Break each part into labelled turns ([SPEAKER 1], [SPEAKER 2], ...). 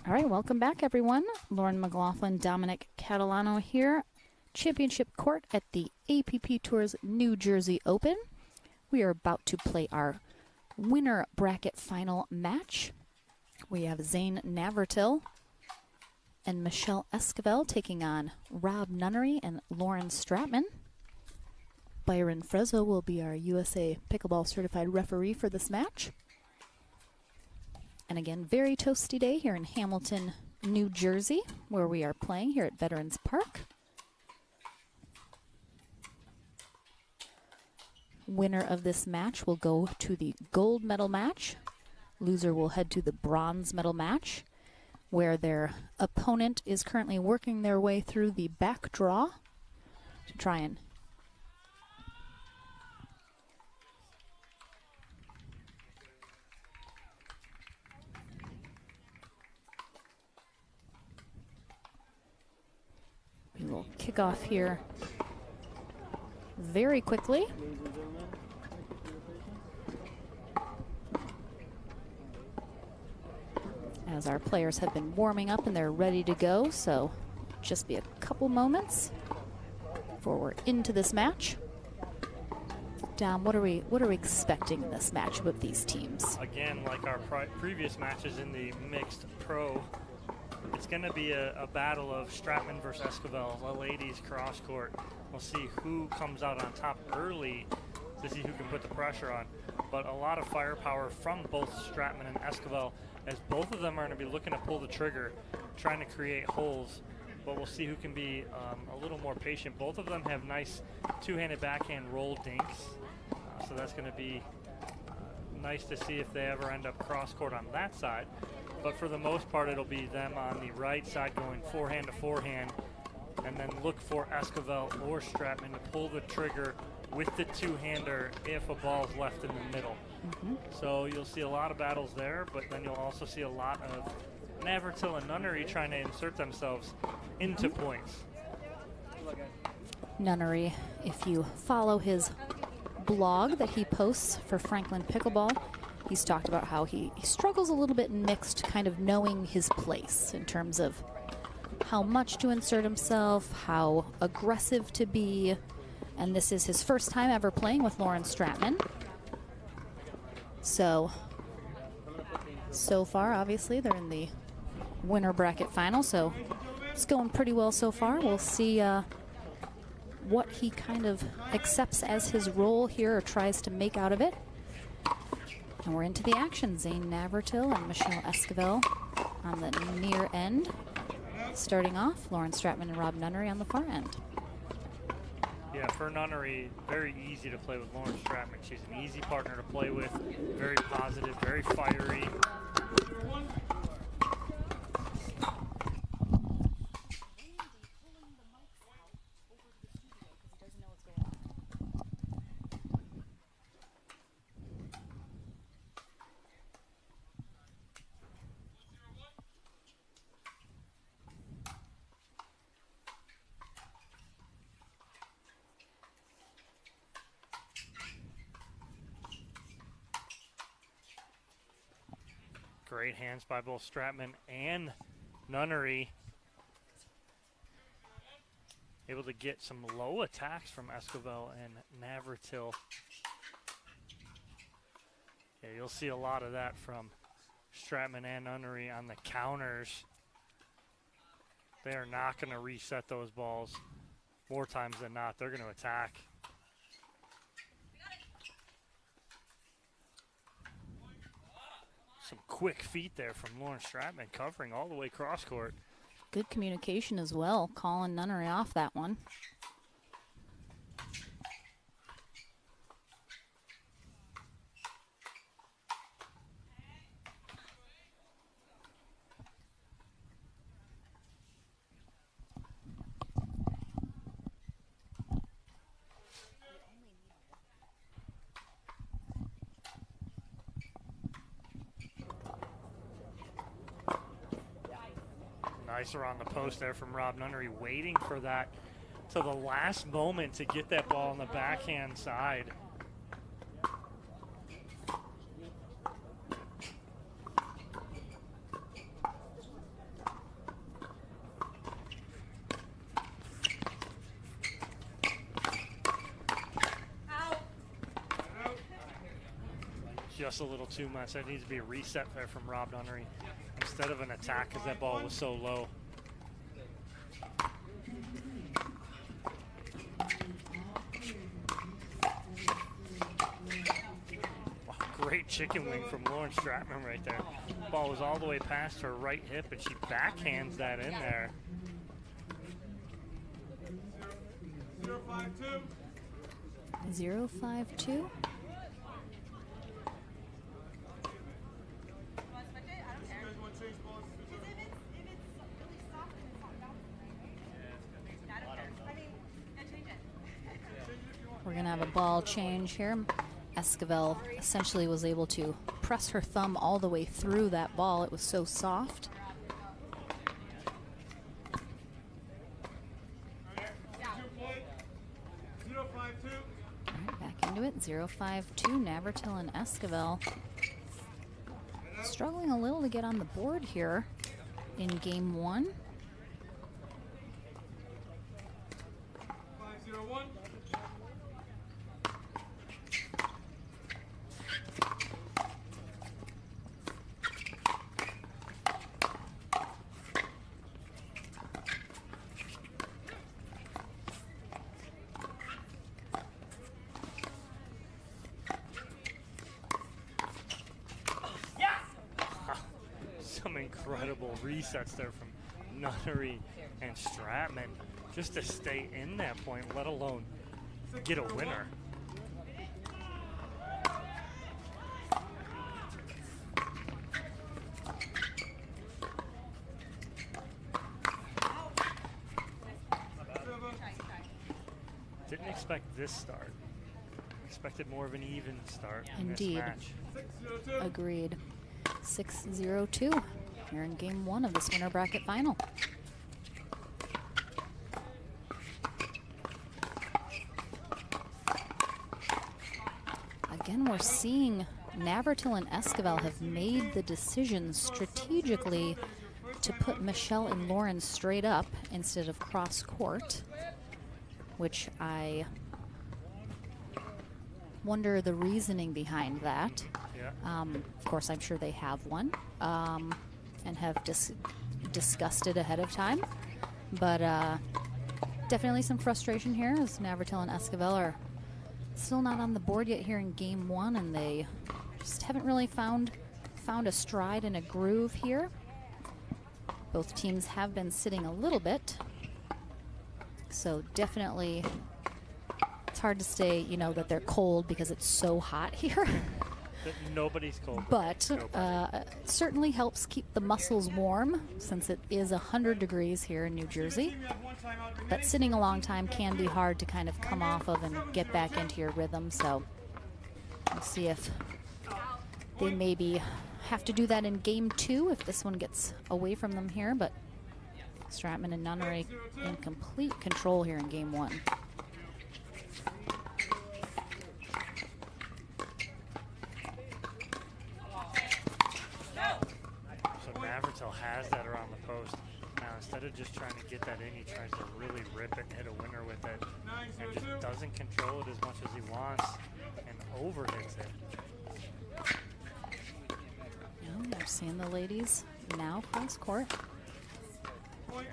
[SPEAKER 1] All right, welcome back, everyone. Lauren McLaughlin, Dominic Catalano here. Championship court at the APP Tours New Jersey Open. We are about to play our winner bracket final match. We have Zane Navratil and Michelle Esquivel taking on Rob Nunnery and Lauren Stratman. Byron Frezzo will be our USA Pickleball certified referee for this match. And again, very toasty day here in Hamilton, New Jersey, where we are playing here at Veterans Park. Winner of this match will go to the gold medal match. Loser will head to the bronze medal match, where their opponent is currently working their way through the back draw to try and we will kick off here very quickly. As our players have been warming up and they're ready to go, so just be a couple moments before we're into this match. Dom, what are we expecting in this match with these teams?
[SPEAKER 2] Again, like our previous matches in the mixed pro, it's going to be a battle of Stratman versus Esquivel, a ladies cross court. We'll see who comes out on top early to see who can put the pressure on. But a lot of firepower from both Stratman and Esquivel, as both of them are going to be looking to pull the trigger, trying to create holes. But we'll see who can be a little more patient. Both of them have nice two-handed backhand roll dinks. So that's going to be nice to see if they ever end up cross court on that side. But for the most part, it'll be them on the right side going forehand to forehand, and then look for Esquivel or Stratman to pull the trigger with the two-hander if a ball's left in the middle. So you'll see a lot of battles there, but then you'll also see a lot of Navratil and Nunnery trying to insert themselves into points.
[SPEAKER 1] Nunnery, if you follow his blog that he posts for Franklin Pickleball, he's talked about how he struggles a little bit in mixed, kind of knowing his place in terms of how much to insert himself, how aggressive to be. And this is his first time ever playing with Lauren Stratman. So far, obviously, they're in the winner bracket final, so it's going pretty well so far. We'll see what he kind of accepts as his role here or tries to make out of it. And we're into the action. Zane Navratil and Michelle Esquivel on the near end. Starting off, Lauren Stratman and Rob Nunnery on the far end.
[SPEAKER 2] Yeah, for Nunnery, very easy to play with Lauren Stratman. She's an easy partner to play with, very positive, very fiery. Great hands by both Stratman and Nunnery. Able to get some low attacks from Esquivel and Navratil. Yeah, you'll see a lot of that from Stratman and Nunnery on the counters. They are not going to reset those balls more times than not. They're going to attack. Some quick feet there from Lauren Stratman, covering all the way cross court.
[SPEAKER 1] Good communication as well, calling Nunnery off that one.
[SPEAKER 2] Nice around the post there from Rob Nunnery, waiting for that to the last moment to get that ball on the backhand side. just a little too much. There needs to be a reset there from Rob Nunnery instead of an attack because that ball was so low. Wow, great chicken wing from Lauren Stratman right there. Ball was all the way past her right hip, and she backhands that in there.
[SPEAKER 3] 0-5-2.
[SPEAKER 1] 0-5-2. We're going to have a ball change here. Esquivel essentially was able to press her thumb all the way through that ball. It was so soft. Right, back into it. 0-5-2. Navratil and Esquivel struggling a little to get on the board here in game one.
[SPEAKER 3] 5-0-1.
[SPEAKER 2] Some incredible resets there from Nunnery and Stratman just to stay in that point, let alone get a winner. Didn't expect this start. Expected more of an even start in this
[SPEAKER 1] Indeed.
[SPEAKER 2] match.
[SPEAKER 1] Agreed. 6-0-2 here in game one of this winter bracket final. Again, we're seeing Navratil and Esquivel have made the decision strategically to put Michelle and Lauren straight up instead of cross court, which I wonder the reasoning behind that.
[SPEAKER 2] Yeah.
[SPEAKER 1] Of course, I'm sure they have one and have discussed it ahead of time. But definitely some frustration here as Navratil and Esquivel are still not on the board yet here in game one, and they just haven't really found a stride and a groove here. Both teams have been sitting a little bit, so definitely it's hard to say, you know, that they're cold because it's so hot here.
[SPEAKER 2] Nobody's cold.
[SPEAKER 1] But it certainly helps keep the muscles warm since it is 100 degrees here in New Jersey. But sitting a long time can be hard to kind of come off of and get back into your rhythm. So we'll see if they maybe have to do that in game two if this one gets away from them here. But Stratman and Nunnery in complete control here in game one.
[SPEAKER 2] Navratil has that around the post. Now, instead of just trying to get that in, he tries to really rip it and hit a winner with it. And just doesn't control it as much as he wants and overhits it.
[SPEAKER 1] And we're seeing the ladies now cross court.
[SPEAKER 2] And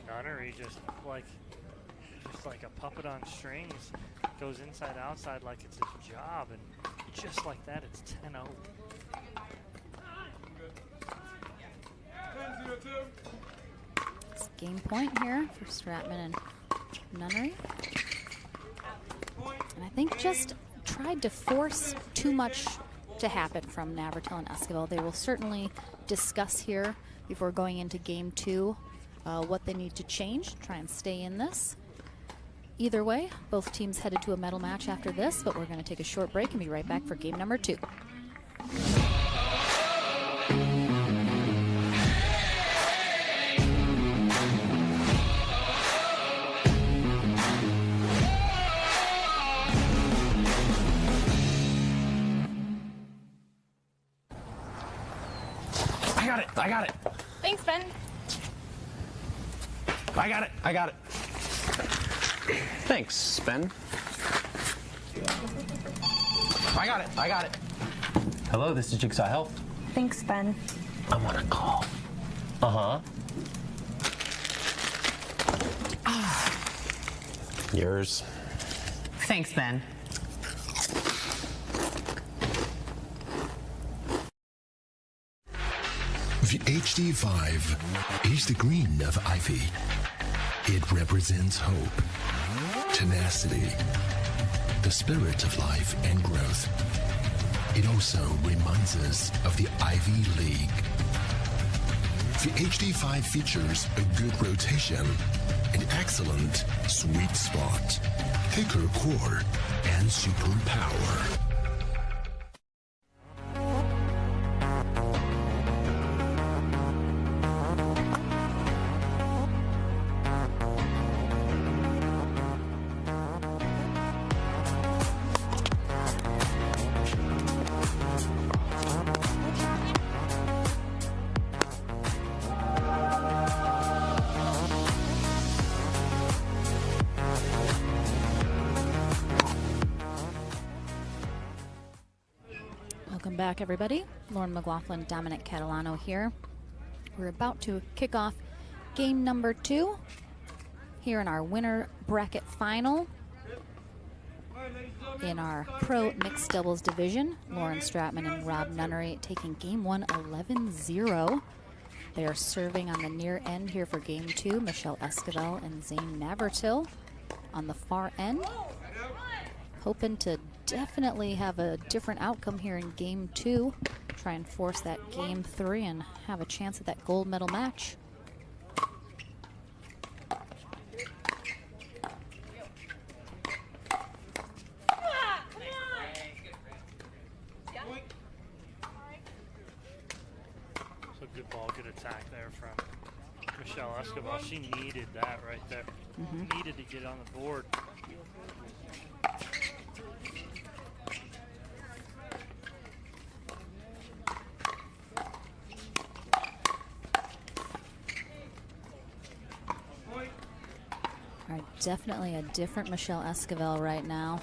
[SPEAKER 2] Nunnery just like a puppet on strings, goes inside outside like it's his job, and just like that, it's 10-0.
[SPEAKER 1] It's game point here for Stratman and Nunnery. And I think just tried to force too much to happen from Navratil and Esquivel. They will certainly discuss here before going into game two what they need to change, try and stay in this. Either way, both teams headed to a medal match after this, but we're going to take a short break and be right back for game number two.
[SPEAKER 4] I got it.
[SPEAKER 5] Thanks, Ben.
[SPEAKER 4] I got it. Thanks, Ben. I got it. Hello, this is Jigsaw Health.
[SPEAKER 3] Thanks, Ben.
[SPEAKER 4] I'm on a call. Yours.
[SPEAKER 5] Thanks, Ben.
[SPEAKER 6] The HD5 is the green of ivy. It represents hope, tenacity, the spirit of life and growth. It also reminds us of the Ivy League. The HD5 features a good rotation, an excellent sweet spot, thicker core, and super power.
[SPEAKER 1] Welcome back, everybody. Lauren McLaughlin, Dominic Catalano here. We're about to kick off game number 2 here in our winner bracket final in our pro mixed doubles division. Lauren Stratman and Rob Nunnery taking game 1 11-0. They are serving on the near end here for game 2. Michelle Esquivel and Zane Navratil on the far end. Hoping to definitely have a different outcome here in game 2. Try and force that game 3 and have a chance at that gold medal match.
[SPEAKER 2] So good ball, good attack there from Michelle Esquivel. She needed that right there. Needed to get on the board.
[SPEAKER 1] All right, definitely a different Michelle Esquivel right now.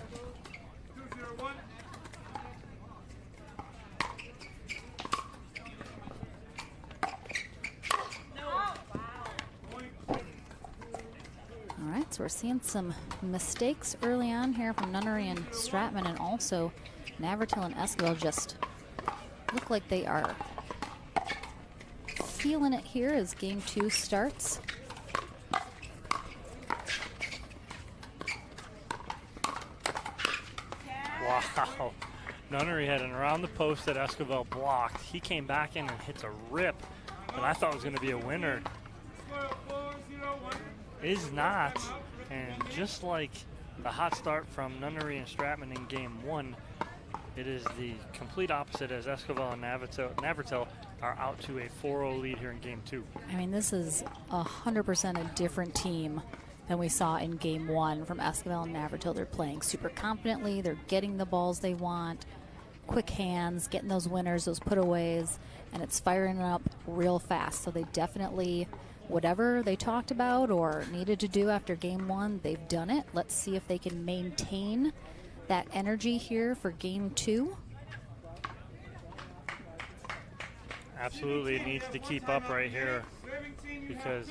[SPEAKER 1] All right, so we're seeing some mistakes early on here from Nunnery and Stratman, and also Navratil and Esquivel just look like they are feeling it here as game 2 starts.
[SPEAKER 2] Wow. Nunnery had an around the post that Esquivel blocked. He came back in and hits a rip that I thought was going to be a winner. Is not. And just like the hot start from Nunnery and Stratman in game 1, it is the complete opposite as Esquivel and Navratil are out to a 4-0 lead here in game 2.
[SPEAKER 1] I mean, this is 100% a different team than we saw in game 1 from Esquivel and Navratil. They're playing super confidently. They're getting the balls they want, quick hands, getting those winners, those putaways, and it's firing up real fast. So they definitely, whatever they talked about or needed to do after game 1, they've done it. Let's see if they can maintain that energy here for game 2.
[SPEAKER 2] Absolutely, it needs to keep up right here because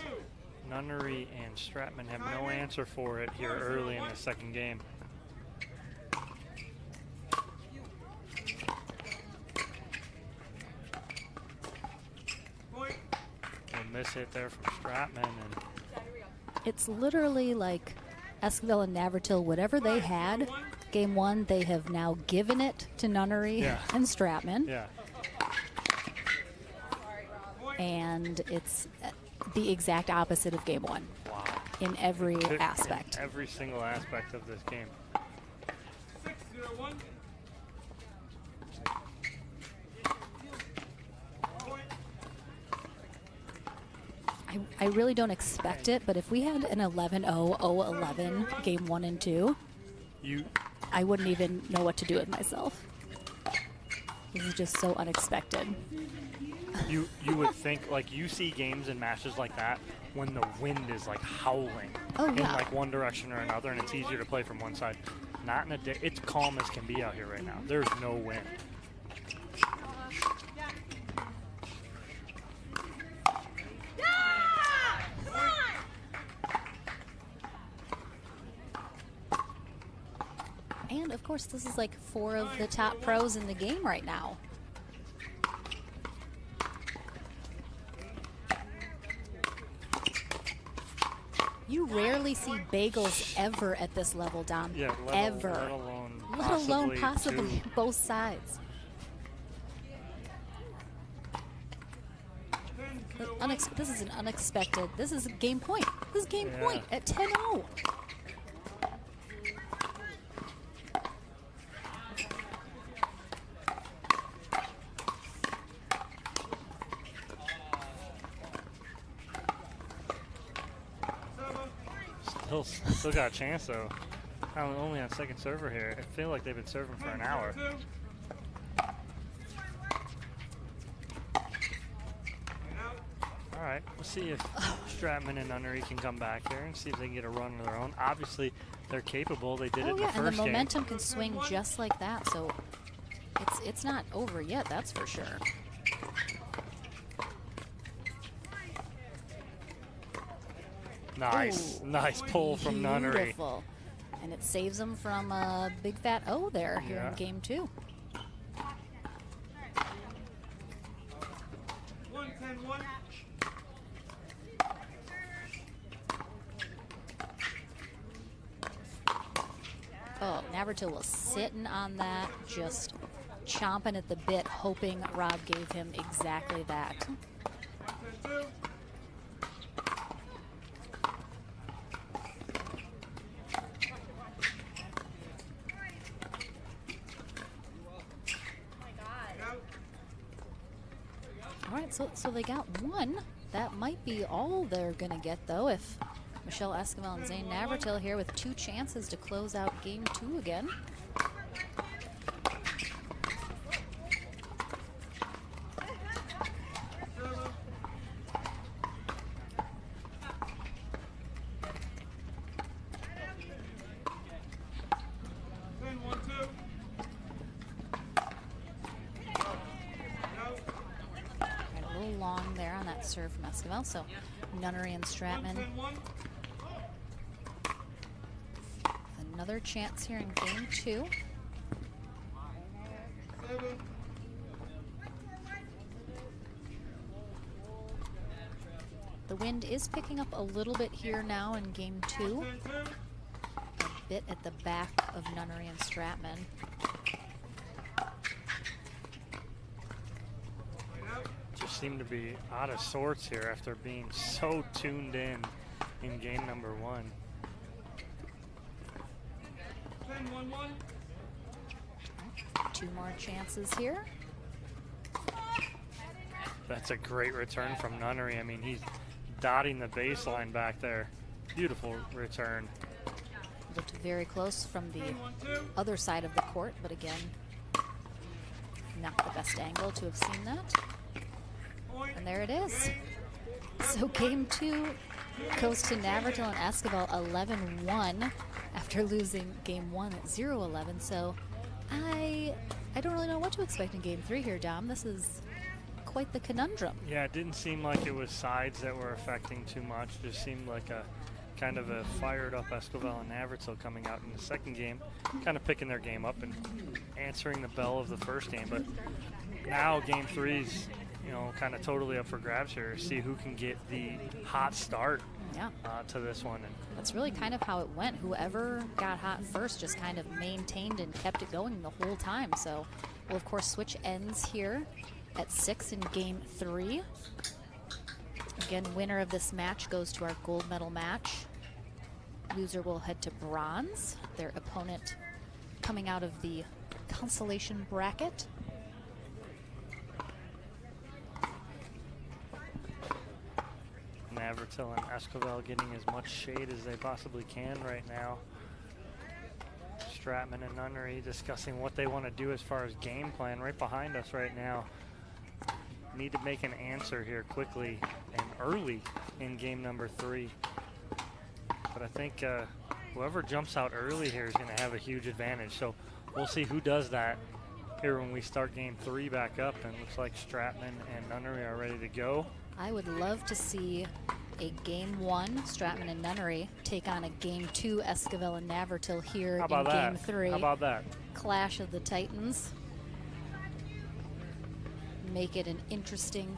[SPEAKER 2] Nunnery and Stratman have no answer for it here early in the second game. A miss hit there from Stratman, and
[SPEAKER 1] it's literally like Esquivel and Navratil, whatever they had game 1, they have now given it to Nunnery and Stratman.
[SPEAKER 2] yeah.
[SPEAKER 1] And it's the exact opposite of game 1.
[SPEAKER 2] Wow.
[SPEAKER 1] In every aspect.
[SPEAKER 2] In every single aspect of this game.
[SPEAKER 1] I really don't expect it, but if we had an 11-0, 0-11 game 1 and 2, I wouldn't even know what to do with myself. This is just so unexpected.
[SPEAKER 2] You would think, like, you see games and matches like that when the wind is like howling in like one direction or another, and it's easier to play from one side. Not in a day. It's calm as can be out here right now. There's no wind.
[SPEAKER 1] course, this is like 4 of the top pros in the game right now. You rarely see bagels ever at this level, Dom.
[SPEAKER 2] Yeah,
[SPEAKER 1] ever.
[SPEAKER 2] Let alone
[SPEAKER 1] possibly both sides. This is an unexpected. This is a game point. This is game point at 10-0.
[SPEAKER 2] Still got a chance though. Only on second server here. I feel like they've been serving for an hour. All right, let's see if Stratman and Nunnery can come back here and see if they can get a run of their own. Obviously, they're capable. They did it in the first game.
[SPEAKER 1] And the momentum can swing just like that. So it's not over yet. That's for sure.
[SPEAKER 2] Nice, nice pull from Nunnery.
[SPEAKER 1] Beautiful. And it saves them from a big fat O there here in game 2.
[SPEAKER 3] 1-10-1.
[SPEAKER 1] Oh, Navratil was sitting on that, just chomping at the bit, hoping Rob gave him exactly that.
[SPEAKER 3] 1-10-2.
[SPEAKER 1] All right, so they got 1. That might be all they're going to get, though, if Michelle Esquivel and Zane Navratil here with 2 chances to close out game 2 again. Long there on that serve from Esquivel. So Nunnery and Stratman. Another chance here in game 2. The wind is picking up a little bit here now in game 2. A bit at the back of Nunnery and Stratman.
[SPEAKER 2] Seem to be out of sorts here after being so tuned in game number 1.
[SPEAKER 3] 10-1-1.
[SPEAKER 1] 2 more chances here.
[SPEAKER 2] That's a great return from Nunnery. I mean, he's dotting the baseline back there. Beautiful return.
[SPEAKER 1] Looked very close from the other side of the court, but again, not the best angle to have seen that. And there it is. So game 2 goes to Navratil and Esquivel 11-1 after losing game 1 at 0-11. So I don't really know what to expect in game 3 here, Dom. This is quite the conundrum.
[SPEAKER 2] Yeah, it didn't seem like it was sides that were affecting too much. It just seemed like a kind of a fired up Esquivel and Navratil coming out in the second game, kind of picking their game up and answering the bell of the first game. But now game 3's kind of totally up for grabs here. See who can get the hot start to this one. And
[SPEAKER 1] that's really kind of how it went. Whoever got hot first just kind of maintained and kept it going the whole time. So we'll, of course, switch ends here at 6 in game 3. Again, winner of this match goes to our gold medal match. Loser will head to bronze. Their opponent coming out of the consolation bracket.
[SPEAKER 2] Navratil and Esquivel getting as much shade as they possibly can right now. Stratman and Nunnery discussing what they want to do as far as game plan right behind us right now. Need to make an answer here quickly and early in game number 3. But I think whoever jumps out early here is going to have a huge advantage. So we'll see who does that here when we start game 3 back up, and looks like Stratman and Nunnery are ready to go.
[SPEAKER 1] I would love to see a game 1, Stratman and Nunnery, take on a game 2, Esquivel and Navertil here in game 3.
[SPEAKER 2] How about that?
[SPEAKER 1] Clash of the Titans. Make it an interesting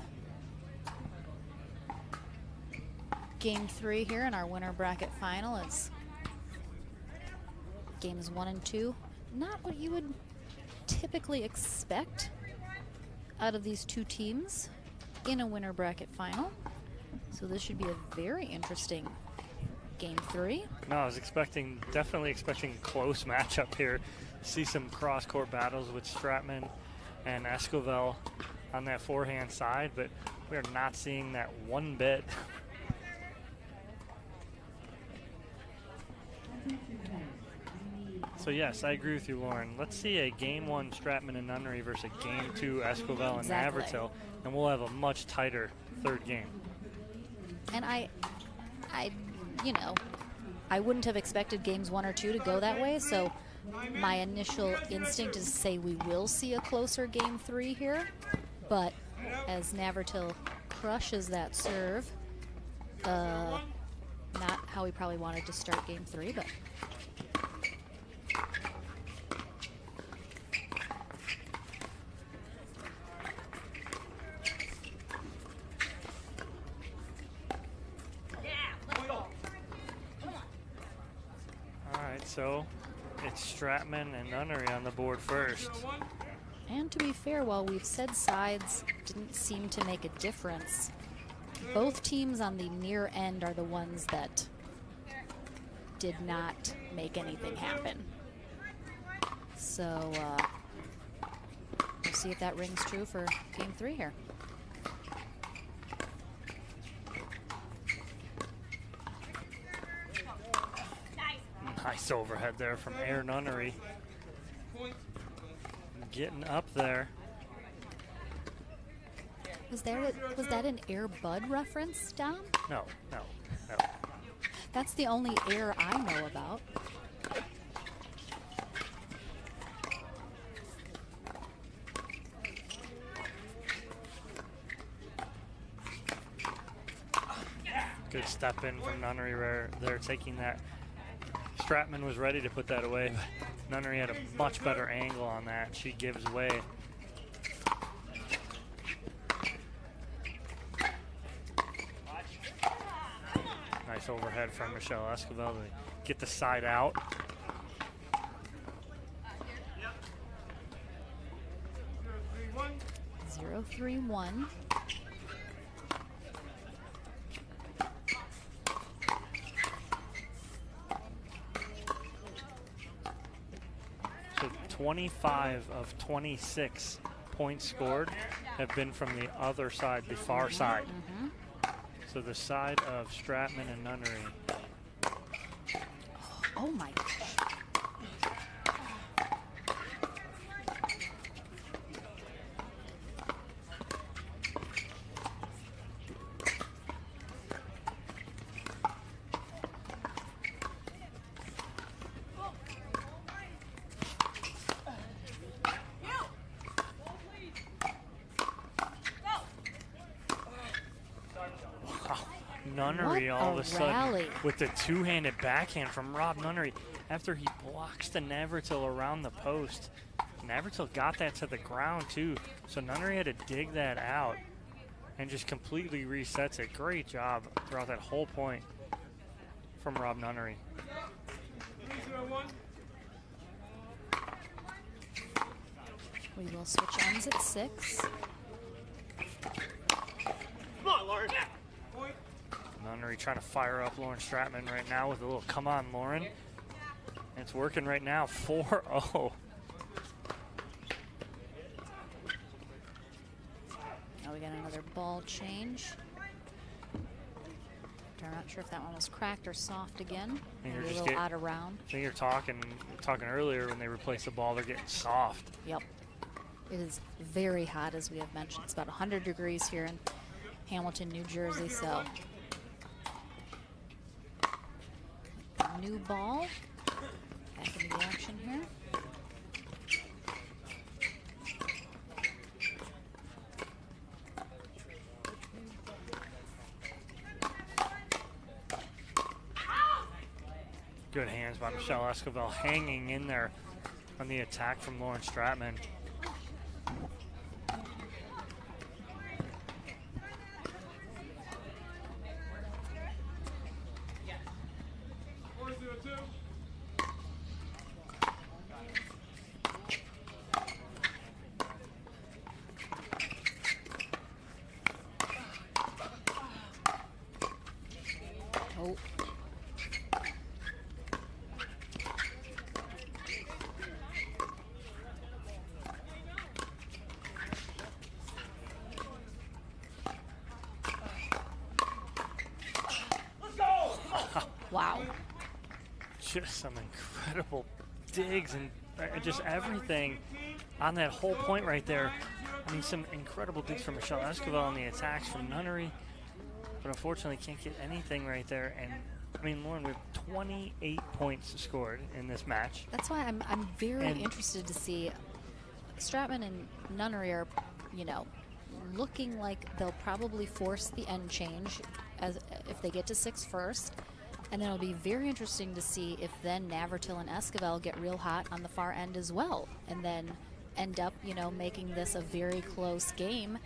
[SPEAKER 1] game 3 here in our winner bracket final. It's games 1 and 2. Not what you would typically expect out of these two teams in a winner bracket final. So this should be a very interesting game 3.
[SPEAKER 2] No, I was definitely expecting a close matchup here. See some cross-court battles with Stratman and Esquivel on that forehand side, but we are not seeing that one bit. So yes, I agree with you, Lauren. Let's see a game 1 Stratman and Nunnery versus a game 2 Esquivel and Navertil, and we'll have a much tighter third game.
[SPEAKER 1] And I wouldn't have expected games 1 or 2 to go that way, so my initial instinct is to say we will see a closer game 3 here, but as Navertil crushes that serve, not how we probably wanted to start game 3, but
[SPEAKER 2] so it's Stratman and Nunnery on the board first.
[SPEAKER 1] And to be fair, while we've said sides didn't seem to make a difference, both teams on the near end are the ones that did not make anything happen. So we'll see if that rings true for game 3 here.
[SPEAKER 2] Nice overhead there from Air Nunnery. Getting up there.
[SPEAKER 1] Was that an Air Bud reference, Dom?
[SPEAKER 2] No.
[SPEAKER 1] That's the only Air I know about.
[SPEAKER 2] Good step in from Nunnery where they're taking that. Stratman was ready to put that away, but Nunnery had a much better angle on that. She gives way. Nice overhead from Michelle Esquivel to get the side out.
[SPEAKER 1] Zero, 3-1.
[SPEAKER 2] So 25 of 26 points scored have been from the other side, the far side. So the side of Stratman and Nunnery.
[SPEAKER 1] Oh my gosh.
[SPEAKER 2] Nunnery all of a sudden
[SPEAKER 1] rally.
[SPEAKER 2] with the two-handed backhand from Rob Nunnery after he blocks the Navertil around the post. Navertil got that to the ground too, so Nunnery had to dig that out and just completely resets it. Great job throughout that whole point from Rob Nunnery.
[SPEAKER 1] We will switch ends at 6.
[SPEAKER 2] Nunnery trying to fire up Lauren Stratman right now with a little come on, Lauren. And it's working right now, 4-0.
[SPEAKER 1] Now we got another ball change. I'm not sure if that one was cracked or soft again.
[SPEAKER 2] And
[SPEAKER 1] Maybe
[SPEAKER 2] you're
[SPEAKER 1] a
[SPEAKER 2] just
[SPEAKER 1] little out of round.
[SPEAKER 2] I think you're talking earlier when they replace the ball, they're getting soft.
[SPEAKER 1] Yep. It is very hot, as we have mentioned. It's about 100 degrees here in Hamilton, New Jersey, so. New ball. Back into the action here.
[SPEAKER 2] Good hands by Michelle Esquivel, hanging in there on the attack from Lauren Stratman.
[SPEAKER 1] Oh. Wow.
[SPEAKER 2] Just some incredible digs and just everything on that whole point right there. I mean, some incredible digs from Michelle Esquivel on the attacks from Nunnery, but unfortunately can't get anything right there. And I mean, Lauren, we have 28 points scored in this match.
[SPEAKER 1] That's why I'm very interested to see Stratman and Nunnery are, you know, looking like they'll probably force the end change as if they get to 6 first. And then it'll be very interesting to see if then Navratil and Esquivel get real hot on the far end as well, and then end up, you know, making this a very close game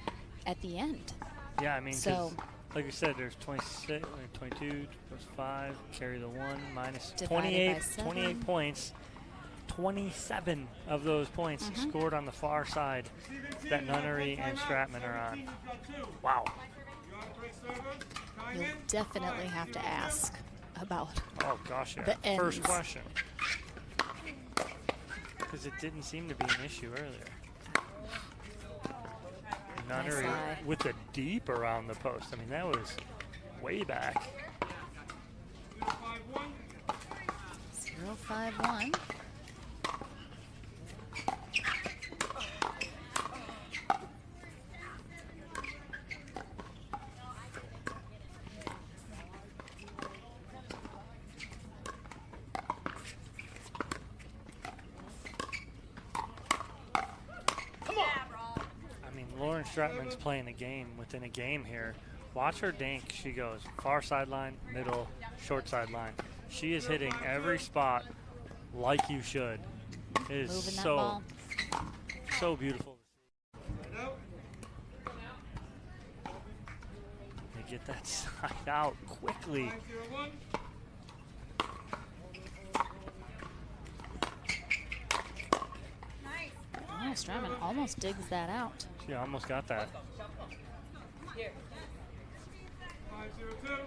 [SPEAKER 1] at the end.
[SPEAKER 2] Yeah, I mean,
[SPEAKER 1] so
[SPEAKER 2] like you said, there's 26, 22 plus 5, carry the 1, minus
[SPEAKER 1] divided
[SPEAKER 2] 28 points. 27 of those points scored on the far side that Nunnery and Stratman are on. Wow.
[SPEAKER 1] You'll definitely have to ask about
[SPEAKER 2] Oh gosh, yeah.
[SPEAKER 1] the ends.
[SPEAKER 2] First question. Because it didn't seem to be an issue earlier. Nunnery
[SPEAKER 1] Nice
[SPEAKER 2] with a deep around the post. I mean, that was way back.
[SPEAKER 1] 0-5-1.
[SPEAKER 2] Lauren Stratman's playing a game within a game here. Watch her dink. She goes far sideline, middle, short sideline. She is hitting every spot like you should. It is
[SPEAKER 1] Moving that ball.
[SPEAKER 2] so beautiful to see. They get that side out quickly.
[SPEAKER 1] Oh, Stratman almost digs that out.
[SPEAKER 2] She almost got that.
[SPEAKER 3] 5-0-2.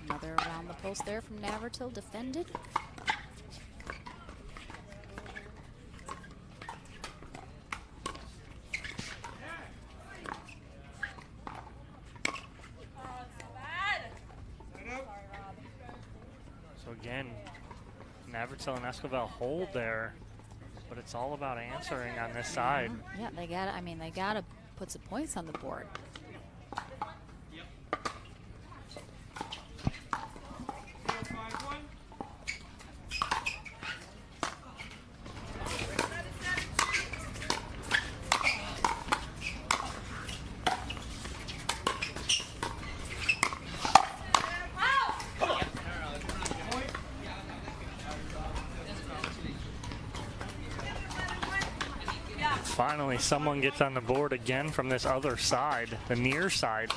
[SPEAKER 1] Another around the post there from Navratil, defended.
[SPEAKER 2] So again, Navratil and Esquivel hold there, but it's all about answering on this side.
[SPEAKER 1] Yeah, they got to, I mean, they got to put some points on the board.
[SPEAKER 2] Finally, someone gets on the board again from this other side, the near side.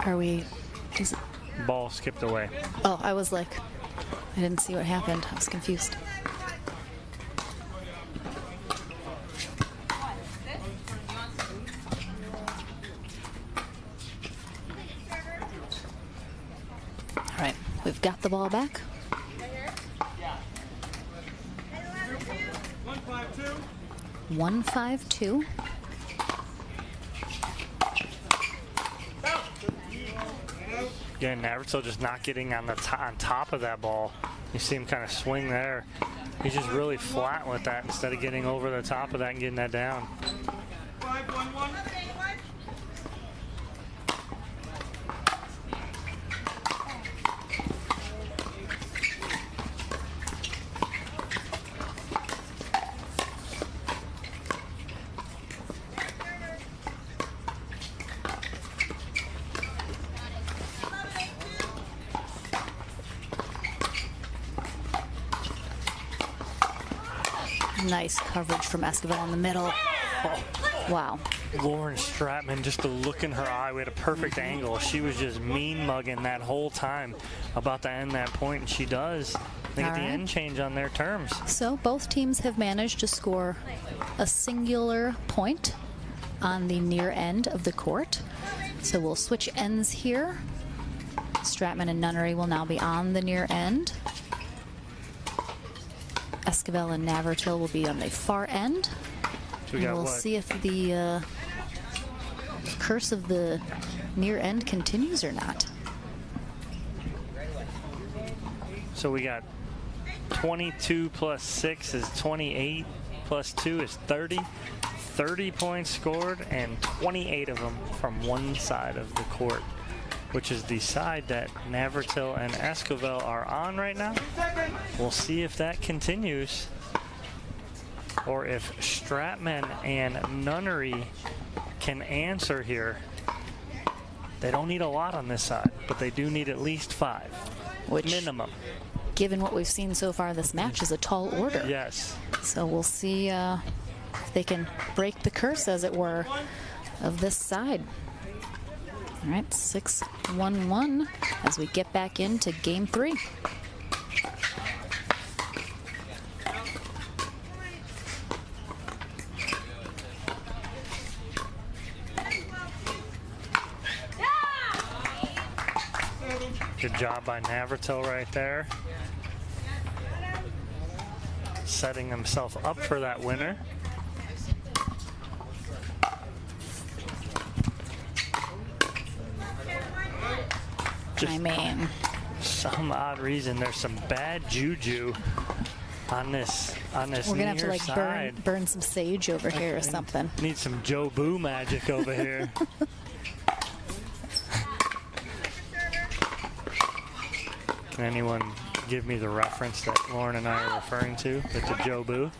[SPEAKER 1] Are we? Is,
[SPEAKER 2] Ball skipped away.
[SPEAKER 1] oh, I was like, I didn't see what happened. I was confused. All right, we've got the ball back.
[SPEAKER 3] 1-5-2.
[SPEAKER 1] 1-5-2.
[SPEAKER 2] Again, Navratil just not getting on on top of that ball. You see him kind of swing there. He's just really flat with that instead of getting over the top of that and getting that down.
[SPEAKER 3] 5-1-1.
[SPEAKER 1] Nice coverage from Esquivel in the middle. Oh, wow.
[SPEAKER 2] Lauren Stratman, just the look in her eye. We had a perfect angle. She was just mean mugging that whole time, about to end that point, and she does. They get the end change on their terms.
[SPEAKER 1] So both teams have managed to score a singular point on the near end of the court. So we'll switch ends here. Stratman and Nunnery will now be on the near end. Esquivel and Navratil will be on the far end.
[SPEAKER 2] So
[SPEAKER 1] we'll see if the curse of the near end continues or not.
[SPEAKER 2] So we got 22 plus 6 is 28, plus 2 is 30. 30 points scored, and 28 of them from one side of the court, which is the side that Navratil and Esquivel are on right now. We'll see if that continues, or if Stratman and Nunnery can answer here. They don't need a lot on this side, but they do need at least 5,
[SPEAKER 1] which,
[SPEAKER 2] minimum.
[SPEAKER 1] Given what we've seen so far, this match is a tall order.
[SPEAKER 2] Yes.
[SPEAKER 1] So we'll see if they can break the curse, as it were, of this side. All right, 6-1-1 as we get back into game 3.
[SPEAKER 2] Good job by Navratil right there. Setting himself up for that winner.
[SPEAKER 1] I mean,
[SPEAKER 2] some odd reason there's some bad juju on this
[SPEAKER 1] we're gonna have to like
[SPEAKER 2] side.
[SPEAKER 1] burn some sage over here or something.
[SPEAKER 2] Need some Joe Boo magic over here. Can anyone give me the reference that Lauren and I are referring to with the Joe Boo?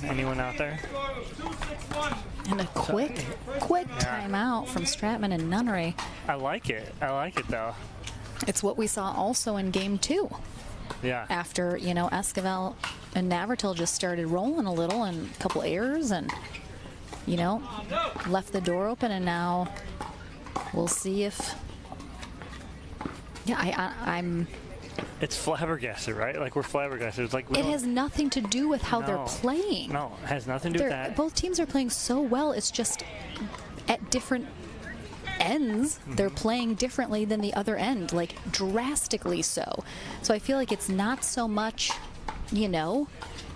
[SPEAKER 2] Anyone out there?
[SPEAKER 1] And a quick timeout from Stratman and Nunnery.
[SPEAKER 2] I like it though.
[SPEAKER 1] It's what we saw also in game 2.
[SPEAKER 2] Yeah.
[SPEAKER 1] After, you know, Esquivel and Navratil just started rolling a little and a couple errors and, you know, left the door open, and now we'll see if, yeah, I'm
[SPEAKER 2] It's flabbergasted, right? Like, we're flabbergasted. It's like
[SPEAKER 1] it has nothing to do with how they're playing.
[SPEAKER 2] No, it has nothing to do with that.
[SPEAKER 1] Both teams are playing so well. It's just at different ends, they're playing differently than the other end, like drastically so. So I feel like it's not so much, you know,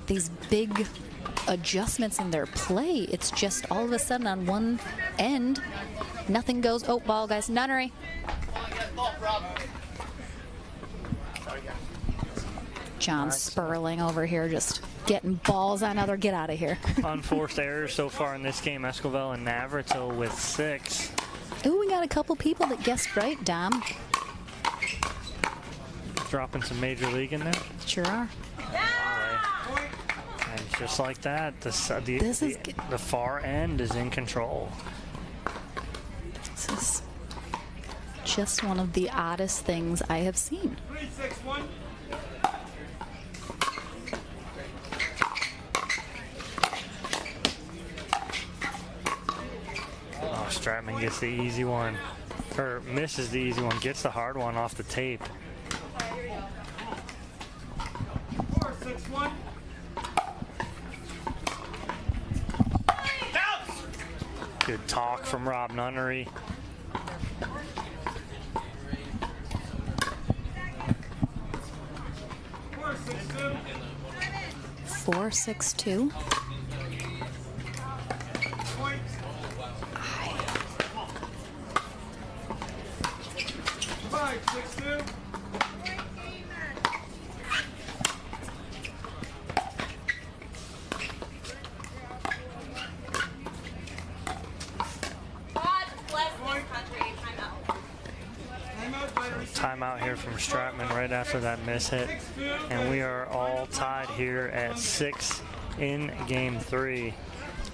[SPEAKER 1] these big adjustments in their play. It's just all of a sudden on one end, nothing goes. Oh, ball, guys. Nunnery. John Sperling over here just getting balls on other. Get out of here.
[SPEAKER 2] Unforced errors so far in this game. Esquivel and Navratil with 6.
[SPEAKER 1] Ooh, we got a couple people that guessed right, Dom.
[SPEAKER 2] Dropping some Major League in there.
[SPEAKER 1] Sure are.
[SPEAKER 2] And just like that, the far end is in control.
[SPEAKER 1] This is just one of the oddest things I have seen.
[SPEAKER 3] 3-6-1.
[SPEAKER 2] Oh, Stratman gets the easy one, or misses the easy one, gets the hard one off the tape.
[SPEAKER 3] 4-6-1.
[SPEAKER 2] Good talk from Rob Nunnery.
[SPEAKER 1] Four, 6-2.
[SPEAKER 2] timeout here from Stratman right after that miss hit. And we are all tied here at 6 in game 3.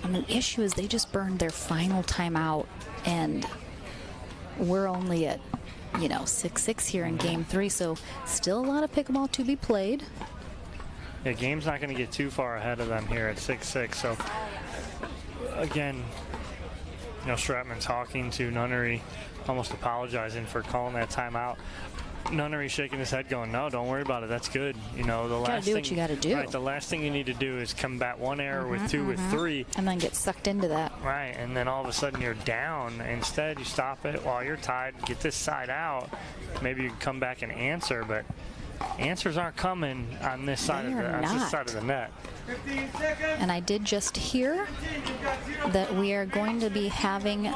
[SPEAKER 1] And the issue is they just burned their final timeout, and we're only at, 6-6 here in game 3, so still a lot of pickleball to be played.
[SPEAKER 2] Yeah, game's not going to get too far ahead of them here at 6-6. So again, Stratman talking to Nunnery, almost apologizing for calling that timeout. Nunnery shaking his head going, no, don't worry about it. That's good. The last
[SPEAKER 1] do
[SPEAKER 2] thing,
[SPEAKER 1] what you gotta do.
[SPEAKER 2] Right, the last thing you need to do is combat one error with 2 with 3.
[SPEAKER 1] And then get sucked into that.
[SPEAKER 2] Right, and then all of a sudden you're down. Instead, you stop it while you're tied, get this side out. Maybe you can come back and answer, but answers aren't coming on this side of the net.
[SPEAKER 3] 15 seconds.
[SPEAKER 1] And I did just hear that we are going to be having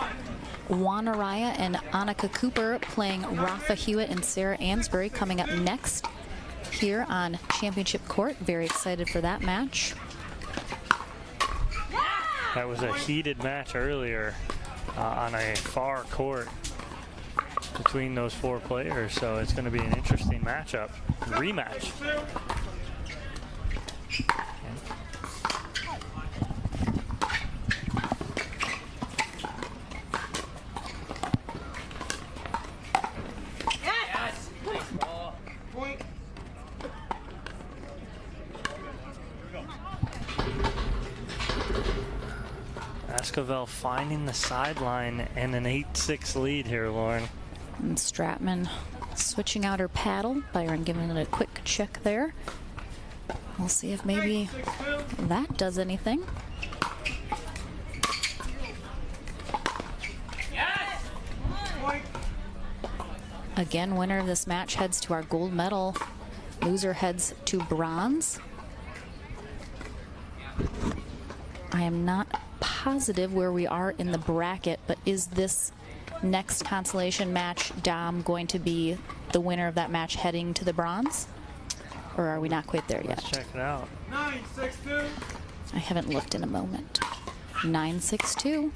[SPEAKER 1] Juan Araya and Annika Cooper playing Rafa Hewitt and Sarah Ansbury coming up next here on Championship Court. Very excited for that match.
[SPEAKER 2] That was a heated match earlier on a far court between those 4 players, so it's going to be an interesting matchup. Rematch.
[SPEAKER 3] Point.
[SPEAKER 2] Esquivel finding the sideline and an 8-6 lead here, Lauren.
[SPEAKER 1] And Stratman switching out her paddle. Byron giving it a quick check there. We'll see if maybe that does anything.
[SPEAKER 3] Point.
[SPEAKER 1] Again, winner of this match heads to our gold medal. Loser heads to bronze. I am not positive where we are in the bracket, but is this next consolation match, Dom, going to be the winner of that match heading to the bronze? Or are we not quite there yet?
[SPEAKER 2] Let's check it out.
[SPEAKER 3] 9-6-2.
[SPEAKER 1] I haven't looked in a moment. 9-6-2.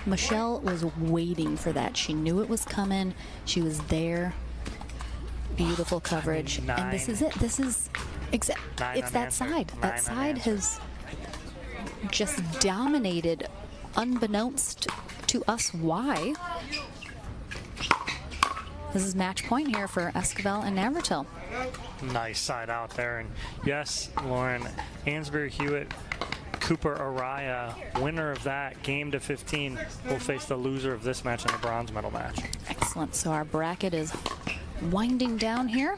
[SPEAKER 1] Michelle was waiting for that. She knew it was coming. She was there. Beautiful coverage. And this is it. This is it's that side. That side has just dominated, unbeknownst to us why. This is match point here for Esquivel and Navratil.
[SPEAKER 2] Nice side out there. And yes, Lauren, Ansbury Hewitt, Cooper Araya, winner of that game to 15, will face the loser of this match in a bronze medal match.
[SPEAKER 1] Excellent. So our bracket is winding down here.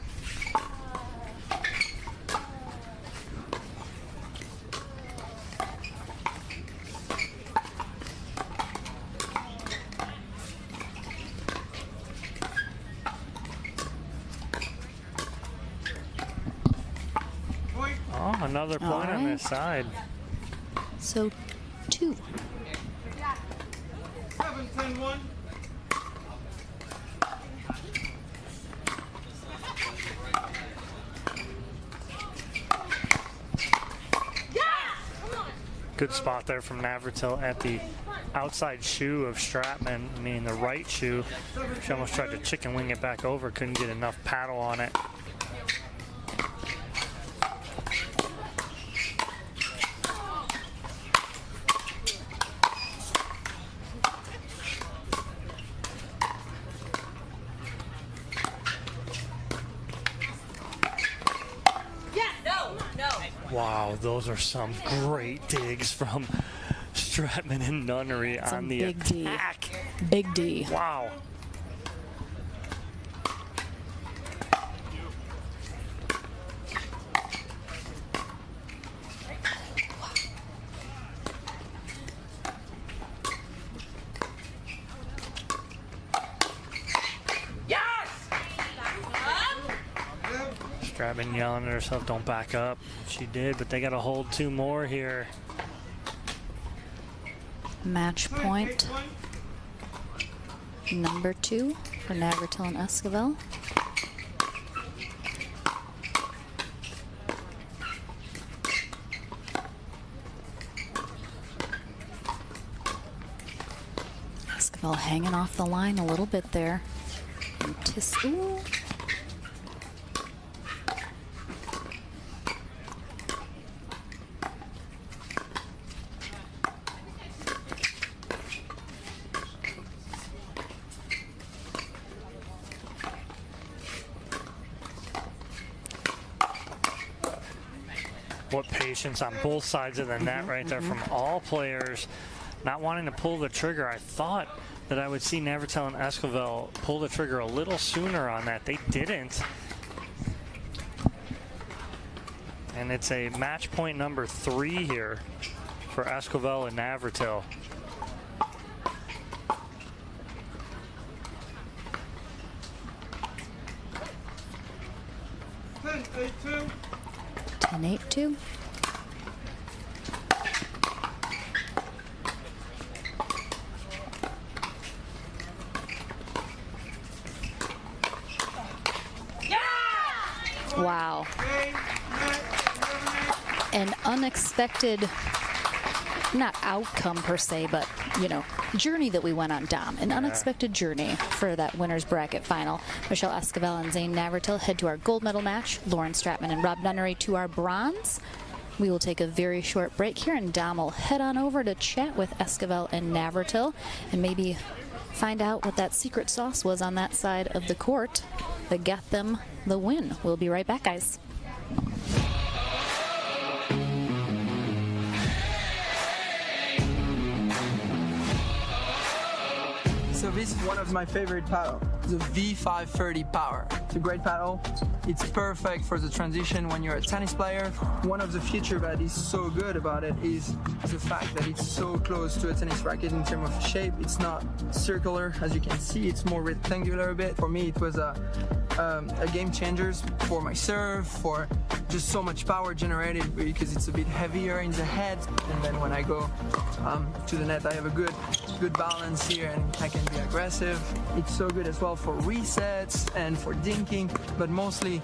[SPEAKER 3] Point.
[SPEAKER 2] Oh, another point on this side.
[SPEAKER 1] So 2.
[SPEAKER 3] 7-10-1.
[SPEAKER 2] Good spot there from Navratil at the outside shoe of Stratman, meaning the right shoe. She almost tried to chicken wing it back over, couldn't get enough paddle on it. Wow, those are some great digs from Stratman and Nunnery on the
[SPEAKER 1] big D.
[SPEAKER 2] attack.
[SPEAKER 1] Big D.
[SPEAKER 2] Wow. Stratman yelling at herself, don't back up. She did, but they got to hold 2 more here.
[SPEAKER 1] Match point number 2 for Navratil and Esquivel. Esquivel hanging off the line a little bit there. And ooh.
[SPEAKER 2] What patience on both sides of the net right there from all players, not wanting to pull the trigger. I thought that I would see Navratil and Esquivel pull the trigger a little sooner on that. They didn't. And it's a match point number 3 here for Esquivel and Navratil.
[SPEAKER 3] Ten, 8-2.
[SPEAKER 1] 10-8-2. Wow. An unexpected, not outcome per se, but, you know, journey that we went on, Dom. An unexpected journey for that winner's bracket final. Michelle Esquivel and Zane Navratil head to our gold medal match. Lauren Stratman and Rob Nunnery to our bronze. We will take a very short break here, and Dom will head on over to chat with Esquivel and Navratil and maybe find out what that secret sauce was on that side of the court that got them the win. We'll be right back, guys.
[SPEAKER 7] So this is one of my favorite paddle, the V530 Power. It's a great paddle. It's perfect for the transition when you're a tennis player. One of the features that is so good about it is the fact that it's so close to a tennis racket in terms of shape. It's not circular, as you can see. It's more rectangular a bit. For me, it was a game changer for my serve, for just so much power generated because it's a bit heavier in the head. And then when I go to the net, I have a good balance here and I can be aggressive. It's so good as well for resets and for dinking, but mostly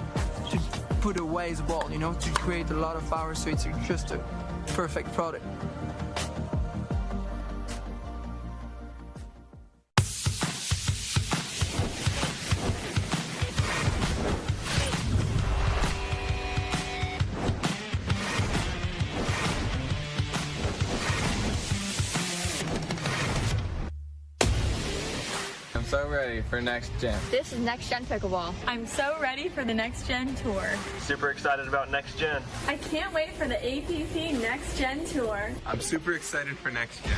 [SPEAKER 7] to put away the ball, you know, to create a lot of power. So it's just a perfect product.
[SPEAKER 8] So ready for next gen.
[SPEAKER 9] This is Next Gen Pickleball.
[SPEAKER 10] I'm so ready for the Next Gen Tour.
[SPEAKER 11] Super excited about Next Gen.
[SPEAKER 10] I can't wait for the APP Next Gen Tour.
[SPEAKER 8] I'm super excited for next gen.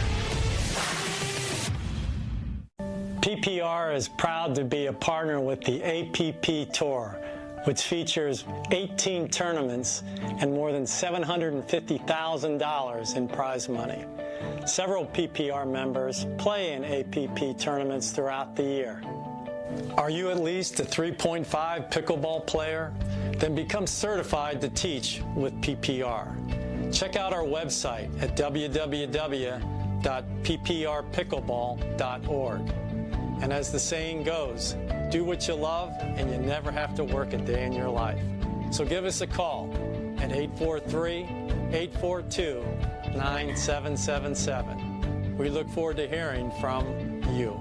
[SPEAKER 12] PPR is proud to be a partner with the APP Tour, which features 18 tournaments and more than $750,000 in prize money. Several PPR members play in APP tournaments throughout the year. Are you at least a 3.5 pickleball player? Then become certified to teach with PPR. Check out our website at www.pprpickleball.org. And as the saying goes, do what you love and you never have to work a day in your life. So give us a call at 843-842-9777. We look forward to hearing from you.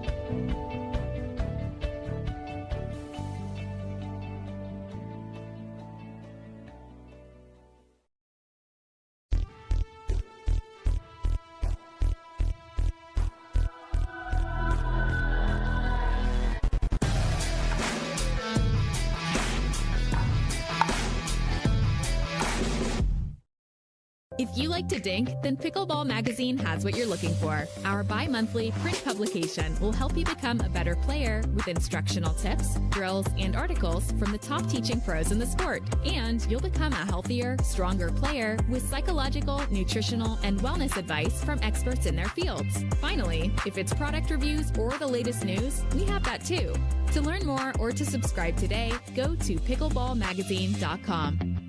[SPEAKER 13] If you like to dink, then Pickleball Magazine has what you're looking for. Our bi-monthly print publication will help you become a better player with instructional tips, drills, and articles from the top teaching pros in the sport. And you'll become a healthier, stronger player with psychological, nutritional, and wellness advice from experts in their fields. Finally, if it's product reviews or the latest news, we have that too. To learn more or to subscribe today, go to pickleballmagazine.com.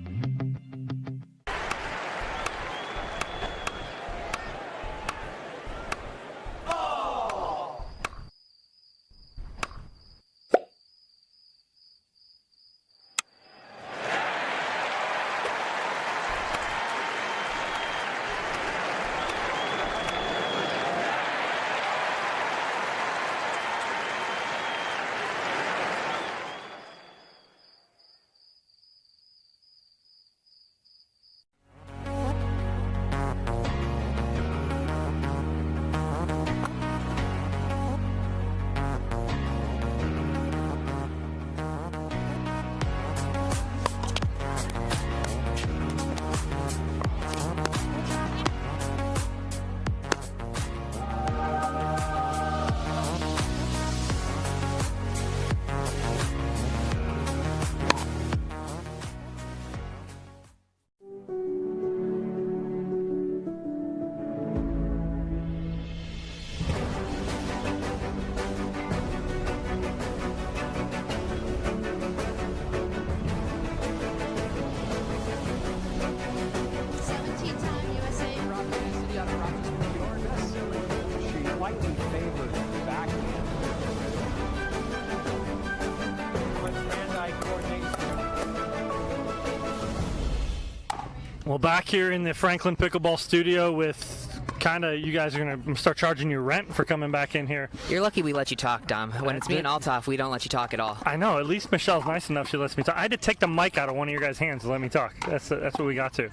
[SPEAKER 2] Well, back here in the Franklin Pickleball studio with you guys are going to start charging you rent for coming back in here.
[SPEAKER 9] You're lucky we let you talk, Dom. When it's me and Althoff, we don't let you talk at all.
[SPEAKER 2] I know. At least Michelle's nice enough she lets me talk. I had to take the mic out of one of your guys' hands to let me talk. That's what we got to.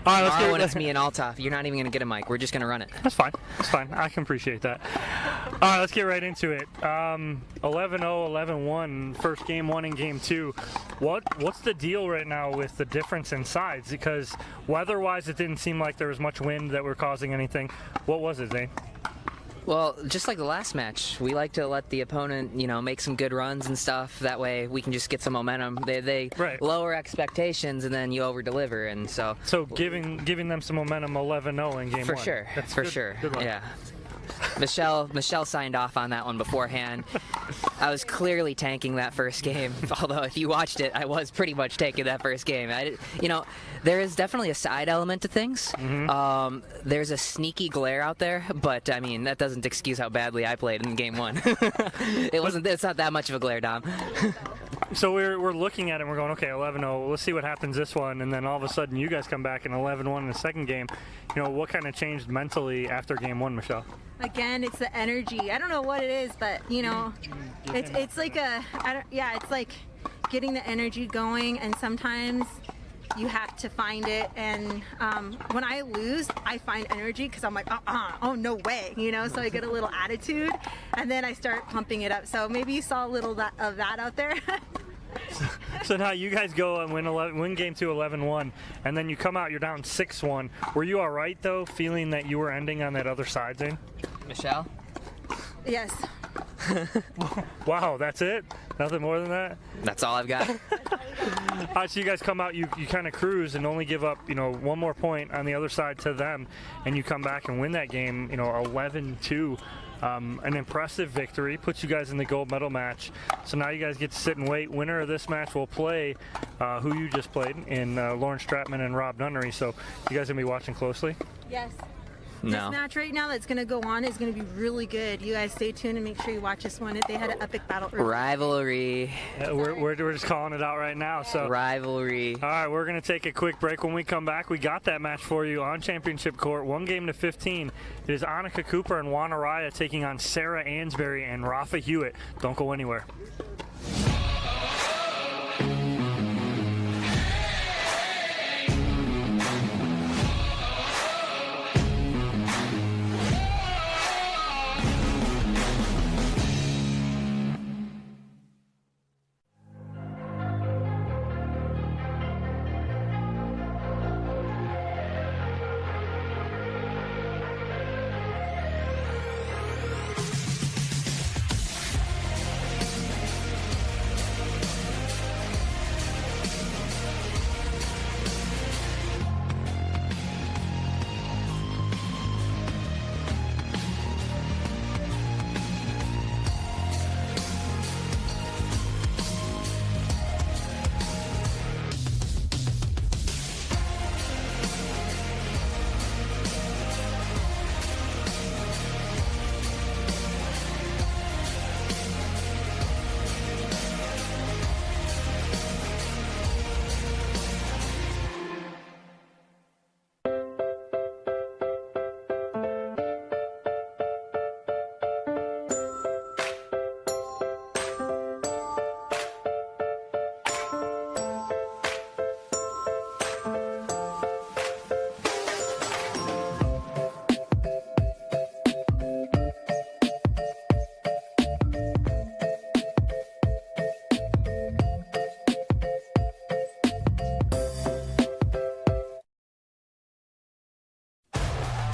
[SPEAKER 2] All right,
[SPEAKER 9] when it's me and Althoff, you're not even going to get a mic. We're just going to run it.
[SPEAKER 2] That's fine. That's fine. I can appreciate that. All right, let's get right into it. 11-0, 11-1, first game one and game two. What's the deal right now with the difference in sides? Because weather-wise, it didn't seem like there was much wind that were causing anything. What was it, Zane?
[SPEAKER 9] Well, just like the last match, we like to let the opponent, make some good runs and stuff. That way, we can just get some momentum. They lower expectations, and then you over-deliver, and so.
[SPEAKER 2] So giving them some momentum, 11-0 in game
[SPEAKER 9] for
[SPEAKER 2] one.
[SPEAKER 9] Sure.
[SPEAKER 2] That's
[SPEAKER 9] for
[SPEAKER 2] good,
[SPEAKER 9] sure.
[SPEAKER 2] Good one.
[SPEAKER 9] Yeah. Michelle signed off on that one beforehand. I was clearly tanking that first game, although if you watched it, I was pretty much taking that first game. There is definitely a side element to things. Mm-hmm. There's a sneaky glare out there, but I mean that doesn't excuse how badly I played in game one. It's not that much of a glare, Dom.
[SPEAKER 2] So we're looking at it and we're going, okay, 11-0, let's see what happens this one, and then all of a sudden you guys come back in 11-1 in the second game. What kind of changed mentally after game one, Michelle?
[SPEAKER 14] Again, it's the energy. I don't know what it is, but it's like it's like getting the energy going, and sometimes you have to find it. And when I lose, I find energy because I'm like, oh no way, So I get a little attitude, and then I start pumping it up. So maybe you saw a little of that out there.
[SPEAKER 2] So now you guys go and win game two 11-1, and then you come out, you're down 6-1. Were you all right, though, feeling that you were ending on that other side, Zane?
[SPEAKER 9] Michelle?
[SPEAKER 14] Yes.
[SPEAKER 2] Wow, that's it? Nothing more than that?
[SPEAKER 9] That's all I've got.
[SPEAKER 2] All right, so you guys come out, you kind of cruise and only give up, one more point on the other side to them, and you come back and win that game, 11-2. An impressive victory, puts you guys in the gold medal match. So now you guys get to sit and wait. Winner of this match will play who you just played in Lauren Stratman and Rob Nunnery. So you guys going to be watching closely?
[SPEAKER 14] Yes.
[SPEAKER 9] No.
[SPEAKER 14] This match right now that's going to go on is going to be really good. You guys stay tuned and make sure you watch this one. They had an epic battle earlier.
[SPEAKER 9] Rivalry.
[SPEAKER 2] We're just calling it out right now. So
[SPEAKER 9] rivalry.
[SPEAKER 2] All right, we're going to take a quick break. When we come back, we got that match for you on Championship Court, 1-15. It is Annika Cooper and Juana Raya taking on Sarah Ansberry and Rafa Hewitt. Don't go anywhere.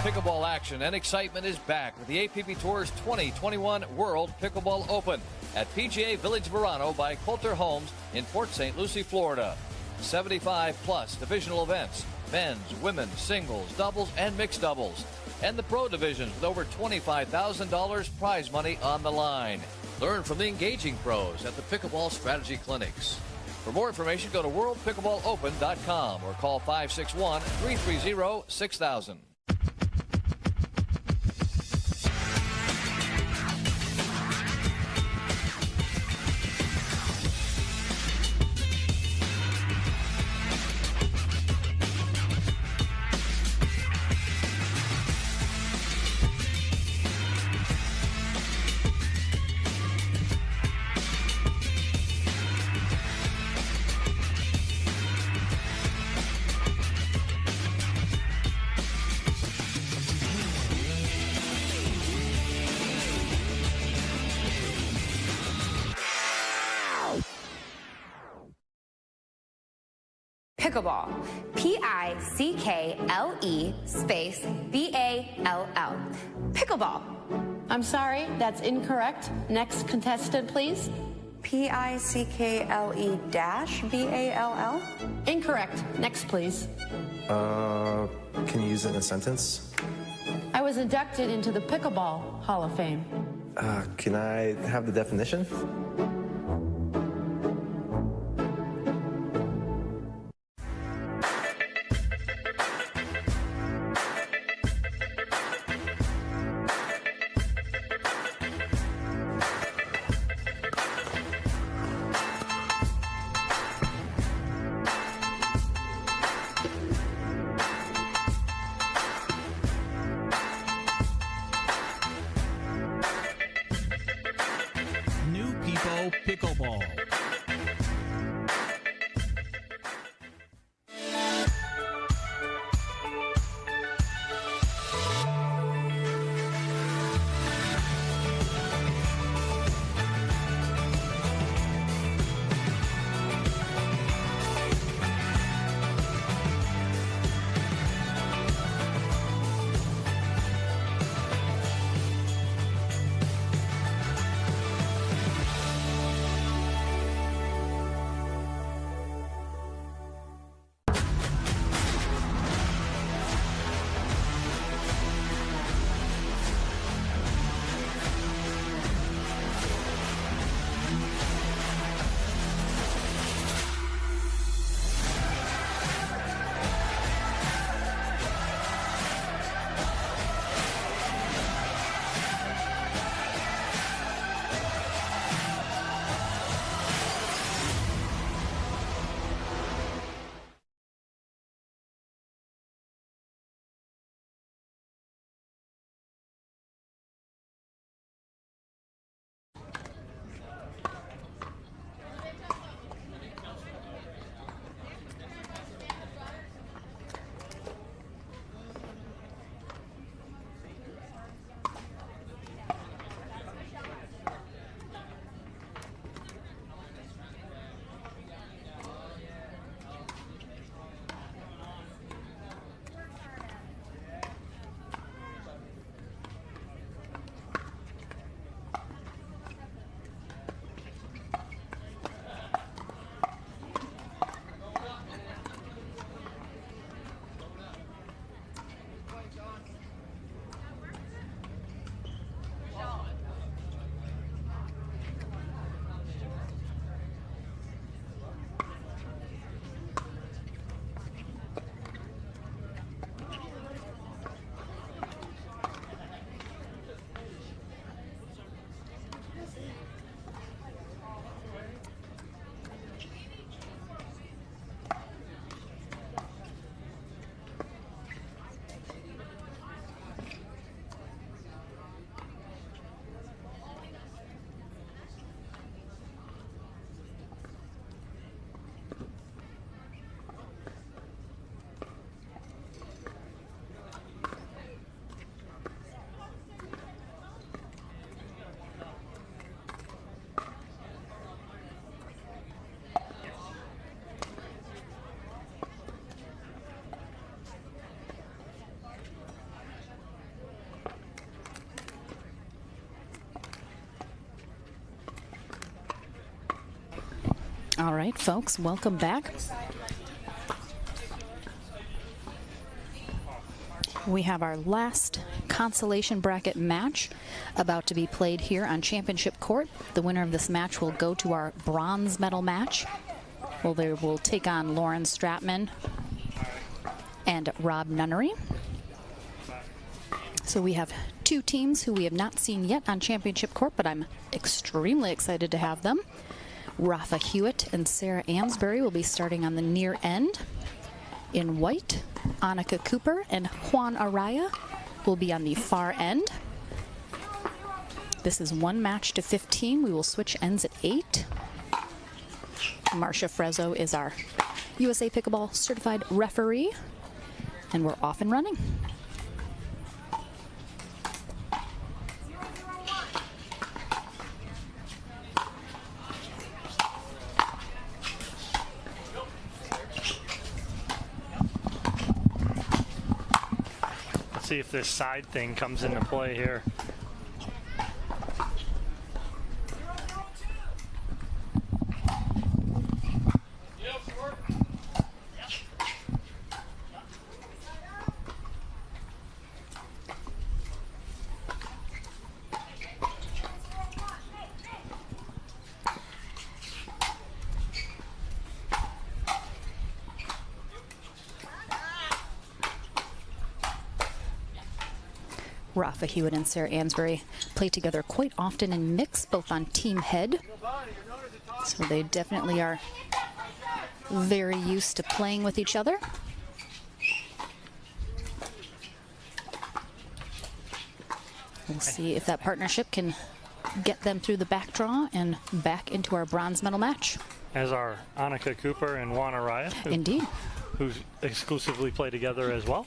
[SPEAKER 15] Pickleball action and excitement is back with the APP Tour's 2021 World Pickleball Open at PGA Village Verano by Coulter Homes in Port St. Lucie, Florida. 75-plus divisional events, men's, women's, singles, doubles, and mixed doubles. And the pro divisions with over $25,000 prize money on the line. Learn from the engaging pros at the Pickleball Strategy Clinics. For more information, go to worldpickleballopen.com or call 561-330-6000.
[SPEAKER 16] Pickleball. P-I-C-K-L-E space B-A-L-L. Pickleball.
[SPEAKER 17] I'm sorry, that's incorrect. Next contestant, please.
[SPEAKER 16] P-I-C-K-L-E dash B-A-L-L?
[SPEAKER 17] Incorrect. Next, please.
[SPEAKER 18] Can you use it in a sentence?
[SPEAKER 17] I was inducted into the Pickleball Hall of Fame.
[SPEAKER 18] Can I have the definition?
[SPEAKER 19] New People Pickleball.
[SPEAKER 1] All right, folks, welcome back. We have our last consolation bracket match about to be played here on Championship Court. The winner of this match will go to our bronze medal match. Well, they will take on Lauren Stratman and Rob Nunnery. So we have two teams who we have not seen yet on Championship Court, but I'm extremely excited to have them. Rafa Hewitt and Sarah Ansbury will be starting on the near end. In white, Annika Cooper and Juan Araya will be on the far end. This is one match to 15. We will switch ends at 8. Marcia Frezzo is our USA Pickleball certified referee, and we're off and running.
[SPEAKER 2] see if this side thing comes into play here.
[SPEAKER 1] Rafa Hewitt and Sarah Ansbury play together quite often in mix, both on team head. So they definitely are very used to playing with each other. We'll see if that partnership can get them through the back draw and back into our bronze medal match.
[SPEAKER 2] As are Annika Cooper and Juan Araya.
[SPEAKER 1] Indeed.
[SPEAKER 2] Who exclusively play together as well.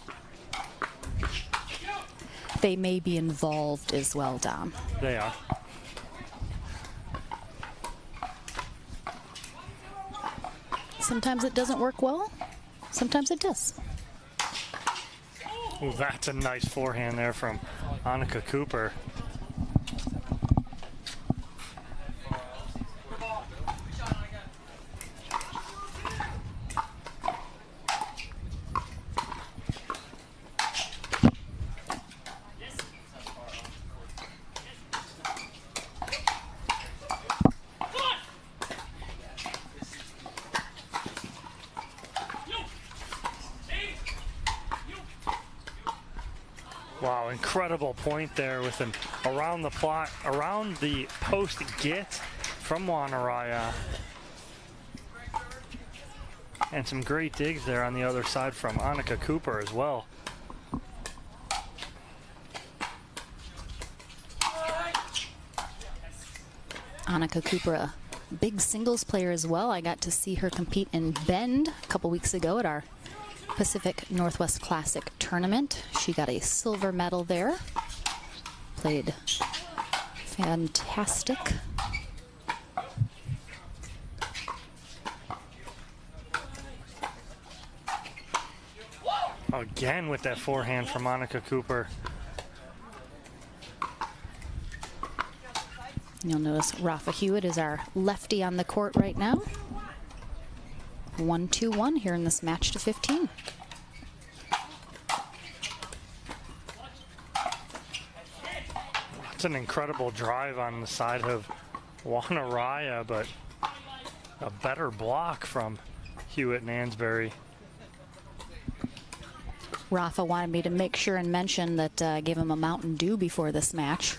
[SPEAKER 1] They may be involved as well, Dom.
[SPEAKER 2] They are.
[SPEAKER 1] Sometimes it doesn't work well, sometimes it does.
[SPEAKER 2] Ooh, that's a nice forehand there from Annika Cooper. Wow, incredible point there with an around the plot, around the post get from Juan Araya. And some great digs there on the other side from Annika Cooper as well.
[SPEAKER 1] Annika Cooper, a big singles player as well. I got to see her compete in Bend a couple weeks ago at our Pacific Northwest Classic tournament. She got a silver medal there. Played fantastic.
[SPEAKER 2] Again with that forehand from Annika Cooper.
[SPEAKER 1] You'll notice Rafa Hewitt is our lefty on the court right now. 1-2-1 here in this match to 15.
[SPEAKER 2] That's an incredible drive on the side of Juan Araya, but a better block from Hewitt and Ansbury.
[SPEAKER 1] Rafa wanted me to make sure and mention that I gave him a Mountain Dew before this match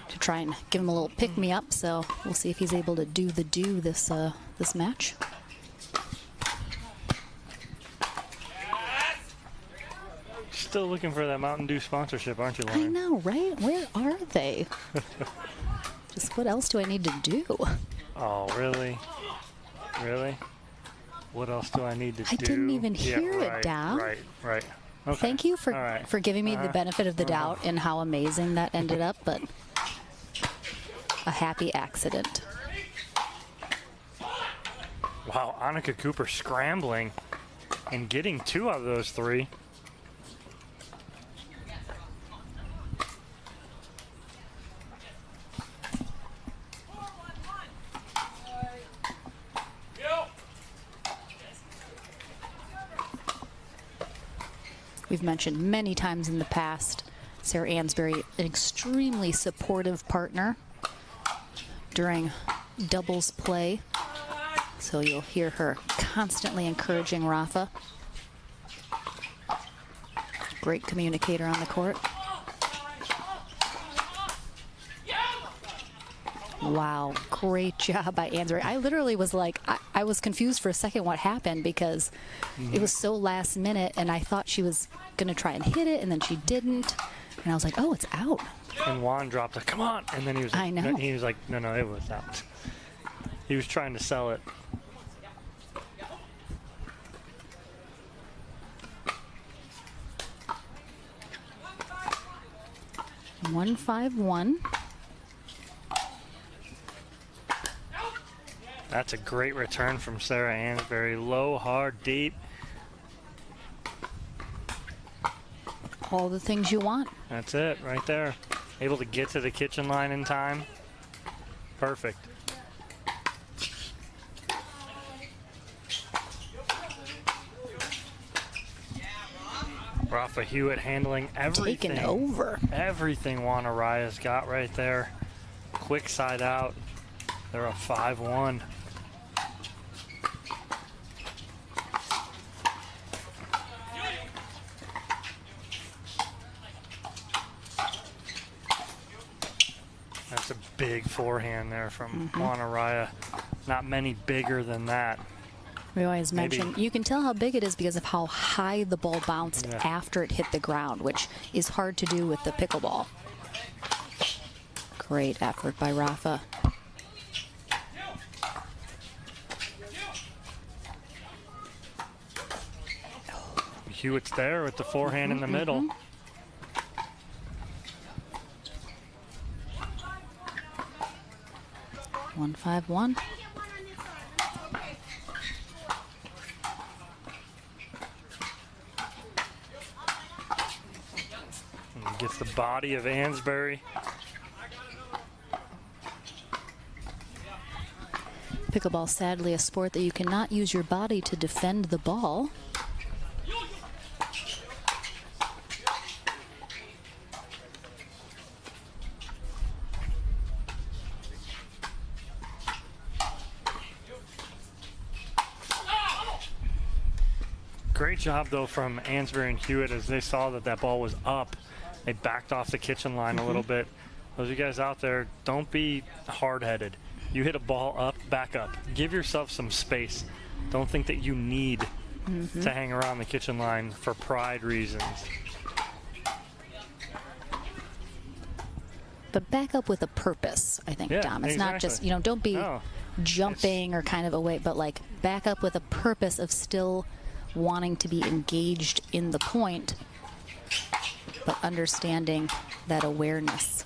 [SPEAKER 1] to try and give him a little pick-me-up, so we'll see if he's able to do the dew this match.
[SPEAKER 2] Still looking for that Mountain Dew sponsorship, aren't you, Lauren?
[SPEAKER 1] I know, right? Where are they? Just what else do I need to do?
[SPEAKER 2] Oh, really? Really? What else do I need to do?
[SPEAKER 1] I didn't even hear it, Dom.
[SPEAKER 2] Right. Okay.
[SPEAKER 1] Thank you for giving me the benefit of the doubt and how amazing that ended up, but a happy accident.
[SPEAKER 2] Wow, Annika Cooper scrambling and getting 2 out of those 3.
[SPEAKER 1] We've mentioned many times in the past, Sarah Ansbury, an extremely supportive partner during doubles play. So you'll hear her constantly encouraging Rafa. Great communicator on the court. Wow, great job by Ansbury. I literally was like, I was confused for a second what happened because it was so last minute and I thought she was going to try and hit it and then she didn't. And I was like, oh, it's out.
[SPEAKER 2] And Juan dropped it, come on. And then he was like,
[SPEAKER 1] I know.
[SPEAKER 2] He was like, no, it was out. He was trying to sell it.
[SPEAKER 1] One 5-1.
[SPEAKER 2] That's a great return from Sarah Ansbury. Low, hard, deep.
[SPEAKER 1] All the things you want.
[SPEAKER 2] That's it, right there. Able to get to the kitchen line in time. Perfect. Rafa Hewitt handling everything.
[SPEAKER 1] Taking over.
[SPEAKER 2] Everything Juan Araya's got right there. Quick side out. They're a 5-1. That's a big forehand there from Juan Araya. Not many bigger than that.
[SPEAKER 1] We always mention, you can tell how big it is because of how high the ball bounced after it hit the ground, which is hard to do with the pickleball. Great effort by Rafa.
[SPEAKER 2] Hewitt's there with the forehand in the middle.
[SPEAKER 1] 1-5-1.
[SPEAKER 2] Gets the body of Ansbury.
[SPEAKER 1] Pickleball, sadly, a sport that you cannot use your body to defend the ball.
[SPEAKER 2] Great job, though, from Ansbury and Hewitt as they saw that that ball was up. They backed off the kitchen line a little bit. Those of you guys out there, don't be hard-headed. You hit a ball up, back up. Give yourself some space. Don't think that you need to hang around the kitchen line for pride reasons.
[SPEAKER 1] But back up with a purpose, I think, Dom. It's not just, you know, don't be jumping or kind of away, but like back up with a purpose of still wanting to be engaged in the point, but understanding that awareness.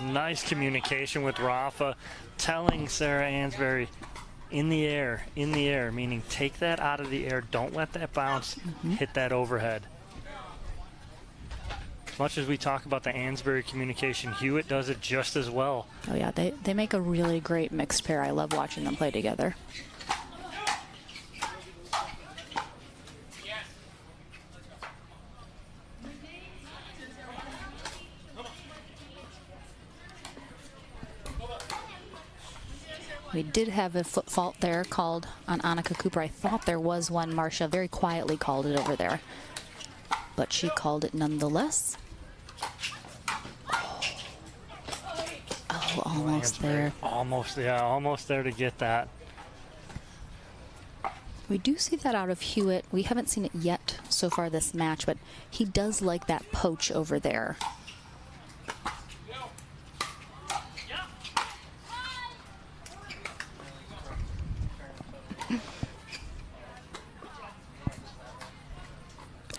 [SPEAKER 2] Nice communication with Rafa, telling Sarah Ansbury, in the air, meaning take that out of the air. Don't let that bounce, hit that overhead. As much as we talk about the Ansbury communication, Hewitt does it just as well.
[SPEAKER 1] Oh yeah, they make a really great mixed pair. I love watching them play together. We did have a foot fault there called on Annika Cooper. I thought there was one. Marcia very quietly called it over there, but she called it nonetheless. Oh, almost there.
[SPEAKER 2] Almost, yeah, almost there to get that.
[SPEAKER 1] We do see that out of Hewitt. We haven't seen it yet so far this match, but he does like that poach over there.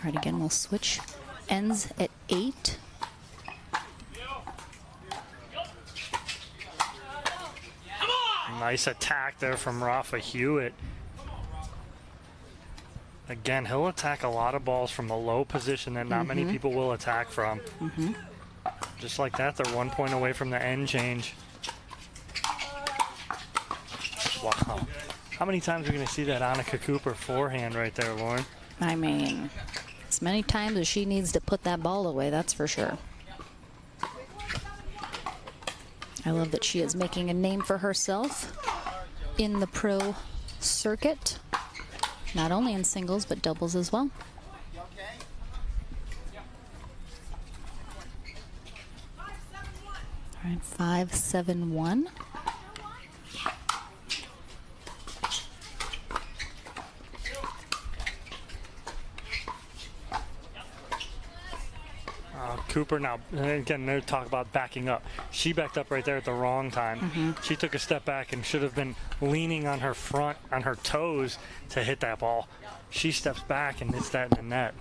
[SPEAKER 1] All right, again, we'll switch ends at 8.
[SPEAKER 2] Nice attack there from Rafa Hewitt. Again, he'll attack a lot of balls from a low position that not many people will attack from. Just like that, they're 1 point away from the end change. Wow. How many times are we going to see that Annika Cooper forehand right there, Lauren?
[SPEAKER 1] I mean, as many times as she needs to put that ball away, that's for sure. I love that she is making a name for herself in the pro circuit, not only in singles, but doubles as well. All right, 5-7-1.
[SPEAKER 2] Cooper now, again, they talk about backing up. She backed up right there at the wrong time. She took a step back and should have been leaning on her front, on her toes to hit that ball. She steps back and hits that in the net.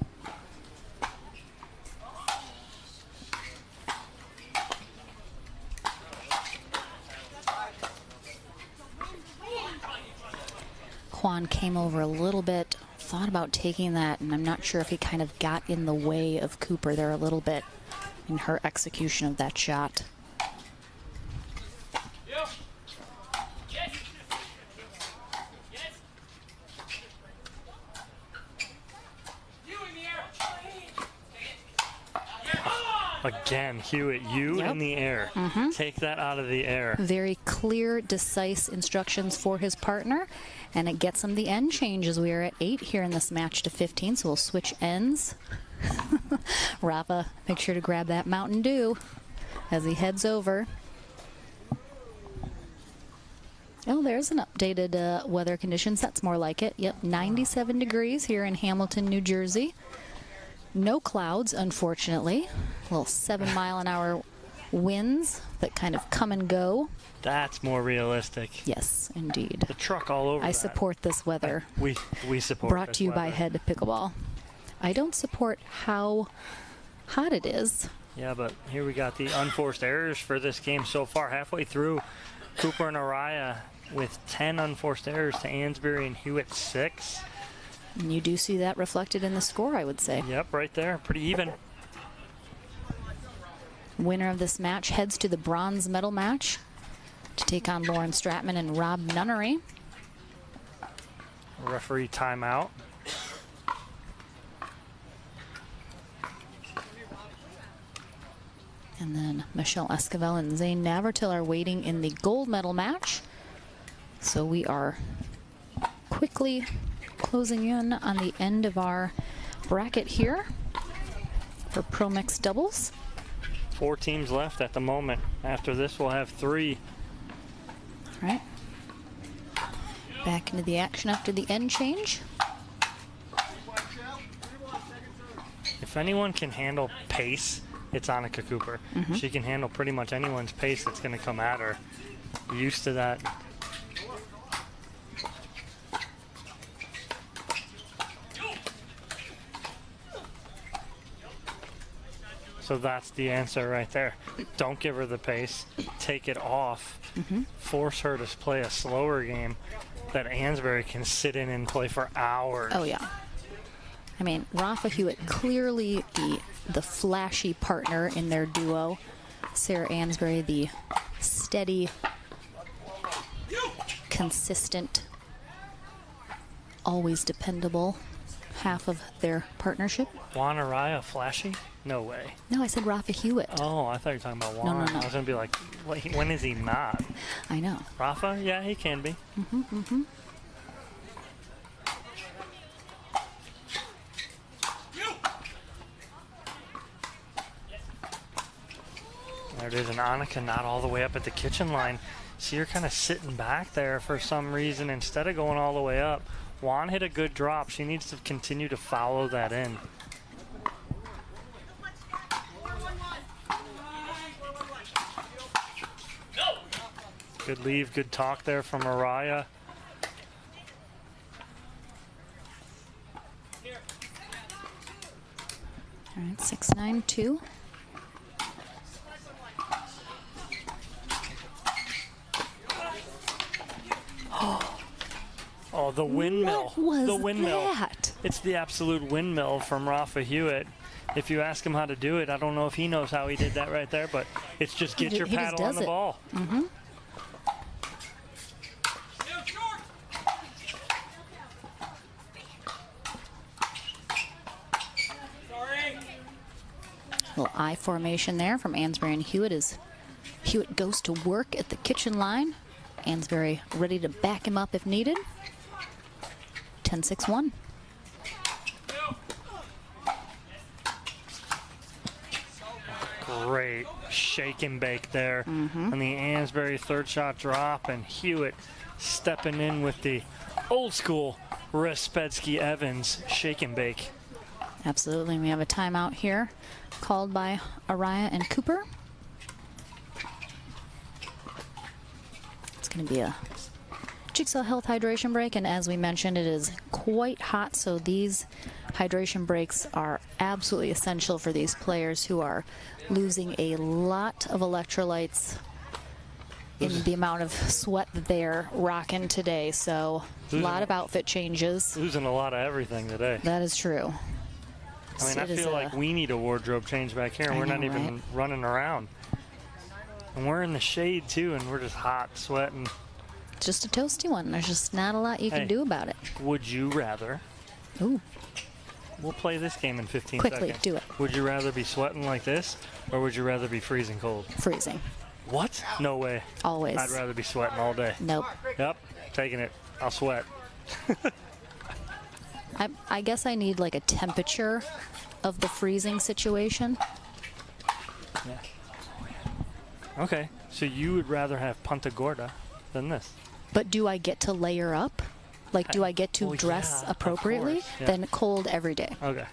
[SPEAKER 1] Juan came over a little bit, thought about taking that, and I'm not sure if he kind of got in the way of Cooper there a little bit in her execution of that shot.
[SPEAKER 2] Again, Hewitt, you in the air. Take that out of the air.
[SPEAKER 1] Very clear, decisive instructions for his partner, and it gets him the end change as we are at 8 here in this match to 15, so we'll switch ends. Rafa, make sure to grab that Mountain Dew as he heads over. Oh, there's an updated weather conditions. That's more like it. Yep, 97 degrees here in Hamilton, New Jersey. No clouds, unfortunately. Little 7-mile-an-hour winds that kind of come and go.
[SPEAKER 2] That's more realistic.
[SPEAKER 1] Yes, indeed.
[SPEAKER 2] The truck all over.
[SPEAKER 1] I support this weather.
[SPEAKER 2] We support.
[SPEAKER 1] Brought to you by Head Pickleball. I don't support how hot it is.
[SPEAKER 2] Yeah, but here we got the unforced errors for this game so far. Halfway through, Cooper and Araya with 10 unforced errors to Ansbury and Hewitt 6.
[SPEAKER 1] And you do see that reflected in the score, I would say.
[SPEAKER 2] Yep, right there. Pretty even.
[SPEAKER 1] Winner of this match heads to the bronze medal match to take on Lauren Stratman and Rob Nunnery.
[SPEAKER 2] Referee timeout.
[SPEAKER 1] And then Michelle Esquivel and Zane Navratil are waiting in the gold medal match. So we are quickly closing in on the end of our bracket here for Pro Mixed Doubles.
[SPEAKER 2] 4 teams left at the moment. After this, we'll have 3.
[SPEAKER 1] All right. Back into the action after the end change.
[SPEAKER 2] If anyone can handle pace, it's Annika Cooper. She can handle pretty much anyone's pace that's going to come at her. Used to that. So that's the answer right there. Don't give her the pace. Take it off. Force her to play a slower game that Ansbury can sit in and play for hours.
[SPEAKER 1] Oh, yeah. I mean, Rafa Hewitt, clearly the flashy partner in their duo. Sarah Ansbury, the steady, consistent, always dependable half of their partnership.
[SPEAKER 2] Juan Araya flashy? No way.
[SPEAKER 1] No, I said Rafa Hewitt.
[SPEAKER 2] Oh, I thought you were talking about Juan.
[SPEAKER 1] No.
[SPEAKER 2] I was going to be like, when is he not?
[SPEAKER 1] I know.
[SPEAKER 2] Rafa? Yeah, he can be. There it is, and Annika not all the way up at the kitchen line. See her kind of sitting back there for some reason instead of going all the way up. Juan hit a good drop. She needs to continue to follow that in. Good leave, good talk there from Araya.
[SPEAKER 1] All right, 6-9-2.
[SPEAKER 2] Oh, the windmill.
[SPEAKER 1] What was
[SPEAKER 2] the windmill.
[SPEAKER 1] that?
[SPEAKER 2] It's the absolute windmill from Rafa Hewitt. If you ask him how to do it, I don't know if he knows how he did that right there, but it's just get your paddle on the ball.
[SPEAKER 1] Little I formation there from Ansbury and Hewitt as Hewitt goes to work at the kitchen line. Ansbury ready to back him up if needed. 10-6-1.
[SPEAKER 2] Great shake and bake there on the Ansbury third shot drop, and Hewitt stepping in with the old school Respetsky Evans shake and bake.
[SPEAKER 1] Absolutely. We have a timeout here called by Araya and Cooper. It's going to be a Jigsaw Health hydration break, and as we mentioned, it is quite hot, so these hydration breaks are absolutely essential for these players who are losing a lot of electrolytes in the amount of sweat that they're rocking today. So a lot of outfit changes.
[SPEAKER 2] Losing a lot of everything today.
[SPEAKER 1] That is true.
[SPEAKER 2] I mean, I feel like we need a wardrobe change back here, and we're not even running around. And we're in the shade, too, and we're just hot, sweating.
[SPEAKER 1] Just a toasty one. There's just not a lot you can do about it.
[SPEAKER 2] Would you rather?
[SPEAKER 1] Ooh.
[SPEAKER 2] We'll play this game in 15
[SPEAKER 1] Quickly,
[SPEAKER 2] seconds.
[SPEAKER 1] do it.
[SPEAKER 2] Would you rather be sweating like this, or would you rather be freezing cold?
[SPEAKER 1] Freezing.
[SPEAKER 2] What? No way.
[SPEAKER 1] Always.
[SPEAKER 2] I'd rather be sweating all day.
[SPEAKER 1] Nope.
[SPEAKER 2] Yep, taking it. I'll sweat.
[SPEAKER 1] I guess I need like a temperature of the freezing situation.
[SPEAKER 2] Yeah. Okay, so you would rather have Punta Gorda than this.
[SPEAKER 1] But do I get to layer up? Like, do I get to dress appropriately?
[SPEAKER 2] Course, yeah.
[SPEAKER 1] Then cold every day.
[SPEAKER 2] Okay.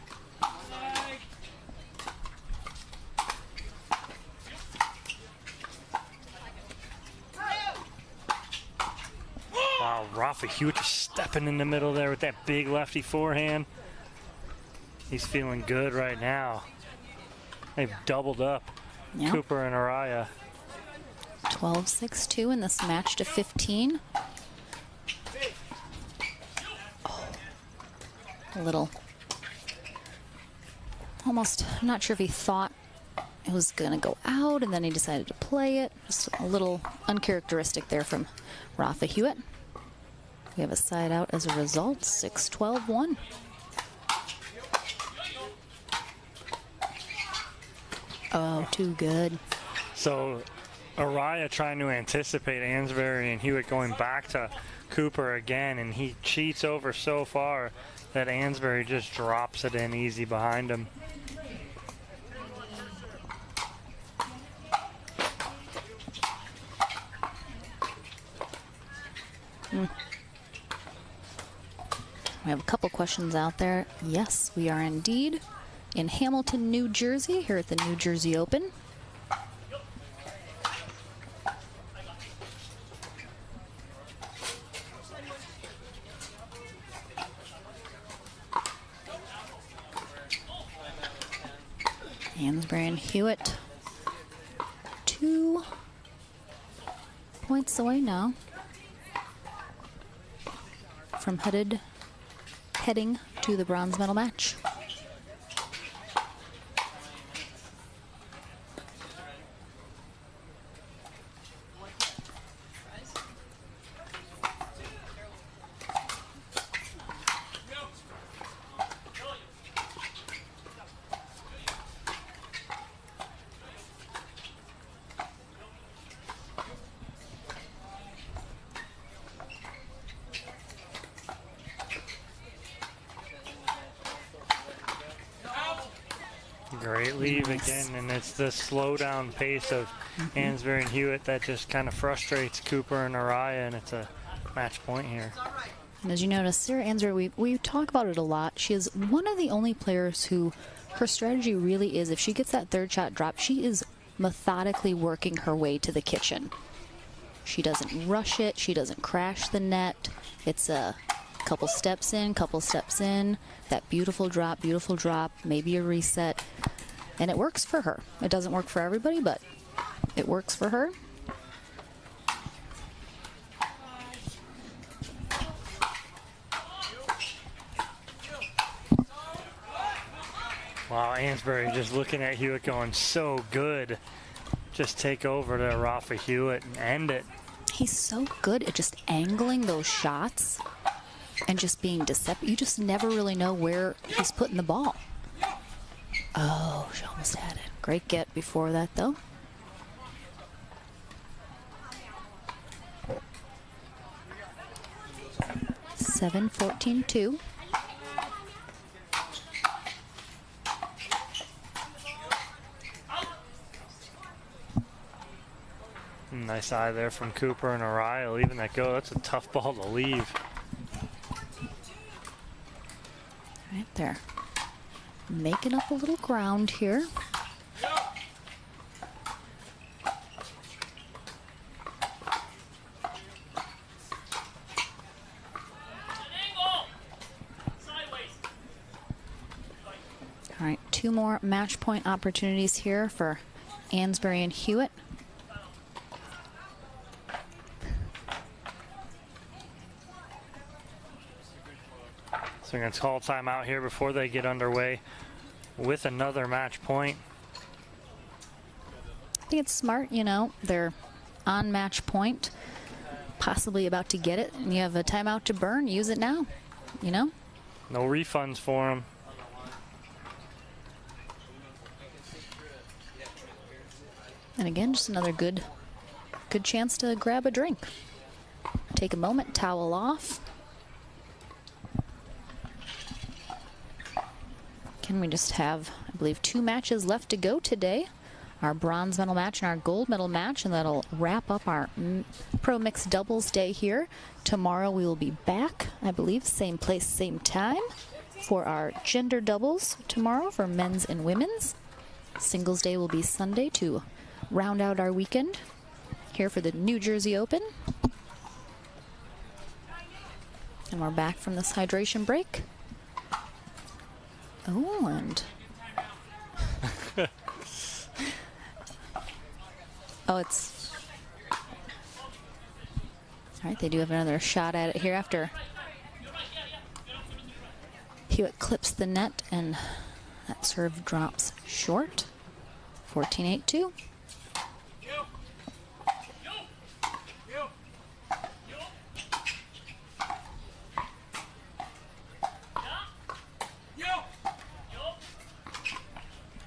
[SPEAKER 2] Wow, Rafa Hewitt just stepping in the middle there with that big lefty forehand. He's feeling good right now. They've doubled up.
[SPEAKER 1] Yep.
[SPEAKER 2] Cooper and Araya.
[SPEAKER 1] 12-6-2 in this match to 15. Oh, a little. Almost, I'm not sure if he thought it was going to go out and then he decided to play it. Just a little uncharacteristic there from Rafa Hewitt. We have a side out as a result, 6-12-1. Oh, too good.
[SPEAKER 2] So Araya trying to anticipate Ansbury and Hewitt going back to Cooper again, and he cheats over so far that Ansbury just drops it in easy behind him.
[SPEAKER 1] We have a couple questions out there. Yes, we are indeed in Hamilton, New Jersey, here at the New Jersey Open. Ansbury and Hewitt, 2 points away now from heading to the bronze medal match.
[SPEAKER 2] Great leave again, and it's the slow down pace of Ansbury and Hewitt that just kind of frustrates Cooper and Araya, and it's a match point here.
[SPEAKER 1] And as you notice, Sarah Ansbury, we talk about it a lot. She is one of the only players who her strategy really is, if she gets that third shot drop, she is methodically working her way to the kitchen. She doesn't rush it. She doesn't crash the net. It's a couple steps in, that beautiful drop, maybe a reset. And it works for her. It doesn't work for everybody, but it works for her.
[SPEAKER 2] Wow, Ansbury just looking at Hewitt going, so good. Just take over to Rafa Hewitt and end it.
[SPEAKER 1] He's so good at just angling those shots and just being deceptive. You just never really know where he's putting the ball. Oh, she almost had it. Great get before that, though. Seven, 14-2.
[SPEAKER 2] Nice eye there from Cooper and Araya, leaving that go. That's a tough ball to leave.
[SPEAKER 1] Right there. Making up a little ground here. All right, 2 more match point opportunities here for Ansbury and Hewitt.
[SPEAKER 2] So we're going to call timeout here before they get underway with another match point.
[SPEAKER 1] I think it's smart, you know, they're on match point, possibly about to get it, and you have a timeout to burn, use it now, you know?
[SPEAKER 2] No refunds for them.
[SPEAKER 1] And again, just another good chance to grab a drink. Take a moment, towel off. Can we just have, I believe, 2 matches left to go today. Our bronze medal match and our gold medal match, and that'll wrap up our pro mixed doubles day here. Tomorrow we will be back, I believe, same place, same time, for our gender doubles tomorrow for men's and women's. Singles day will be Sunday to round out our weekend here for the New Jersey Open. And we're back from this hydration break. Oh, and oh, it's all right. They do have another shot at it here after Hewitt clips the net, and that serve drops short. 14-8-2.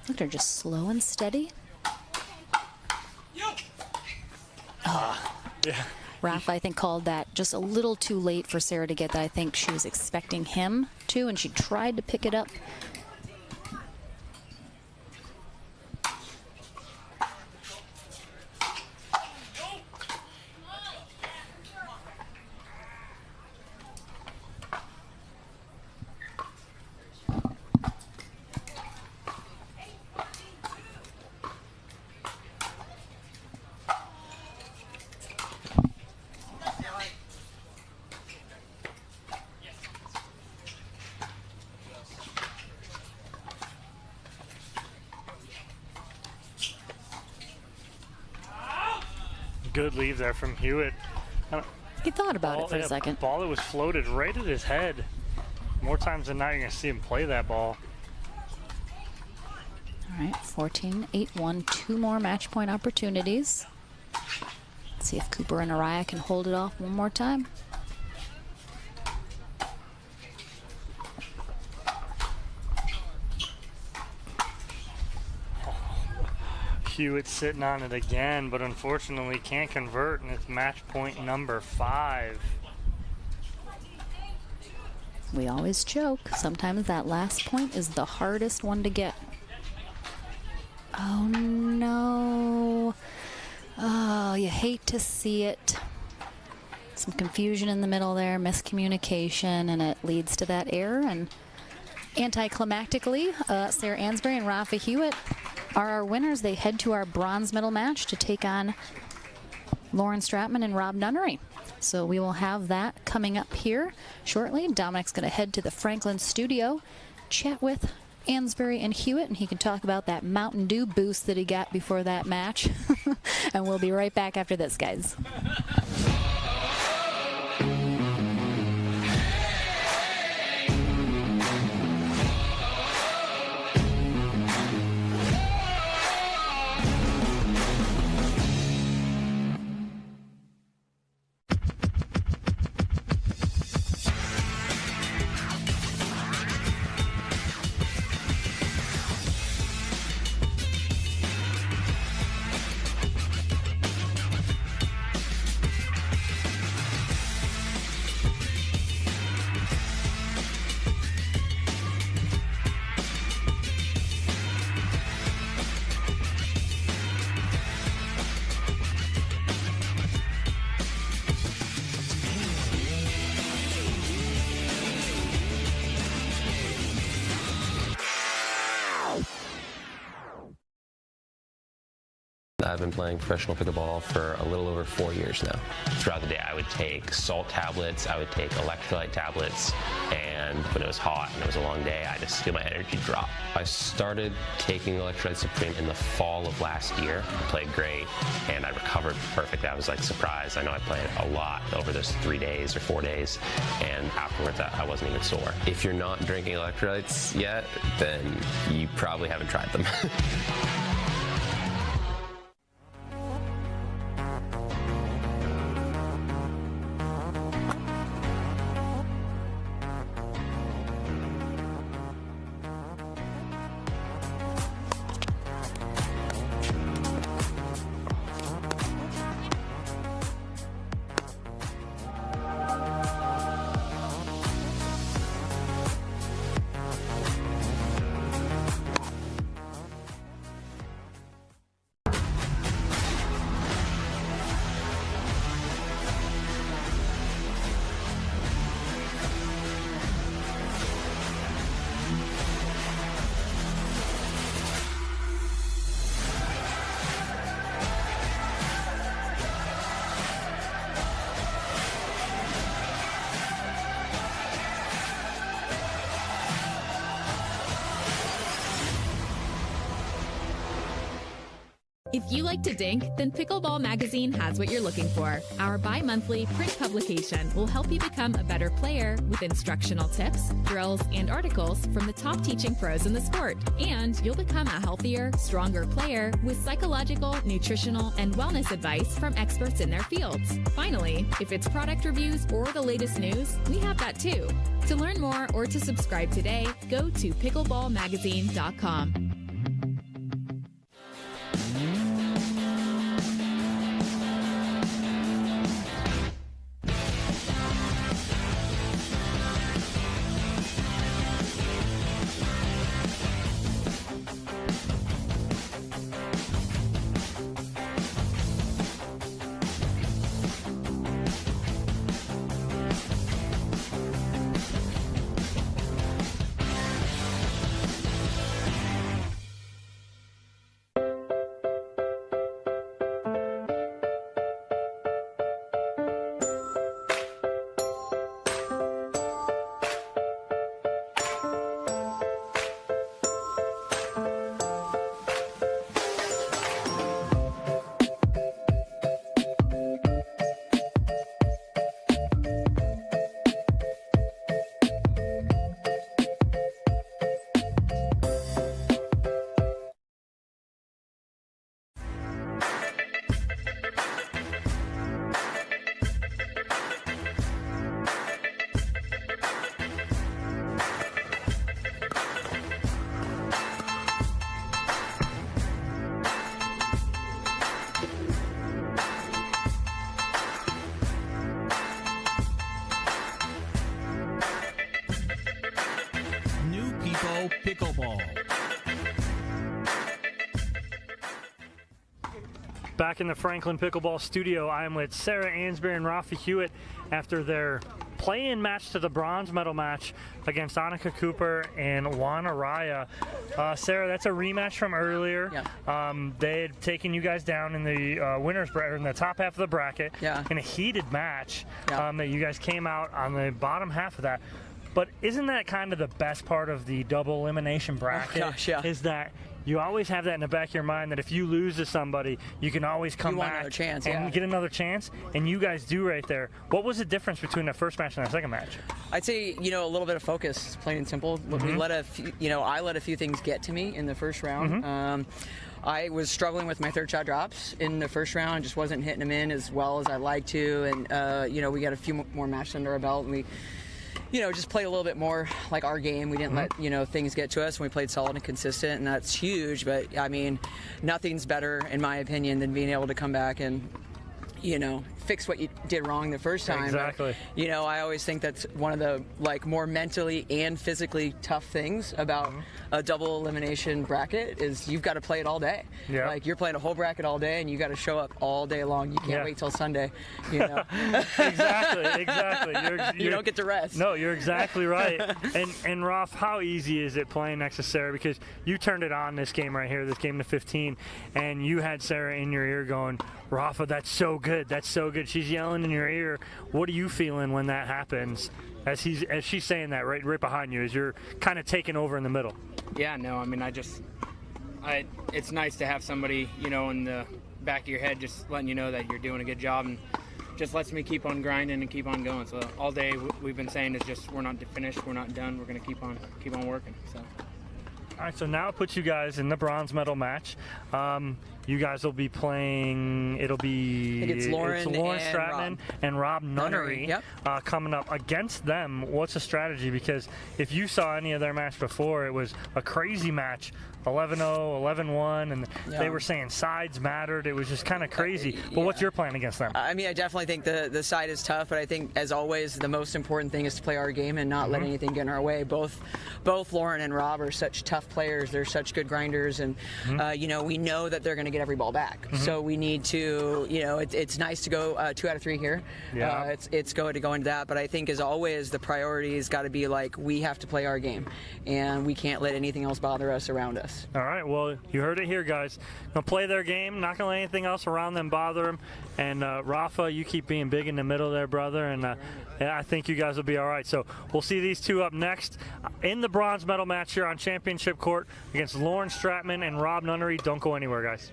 [SPEAKER 1] Look, they're just slow and steady.
[SPEAKER 2] Yeah.
[SPEAKER 1] Rafa, I think, called that just a little too late for Sarah to get that. I think she was expecting him to, and she tried to pick it up.
[SPEAKER 2] Good leave there from Hewitt.
[SPEAKER 1] He thought about it for a second.
[SPEAKER 2] Ball that was floated right at his head. More times than not, you're going to see him play that ball.
[SPEAKER 1] All right, 14-8-1, 2 more match point opportunities. Let's see if Cooper and Araya can hold it off one more time.
[SPEAKER 2] Hewitt sitting on it again, but unfortunately can't convert, and it's match point number 5.
[SPEAKER 1] We always joke. Sometimes that last point is the hardest one to get. Oh, no. Oh, you hate to see it. Some confusion in the middle there, miscommunication, and it leads to that error. And anticlimactically, Sarah Ansbury and Rafa Hewitt are our winners. They head to our bronze medal match to take on Lauren Stratman and Rob Nunnery. So we will have that coming up here shortly. Dominic's going to head to the Franklin studio, chat with Ansbury and Hewitt, and he can talk about that Mountain Dew boost that he got before that match. And we'll be right back after this, guys.
[SPEAKER 18] I've been playing professional pickleball for a little over 4 years now. Throughout the day, I would take salt tablets, I would take electrolyte tablets, and when it was hot and it was a long day, I just feel my energy drop. I started taking Electrolyte Supreme in the fall of last year. I played great, and I recovered perfectly. I was like surprised. I know I played a lot over those 3 days or 4 days, and afterwards I wasn't even sore. If you're not drinking electrolytes yet, then you probably haven't tried them.
[SPEAKER 13] If you like to dink, then Pickleball Magazine has what you're looking for. Our bi-monthly print publication will help you become a better player with instructional tips, drills, and articles from the top teaching pros in the sport. And you'll become a healthier, stronger player with psychological, nutritional, and wellness advice from experts in their fields. Finally, if it's product reviews or the latest news, we have that too. To learn more or to subscribe today, go to pickleballmagazine.com.
[SPEAKER 19] Pickleball.
[SPEAKER 2] Back in the Franklin Pickleball studio, I am with Sarah Ansbury and Rafi Hewitt after their play-in match to the bronze medal match against Annika Cooper and Juan Araya. Sarah, that's a rematch from earlier.
[SPEAKER 5] Yeah.
[SPEAKER 2] They had taken you guys down in the winners bracket, in the top half of the bracket, in a heated match. That you guys came out on the bottom half of that. But isn't that kind of the best part of the double elimination bracket?
[SPEAKER 5] Oh, gosh, yeah.
[SPEAKER 2] Is that you always have that in the back of your mind that if you lose to somebody, you can always come back
[SPEAKER 5] chance,
[SPEAKER 2] and get another chance, and you guys do right there. What was the difference between the first match and the second match?
[SPEAKER 5] I'd say, a little bit of focus, plain and simple. We let a few, I let a few things get to me in the first round. I was struggling with my third shot drops in the first round, just wasn't hitting them in as well as I'd like to, and we got a few more matches under our belt, and we just play a little bit more like our game. We didn't let, things get to us, and we played solid and consistent, and that's huge. But, I mean, nothing's better, in my opinion, than being able to come back and, fix what you did wrong the first time.
[SPEAKER 2] Exactly.
[SPEAKER 5] But, I always think that's one of the more mentally and physically tough things about a double elimination bracket is you've got to play it all day.
[SPEAKER 2] Yeah.
[SPEAKER 5] You're playing a whole bracket all day, and you got to show up all day long. You can't wait till Sunday.
[SPEAKER 2] Exactly.
[SPEAKER 5] You don't get to rest.
[SPEAKER 2] No, you're exactly right. And Rolf, how easy is it playing next to Sarah? Because you turned it on this game right here, this game to 15, and you had Sarah in your ear going, Rafa, that's so good. That's so good. She's yelling in your ear. What are you feeling when that happens? As she's saying that right behind you, as you're kind of taking over in the middle.
[SPEAKER 19] Yeah, no, I mean, it's nice to have somebody, in the back of your head just letting you know that you're doing a good job, and just lets me keep on grinding and keep on going. So all day we've been saying is just we're not finished, we're not done, we're going to keep on working. So.
[SPEAKER 2] All right, so now it puts you guys in the bronze medal match. You guys will be playing,
[SPEAKER 5] I think it's Lauren
[SPEAKER 2] Stratman and Rob Nunnery coming up against them. What's the strategy? Because if you saw any of their match before, it was a crazy match. 11-0, 11-1, and they were saying sides mattered. It was just kind of crazy. But what's your plan against them?
[SPEAKER 5] I mean, I definitely think the side is tough, but I think, as always, the most important thing is to play our game and not let anything get in our way. Both Lauren and Rob are such tough players. They're such good grinders, and we know that they're going to get every ball back. So we need to, it's nice to go 2 out of 3 here.
[SPEAKER 2] Yeah.
[SPEAKER 5] It's going to go into that, but I think, as always, the priority has got to be we have to play our game, and we can't let anything else bother us around us.
[SPEAKER 2] All right, well, you heard it here, guys. Gonna play their game, not gonna let anything else around them bother them. And Rafa, you keep being big in the middle there, brother, and I think you guys will be all right. So we'll see these two up next in the bronze medal match here on Championship Court against Lauren Stratman and Rob Nunnery. Don't go anywhere, guys.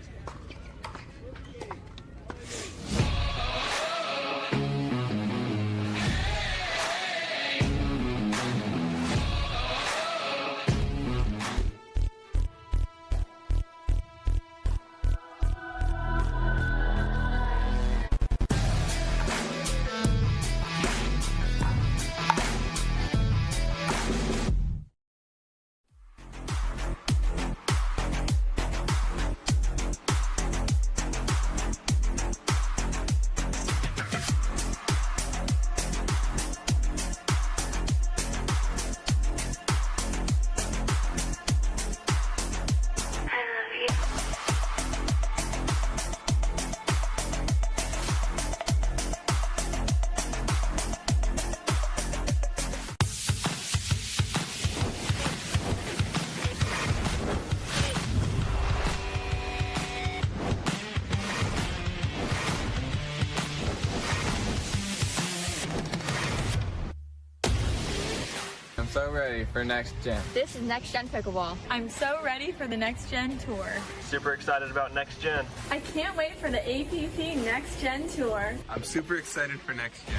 [SPEAKER 8] So ready for next gen.
[SPEAKER 10] This is Next Gen Pickleball. I'm so ready for the Next Gen Tour.
[SPEAKER 11] Super excited about next gen.
[SPEAKER 10] I can't wait for the APP Next Gen Tour.
[SPEAKER 8] I'm super excited for next gen.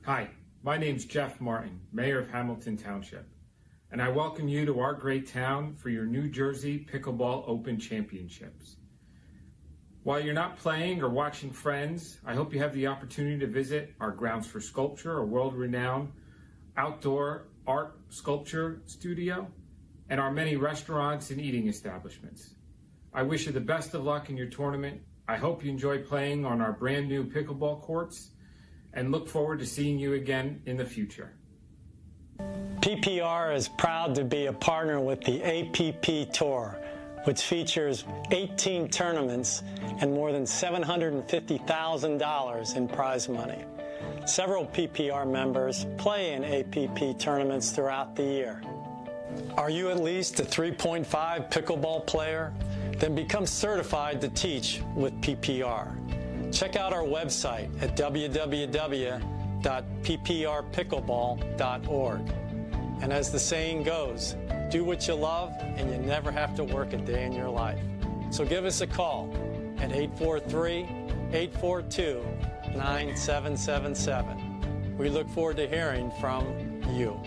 [SPEAKER 20] Hi, my name's Jeff Martin, Mayor of Hamilton Township, and I welcome you to our great town for your New Jersey Pickleball Open Championships. While you're not playing or watching friends, I hope you have the opportunity to visit our Grounds for Sculpture, a world-renowned outdoor art sculpture studio, and our many restaurants and eating establishments. I wish you the best of luck in your tournament. I hope you enjoy playing on our brand new pickleball courts and look forward to seeing you again in the future.
[SPEAKER 12] PPR is proud to be a partner with the APP Tour, which features 18 tournaments and more than $750,000 in prize money. Several PPR members play in APP tournaments throughout the year. Are you at least a 3.5 pickleball player? Then become certified to teach with PPR. Check out our website at www.pprpickleball.org. And as the saying goes, do what you love and you never have to work a day in your life. So give us a call at 843-842-9777. We look forward to hearing from you.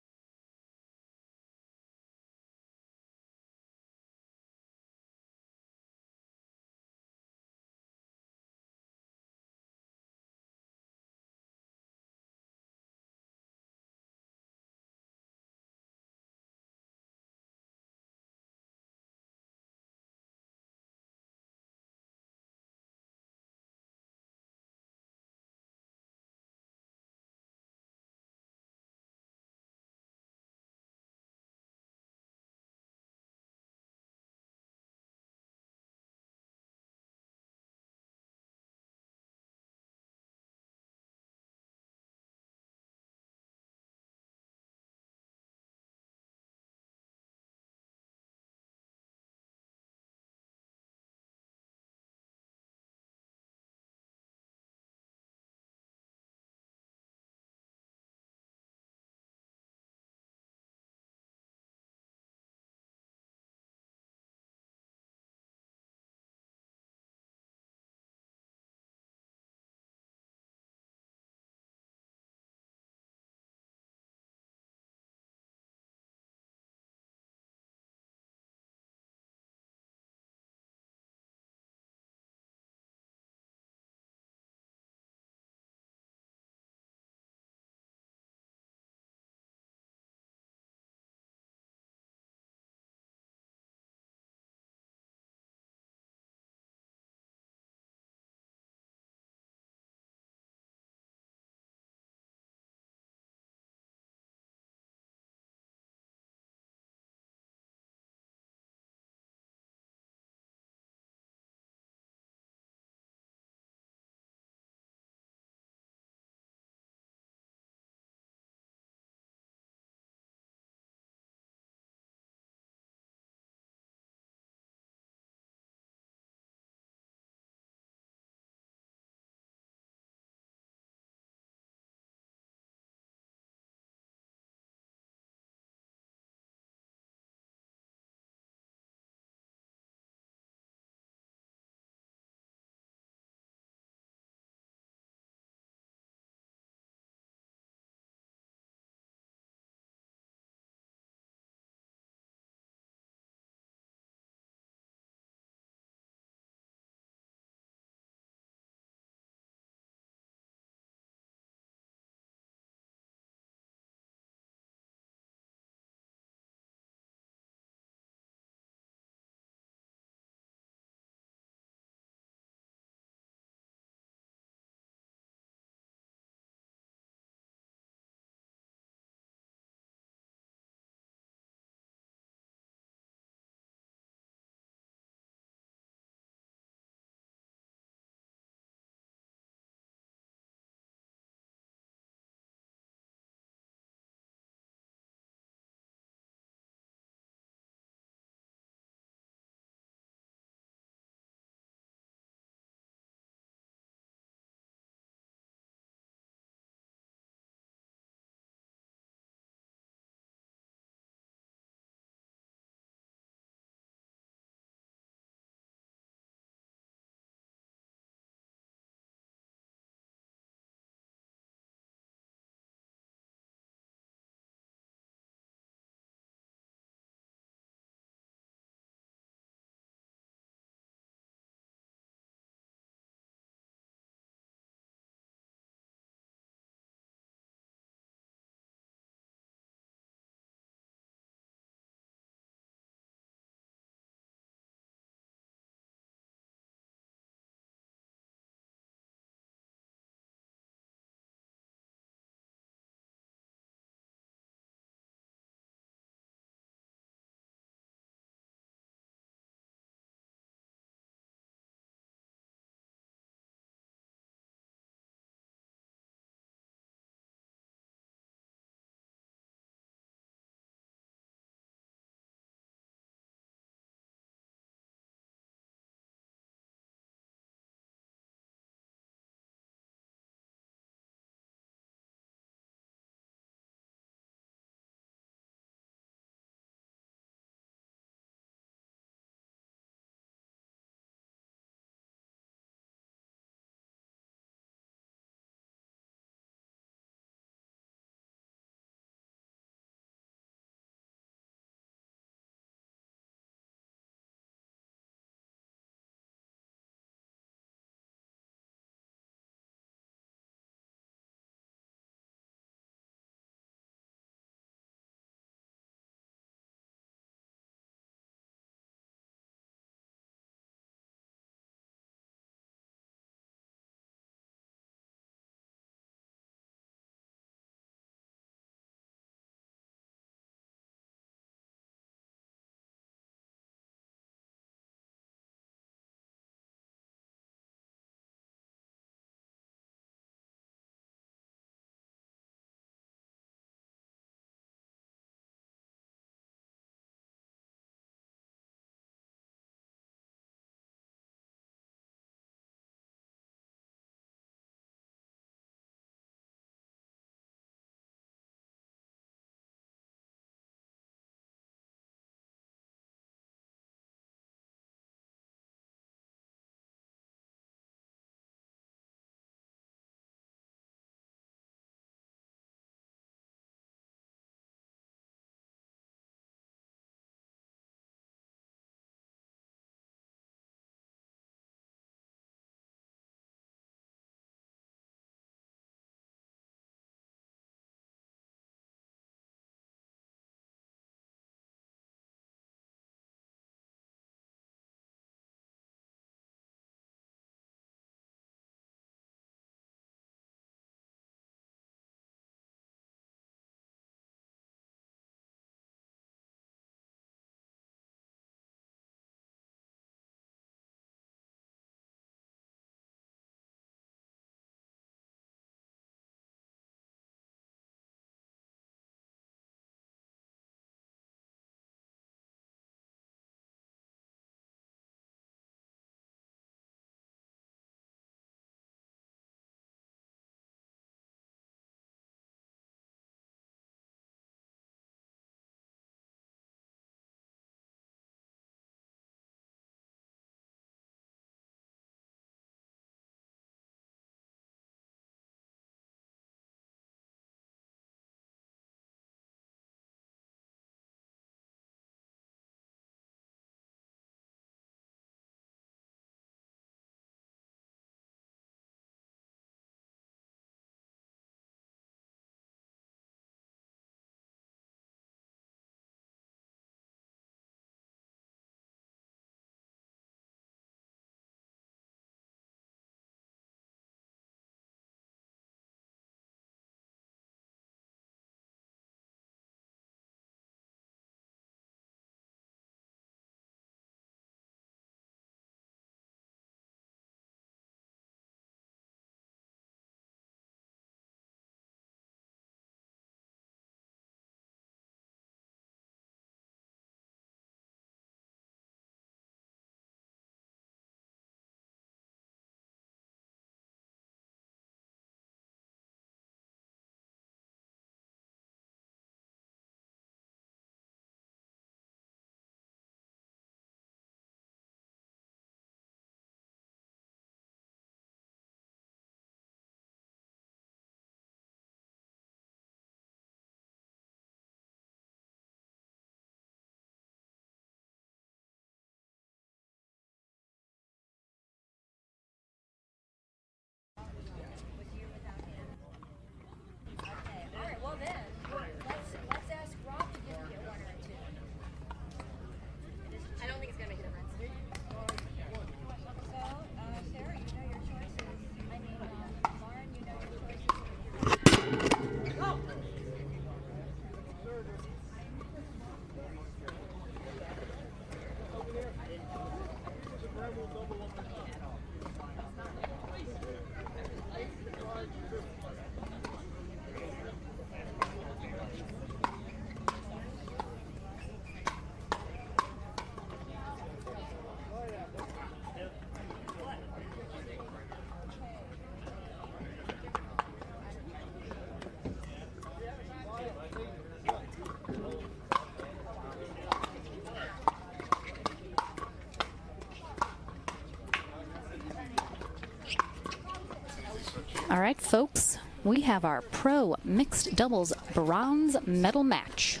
[SPEAKER 1] All right, folks, we have our pro mixed doubles bronze medal match.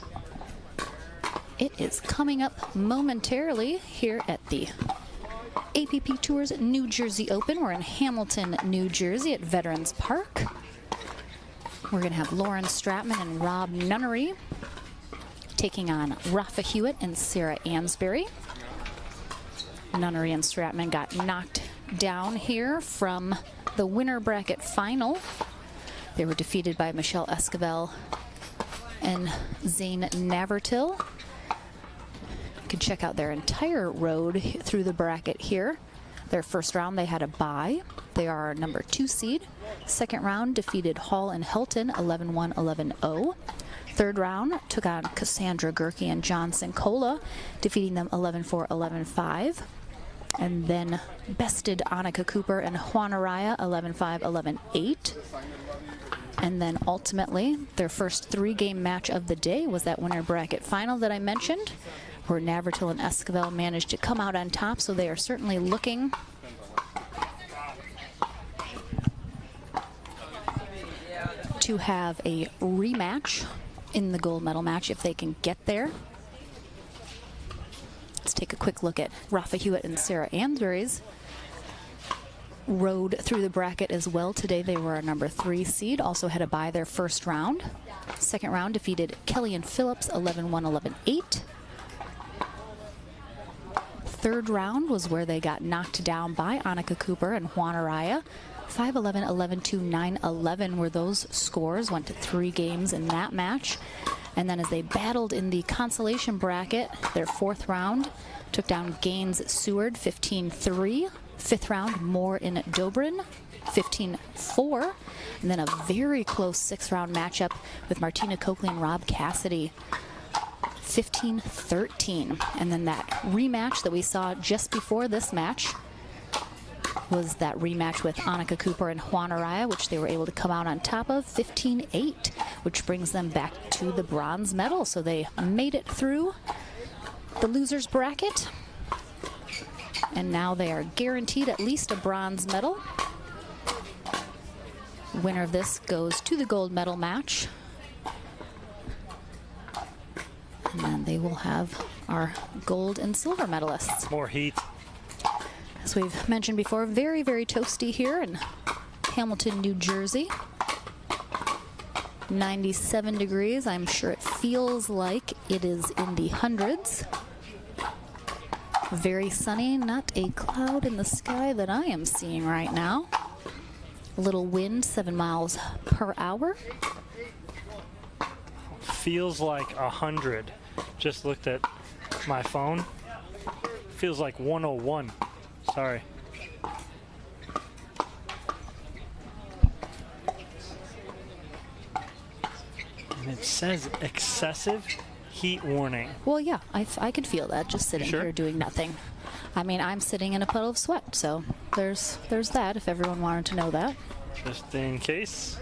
[SPEAKER 1] It is coming up momentarily here at the APP Tours New Jersey Open. We're in Hamilton, New Jersey at Veterans Park. We're going to have Lauren Stratman and Rob Nunnery taking on Rafa Hewitt and Sarah Ansbury. Nunnery and Stratman got knocked down here from the winner bracket final. They were defeated by Michelle Esquivel and Zane Navertil. You can check out their entire road through the bracket here. Their first round, they had a bye. They are our number 2 seed. Second round defeated Hall and Helton 11-1, 11-0. Third round took on Cassandra Gerke and John Sincola, defeating them 11-4, 11-5. And then bested Annika Cooper and Juan Araya 11-5, 11-8. And then ultimately, their first 3-game match of the day was that winner bracket final that I mentioned, where Navertil and Esquivel managed to come out on top, so they are certainly looking to have a rematch in the gold medal match if they can get there. Let's take a quick look at Rafa Hewitt and Sarah Ansbury's road through the bracket as well. Today they were our number 3 seed, also had a bye their first round. Second round defeated Kelly and Phillips 11-1, 11-8. Third round was where they got knocked down by Annika Cooper and Juan Araya. 5-11, 11-2, 9-11 were those scores. Went to 3 games in that match. And then as they battled in the consolation bracket, their fourth round took down Gaines Seward 15-3. Fifth round, Moore in Dobrin 15-4. And then a very close 6th round matchup with Martina Coakley and Rob Cassidy 15-13. And then that rematch that we saw just before this match was that rematch with Annika Cooper and Juan Araya, which they were able to come out on top of 15-8, which brings them back to the bronze medal. So they made it through the losers bracket, and now they are guaranteed at least a bronze medal. Winner of this goes to the gold medal match. And then they will have our gold and silver medalists.
[SPEAKER 2] More heat.
[SPEAKER 1] As we've mentioned before, very, very toasty here in Hamilton, New Jersey. 97 degrees. I'm sure it feels like it is in the hundreds. Very sunny, not a cloud in the sky that I am seeing right now. A little wind, 7 miles per hour.
[SPEAKER 2] Feels like 100. Just looked at my phone. Feels like 101. Sorry. And it says excessive heat warning.
[SPEAKER 1] Well, yeah, I could feel that just sitting here doing nothing. I mean, I'm sitting in a puddle of sweat, so there's that if everyone wanted to know that.
[SPEAKER 2] Just in case.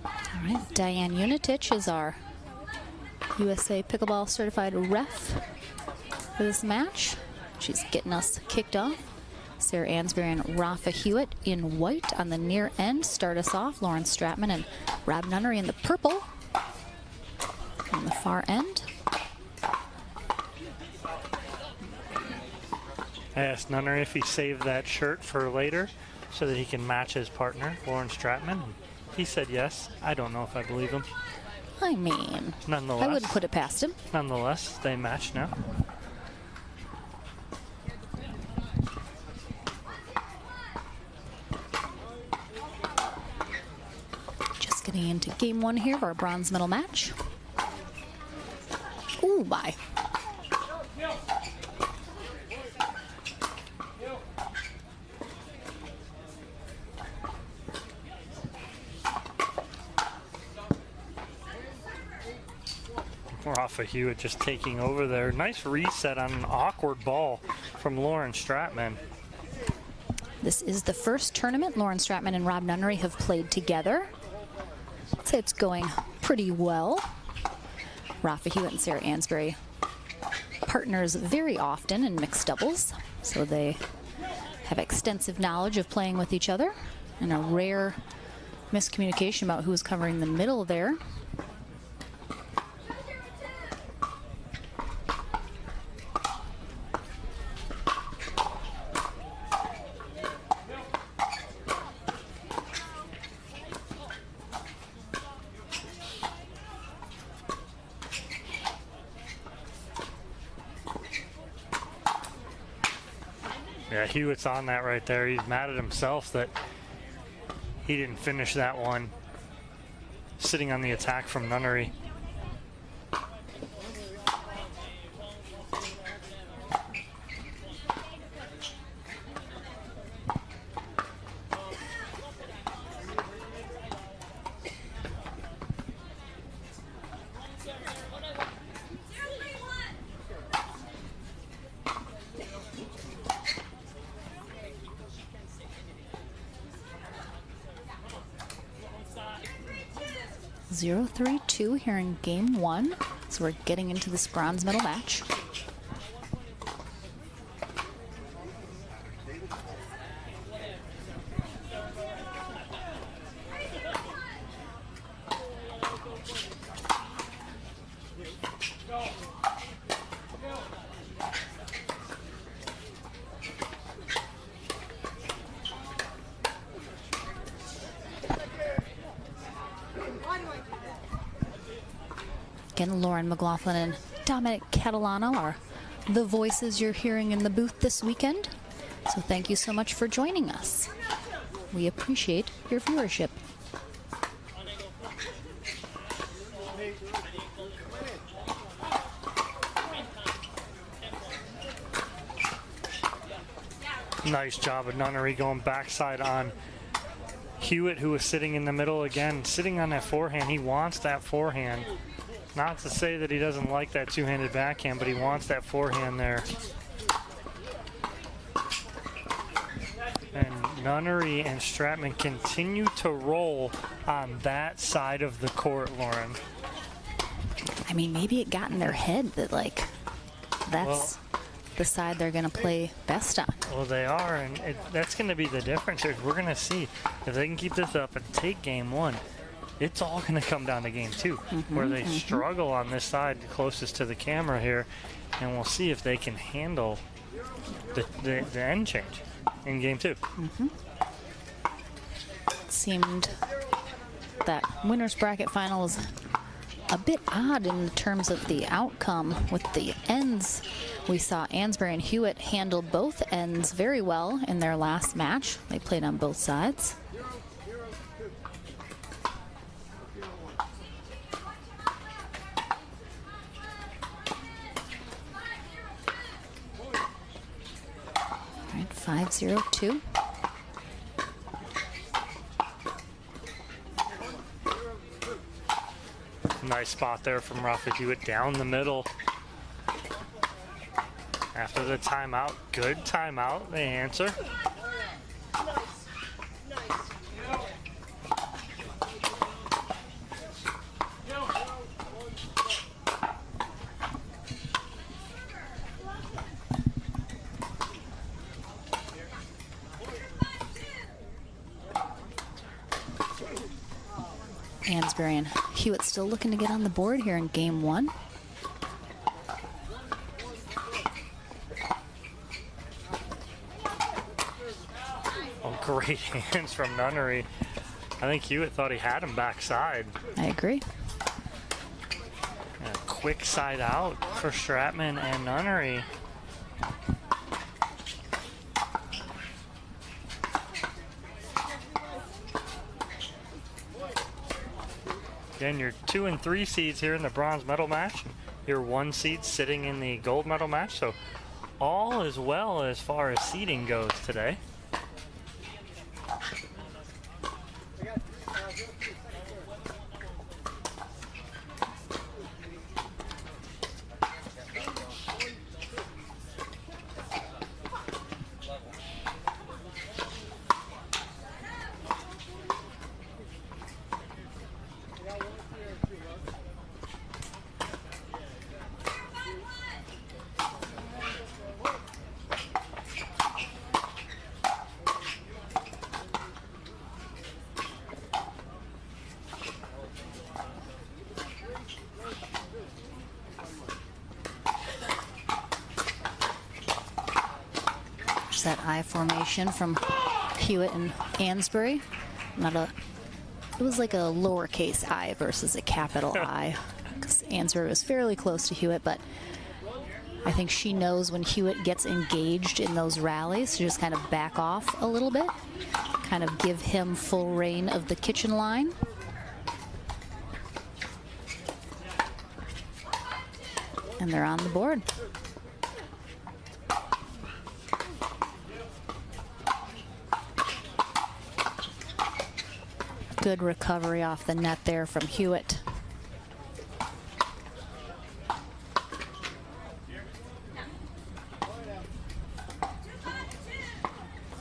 [SPEAKER 1] All right, Diane Unitich is our USA Pickleball certified ref for this match. She's getting us kicked off. Sarah Ansbury and Rafa Hewitt in white on the near end start us off. Lauren Stratman and Rob Nunnery in the purple on the far end.
[SPEAKER 2] I asked Nunnery if he saved that shirt for later so that he can match his partner, Lauren Stratman. He said yes. I don't know if I believe him.
[SPEAKER 1] I mean,
[SPEAKER 2] nonetheless,
[SPEAKER 1] I wouldn't put it past him.
[SPEAKER 2] Nonetheless, they match now.
[SPEAKER 1] Just getting into game 1 here of our bronze medal match. Ooh, bye.
[SPEAKER 2] Rafa Hewitt just taking over there. Nice reset on an awkward ball from Lauren Stratman.
[SPEAKER 1] This is the first tournament Lauren Stratman and Rob Nunnery have played together. I'd say it's going pretty well. Rafa Hewitt and Sarah Ansbury partners very often in mixed doubles, so they have extensive knowledge of playing with each other, and a rare miscommunication about who was covering the middle there.
[SPEAKER 2] Yeah, Hewitt's on that right there. He's mad at himself that he didn't finish that one. Sitting on the attack from Nunnery.
[SPEAKER 1] 0-3-2 here in game one. So we're getting into this bronze medal match. Again, Lauren McLaughlin and Dominic Catalano are the voices you're hearing in the booth this weekend. So thank you so much for joining us. We appreciate your viewership.
[SPEAKER 2] Nice job of Nunnery going backside on Hewitt, who was sitting in the middle again, sitting on that forehand. He wants that forehand. Not to say that he doesn't like that two-handed backhand, but he wants that forehand there. And Nunnery and Stratman continue to roll on that side of the court, Lauren.
[SPEAKER 1] I mean, maybe it got in their head that, like, that's the side they're going to play best on.
[SPEAKER 2] Well, they are, and that's going to be the difference here. We're going to see if they can keep this up and take game one. It's all going to come down to game two, where they struggle on this side closest to the camera here, and we'll see if they can handle the end change in game two.
[SPEAKER 1] It seemed that winner's bracket final was a bit odd in terms of the outcome with the ends. We saw Ansbury and Hewitt handle both ends very well in their last match. They played on both sides. All right, 5-0-2.
[SPEAKER 2] Nice spot there from Rafa Hewitt down the middle. After the timeout, good timeout, they answer.
[SPEAKER 1] Ansbury and Hewitt still looking to get on the board here in game one.
[SPEAKER 2] Oh, great hands from Nunnery. I think Hewitt thought he had him backside.
[SPEAKER 1] I agree.
[SPEAKER 2] And a quick side out for Stratman and Nunnery. Again, your 2 and 3 seeds here in the bronze medal match. Your 1 seed sitting in the gold medal match. So all is well as far as seeding goes today.
[SPEAKER 1] There's that I formation from Hewitt and Ansbury. It was like a lowercase I versus a capital I, because Ansbury was fairly close to Hewitt, but I think she knows when Hewitt gets engaged in those rallies to just kind of back off a little bit, kind of give him full reign of the kitchen line. And they're on the board. Good recovery off the net there from Hewitt.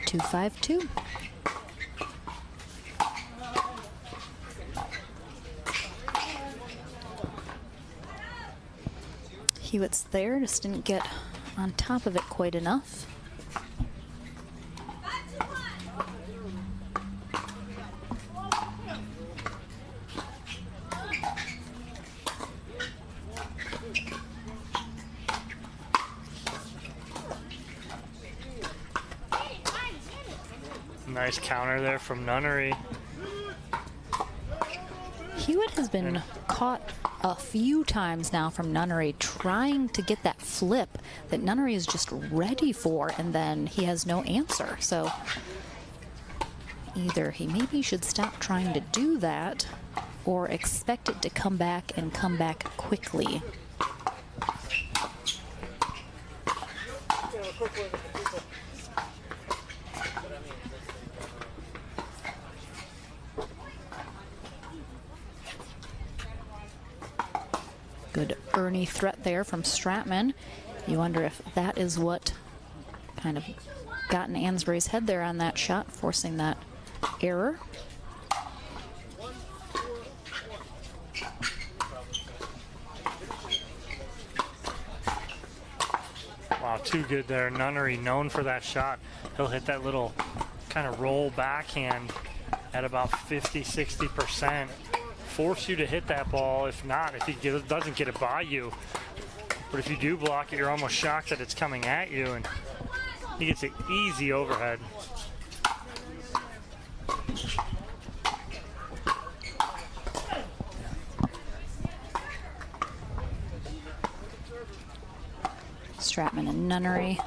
[SPEAKER 1] Two 5-2. Hewitt's there, just didn't get on top of it quite enough.
[SPEAKER 2] Nice counter there from Nunnery.
[SPEAKER 1] Hewitt has been caught a few times now from Nunnery trying to get that flip that Nunnery is just ready for, and then he has no answer. So either he maybe should stop trying to do that or expect it to come back and come back quickly. Good Ernie threat there from Stratman. You wonder if that is what kind of got in Ansbury's head there on that shot, forcing that error.
[SPEAKER 2] Wow, too good there. Nunnery known for that shot. He'll hit that little kind of roll backhand at about 50–60%. Force you to hit that ball. If not, if he doesn't get it by you, but if you do block it, you're almost shocked that it's coming at you, and he gets an easy overhead.
[SPEAKER 1] Stratman and Nunnery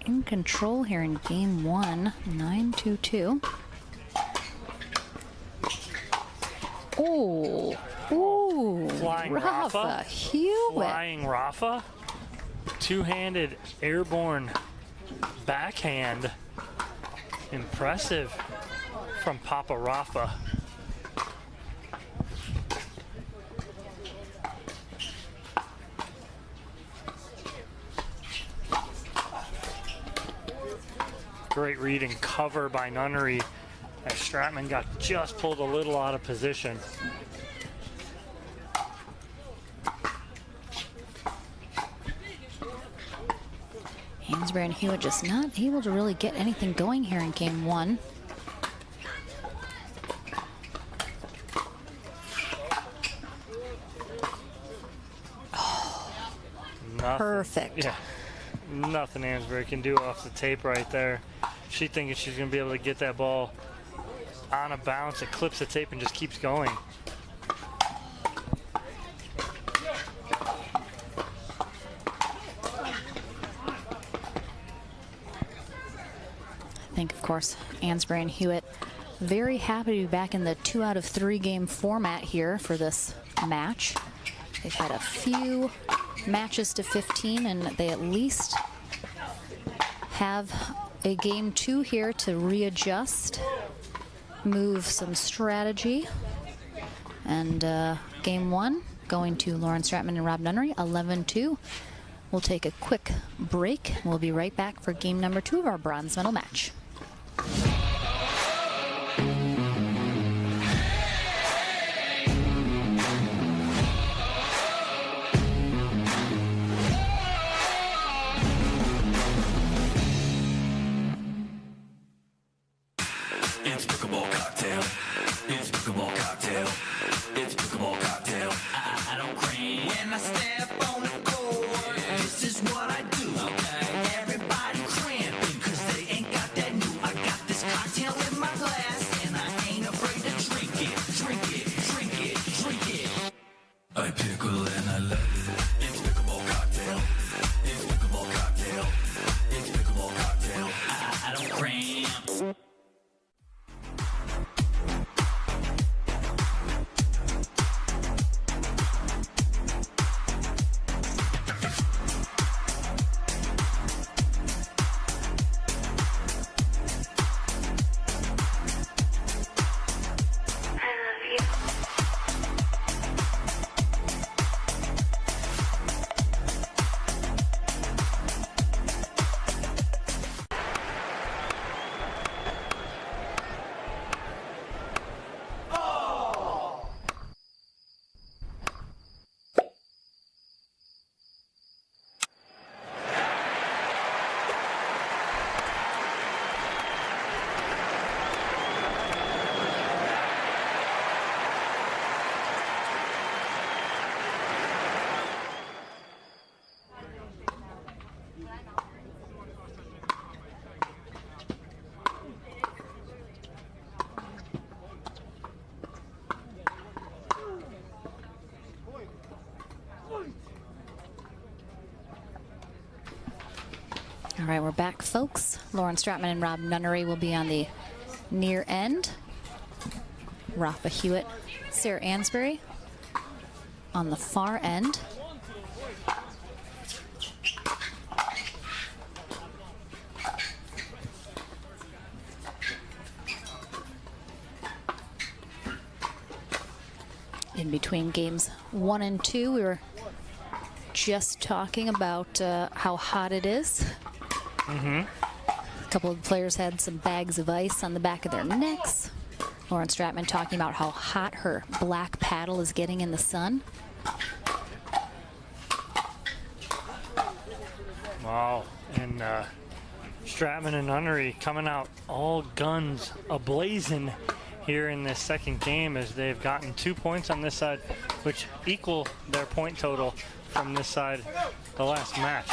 [SPEAKER 1] in control here in game one, 9-2-2. Oh, ooh,
[SPEAKER 2] Flying
[SPEAKER 1] Rafa Hewitt.
[SPEAKER 2] Flying Rafa. Two-handed airborne backhand. Impressive from Papa Rafa. Great read and cover by Nunnery, as Stratman got just pulled a little out of position.
[SPEAKER 1] Ansbury and Hewitt just not able to really get anything going here in game one. Oh, perfect.
[SPEAKER 2] Yeah, nothing Ansbury can do off the tape right there. She thinking she's going to be able to get that ball on a bounce. It clips the tape and just keeps going.
[SPEAKER 1] I think, of course, Ansbury and Hewitt very happy to be back in the 2 out of 3 game format here for this match. They've had a few matches to 15, and they at least have a game 2 here to readjust, move some strategy. And game 1 going to Lauren Stratman and Rob Nunnery, 11-2. We'll take a quick break. We'll be right back for game number 2 of our bronze medal match.
[SPEAKER 6] It's Pickleball cocktail. It's Pickleball cocktail. It's Pickleball cocktail. I don't cream when I step on the court. This is what I do. Okay.
[SPEAKER 1] All right, we're back, folks. Lauren Stratman and Rob Nunnery will be on the near end. Rafa Hewitt, Sarah Ansbury on the far end. In between games 1 and 2, we were just talking about how hot it is. A couple of players had some bags of ice on the back of their necks. Lauren Stratman talking about how hot her black paddle is getting in the sun.
[SPEAKER 2] Wow, and Stratman and Nunnery coming out all guns a-blazing here in this second game, as they've gotten 2 points on this side, which equal their point total from this side the last match.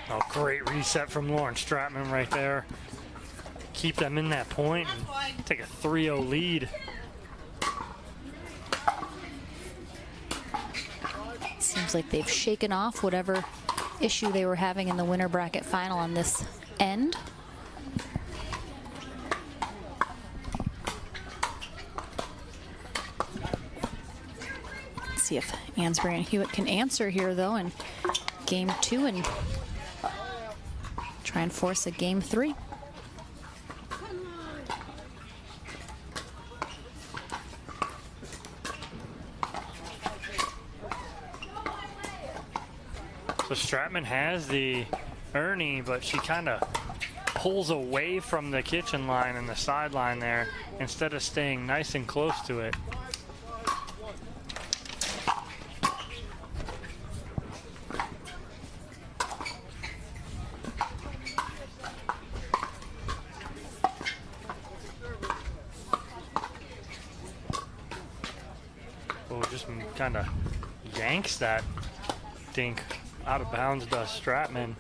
[SPEAKER 2] Oh, great reset from Lauren Stratman right there. Keep them in that point and take a 3-0 lead.
[SPEAKER 1] Seems like they've shaken off whatever issue they were having in the winter bracket final on this end. Let's see if Ansbury and Hewitt can answer here, though, in game 2 and try and force a game 3.
[SPEAKER 2] So Stratman has the Ernie, but she kind of pulls away from the kitchen line and the sideline there instead of staying nice and close to it. Oh, just kind of yanks that dink out of bounds, does Stratman.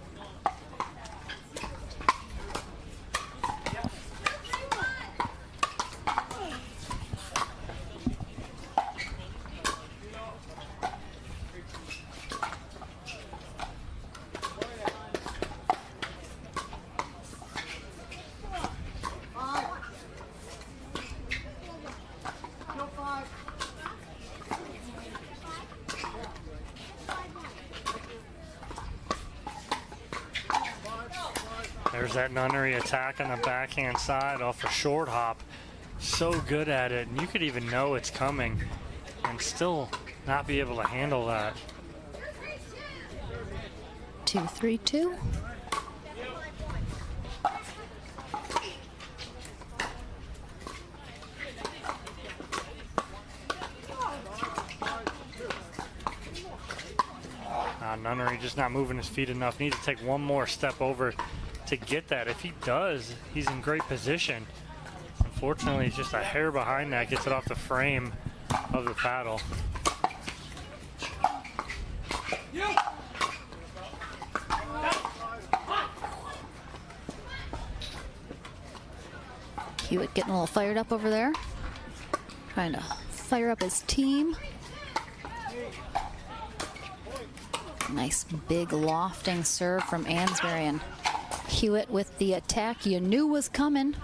[SPEAKER 2] There's that Nunnery attack on the backhand side off a short hop. So good at it, and you could even know it's coming and still not be able to handle that.
[SPEAKER 1] 2-3-2.
[SPEAKER 2] Nunnery just not moving his feet enough. Need to take one more step over to get that. If he does, he's in great position. Unfortunately, he's just a hair behind that. Gets it off the frame of the paddle.
[SPEAKER 1] Hewitt getting a little fired up over there. Trying to fire up his team. Nice big lofting serve from Ansbury, and Hewitt with the attack you knew was coming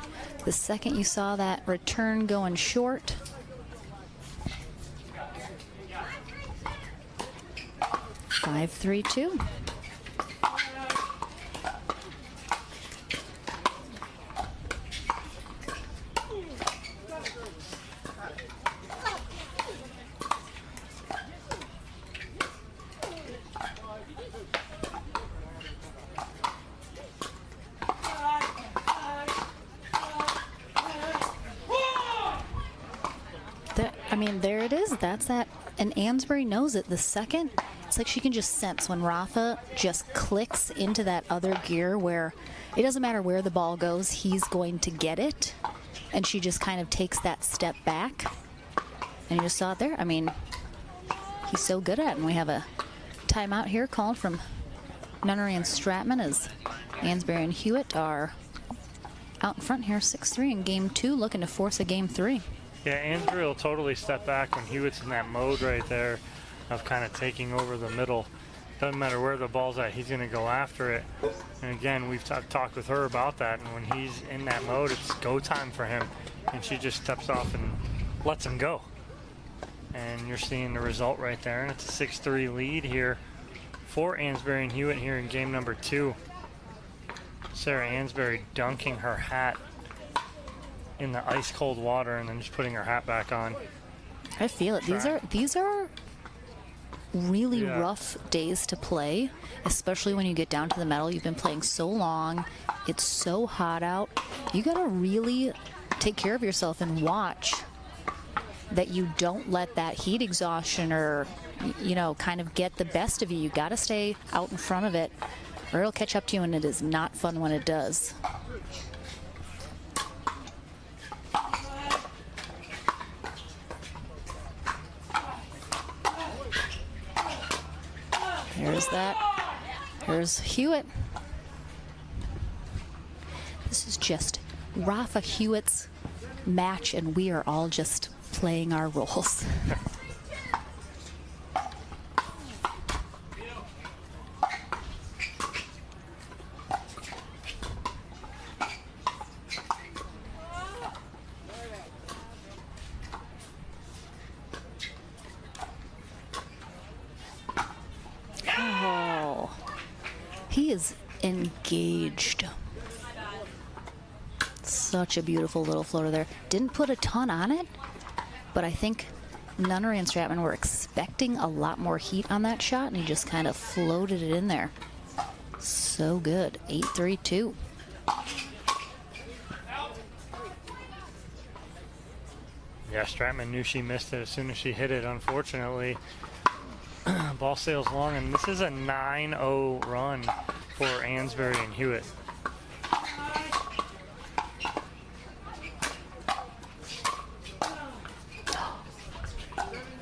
[SPEAKER 1] the second you saw that return going short. Five, 3-2. I mean, there it is. That's that. And Ansbury knows it. The second, it's like she can just sense when Rafa just clicks into that other gear where it doesn't matter where the ball goes, he's going to get it. And she just kind of takes that step back. And you just saw it there. I mean, he's so good at it. And we have a timeout here called from Nunnery and Stratman as Ansbury and Hewitt are out in front here, 6-3 in game 2, looking to force a game 3.
[SPEAKER 2] Yeah, Ansbury will totally step back when Hewitt's in that mode right there of kind of taking over the middle. Doesn't matter where the ball's at, he's going to go after it. And again, we've talked with her about that, and when he's in that mode, it's go time for him. And she just steps off and lets him go. And you're seeing the result right there, and it's a 6-3 lead here for Ansbury and Hewitt here in game number 2. Sarah Ansbury dunking her hat in the ice cold water and then just putting her hat back on.
[SPEAKER 1] I feel it. These are really rough days to play, especially when you get down to the metal. You've been playing so long. It's so hot out. You got to really take care of yourself and watch that you don't let that heat exhaustion or, you know, kind of get the best of you. You got to stay out in front of it, or it'll catch up to you, and it is not fun when it does. Here's that. Here's Hewitt. This is just Rafa Hewitt's match, and we are all just playing our roles. Oh, he is engaged. Such a beautiful little floater there. Didn't put a ton on it, but I think Nunnery and Stratman were expecting a lot more heat on that shot, and he just kind of floated it in there. So good. 8-3-2.
[SPEAKER 2] Yeah, Stratman knew she missed it as soon as she hit it, unfortunately. Ball sails long, and this is a 9-0 run for Ansbury and Hewitt.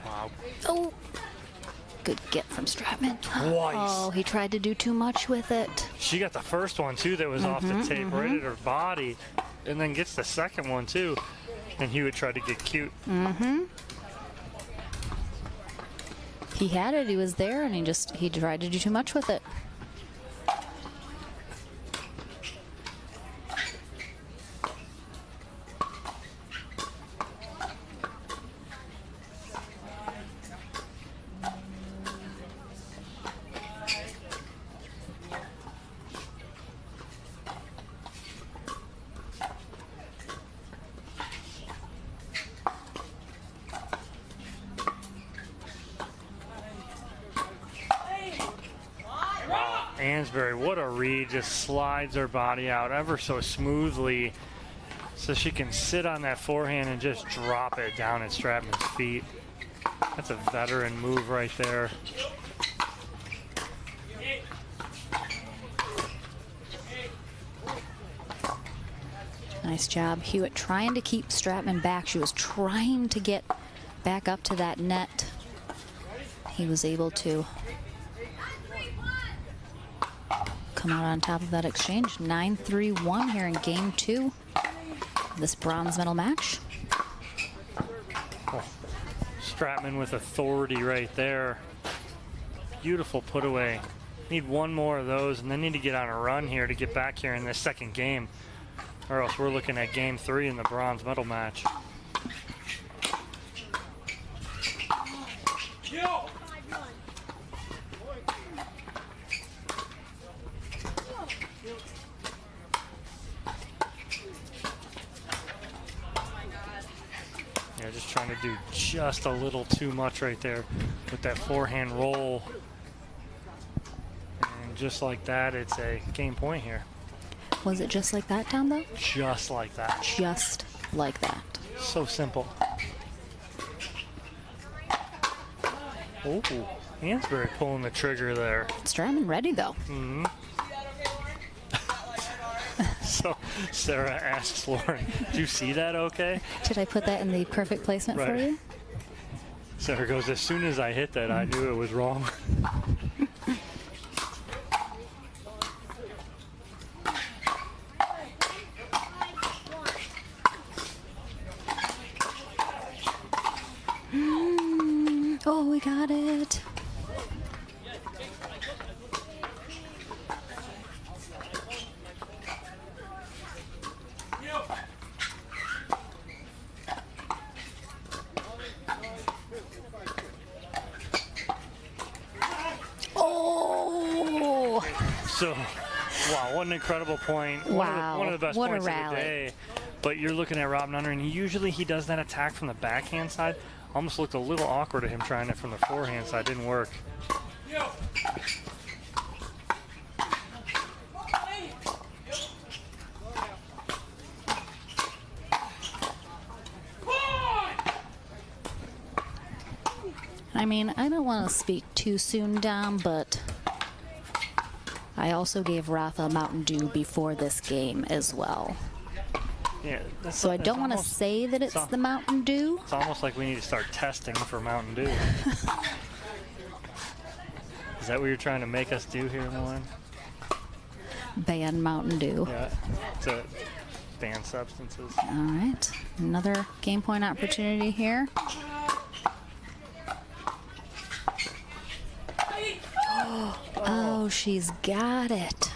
[SPEAKER 2] Wow.
[SPEAKER 1] Oh, good get from Stratman.
[SPEAKER 2] Twice.
[SPEAKER 1] Oh, he tried to do too much with it.
[SPEAKER 2] She got the first one, too, that was off the tape, right at her body, and then gets the second one, too. And Hewitt tried to get cute.
[SPEAKER 1] He had it, he was there, and he tried to do too much with it.
[SPEAKER 2] Ansbury, what a read, just slides her body out ever so smoothly so she can sit on that forehand and just drop it down at Stratman's feet. That's a veteran move right there.
[SPEAKER 1] Nice job. Hewitt trying to keep Stratman back. She was trying to get back up to that net. He was able to come out on top of that exchange. 9-3-1 here in game 2 of this bronze medal match.
[SPEAKER 2] Oh, Stratman with authority right there. Beautiful put away. Need one more of those, and then need to get on a run here to get back here in this second game, or else we're looking at game 3 in the bronze medal match. Yeah, just trying to do just a little too much right there with that forehand roll. And just like that, it's a game point here.
[SPEAKER 1] Was it just like that, Tom, though?
[SPEAKER 2] Just like that.
[SPEAKER 1] Just like that.
[SPEAKER 2] So simple. Oh, Ansbury pulling the trigger there.
[SPEAKER 1] Stratman ready, though.
[SPEAKER 2] So Sarah asks Lauren, "Did you see that okay?"
[SPEAKER 1] Did I put that in the perfect placement for you?
[SPEAKER 2] Sarah goes, "As soon as I hit that, I knew it was wrong."
[SPEAKER 1] we got it. Oh!
[SPEAKER 2] So, wow, what an incredible point.
[SPEAKER 1] Wow,
[SPEAKER 2] One of the best
[SPEAKER 1] what a
[SPEAKER 2] points of
[SPEAKER 1] rally.
[SPEAKER 2] the day. But you're looking at Rob Nunnery, and usually he does that attack from the backhand side. Almost looked a little awkward at him trying it from the forehand side. Didn't work.
[SPEAKER 1] I mean, I don't want to speak too soon, Dom, but I also gave Rafa Mountain Dew before this game as well.
[SPEAKER 2] Yeah,
[SPEAKER 1] So I don't want to say that it's the Mountain Dew.
[SPEAKER 2] It's almost like we need to start testing for Mountain Dew. Is that what you're trying to make us do here, Lauren?
[SPEAKER 1] Ban Mountain Dew.
[SPEAKER 2] Yeah, to ban substances.
[SPEAKER 1] All right, another game point opportunity here. Oh, she's got it.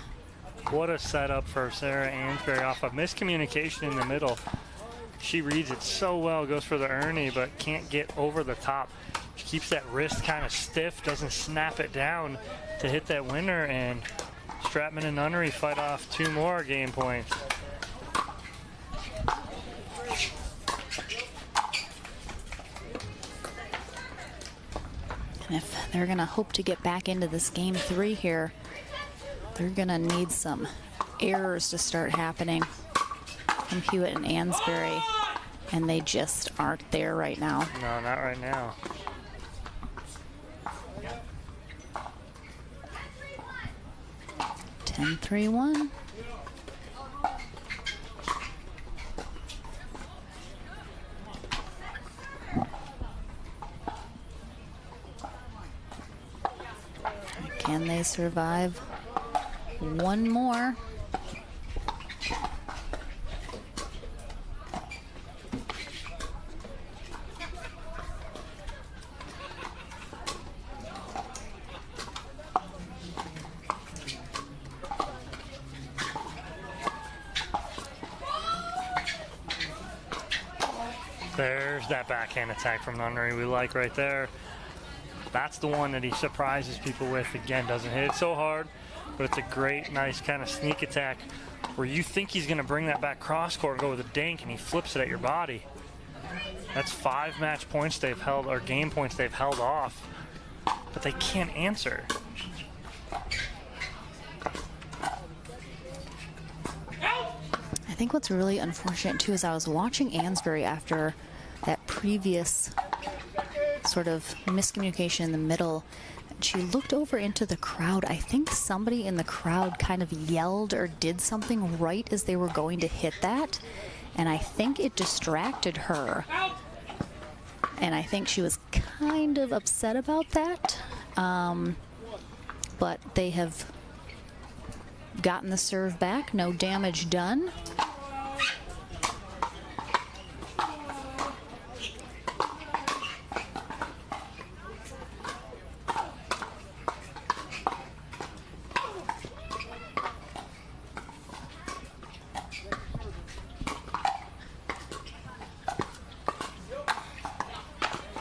[SPEAKER 2] What a setup for Sarah Ansberry off of miscommunication in the middle. She reads it so well, goes for the Ernie, but can't get over the top. She keeps that wrist kind of stiff, doesn't snap it down to hit that winner, and Stratman and Nunnery fight off 2 more game points.
[SPEAKER 1] And if they're going to hope to get back into this game 3 here, they're going to need some errors to start happening from Hewitt and Ansberry, and they just aren't there right now.
[SPEAKER 2] No, not right now.
[SPEAKER 1] Ten, 3-1. Can they survive one more?
[SPEAKER 2] There's that backhand attack from Nunnery we like right there. That's the one that he surprises people with. Again, doesn't hit it so hard, but it's a great, nice kind of sneak attack where you think he's going to bring that back cross court and go with a dink, and he flips it at your body. That's 5 match points they've held, or game points they've held off, but they can't answer.
[SPEAKER 1] I think what's really unfortunate too is I was watching Ansberry after that previous sort of miscommunication in the middle. She looked over into the crowd. I think somebody in the crowd kind of yelled or did something right as they were going to hit that, and I think it distracted her. And I think she was kind of upset about that. But they have gotten the serve back, no damage done.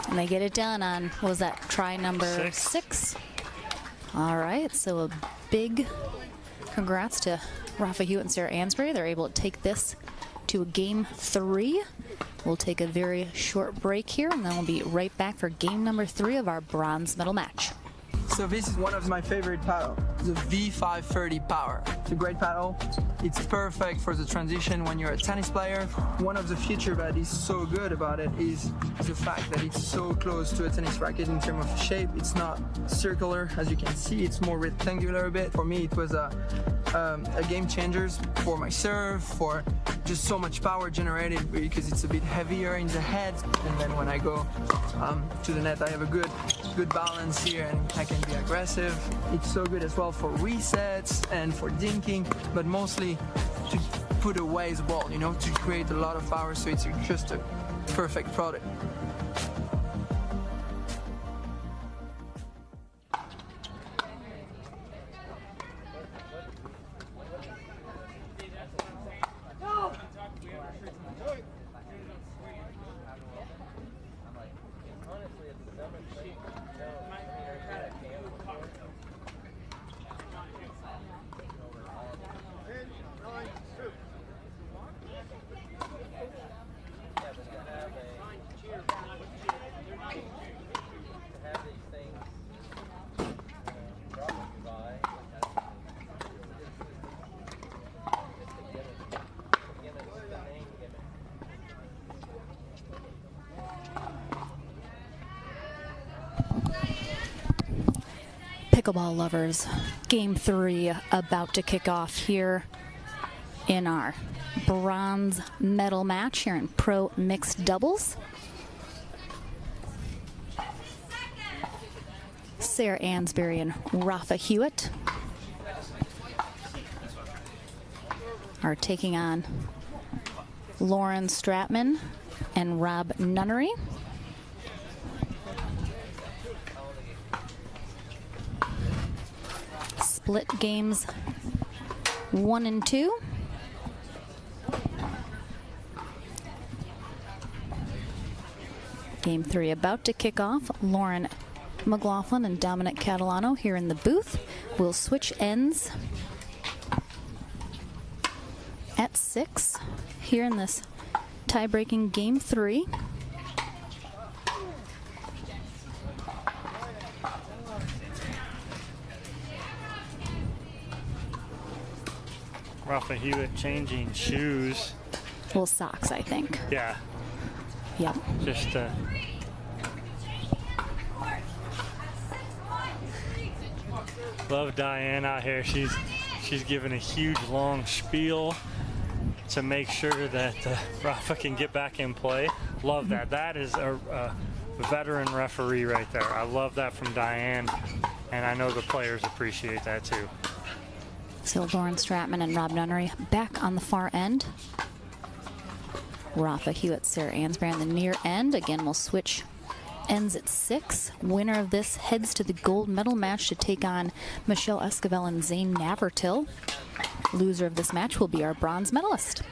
[SPEAKER 1] And they get it done on, what was that, try number 6? All right, so a big congrats to Rafa Hewitt and Sarah Ansberry. They're able to take this to a game 3. We'll take a very short break here, and then we'll be right back for game number 3 of our bronze medal match.
[SPEAKER 7] So this is one of my favorite paddle, the V530 Power. It's a great paddle. It's perfect for the transition when you're a tennis player. One of the features that is so good about it is the fact that it's so close to a tennis racket in terms of shape. It's not circular, as you can see. It's more rectangular a bit. For me, it was a game changer for my serve, for just so much power generated because it's a bit heavier in the head. And then when I go to the net, I have a good balance here, and I can be aggressive. It's so good as well for resets and for dinking, but mostly to put away the ball, you know, to create a lot of power. So it's just a perfect product.
[SPEAKER 1] pickleball lovers, game 3 about to kick off here in our bronze medal match here in pro mixed doubles. Sarah Ansberry and Rafa Hewitt are taking on Lauren Stratman and Rob Nunnery. Split games 1 and 2. Game 3 about to kick off. Lauren McLaughlin and Dominic Catalano here in the booth. We'll switch ends at 6 here in this tie-breaking game 3.
[SPEAKER 2] Rafa Hewitt changing shoes.
[SPEAKER 1] Well, socks, I think.
[SPEAKER 2] Yeah.
[SPEAKER 1] Yep.
[SPEAKER 2] Just love Diane out here. She's giving a huge long spiel to make sure that Rafa can get back in play. Love that. That is a veteran referee right there. I love that from Diane, and I know the players appreciate that too.
[SPEAKER 1] So Lauren Stratman and Rob Nunnery back on the far end. Rafa Hewitt, Sarah Ansberry on the near end. Again, we'll switch ends at 6. Winner of this heads to the gold medal match to take on Michelle Esquivel and Zane Navertil. Loser of this match will be our bronze medalist.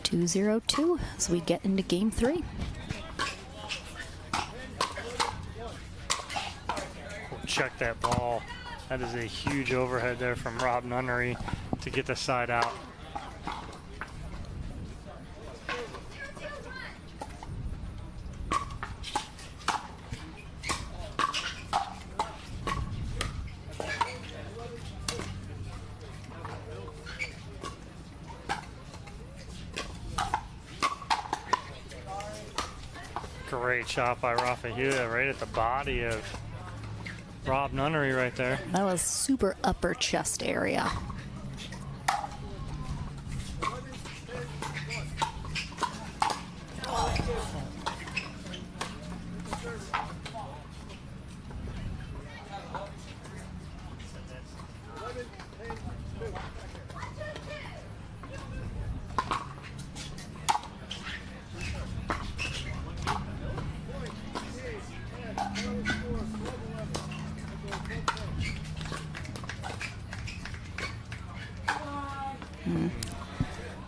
[SPEAKER 1] .202 as we get into game 3.
[SPEAKER 2] Check that ball. That is a huge overhead there from Rob Nunnery to get the side out. Great shot by Rafa Hewitt right at the body of Rob Nunnery right there.
[SPEAKER 1] That was super upper chest area.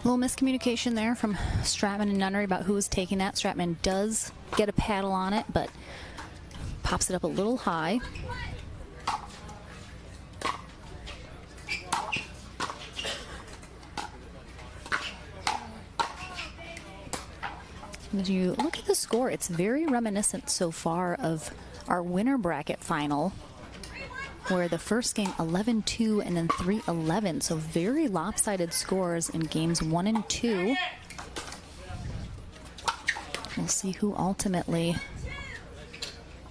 [SPEAKER 1] Little miscommunication there from Stratman and Nunnery about who was taking that. Stratman does get a paddle on it, but pops it up a little high. As you look at the score, it's very reminiscent so far of our winner bracket final, where the first game 11-2 and then 3-11, so very lopsided scores in games 1 and 2. We'll see who ultimately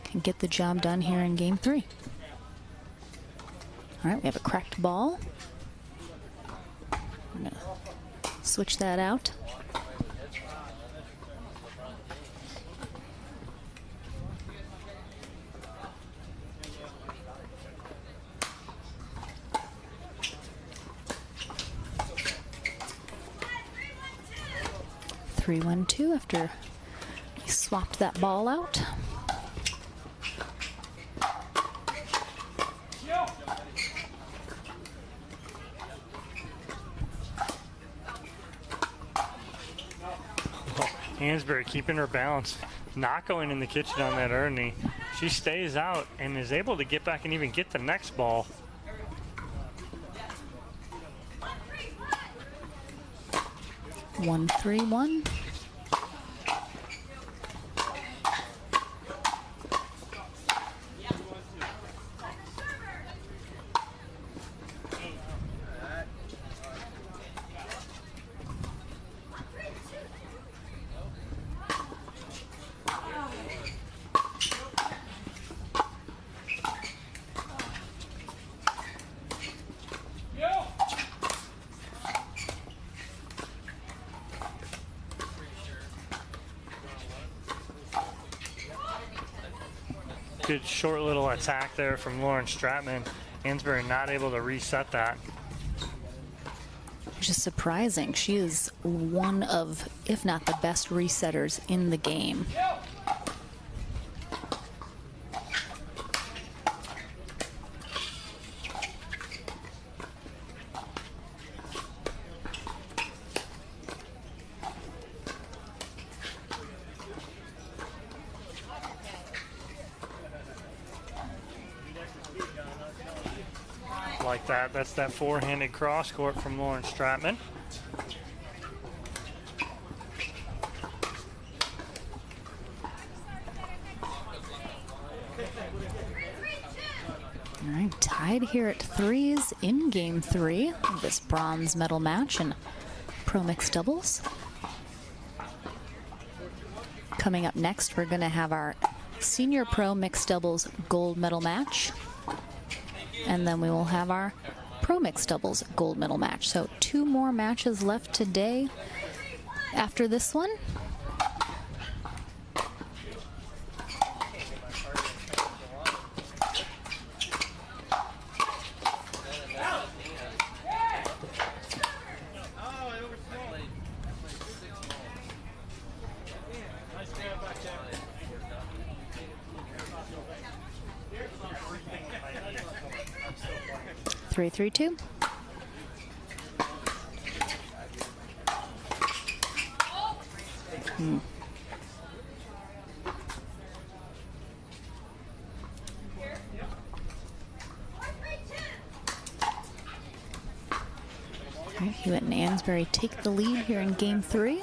[SPEAKER 1] can get the job done here in game 3. All right, we have a cracked ball. I'm gonna switch that out. Three, 1-2 after we swapped that ball out.
[SPEAKER 2] Hansberry keeping her balance, not going in the kitchen on that Ernie. She stays out and is able to get back and even get the next ball.
[SPEAKER 1] One, 3-1.
[SPEAKER 2] Good short little attack there from Lauren Stratman. Hansberry not able to reset that.
[SPEAKER 1] Which is surprising. She is one of, if not the best resetters in the game.
[SPEAKER 2] Like that. That's that four-handed cross court from Lauren Stratman.
[SPEAKER 1] All right, tied here at 3s in game 3 of this bronze medal match in pro mixed doubles. Coming up next, we're going to have our senior pro mixed doubles gold medal match. And then we will have our pro mixed doubles gold medal match. So 2 more matches left today after this one. Three, 3-2. All right, Hewitt and Ansbury take the lead here in game 3.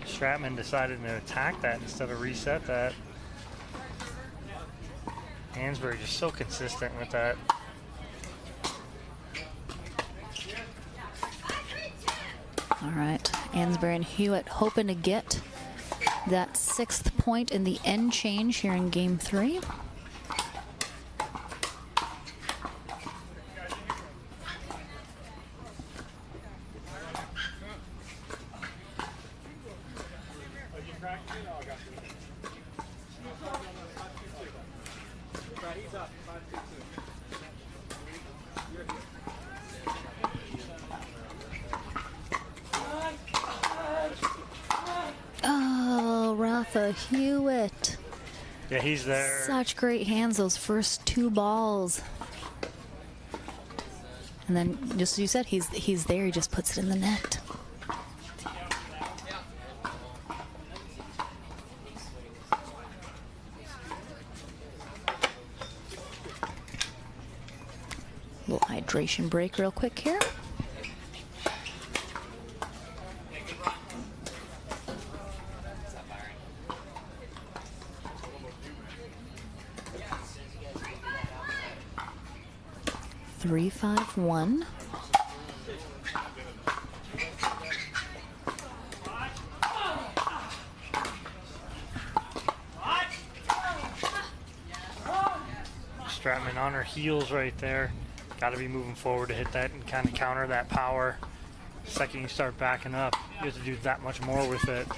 [SPEAKER 2] Stratman decided to attack that instead of reset that. Hansberry just so consistent with that.
[SPEAKER 1] All right, Ansbury and Hewitt hoping to get that 6th point in the end change here in game 3. Oh, Rafa Hewitt.
[SPEAKER 2] Yeah, he's there.
[SPEAKER 1] Such great hands, those first 2 balls. And then, just as you said, he's there, he just puts it in the net. Little hydration break real quick here. Three, 5-1.
[SPEAKER 2] Stratman on her heels right there. Got to be moving forward to hit that and kind of counter that power. The second you start backing up, you have to do that much more with it.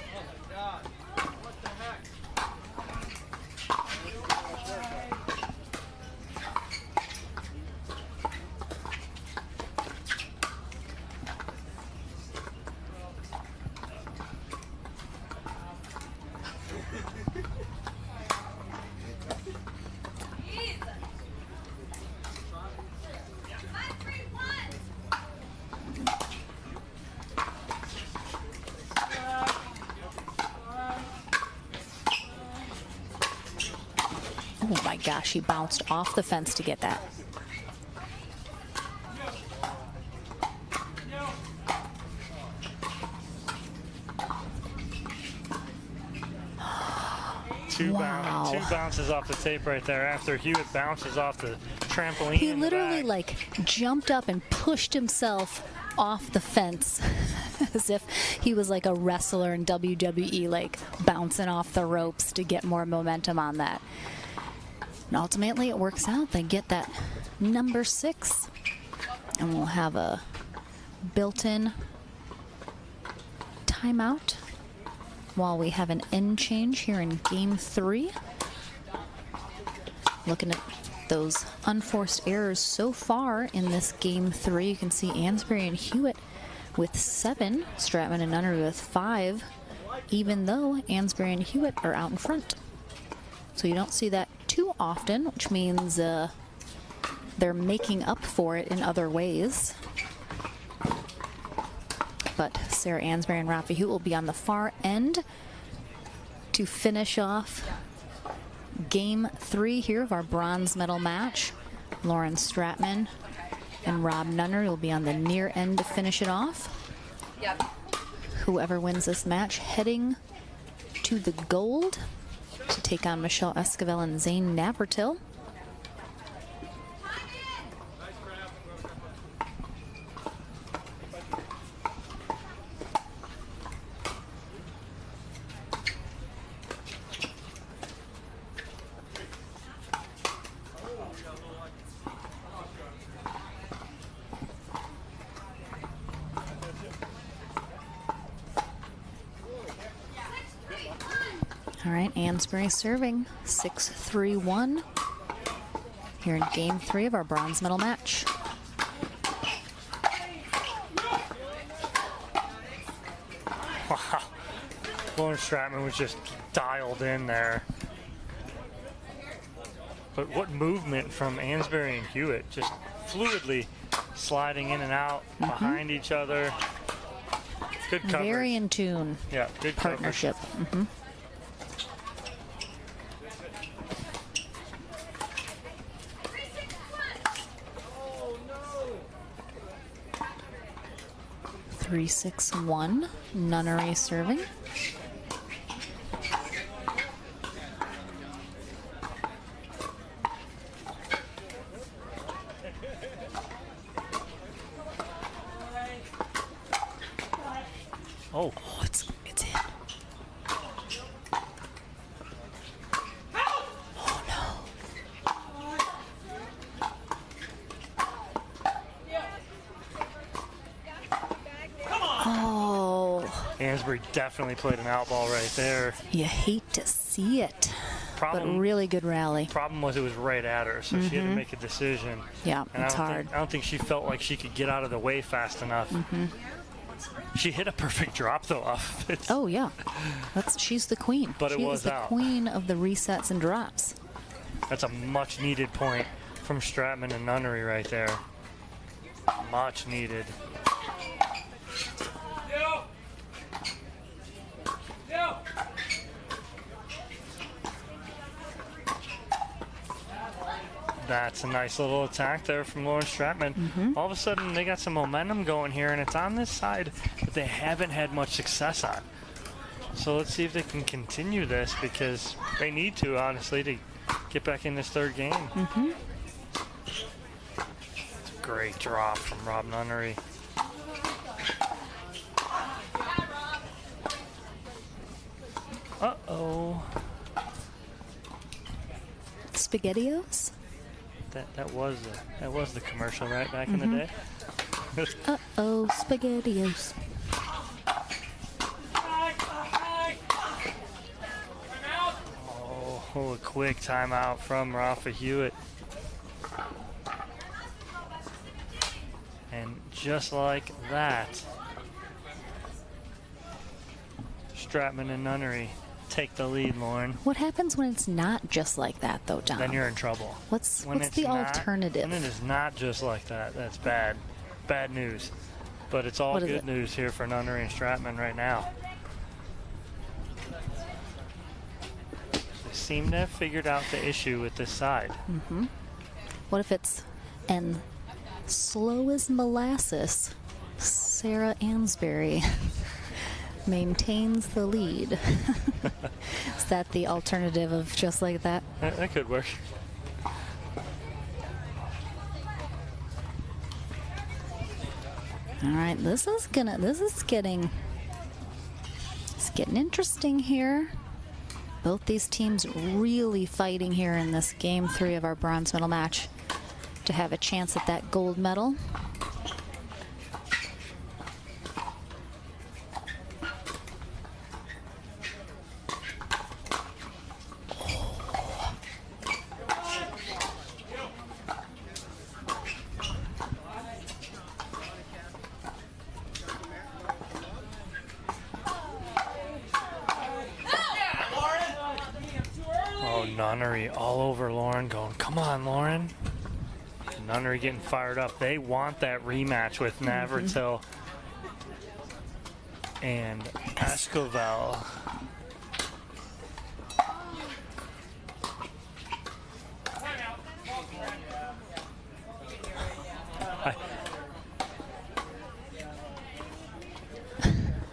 [SPEAKER 1] Oh my gosh, he bounced off the fence to get that.
[SPEAKER 2] Two bounces off the tape right there after Hewitt bounces off the trampoline.
[SPEAKER 1] He literally like jumped up and pushed himself off the fence as if he was like a wrestler in WWE, like bouncing off the ropes to get more momentum on that. And ultimately it works out. They get that number 6, and we'll have a built-in timeout while we have an end change here in game 3. Looking at those unforced errors so far in this game 3, you can see Ansbury and Hewitt with 7, Stratman and Nunnery with 5, even though Ansbury and Hewitt are out in front. So you don't see that too often, which means they're making up for it in other ways. But Sarah Ansbury and Rafi Hewitt will be on the far end to finish off game 3 here of our bronze medal match. Lauren Stratman and Rob Nunnery will be on the near end to finish it off.
[SPEAKER 16] Yep.
[SPEAKER 1] Whoever wins this match heading to the gold to take on Michelle Esquivel and Zane Napertil. All right, Ansbury serving 6-3-1 here in game 3 of our bronze medal match.
[SPEAKER 2] Wow, Lauren Stratman was just dialed in there. But what movement from Ansbury and Hewitt, just fluidly sliding in and out behind each other. Good coverage.
[SPEAKER 1] Very in tune.
[SPEAKER 2] Yeah, good
[SPEAKER 1] partnership.
[SPEAKER 2] Coverage.
[SPEAKER 1] 3-6-1, Nunnery serving.
[SPEAKER 2] Oh,
[SPEAKER 1] it's in. Oh no. Oh.
[SPEAKER 2] Ansbury definitely played an out ball right there.
[SPEAKER 1] You hate to see it. But really good rally.
[SPEAKER 2] Problem was it was right at her, so she had to make a decision.
[SPEAKER 1] Yeah,
[SPEAKER 2] and
[SPEAKER 1] it's hard.
[SPEAKER 2] I don't think she felt like she could get out of the way fast enough. She hit a perfect drop though off.
[SPEAKER 1] Oh yeah, she's the queen.
[SPEAKER 2] But
[SPEAKER 1] she
[SPEAKER 2] it was
[SPEAKER 1] is the
[SPEAKER 2] out.
[SPEAKER 1] Queen of the resets and drops.
[SPEAKER 2] That's a much needed point from Stratman and Nunnery right there. Much needed. That's a nice little attack there from Lauren Stratman. All of a sudden, they got some momentum going here, and it's on this side that they haven't had much success on. So let's see if they can continue this, because they need to, honestly, to get back in this third game. It's a great drop from Rob Nunnery. Uh-oh.
[SPEAKER 1] SpaghettiOs?
[SPEAKER 2] That was the commercial, right, back in the day?
[SPEAKER 1] Uh-oh, SpaghettiOs.
[SPEAKER 2] Oh, a quick timeout from Rafa Hewitt. And just like that, Stratman and Nunnery take the lead, Lauren.
[SPEAKER 1] What happens when it's not just like that, though, Don?
[SPEAKER 2] Then you're in trouble.
[SPEAKER 1] What's
[SPEAKER 2] When
[SPEAKER 1] the
[SPEAKER 2] it's not-
[SPEAKER 1] alternative?
[SPEAKER 2] When it is not just like that, that's bad. Bad news. But it's all good news here for Nunnery and Stratman right now. They seem to have figured out the issue with this side.
[SPEAKER 1] What if it's and slow as molasses, Sarah Ansbury maintains the lead? Is that the alternative of just like that?
[SPEAKER 2] That could work.
[SPEAKER 1] All right, this is getting interesting here. Both these teams really fighting here in this game 3 of our bronze medal match to have a chance at that gold medal.
[SPEAKER 2] Nunnery all over Lauren going, come on, Lauren. Nunnery getting fired up. They want that rematch with Navratil and Escovel.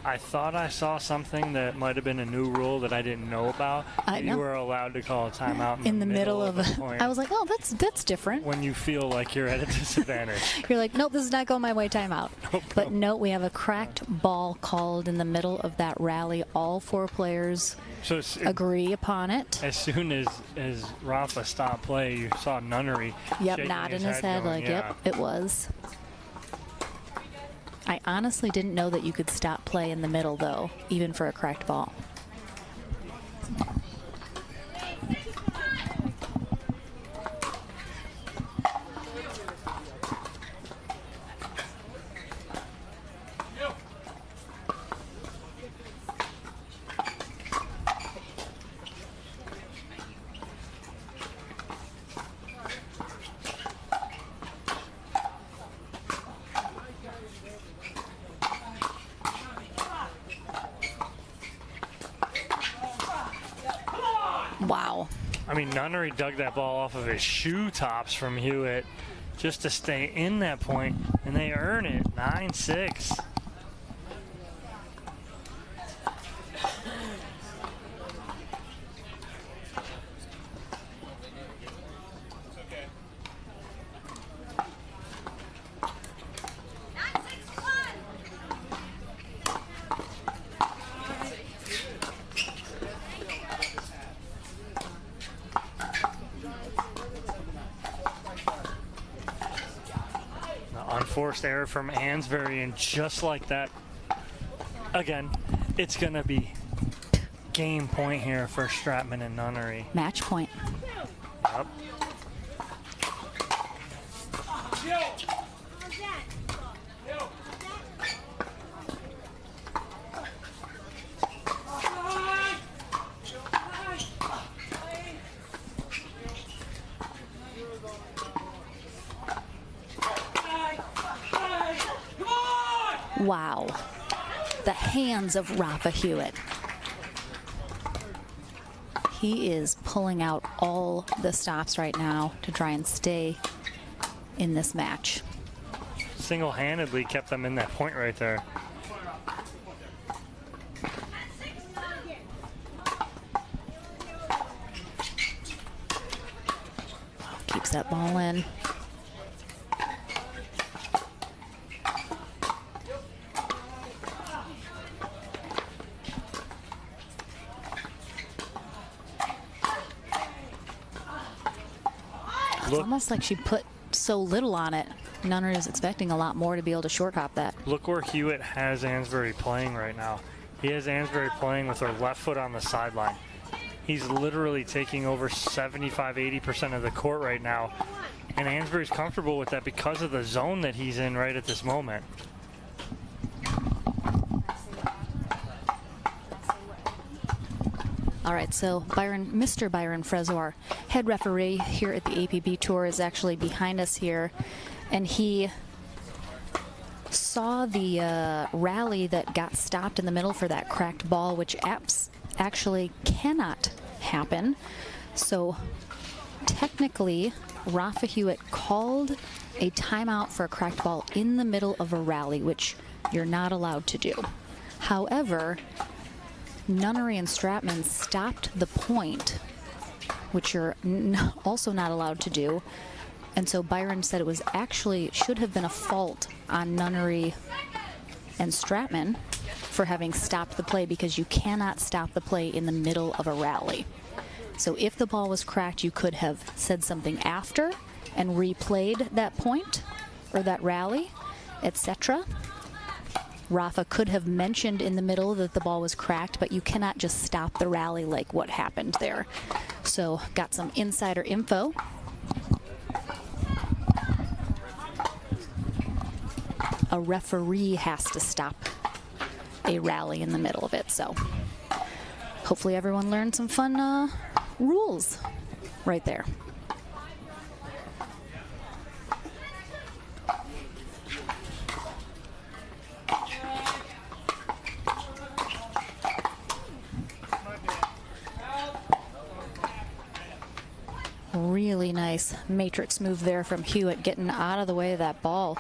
[SPEAKER 2] I thought I saw something that might have been a new rule that I didn't know about. You were allowed to call a timeout
[SPEAKER 1] in the middle of a
[SPEAKER 2] point.
[SPEAKER 1] I was like, oh, that's different.
[SPEAKER 2] When you feel like you're at a disadvantage.
[SPEAKER 1] You're like, nope, this is not going my way, timeout. But note, we have a cracked ball called in the middle of that rally. All 4 players agree upon it.
[SPEAKER 2] As soon as Rafa stopped play, you saw Nunnery
[SPEAKER 1] nodding his head
[SPEAKER 2] going,
[SPEAKER 1] like, yep, it was. I honestly didn't know that you could stop play in the middle, though, even for a cracked ball. Wow.
[SPEAKER 2] I mean, Nunnery dug that ball off of his shoe tops from Hewitt just to stay in that point, and they earn it, 9-6. Unforced error from Ansbury, and just like that, again, it's going to be game point here for Stratman and Nunnery.
[SPEAKER 1] Match point.
[SPEAKER 2] Yep.
[SPEAKER 1] Wow. The hands of Rafa Hewitt. He is pulling out all the stops right now to try and stay in this match.
[SPEAKER 2] Single-handedly kept them in that point right there.
[SPEAKER 1] Keeps that ball in. It's almost like she put so little on it. Nunnery is expecting a lot more to be able to short hop that.
[SPEAKER 2] Look where Hewitt has Ansbury playing right now. He has Ansbury playing with her left foot on the sideline. He's literally taking over 75–80% of the court right now. And Ansbury's comfortable with that because of the zone that he's in right at this moment.
[SPEAKER 1] All right, so Mr. Byron Frezor, head referee here at the APP Tour, is actually behind us here, and he saw the rally that got stopped in the middle for that cracked ball, which actually cannot happen. So technically, Rafa Hewitt called a timeout for a cracked ball in the middle of a rally, which you're not allowed to do. However, Nunnery and Stratman stopped the point, which you're also not allowed to do, And so Byron said it was actually, should have been a fault on Nunnery and Stratman for having stopped the play, because you cannot stop the play in the middle of a rally. So if the ball was cracked, you could have said something after and replayed that point or that rally, etc. Rafa could have mentioned in the middle that the ball was cracked, but you cannot just stop the rally like what happened there. So got some insider info. A referee has to stop a rally in the middle of it. So hopefully everyone learned some fun rules right there. Really nice matrix move there from Hewitt, getting out of the way of that ball.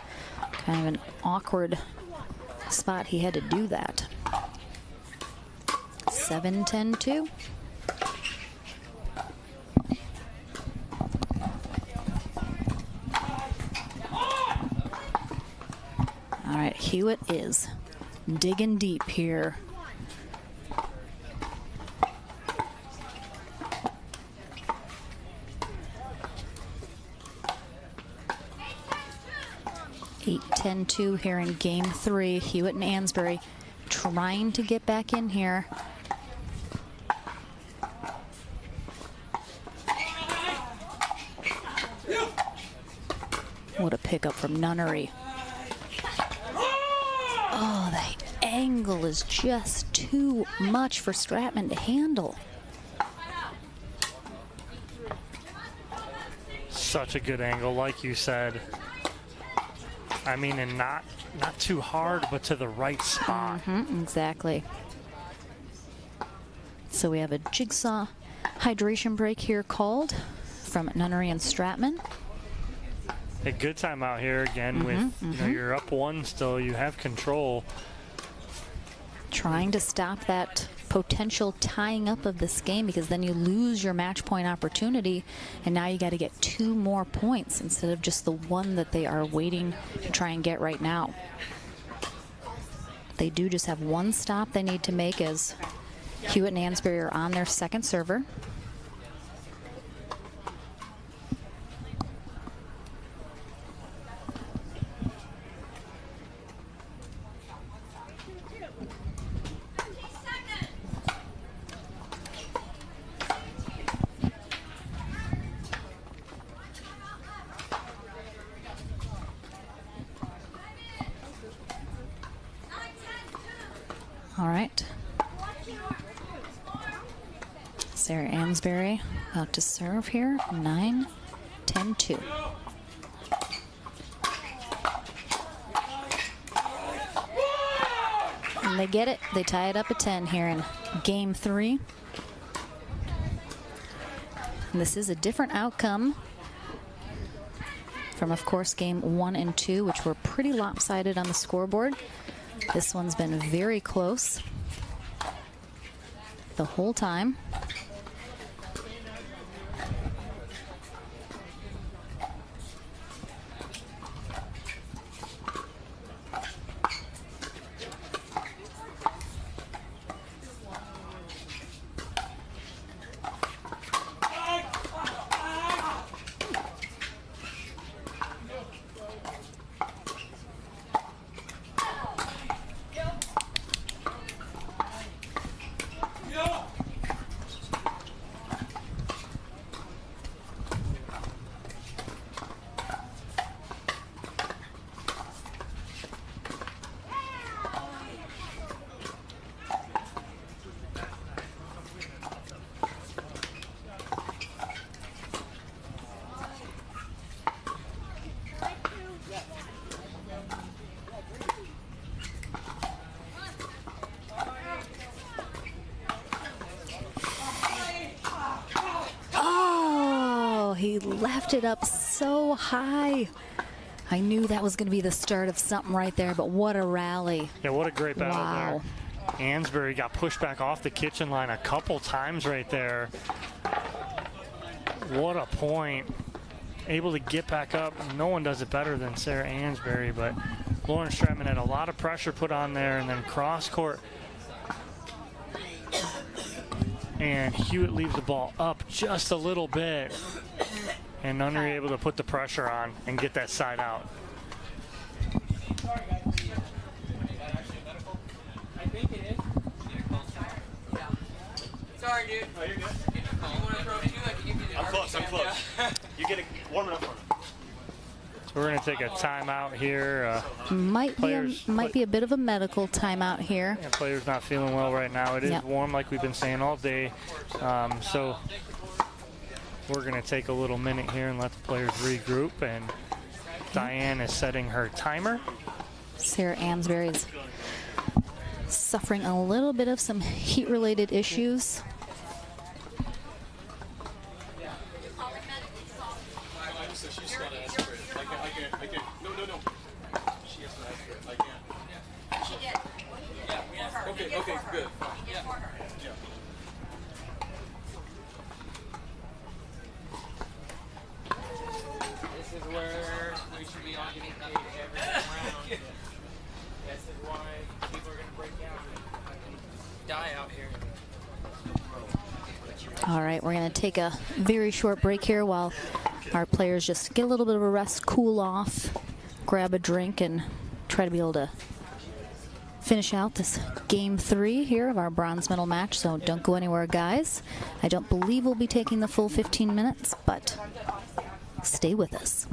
[SPEAKER 1] Kind of an awkward spot he had to do that. 7-10-2. All right, Hewitt is digging deep here. Eight, 10-2 here in game 3. Hewitt and Ansbury trying to get back in here. What a pickup from Nunnery. Oh, the angle is just too much for Stratman to handle.
[SPEAKER 2] Such a good angle, like you said. I mean, and not too hard, but to the right spot.
[SPEAKER 1] Exactly. So we have a jigsaw hydration break here called from Nunnery and Stratman.
[SPEAKER 2] A good time out here again with, you know, you're up 1 still, you have control.
[SPEAKER 1] Trying to stop that potential tying up of this game, because then you lose your match point opportunity, and now you got to get 2 more points instead of just the 1 that they are waiting to try and get right now. They do just have 1 stop they need to make, as Hewitt and Ansbury are on their second server. All right. Sarah Ansbury about to serve here. 9-10-2. And they get it. They tie it up at 10 here in game 3. And this is a different outcome from, of course, game 1 and 2, which were pretty lopsided on the scoreboard. This one's been very close the whole time. He left it up so high. I knew that was going to be the start of something right there, but what a rally.
[SPEAKER 2] Yeah, what a great battle there. Ansbury got pushed back off the kitchen line a couple times right there. What a point. able to get back up. No one does it better than Sarah Ansbury, but Lauren Stratman had a lot of pressure put on there, and then cross court. And Hewitt leaves the ball up just a little bit, and none are able to put the pressure on and get that side out.
[SPEAKER 19] I think it is.
[SPEAKER 11] Sorry, dude. Oh, you're good. You want to throw two? I can give you the
[SPEAKER 21] I'm close. I'm close. You get it warm enough for me.
[SPEAKER 2] So we're going to take a timeout here.
[SPEAKER 1] Might be a bit of a medical timeout here.
[SPEAKER 2] Yeah, players not feeling well right now. It is warm, like we've been saying all day. So we're going to take a little minute here and let the players regroup. And Diane is setting her timer.
[SPEAKER 1] Sarah Ansbury is suffering a little bit of some heat-related issues.
[SPEAKER 11] Okay, good.
[SPEAKER 19] This is where we should be all getting paid every round. This is why people are going to break out and die out here.
[SPEAKER 1] All right, we're going to take a very short break here while our players just get a little bit of a rest, cool off, grab a drink, and try to be able to finish out this game 3 here of our bronze medal match. So don't go anywhere, guys. I don't believe we'll be taking the full 15 minutes, but stay with us.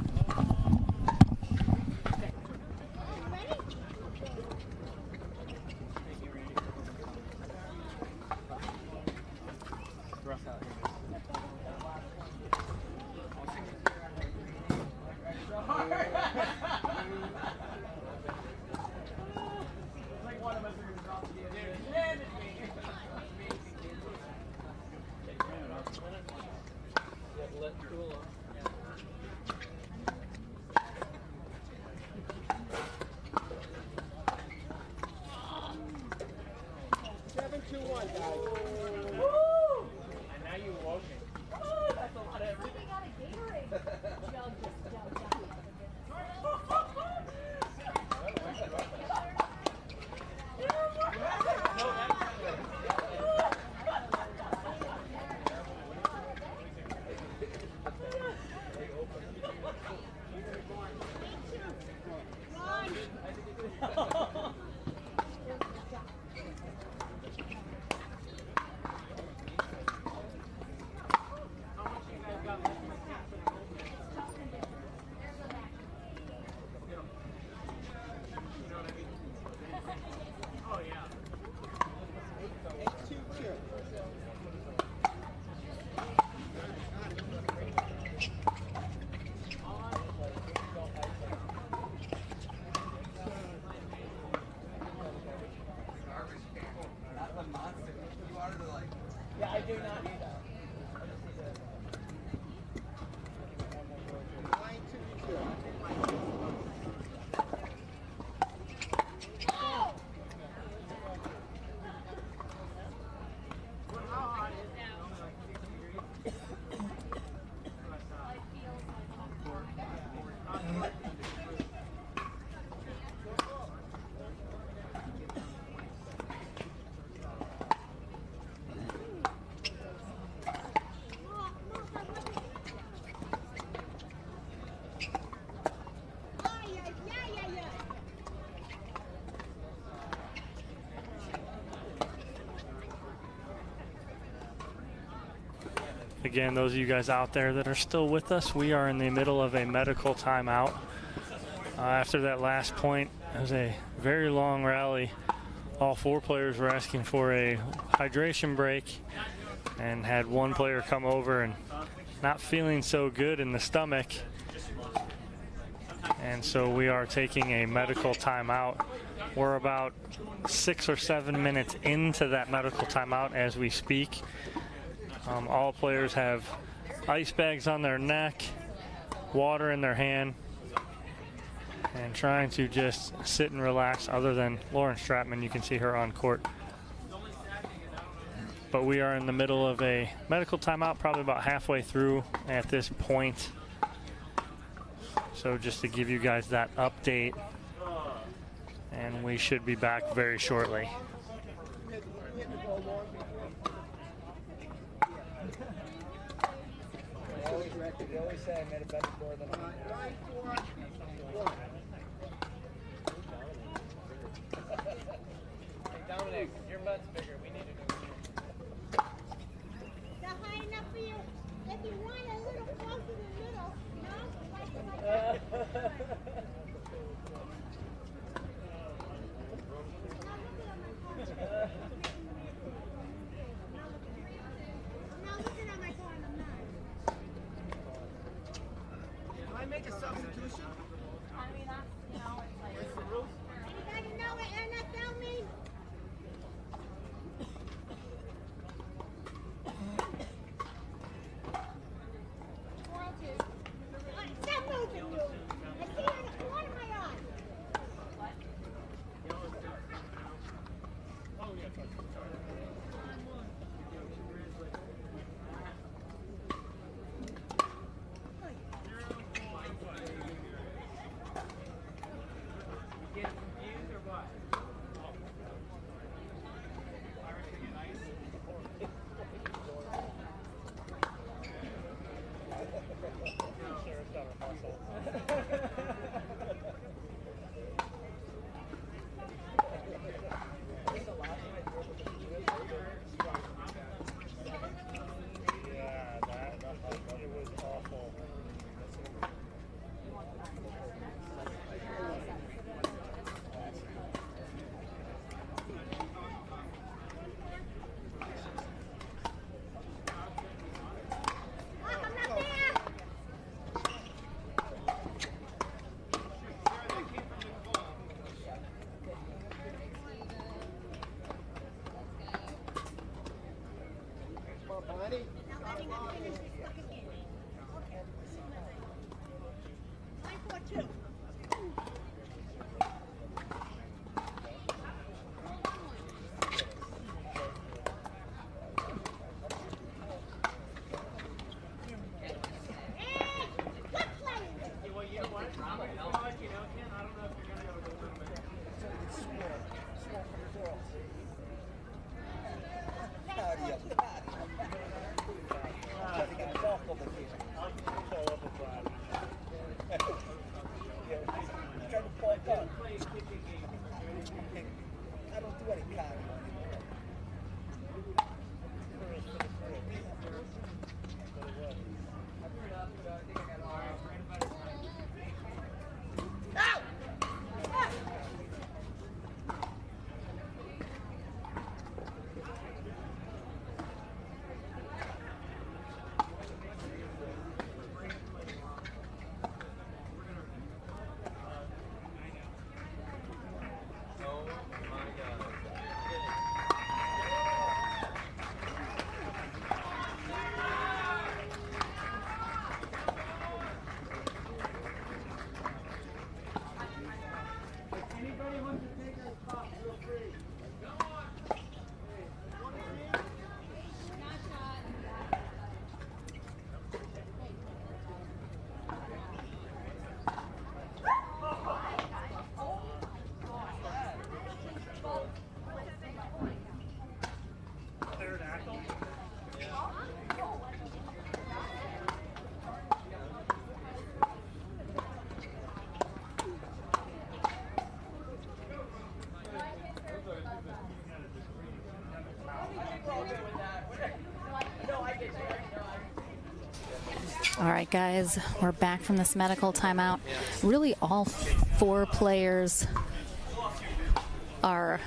[SPEAKER 2] Again, those of you guys out there that are still with us, we are in the middle of a medical timeout. After that last point, it was a very long rally. All 4 players were asking for a hydration break and had one player come over and not feeling so good in the stomach. And so we are taking a medical timeout. We're about 6 or 7 minutes into that medical timeout as we speak. All players have ice bags on their neck, water in their hand, and trying to just sit and relax, other than Lauren Stratman. You can see her on court. But we are in the middle of a medical timeout, probably about halfway through at this point. So just to give you guys that update, and we should be back very shortly.
[SPEAKER 4] They always say I made a better score than I Hey, Dominic, your butt's bigger. We need to go.
[SPEAKER 22] Is that high enough for you? If you want a little closer to the middle,
[SPEAKER 4] Can I make a substitution?
[SPEAKER 22] I mean, that's, you know, it's like... Anybody know what NFL means? Stop moving, you! I see you in the corner of my eye.
[SPEAKER 1] All right, guys, we're back from this medical timeout. Really, all four players are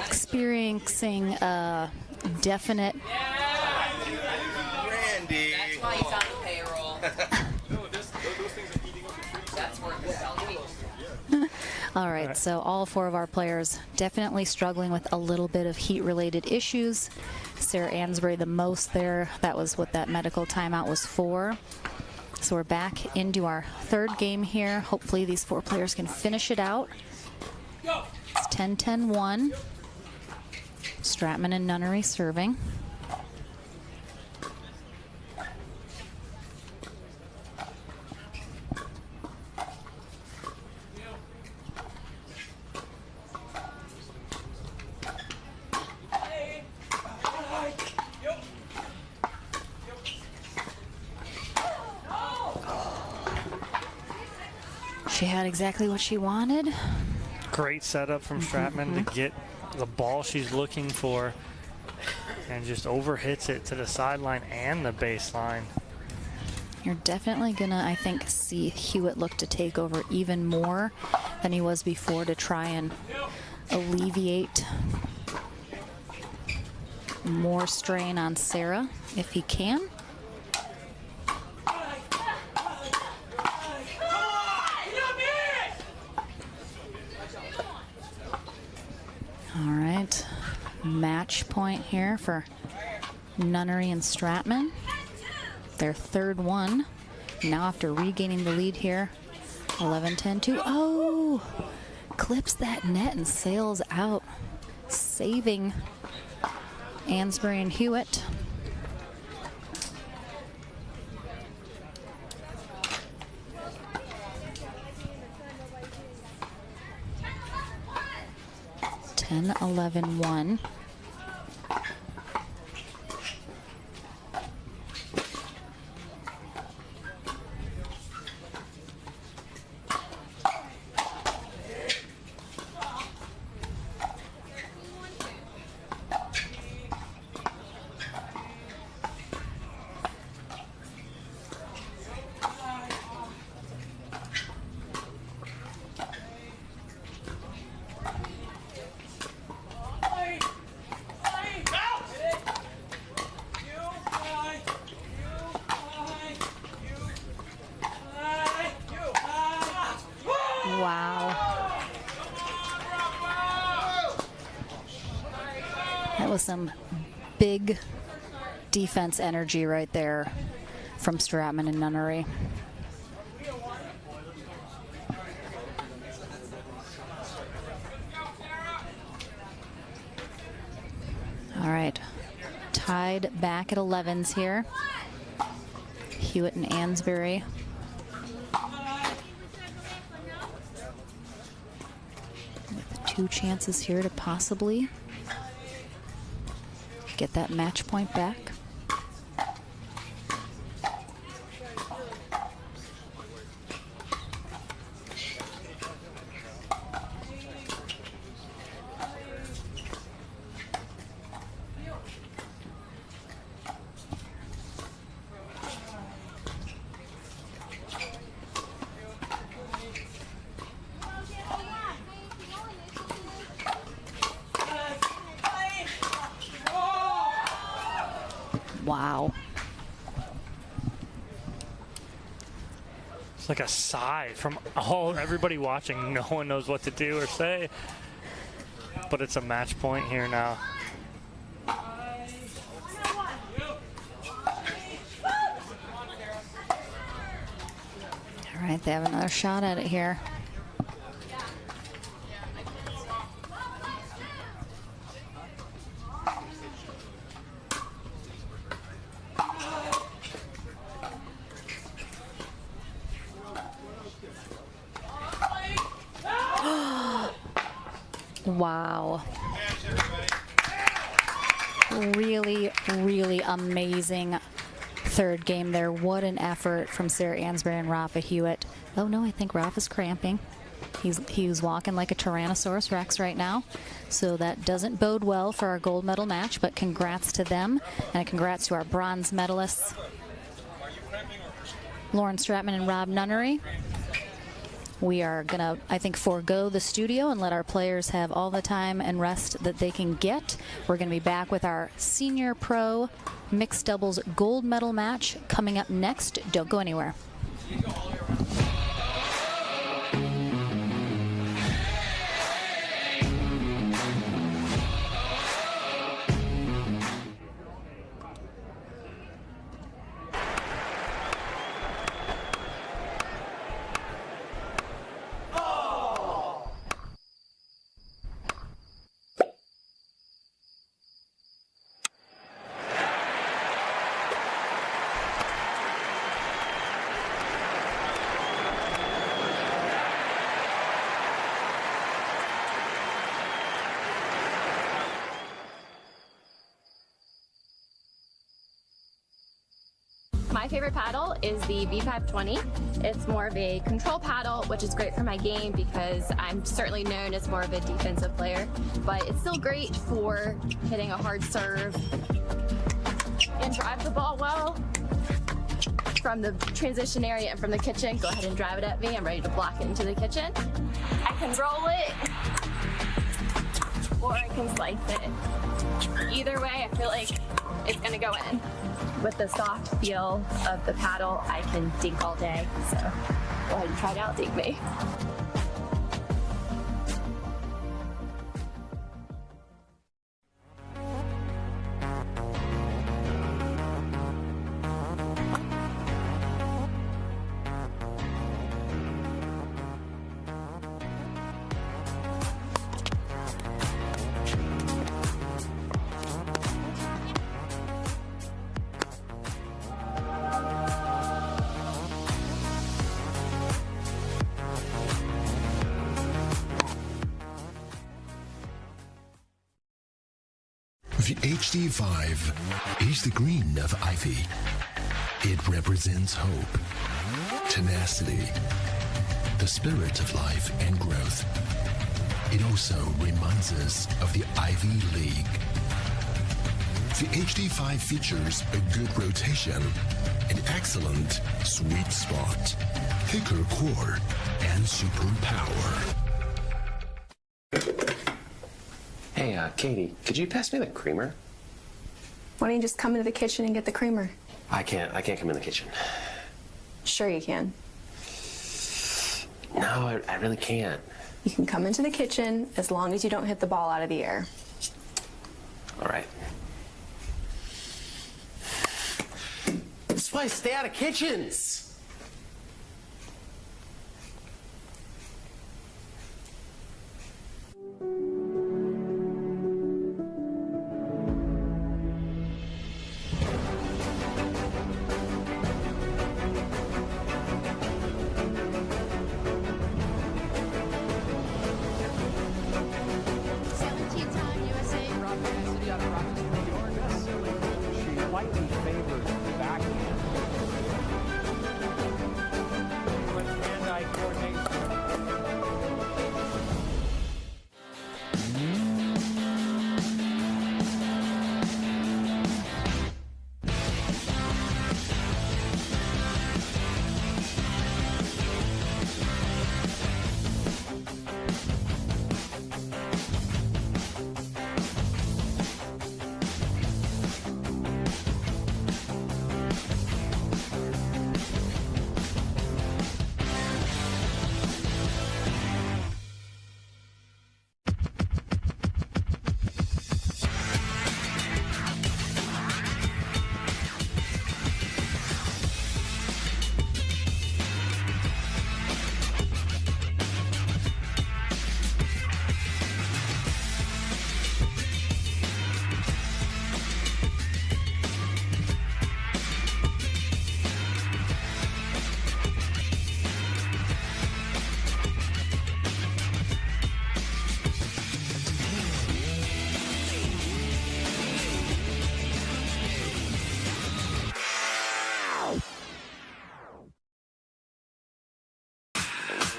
[SPEAKER 1] experiencing a definite...
[SPEAKER 11] Randy!
[SPEAKER 9] That's why he's on the payroll. That's worth the selfie.
[SPEAKER 1] All right, so all four of our players definitely struggling with a little bit of heat-related issues. Sarah Ansbury the most there. That was what that medical timeout was for. So we're back into our third game here. Hopefully these four players can finish it out. It's 10-10-1. Stratman and Nunnery serving. She had exactly what she wanted.
[SPEAKER 2] Great setup from Stratman to get the ball she's looking for, and just overhits it to the sideline and the baseline.
[SPEAKER 1] You're definitely gonna, I think, see Hewitt look to take over even more than he was before to try and alleviate more strain on Sarah if he can. All right, match point here for Nunnery and Stratman. Their third one. Now after regaining the lead here, 11-10-2. Oh, clips that net and sails out, saving Ansbury and Hewitt. Ten, 11-1. Some big defense energy right there from Stratman and Nunnery. All right, tied back at 11s here. Hewitt and Ansbury. With 2 chances here to possibly get that match point back. Wow.
[SPEAKER 2] It's like a sigh from everybody watching. No one knows what to do or say. But it's a match point here now.
[SPEAKER 1] All right, they have another shot at it here. Wow. Really, really amazing third game there. What an effort from Sarah Ansbury and Rafa Hewitt. Oh no, I think Rafa's cramping. He's walking like a Tyrannosaurus Rex right now. So that doesn't bode well for our gold medal match, but congrats to them. And congrats to our bronze medalists, Lauren Stratman and Rob Nunnery. We are gonna, I think, forego the studio and let our players have all the time and rest that they can get. We're gonna be back with our senior pro mixed doubles gold medal match coming up next. Don't go anywhere.
[SPEAKER 10] My favorite paddle is the V520. It's more of a control paddle, which is great for my game because I'm certainly known as more of a defensive player, but it's still great for hitting a hard serve and drive the ball well from the transition area and from the kitchen. Go ahead and drive it at me. I'm ready to block it into the kitchen. I can roll it or I can slice it. Either way, I feel like it's gonna go in. With the soft feel of the paddle, I can dink all day. So go ahead and try to out-dink me.
[SPEAKER 6] The HD5 is the green of Ivy. It represents hope, tenacity, the spirit of life and growth. It also reminds us of the Ivy League. The HD5 features a good rotation, an excellent sweet spot, thicker core, and super power.
[SPEAKER 3] Hey, Katie, could you pass me the creamer?
[SPEAKER 14] Why don't you just come into the kitchen and get the creamer?
[SPEAKER 3] I can't come in the kitchen.
[SPEAKER 14] Sure you can.
[SPEAKER 3] No, I really can't.
[SPEAKER 14] You can come into the kitchen as long as you don't hit the ball out of the air.
[SPEAKER 3] All right. This is why I stay out of kitchens.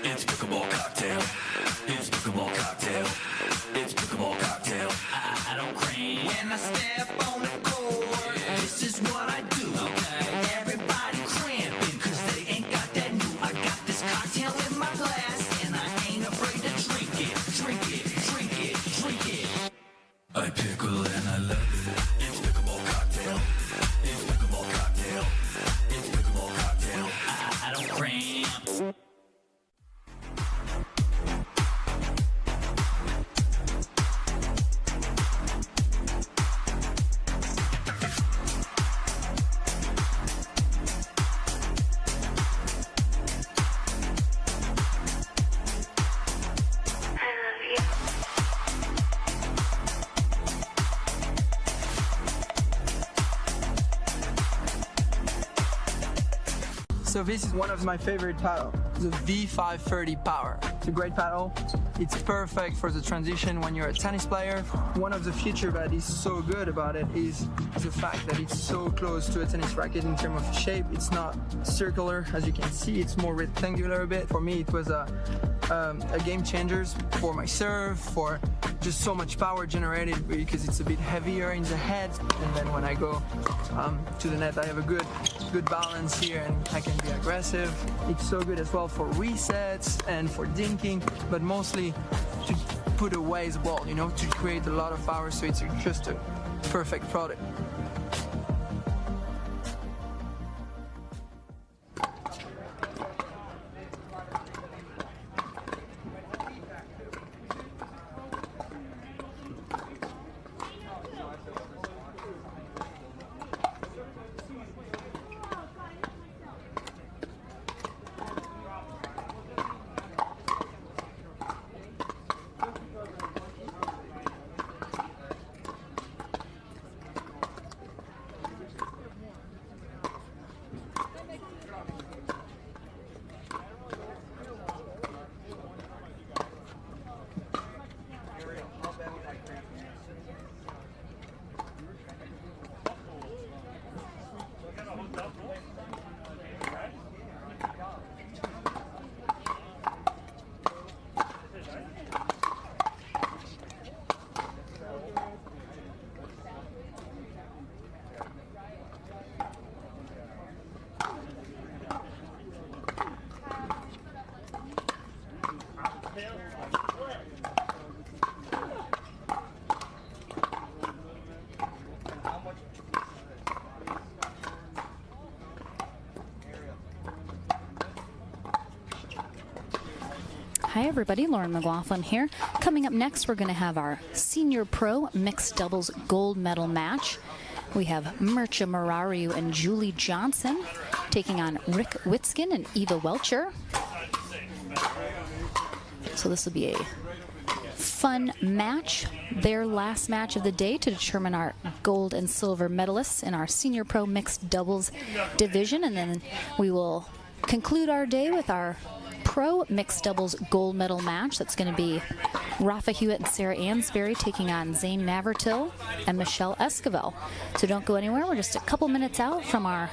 [SPEAKER 6] It's pickleball cocktail. It's pickleball cocktail. It's pickleball cocktail. I don't cream when I step on the court. This is what I do. Okay. Everybody cramping because they ain't got that new. I got this cocktail in my glass and I ain't afraid to drink it. Drink it, drink it, drink it. I pickle and I love it. It's pickleball cocktail. It's pickleball cocktail. It's pickleball cocktail. I don't cramp.
[SPEAKER 7] So this is one of my favorite paddle, the V530 Power. It's a great paddle. It's perfect for the transition when you're a tennis player. One of the features that is so good about it is the fact that it's so close to a tennis racket in terms of shape. It's not circular, as you can see, it's more rectangular a bit. For me, it was a game changer for my serve, for just so much power generated because it's a bit heavier in the head. And then when I go to the net, I have a good balance here and I can be aggressive. It's so good as well for resets and for dinking, but mostly to put away the ball, you know, to create a lot of power, so it's just a perfect product.
[SPEAKER 1] Hi everybody, Lauren McLaughlin here. Coming up next, we're going to have our Senior Pro Mixed Doubles Gold Medal match. We have Mircea Marariu and Julie Johnson taking on Rick Witzkin and Eva Welcher. So this will be a fun match, their last match of the day to determine our gold and silver medalists in our Senior Pro Mixed Doubles division. And then we will conclude our day with our Pro Mixed Doubles Gold Medal match. That's going to be Rafa Hewitt and Sarah Ansberry taking on Zane Navertil and Michelle Esquivel. So don't go anywhere. We're just a couple minutes out from our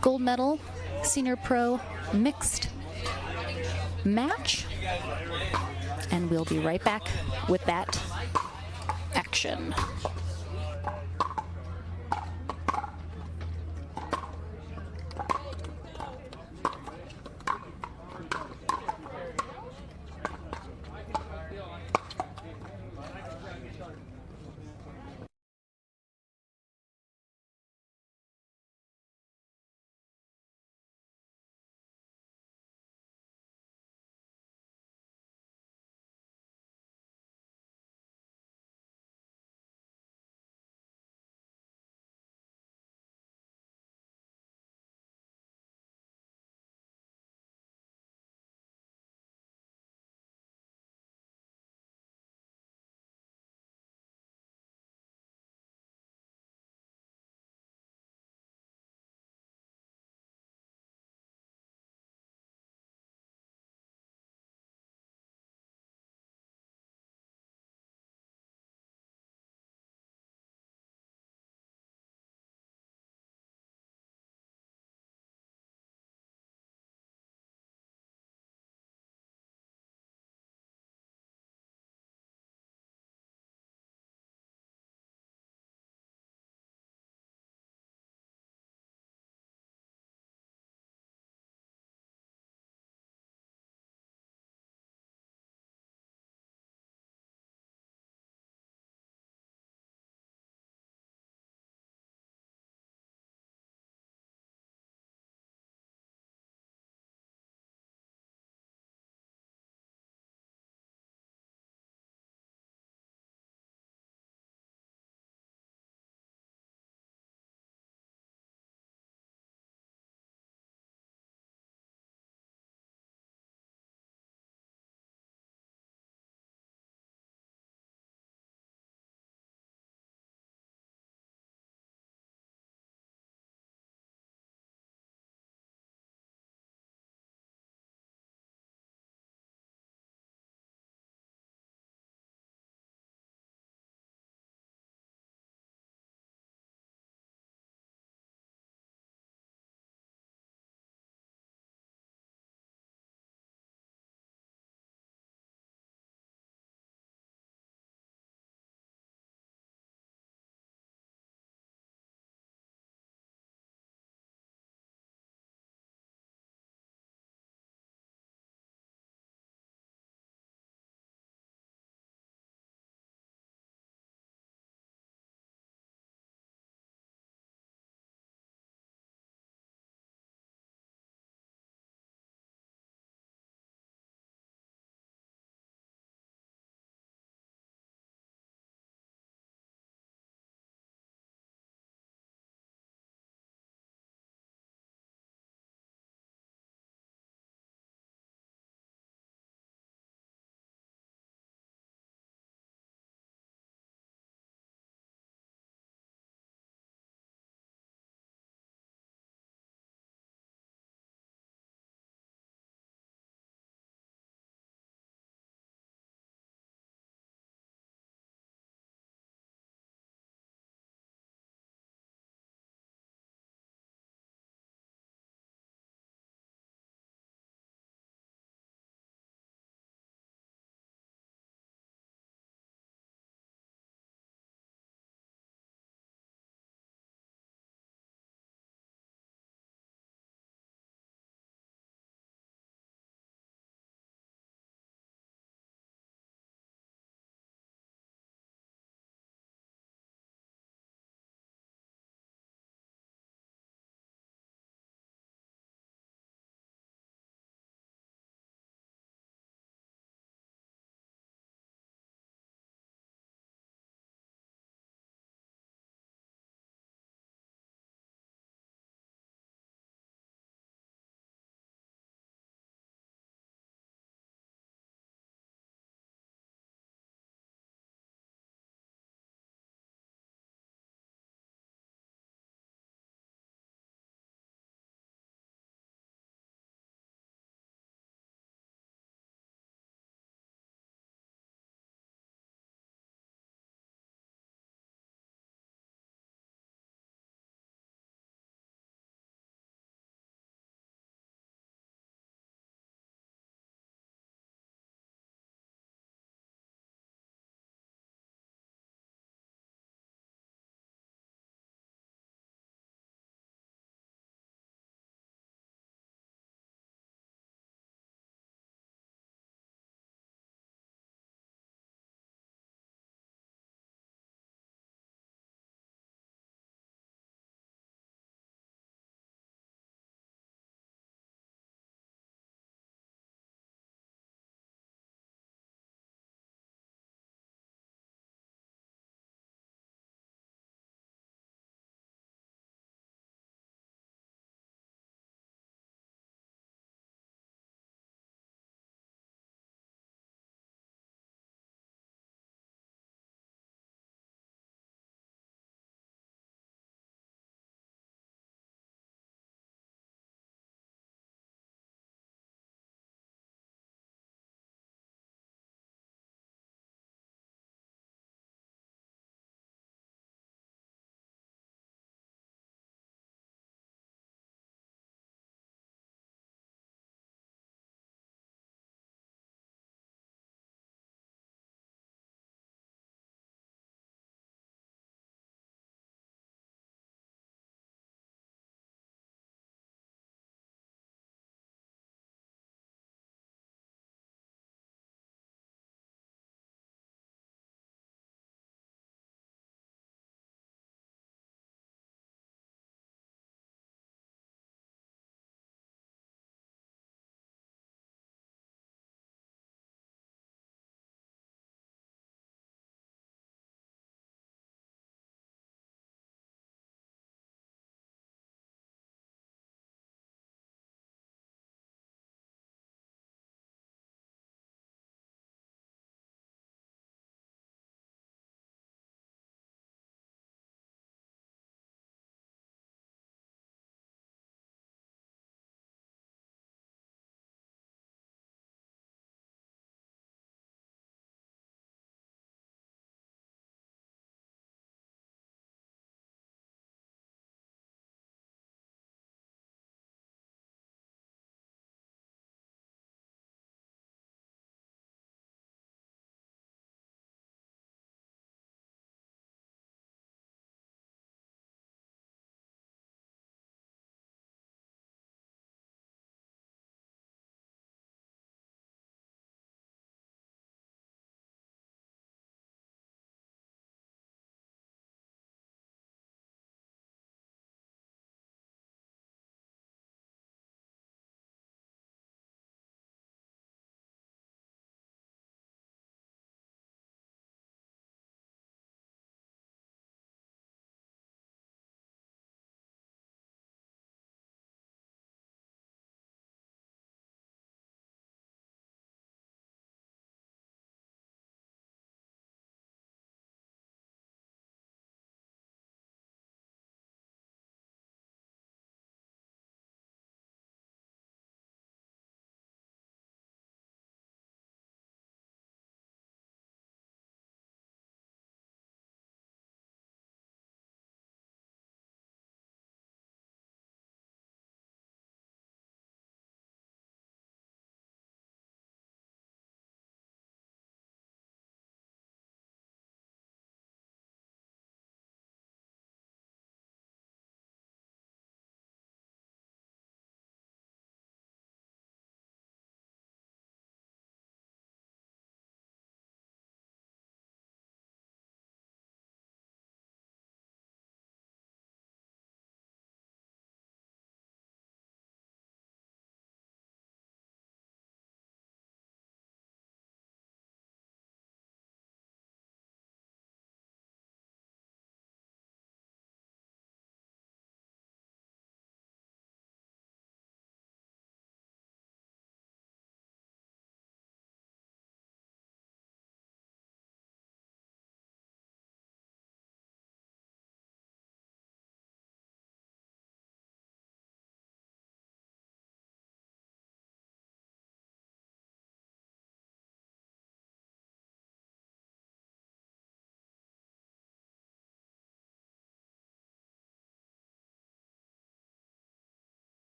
[SPEAKER 1] Gold Medal Senior Pro Mixed match. And we'll be right back with that action.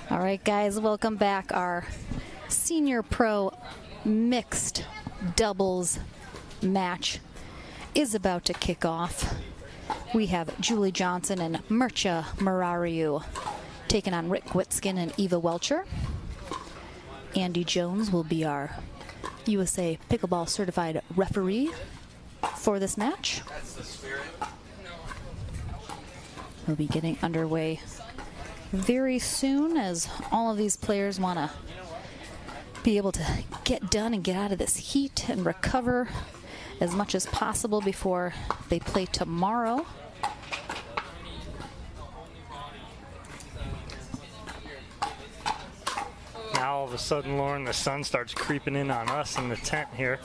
[SPEAKER 1] All right, guys, welcome back. Our senior pro mixed doubles match is about to kick off. We have Julie Johnson and Mircea Marariu taking on Rick Witskin and Eva Welcher. Andy Jones will be our USA Pickleball certified referee for this match.
[SPEAKER 11] That's the spirit.
[SPEAKER 1] We'll be getting underway very soon, as all of these players want to be able to get done and get out of this heat and recover as much as possible before they play tomorrow.
[SPEAKER 2] Now all of a sudden, Lauren, the sun starts creeping in on us in the tent here.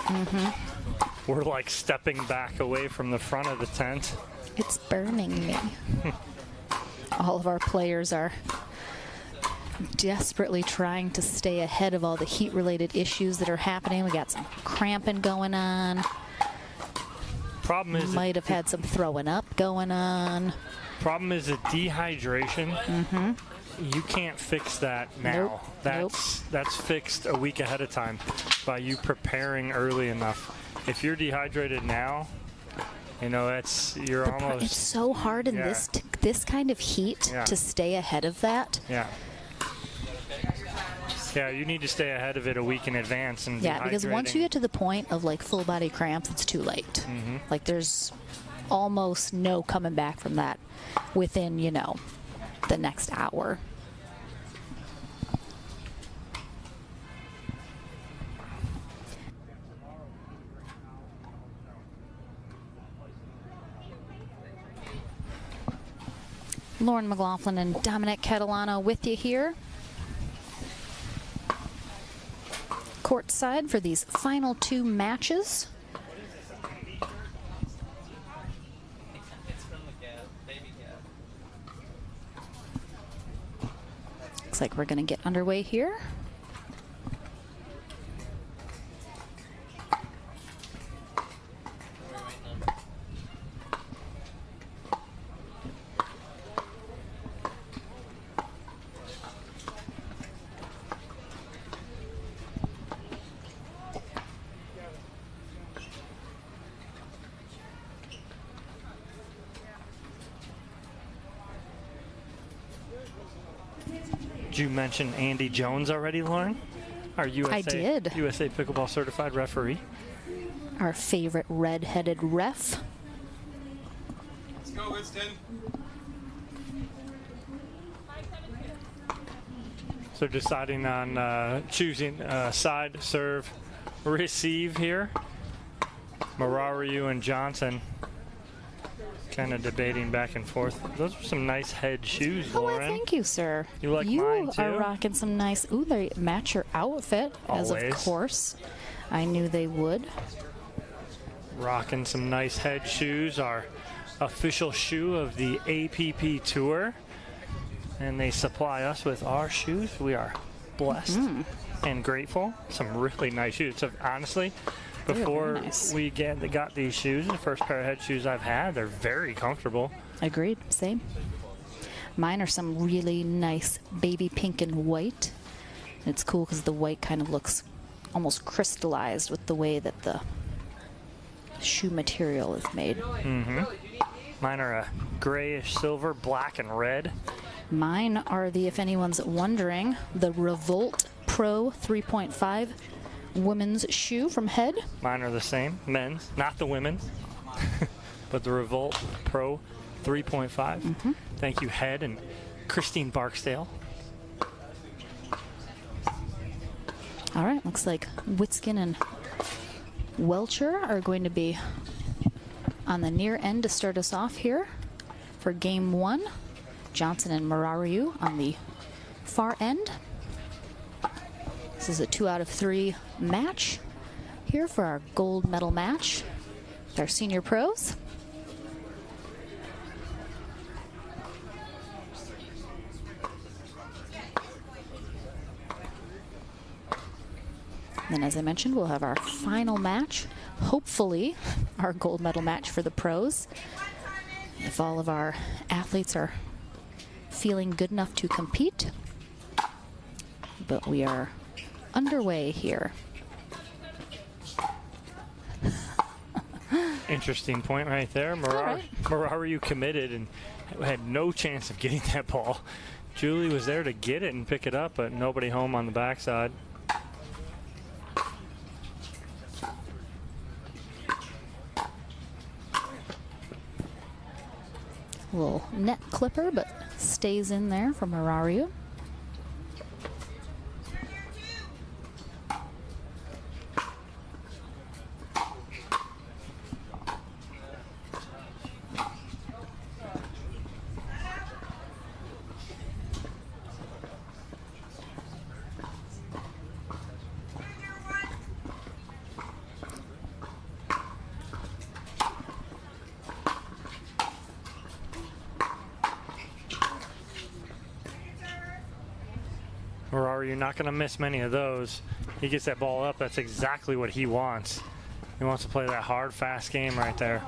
[SPEAKER 2] We're like stepping back away from the front of the tent.
[SPEAKER 1] It's burning me. All of our players are desperately trying to stay ahead of all the heat-related issues that are happening. We got some cramping going on.
[SPEAKER 2] Problem is,
[SPEAKER 1] might have had some throwing up going on.
[SPEAKER 2] Problem is the dehydration. You can't fix that now. That's fixed a week ahead of time by you preparing early enough. If you're dehydrated now, you know, you're almost.
[SPEAKER 1] It's so hard in this kind of heat to stay ahead of that.
[SPEAKER 2] Yeah, you need to stay ahead of it a week in advance. And
[SPEAKER 1] because once you get to the point of like full body cramps, it's too late. Like there's almost no coming back from that within, you know, the next hour. Lauren McLaughlin and Dominic Catalano with you here. Courtside for these final two matches. Looks like we're going to get underway here.
[SPEAKER 2] Did you mention Andy Jones already, Lauren? Our USA,
[SPEAKER 1] I did.
[SPEAKER 2] USA Pickleball certified referee.
[SPEAKER 1] Our favorite red-headed ref.
[SPEAKER 11] Let's go, Winston.
[SPEAKER 2] So deciding on choosing side, serve, receive here. Marariu and Johnson kind of debating back and forth. Those are some nice head shoes, Lauren.
[SPEAKER 1] Oh, thank you, sir.
[SPEAKER 2] You like mine, too?
[SPEAKER 1] You are rocking some nice... Ooh, they match your outfit, as of
[SPEAKER 2] Always.
[SPEAKER 1] course I knew they would.
[SPEAKER 2] Rocking some nice head shoes, our official shoe of the APP Tour. And they supply us with our shoes. We are blessed and grateful. Some really nice shoes. So honestly, before we got these shoes, the first pair of head shoes I've had, they're very comfortable.
[SPEAKER 1] Agreed. Same. Mine are some really nice baby pink and white. And it's cool because the white kind of looks almost crystallized with the way that the shoe material is made.
[SPEAKER 2] Mine are a grayish silver, black, and red.
[SPEAKER 1] Mine are the, if anyone's wondering, the Revolt Pro 3.5 women's shoe from Head.
[SPEAKER 2] Mine are the same, men's, not the women's, but the Revolt Pro 3.5. Thank you, Head and Christine Barksdale.
[SPEAKER 1] All right, looks like Witskin and Welcher are going to be on the near end to start us off here for game one. Johnson and Marariu on the far end. This is a 2 out of 3 match here for our gold medal match with our senior pros. Then, as I mentioned, we'll have our final match, hopefully our gold medal match for the pros, if all of our athletes are feeling good enough to compete. But we are underway here.
[SPEAKER 2] Interesting point right there. Mararu committed and had no chance of getting that ball. Julie was there to get it and pick it up, but nobody home on the backside.
[SPEAKER 1] Little net clipper, but stays in there from Mararu.
[SPEAKER 2] You're not going to miss many of those. He gets that ball up. That's exactly what he wants. He wants to play that hard, fast game right there.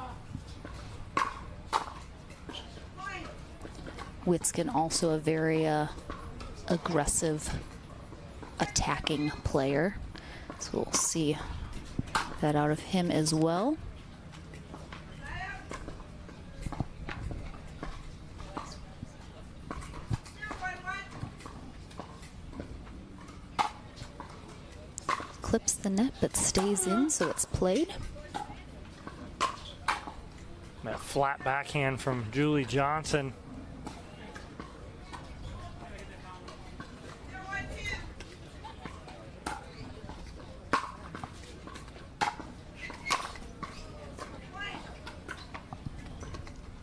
[SPEAKER 1] Witskin also a very aggressive, attacking player. So we'll see that out of him as well. Clips the net, but stays in, so it's played.
[SPEAKER 2] That flat backhand from Julie Johnson.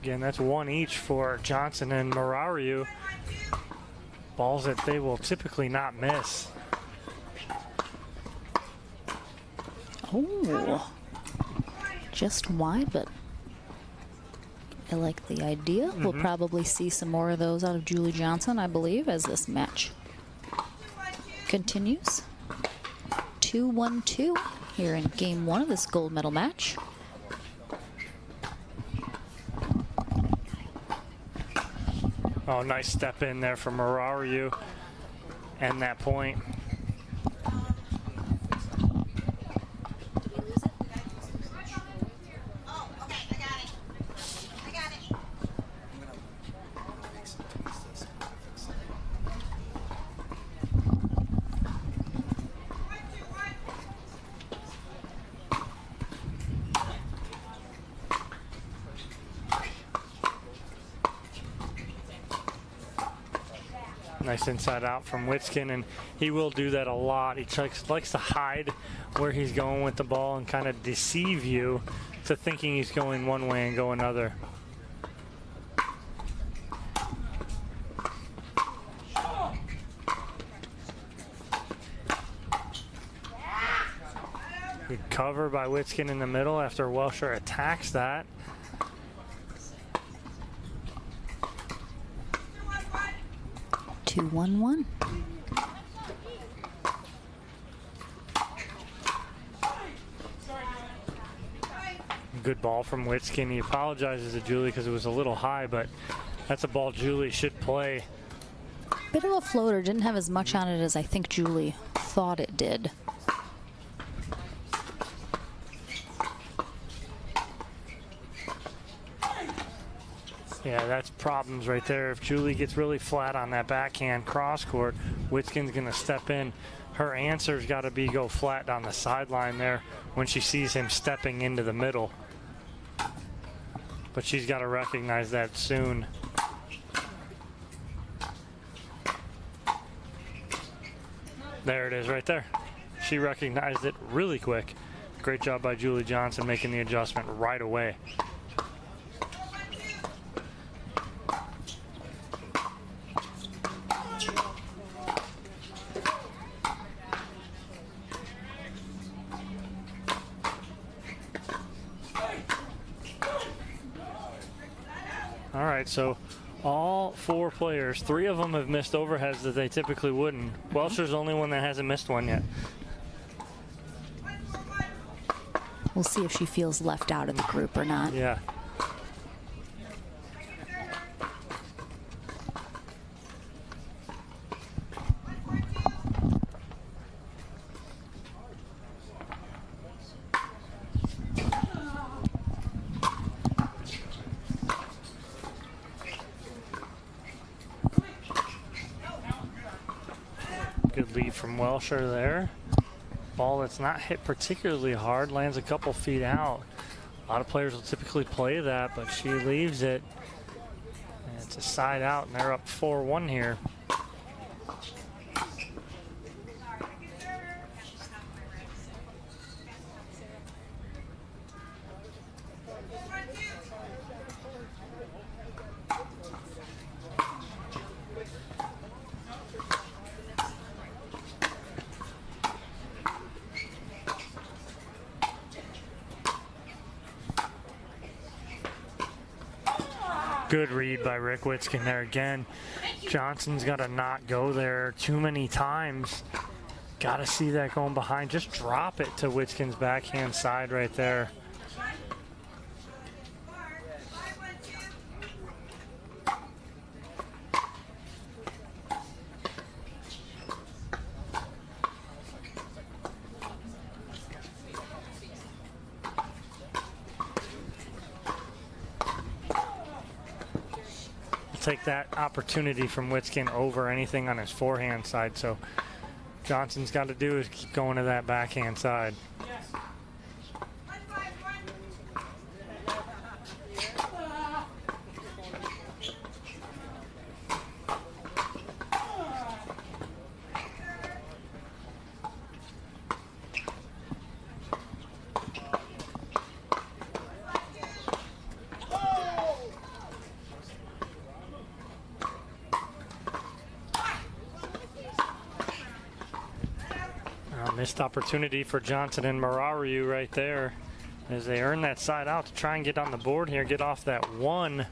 [SPEAKER 2] Again, that's one each for Johnson and Mararu. Balls that they will typically not miss.
[SPEAKER 1] Oh, just wide, but I like the idea. We'll probably see some more of those out of Julie Johnson, I believe, as this match continues. 2-1-2 here in game one of this gold medal match.
[SPEAKER 2] Oh, nice step in there from Mararu and that point. Nice inside out from Witskin, and he will do that a lot. He likes to hide where he's going with the ball and kind of deceive you to thinking he's going one way and go another. Good cover by Witskin in the middle after Welsher attacks that.
[SPEAKER 1] 2-1-1.
[SPEAKER 2] Good ball from Witskin. He apologizes to Julie because it was a little high, but that's a ball Julie should play.
[SPEAKER 1] Bit of a floater, didn't have as much on it as I think Julie thought it did.
[SPEAKER 2] Yeah, that's problems right there. If Julie gets really flat on that backhand cross court, Witskin's going to step in. Her answer's got to be go flat down the sideline there when she sees him stepping into the middle. But she's got to recognize that soon. There it is right there. She recognized it really quick. Great job by Julie Johnson making the adjustment right away. All right, so all four players, 3 of them have missed overheads that they typically wouldn't. Welsher's the only one that hasn't missed one yet.
[SPEAKER 1] We'll see if she feels left out of the group or not.
[SPEAKER 2] Yeah. Good lead from Welsher there. Ball that's not hit particularly hard, lands a couple feet out. A lot of players will typically play that, but she leaves it. And it's a side out, and they're up 4-1 here. Good read by Rick Witskin there again. Johnson's got to not go there too many times. Got to see that going behind. Just drop it to Witskin's backhand side right there. Take that opportunity from Witskin over anything on his forehand side. So Johnson's got to do is keep going to that backhand side. Missed opportunity for Johnson and Marariu right there as they earn that side out to try and get on the board here, get off that one.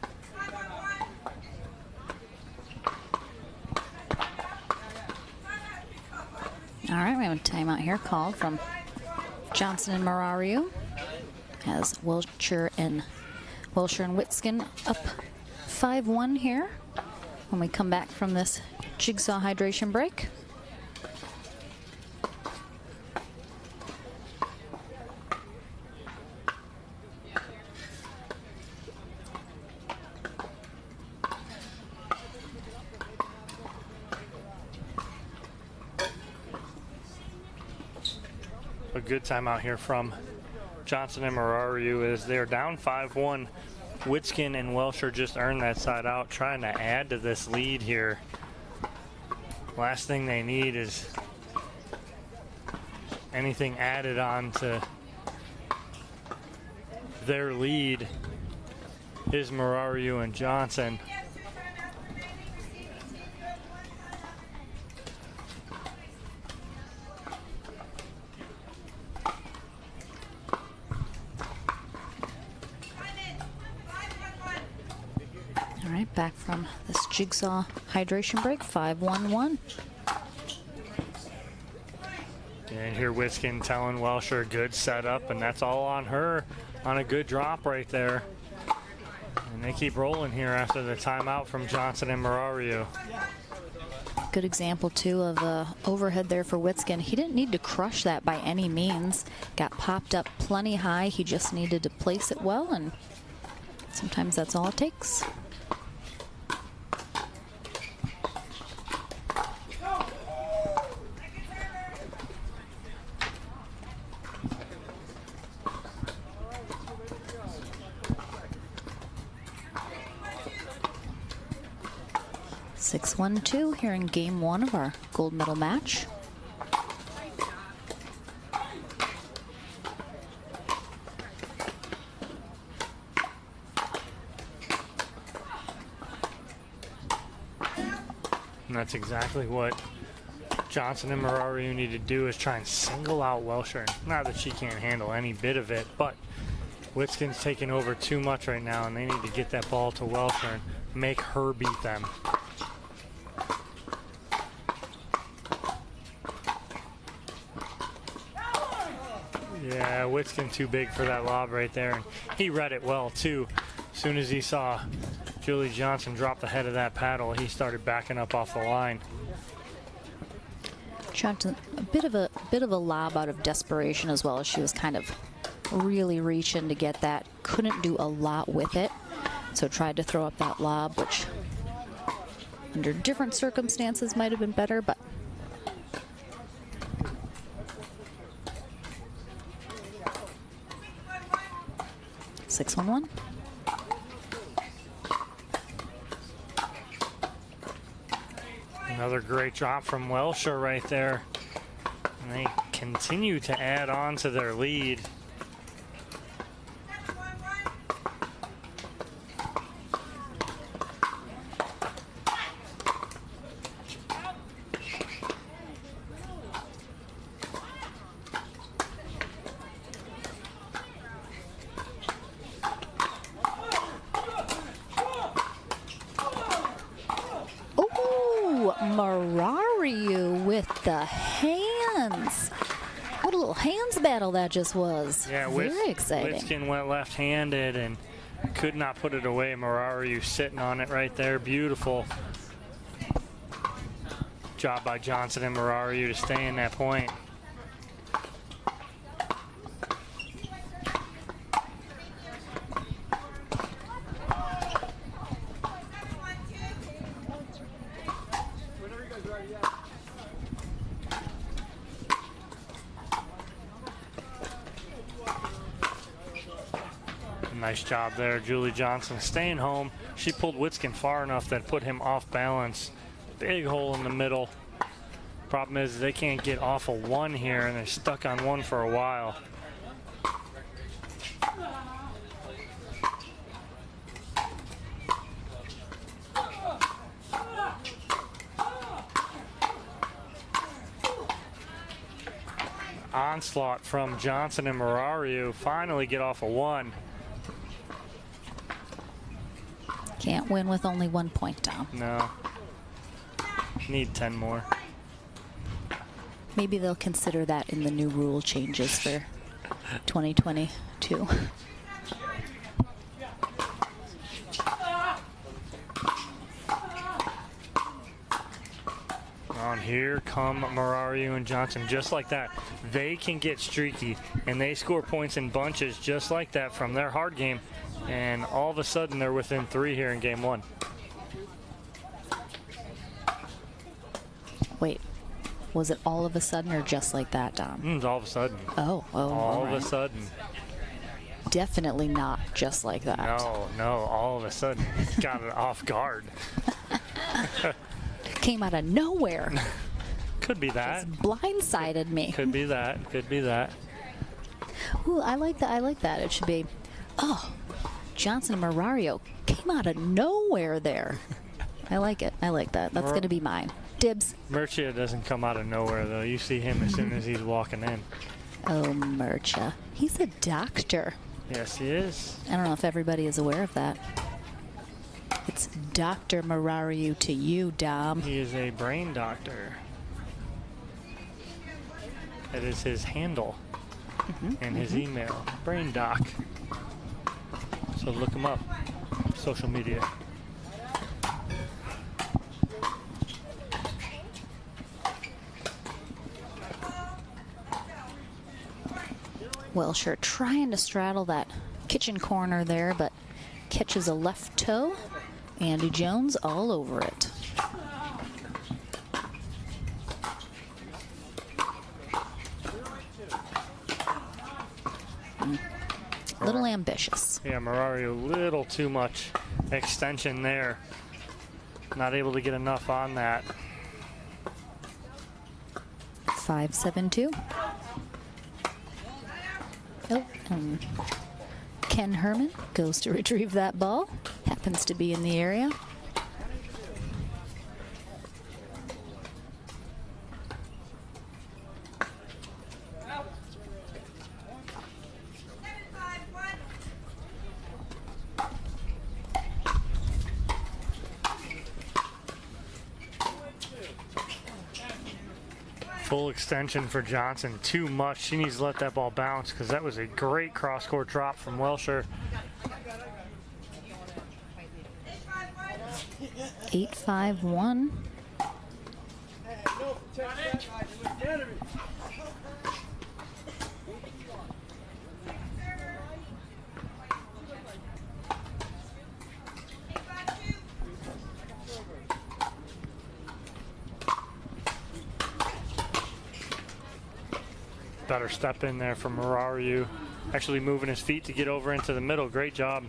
[SPEAKER 1] All right, we have a timeout here called from Johnson and Marariu as Welsher and Witskin up 5-1 here when we come back from this jigsaw hydration break.
[SPEAKER 2] A good timeout here from Johnson and Marariu as they're down 5-1. Witskin and Welsher just earned that side out, trying to add to this lead here. Last thing they need is anything added on to their lead is Marariu and Johnson.
[SPEAKER 1] Back from this jigsaw hydration break, 5-1-1.
[SPEAKER 2] And here Witskin telling Welsher good setup, and that's all on her on a good drop right there. And they keep rolling here after the timeout from Johnson and Marariu.
[SPEAKER 1] Good example too of the overhead there for Witskin. He didn't need to crush that by any means. Got popped up plenty high. He just needed to place it well, and sometimes that's all it takes. 6-1-2 here in game one of our gold medal match.
[SPEAKER 2] And that's exactly what Johnson and Marariu need to do, is try and single out Welsher. Not that she can't handle any bit of it, but Witskin's taking over too much right now, and they need to get that ball to Welsher and make her beat them. Yeah, Witskin too big for that lob right there, and he read it well too. As soon as he saw Julie Johnson drop the head of that paddle, he started backing up off the line.
[SPEAKER 1] Johnson, a bit of a lob out of desperation as well, as she was kind of really reaching to get that. Couldn't do a lot with it, so tried to throw up that lob, which under different circumstances might have been better, but 6-1-1.
[SPEAKER 2] Another great drop from Welsher right there. And they continue to add on to their lead.
[SPEAKER 1] Marariu with the hands. What a little hands battle that just was.
[SPEAKER 2] Yeah,
[SPEAKER 1] very exciting.
[SPEAKER 2] Witskin went left-handed and could not put it away. Marariu sitting on it right there. Beautiful job by Johnson and Marariu to stay in that point. Nice job there, Julie Johnson staying home. She pulled Witskin far enough that put him off balance. Big hole in the middle. Problem is they can't get off of one here, and they're stuck on one for a while. Onslaught from Johnson and Marariu. Finally get off of one.
[SPEAKER 1] Can't win with only 1 point down.
[SPEAKER 2] No. Need 10 more.
[SPEAKER 1] Maybe they'll consider that in the new rule changes for 2022.
[SPEAKER 2] On here come Marariu and Johnson just like that. They can get streaky and they score points in bunches just like that from their hard game. And all of a sudden they're within 3 here in game 1.
[SPEAKER 1] Wait, was it all of a sudden or just like that, Dom?
[SPEAKER 2] All of a sudden.
[SPEAKER 1] Oh,
[SPEAKER 2] all
[SPEAKER 1] right.
[SPEAKER 2] of a sudden.
[SPEAKER 1] Definitely not just like that.
[SPEAKER 2] No, all of a sudden. Got it off guard.
[SPEAKER 1] Came out of nowhere.
[SPEAKER 2] Could be that.
[SPEAKER 1] Just blindsided me.
[SPEAKER 2] Could be that. Could be that.
[SPEAKER 1] Ooh, I like that. I like that. It should be, oh, Johnson and Marariu came out of nowhere there. I like it. I like that. That's going to be mine. Dibs.
[SPEAKER 2] Murcia doesn't come out of nowhere, though. You see him as soon as he's walking in.
[SPEAKER 1] Oh, Murcia. He's a doctor.
[SPEAKER 2] Yes, he is.
[SPEAKER 1] I don't know if everybody is aware of that. It's Dr. Marariu to you, Dom.
[SPEAKER 2] He is a brain doctor. That is his handle and his email, Brain Doc. So look him up, social media.
[SPEAKER 1] Welsher trying to straddle that kitchen corner there, but catches a left toe. Andy Jones all over it. A little ambitious.
[SPEAKER 2] Yeah, Marariu, a little too much extension there. Not able to get enough on that.
[SPEAKER 1] 5-7-2. Oh, Ken Herman goes to retrieve that ball. Happens to be in the area.
[SPEAKER 2] Full extension for Johnson, too much. She needs to let that ball bounce because that was a great cross-court drop from Welsher.
[SPEAKER 1] 8-5-1.
[SPEAKER 2] Better step in there from Marariu. Actually moving his feet to get over into the middle. Great job.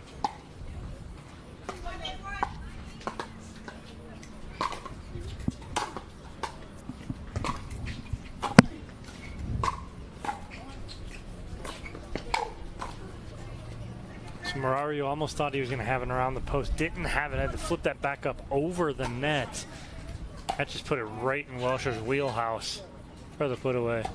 [SPEAKER 2] Marario almost thought he was going to have it around the post. Didn't have it. Had to flip that back up over the net. That just put it right in Welsher's wheelhouse for the put away.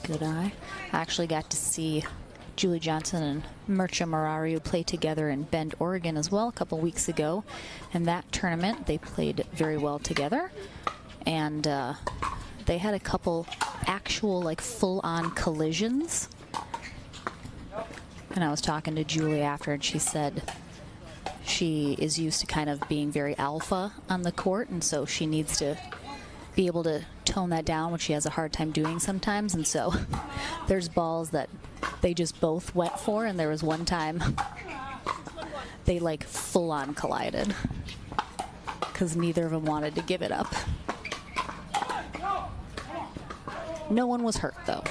[SPEAKER 1] Good eye. I actually got to see Julie Johnson and Mircea Marario play together in Bend, Oregon as well a couple weeks ago. In that tournament, they played very well together. And they had a couple actual, like, full-on collisions. And I was talking to Julie after, and she said she is used to kind of being very alpha on the court, and so she needs to be able to tone that down, which she has a hard time doing sometimes. And so there's balls that they just both went for, and there was one time they like full-on collided because neither of them wanted to give it up. No one was hurt though.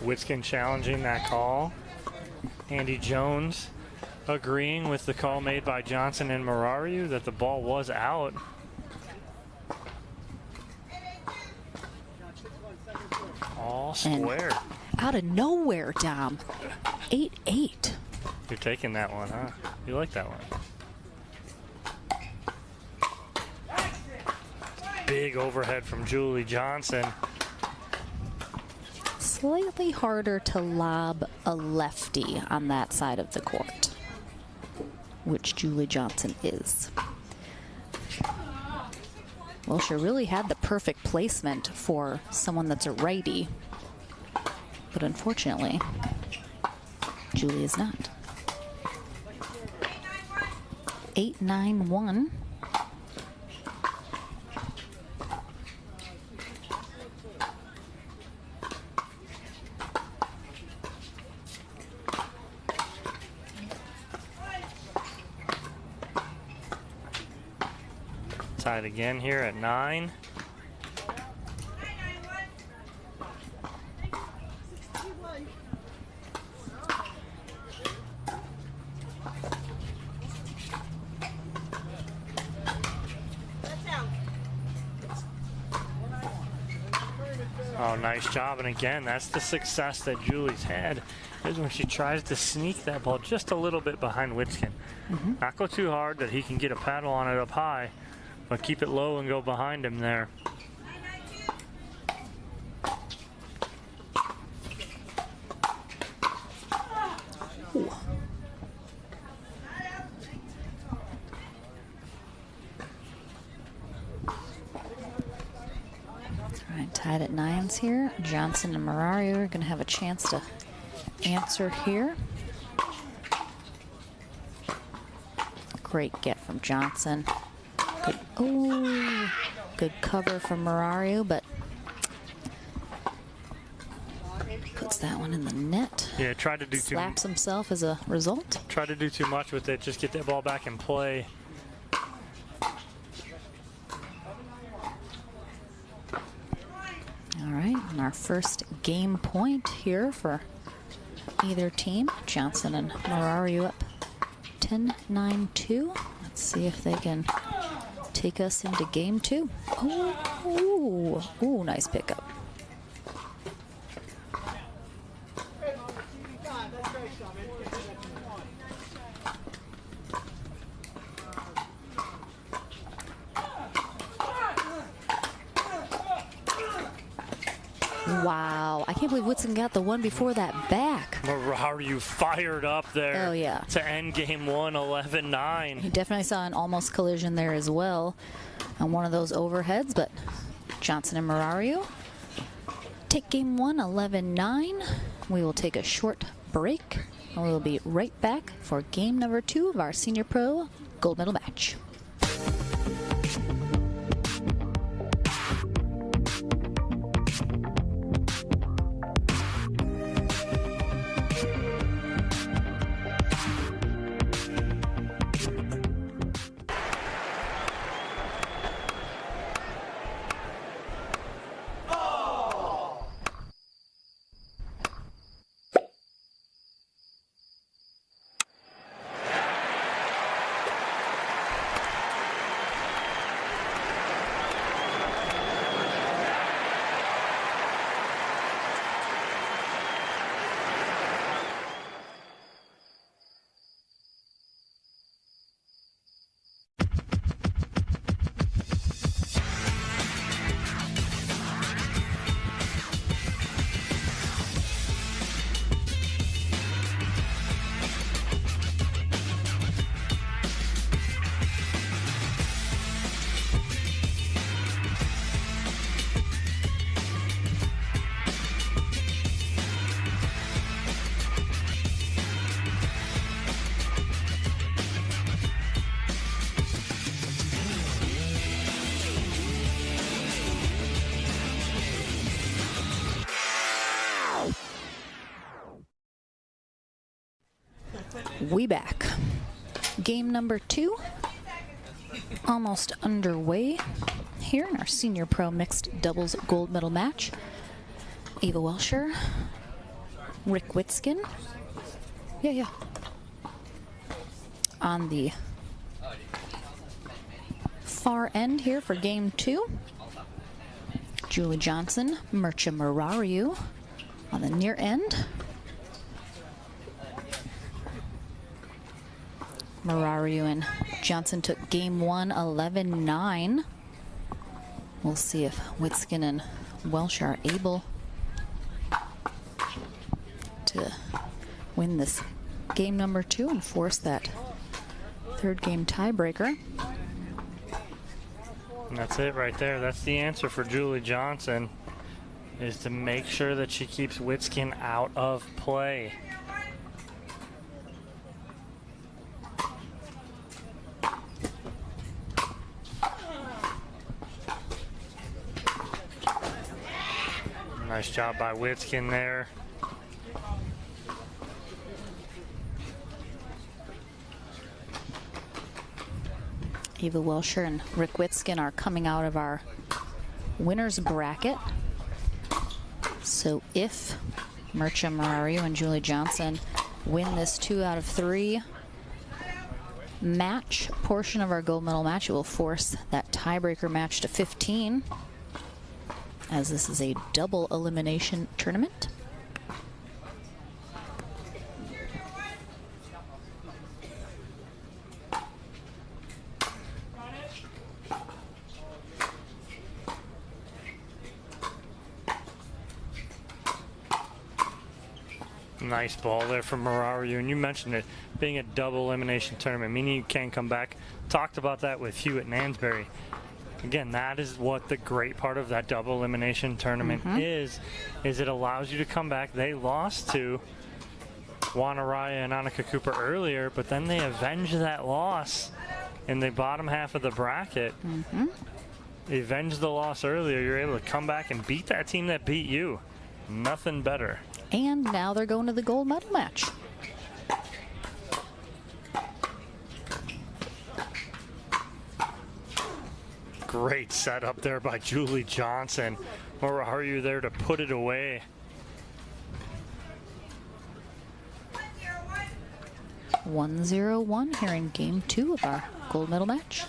[SPEAKER 2] Witskin challenging that call. Andy Jones agreeing with the call made by Johnson and Marario that the ball was out. All square.
[SPEAKER 1] And out of nowhere, Dom. 8-8.
[SPEAKER 2] You're taking that one, huh? You like that one. Big overhead from Julie Johnson.
[SPEAKER 1] Slightly harder to lob a lefty on that side of the court, which Julie Johnson is. Welsher really had the perfect placement for someone that's a righty, but unfortunately, Julie is not. 8-9-1.
[SPEAKER 2] Tied again here at 9. Oh, nice job. And again, that's the success that Julie's had, is when she tries to sneak that ball just a little bit behind Witskin. Not go too hard that he can get a paddle on it up high, but keep it low and go behind him there.
[SPEAKER 1] Ooh. All right, tied at 9s here. Johnson and Marario are going to have a chance to answer here. Great get from Johnson. Good, oh, good cover from Marario, but puts that one in the net.
[SPEAKER 2] Yeah, tried to do too much.
[SPEAKER 1] Slaps himself as a result.
[SPEAKER 2] Try to do too much with it. Just get that ball back in play.
[SPEAKER 1] All right, and our first game point here for either team. Johnson and Marario up 10-9-2. Let's see if they can take us into game 2. Oh, nice pickup. Wow, I can't believe Whitson got the one before that back.
[SPEAKER 2] Marario fired up there.
[SPEAKER 1] Oh, yeah.
[SPEAKER 2] To end game 1, 11-9.
[SPEAKER 1] He definitely saw an almost collision there as well on one of those overheads, but Johnson and Marario take game 1, 11-9. We will take a short break, and we will be right back for game number 2 of our Senior Pro Gold Medal match. We back. Game number 2, almost underway here in our Senior Pro Mixed Doubles Gold Medal match. Ava Welsher, Rick Witzkin. Yeah. On the far end here for game 2. Julie Johnson, Mircea Murariu on the near end. Murariu and Johnson took game 1, 11-9. We'll see if Witzkin and Welsh are able to win this game number 2 and force that third game tiebreaker.
[SPEAKER 2] And that's it right there. That's the answer for Julie Johnson, is to make sure that she keeps Witzkin out of play. Nice job by Witzkin there.
[SPEAKER 1] Ava Welsher and Rick Witzkin are coming out of our winner's bracket. So if Mircea Murariu and Julie Johnson win this 2 out of 3 match portion of our gold medal match, it will force that tiebreaker match to 15, as this is a double elimination tournament.
[SPEAKER 2] Nice ball there from Murariu, and you mentioned it being a double elimination tournament, meaning you can come back. Talked about that with Hewitt and Ansbury. Again, that is what the great part of that double elimination tournament is it allows you to come back. They lost to Wanaraya and Annika Cooper earlier, but then they avenged that loss in the bottom half of the bracket. They avenged the loss earlier. You're able to come back and beat that team that beat you. Nothing better.
[SPEAKER 1] And now they're going to the gold medal match.
[SPEAKER 2] Great setup there by Julie Johnson. Or are you there to put it away?
[SPEAKER 1] One 1-0-1 here in game 2 of our gold medal match.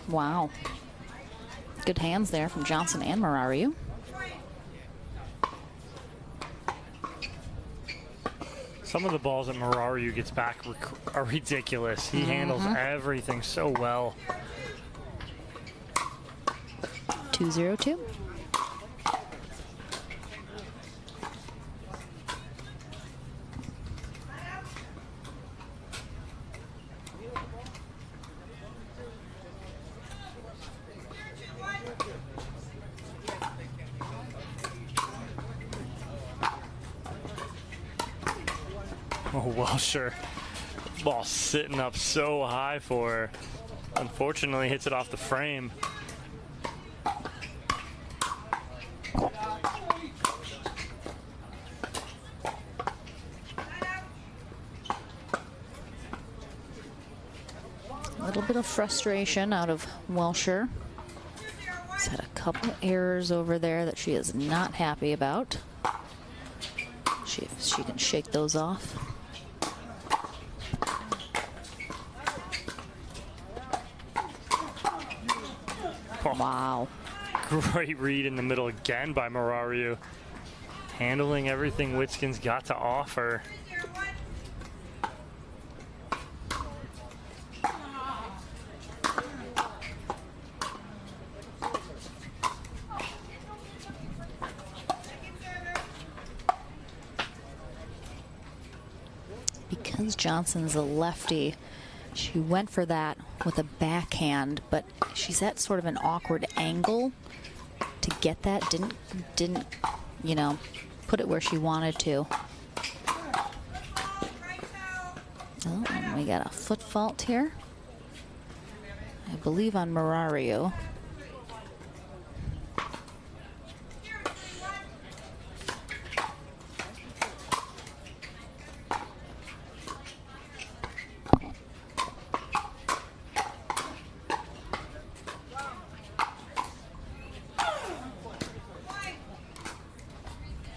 [SPEAKER 1] Wow. Good hands there from Johnson and Murariu.
[SPEAKER 2] Some of the balls that Murariu gets back are ridiculous. He handles everything so well.
[SPEAKER 1] 2-0-2.
[SPEAKER 2] Oh, Welsher. Ball sitting up so high for her. Unfortunately, hits it off the frame.
[SPEAKER 1] A little bit of frustration out of Welsher. He's had a couple of errors over there that she is not happy about. If she can shake those off.
[SPEAKER 2] Oh,
[SPEAKER 1] wow.
[SPEAKER 2] Great read in the middle again by Murariu. Handling everything Witzkin's got to offer.
[SPEAKER 1] Because Johnson's a lefty, she went for that with a backhand, but she's at sort of an awkward angle to get that. Didn't, you know, put it where she wanted to. Oh, and we got a foot fault here, I believe, on Murario.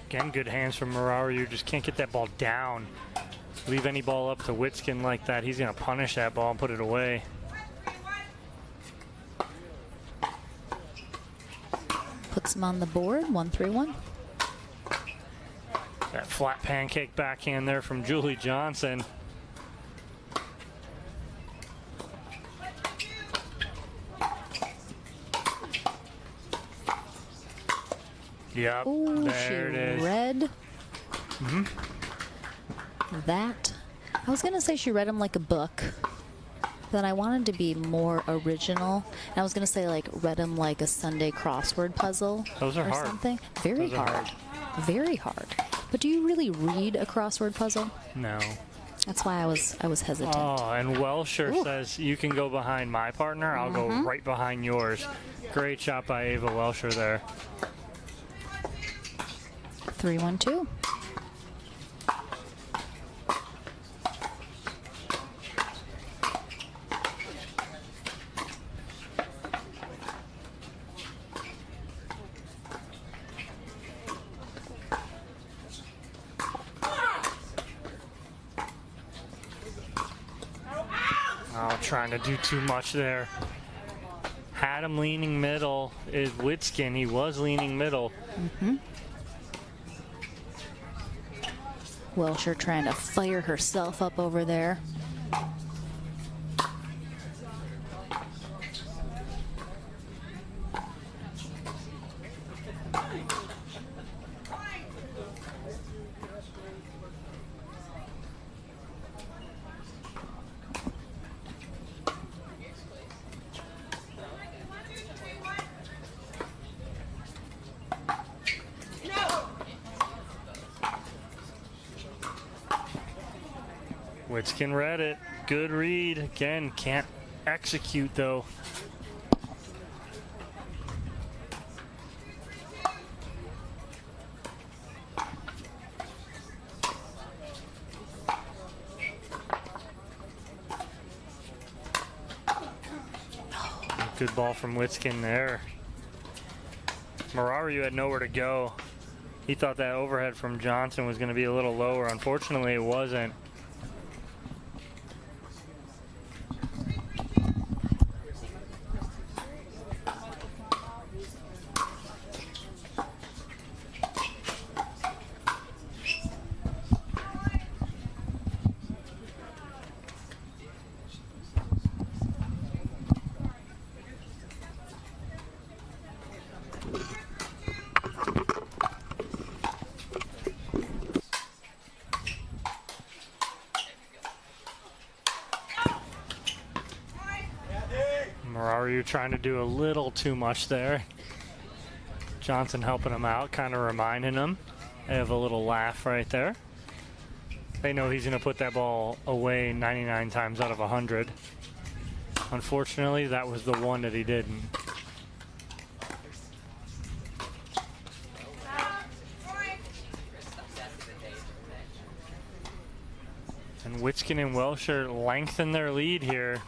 [SPEAKER 2] Again, good hands from Murario. Just can't get that ball down. Leave any ball up to Witskin like that, he's going to punish that ball and put it away.
[SPEAKER 1] Puts him on the board, 1-3-1.
[SPEAKER 2] That flat pancake backhand there from Julie Johnson. Yep,
[SPEAKER 1] Ooh,
[SPEAKER 2] there it is.
[SPEAKER 1] Read that. I was going to say she read him like a book. Then I wanted to be more original. And I was going to say, like, read him like a Sunday crossword puzzle.
[SPEAKER 2] Those are
[SPEAKER 1] or
[SPEAKER 2] hard.
[SPEAKER 1] Something. Very
[SPEAKER 2] Those are
[SPEAKER 1] hard. Very hard. But do you really read a crossword puzzle?
[SPEAKER 2] No.
[SPEAKER 1] That's why I was hesitant.
[SPEAKER 2] Oh, and Welsher says you can go behind my partner. I'll go right behind yours. Great shot by Ava Welsher there.
[SPEAKER 1] 3-1-2.
[SPEAKER 2] Oh, trying to do too much there. Had him leaning middle is Witskin. He was leaning middle.
[SPEAKER 1] Welsher trying to fire herself up over there.
[SPEAKER 2] Witskin read it. Good read. Again, can't execute though. Good ball from Witskin there. Murario had nowhere to go. He thought that overhead from Johnson was going to be a little lower. Unfortunately, it wasn't. Murario trying to do a little too much there. Johnson helping him out, kind of reminding him. They have a little laugh right there. They know he's going to put that ball away 99 times out of 100. Unfortunately, that was the one that he didn't. And Witskin and Welsher lengthen their lead here.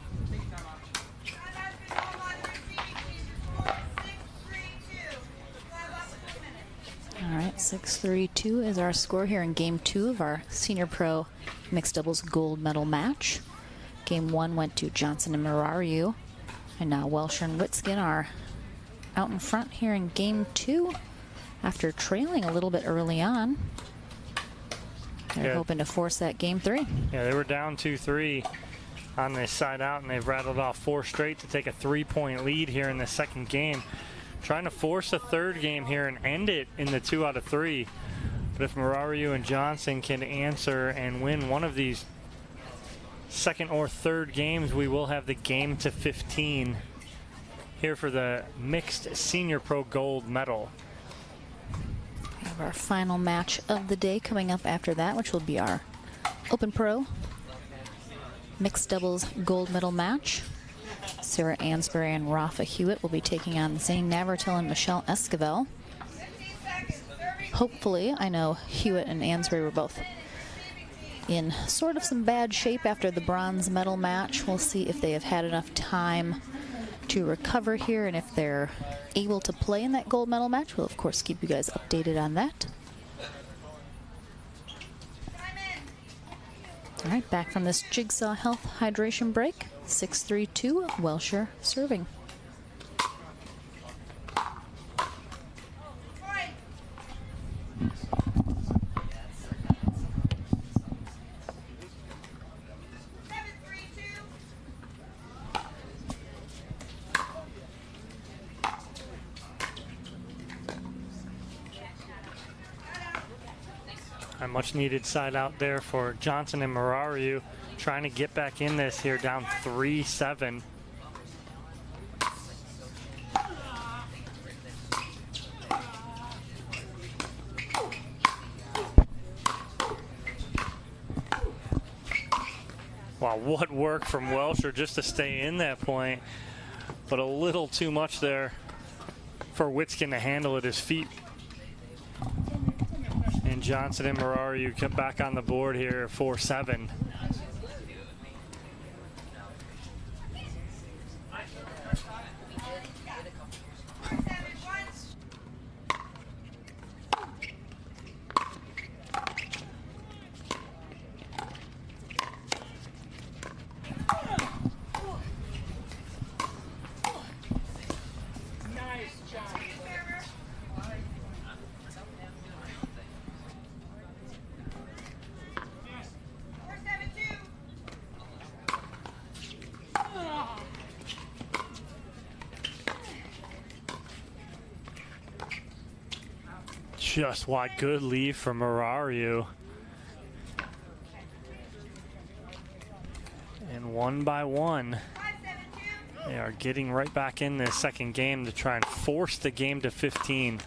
[SPEAKER 1] All right, 6-3-2 is our score here in Game 2 of our Senior Pro Mixed Doubles Gold Medal match. Game 1 went to Johnson and Murario, and now Welsher and Witskin are out in front here in Game 2 after trailing a little bit early on. They're hoping to force that Game 3.
[SPEAKER 2] Yeah, they were down 2-3 on this side out, and they've rattled off 4 straight to take a 3-point lead here in the second game. Trying to force a third game here and end it in the 2 out of 3. But if Murario and Johnson can answer and win one of these second or third games, we will have the game to 15 here for the mixed senior pro gold medal.
[SPEAKER 1] We have our final match of the day coming up after that, which will be our Open Pro mixed doubles gold medal match. Sarah Ansbury and Rafa Hewitt will be taking on Zane Navratil and Michelle Esquivel. Hopefully, I know Hewitt and Ansbury were both in sort of some bad shape after the bronze medal match. We'll see if they have had enough time to recover here, and if they're able to play in that gold medal match. We'll of course keep you guys updated on that. All right, back from this Jigsaw Health hydration break. 6-3-2, Welsher serving.
[SPEAKER 2] A much needed side out there for Johnson and Marariu, trying to get back in this here, down 3-7. Wow, what work from Welsher just to stay in that point, but a little too much there for Witskin to handle at his feet. And Johnson and Marariu come back on the board here, 4-7. Just wide, good lead from Marariu. And one by one, they are getting right back in this second game to try and force the game to 15.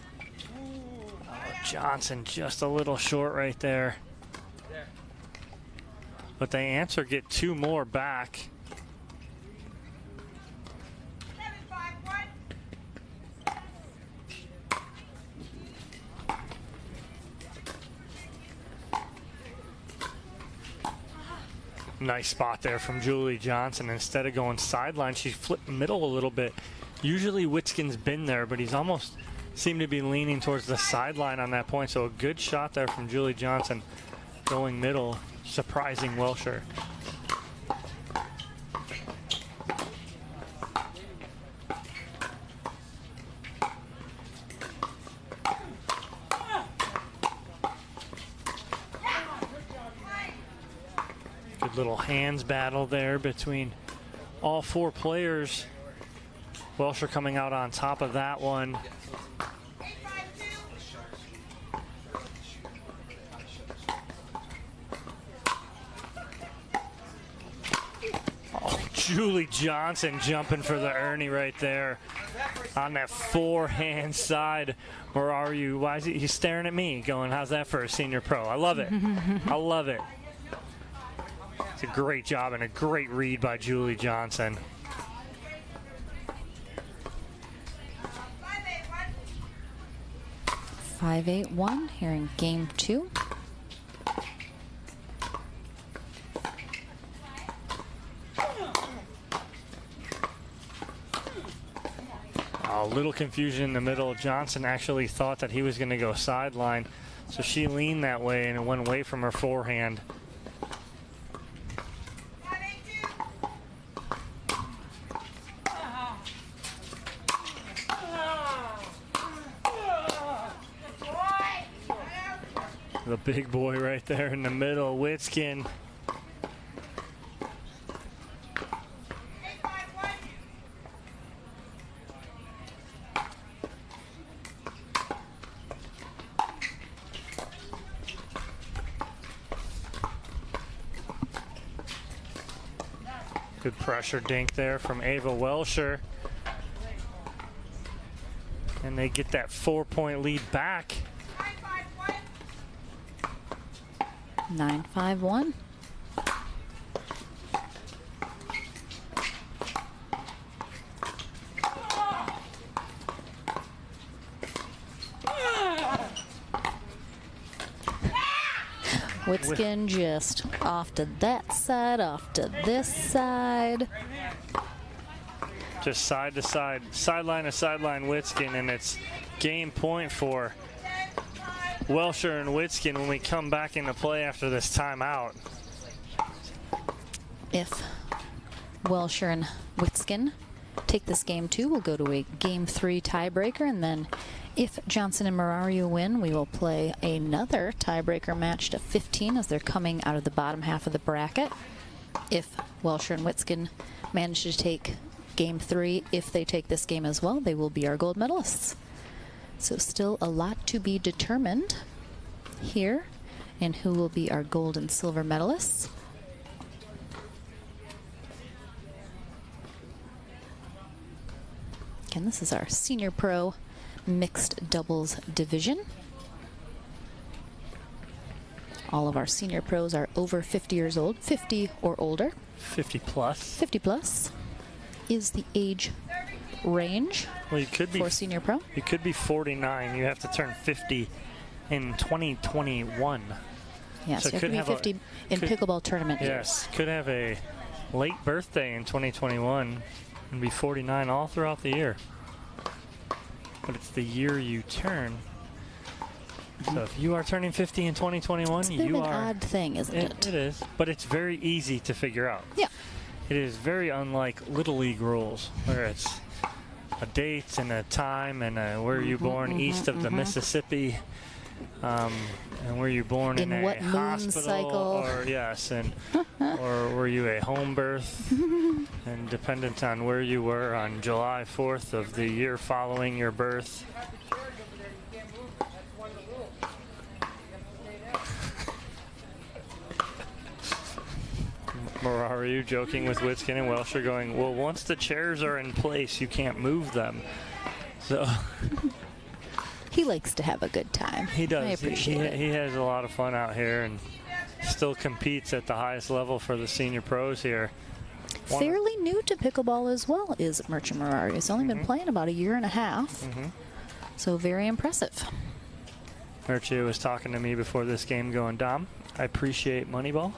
[SPEAKER 2] Oh, Johnson just a little short right there. But they answer, get two more back. Nice spot there from Julie Johnson. Instead of going sideline, she flipped middle a little bit. Usually Witskin's been there, but he's almost seemed to be leaning towards the sideline on that point. So a good shot there from Julie Johnson going middle, surprising Welsher. Good little hands battle there between all four players. Welsher coming out on top of that one. Oh, Julie Johnson jumping for the Ernie right there on that forehand side. Where are you? Why is he? He's staring at me going, how's that for a senior pro? I love it. I love it. It's a great job and a great read by Julie Johnson.
[SPEAKER 1] Five, 8-1 here in game two.
[SPEAKER 2] A little confusion in the middle. Johnson actually thought that he was going to go sideline, so she leaned that way and it went away from her forehand. The big boy right there in the middle, Witskin. Good pressure dink there from Ava Welsher. And they get that 4-point lead back.
[SPEAKER 1] 9-5-1. Witskin just off to that side, off to this side.
[SPEAKER 2] Just side to side, sideline to sideline Witskin, and it's game point for Welsher and Witskin when we come back into play after this timeout.
[SPEAKER 1] If Welsher and Witskin take this game 2, we'll go to a game 3 tiebreaker, and then if Johnson and Marario win, we will play another tiebreaker match to 15 as they're coming out of the bottom half of the bracket. If Welsher and Witskin manage to take game 3, if they take this game as well, they will be our gold medalists. So still a lot to be determined here and who will be our gold and silver medalists. Again, this is our senior pro mixed doubles division. All of our senior pros are over 50 years old, 50 or older.
[SPEAKER 2] 50 plus.
[SPEAKER 1] 50 plus is the age range
[SPEAKER 2] well, you could be
[SPEAKER 1] for senior pro.
[SPEAKER 2] You could be 49. You have to turn 50 in 2021.
[SPEAKER 1] Yes, so you have to be 50 in pickleball tournament years.
[SPEAKER 2] Yes, could have a late birthday in 2021 and be 49 all throughout the year. But it's the year you turn. So if you are turning 50 in 2021,
[SPEAKER 1] it's
[SPEAKER 2] you
[SPEAKER 1] an
[SPEAKER 2] are.
[SPEAKER 1] Odd thing, isn't it?
[SPEAKER 2] It is, but it's very easy to figure out.
[SPEAKER 1] Yeah.
[SPEAKER 2] It is very unlike Little League rules, where it's a date and a time and where you're born east of the Mississippi, and were you born in
[SPEAKER 1] what
[SPEAKER 2] a
[SPEAKER 1] moon
[SPEAKER 2] hospital,
[SPEAKER 1] cycle?
[SPEAKER 2] or yes, and or were you a home birth? And dependent on where you were on July 4th of the year following your birth. Are you joking with Witskin and Welsher going, well, once the chairs are in place, you can't move them. So
[SPEAKER 1] he likes to have a good time.
[SPEAKER 2] He does.
[SPEAKER 1] I appreciate it.
[SPEAKER 2] He has a lot of fun out here and still competes at the highest level for the senior pros here.
[SPEAKER 1] Fairly new to pickleball as well is Merchant Marario. He's only been playing about a year and a half. So very impressive.
[SPEAKER 2] Merchant was talking to me before this game going, Dom, I appreciate Moneyball.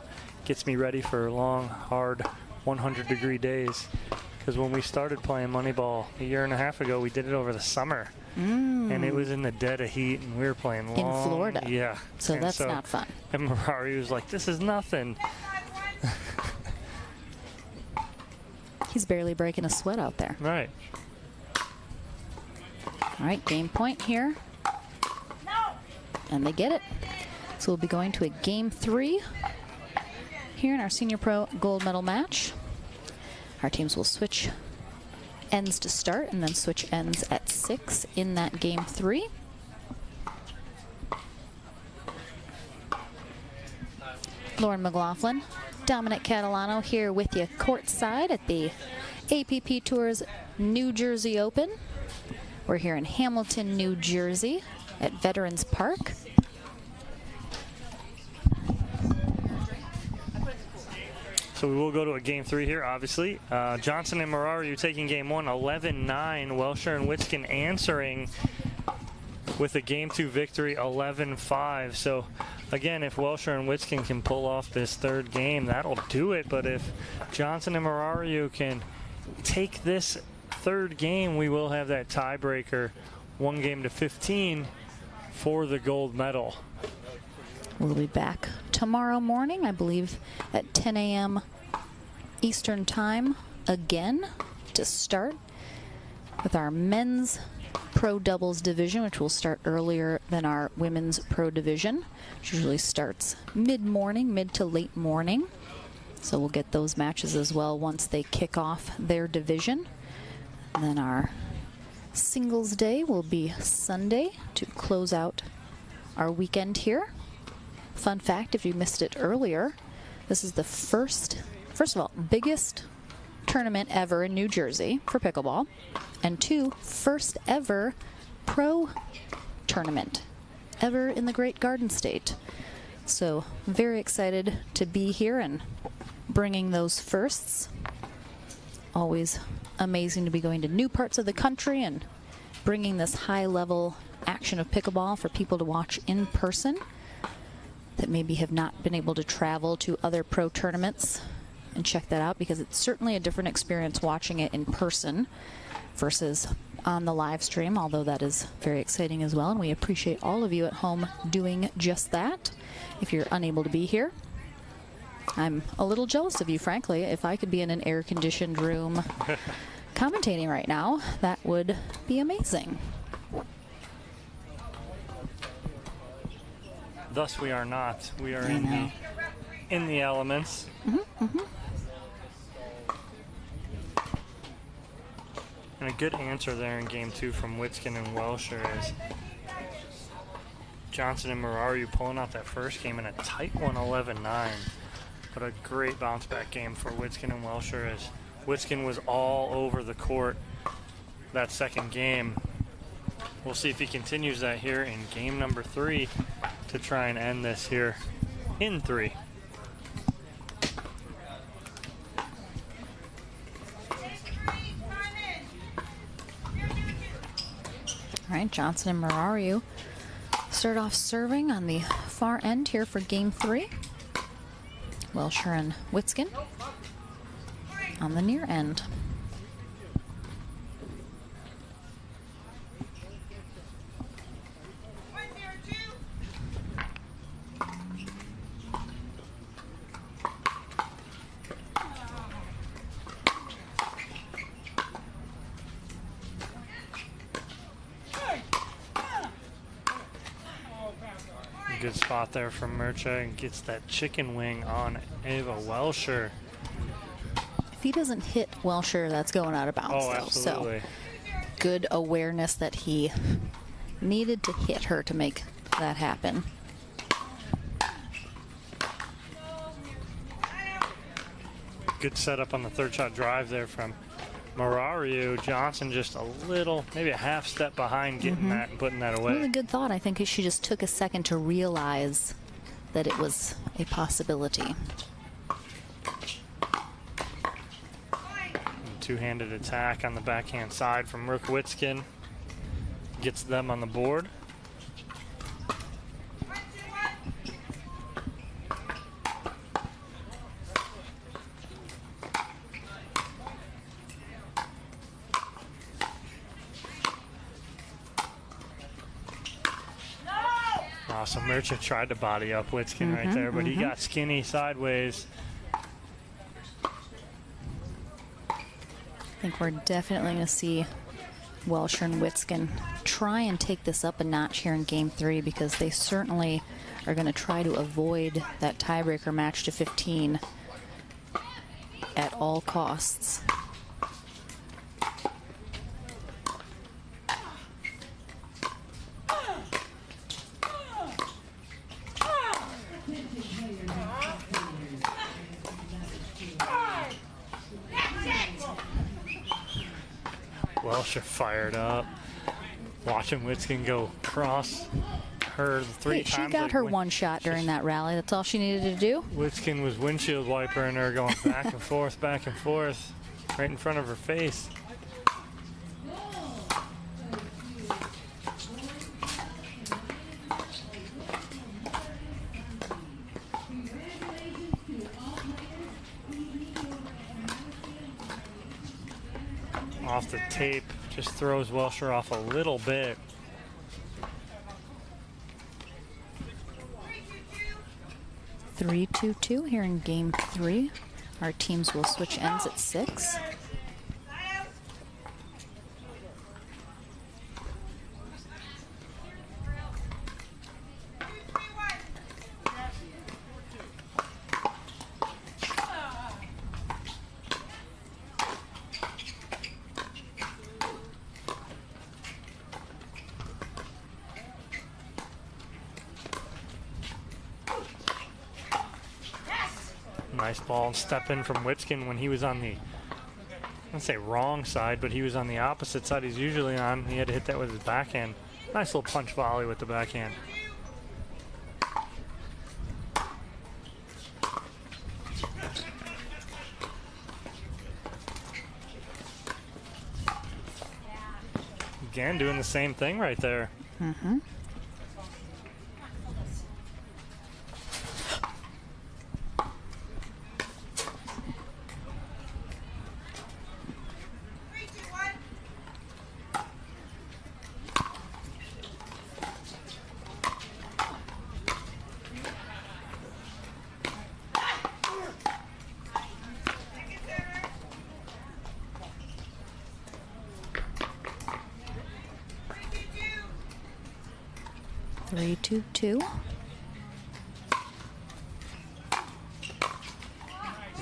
[SPEAKER 2] Gets me ready for long, hard, 100-degree days. Because when we started playing Moneyball a year and a half ago, we did it over the summer. And it was in the dead of heat, and we were playing long.
[SPEAKER 1] In Florida.
[SPEAKER 2] Yeah.
[SPEAKER 1] So that's not fun.
[SPEAKER 2] And Marario was like, this is nothing.
[SPEAKER 1] He's barely breaking a sweat out there.
[SPEAKER 2] Right.
[SPEAKER 1] All right, game point here. And they get it. So we'll be going to a game 3 here in our senior pro gold medal match. Our teams will switch ends to start and then switch ends at 6 in that game 3. Lauren McLaughlin, Dominic Catalano here with you courtside at the APP Tours New Jersey Open. We're here in Hamilton, New Jersey at Veterans Park.
[SPEAKER 2] So we will go to a game 3 here, obviously. Johnson and Marario taking game 1, 11-9. Welsher and Witskin answering with a game 2 victory, 11-5. So again, if Welsher and Witskin can pull off this third game, that'll do it. But if Johnson and Marario can take this third game, we will have that tiebreaker, 1 game to 15 for the gold medal.
[SPEAKER 1] We'll be back tomorrow morning, I believe, at 10 a.m. Eastern Time again to start with our men's pro doubles division, which will start earlier than our women's pro division, which usually starts mid-morning, mid to late morning. So we'll get those matches as well once they kick off their division. And then our singles day will be Sunday to close out our weekend here. Fun fact, if you missed it earlier, this is the first of all, biggest tournament ever in New Jersey for pickleball, and 2, first ever pro tournament ever in the Great Garden State. So very excited to be here and bringing those firsts. Always amazing to be going to new parts of the country and bringing this high-level action of pickleball for people to watch in person that maybe have not been able to travel to other pro tournaments and check that out, because it's certainly a different experience watching it in person versus on the live stream, although that is very exciting as well, and we appreciate all of you at home doing just that. If you're unable to be here, I'm a little jealous of you, frankly. If I could be in an air-conditioned room commentating right now, that would be amazing.
[SPEAKER 2] Thus we are not. We are in the elements. And a good answer there in game 2 from Witskin and Welsher is Johnson and Mararu pulling out that first game in a tight one, 11-9. But a great bounce back game for Witskin and Welsher, as Witskin was all over the court that second game. We'll see if he continues that here in game number 3 to try and end this here in 3.
[SPEAKER 1] All right, Johnson and Mararu start off serving on the far end here for game 3. Welsher and Witskin on the near end.
[SPEAKER 2] Good spot there from Murcha, and gets that chicken wing on Ava Welsher.
[SPEAKER 1] If he doesn't hit Welsher, that's going out of bounds.
[SPEAKER 2] Oh, absolutely.
[SPEAKER 1] So good awareness that he needed to hit her to make that happen.
[SPEAKER 2] Good setup on the third shot drive there from Mararu. Johnson just a little, maybe a half step behind getting that and putting that away.
[SPEAKER 1] Really good thought. I think she just took a second to realize that it was a possibility.
[SPEAKER 2] Two-handed attack on the backhand side from Rook Witskin. Gets them on the board. Awesome. Murcha tried to body up Witskin right there, but he got skinny sideways.
[SPEAKER 1] I think we're definitely going to see Welsher and Witskin try and take this up a notch here in game 3, because they certainly are going to try to avoid that tiebreaker match to 15 at all costs.
[SPEAKER 2] Welsher fired up. Watching Witskin go across her 3 times.
[SPEAKER 1] She got her one shot during that rally. That's all she needed to do.
[SPEAKER 2] Witskin was windshield wipering her, going back and forth, right in front of her face. Off the tape, just throws Welsher off a little bit.
[SPEAKER 1] Three, 2-2 here in game 3. Our teams will switch ends at 6.
[SPEAKER 2] Nice ball and step in from Witskin when he was on the I'd say wrong side, but he was on the opposite side he's usually on. He had to hit that with his backhand. Nice little punch volley with the backhand. Again, doing the same thing right there.
[SPEAKER 1] Mm-hmm. Three, 2, 2.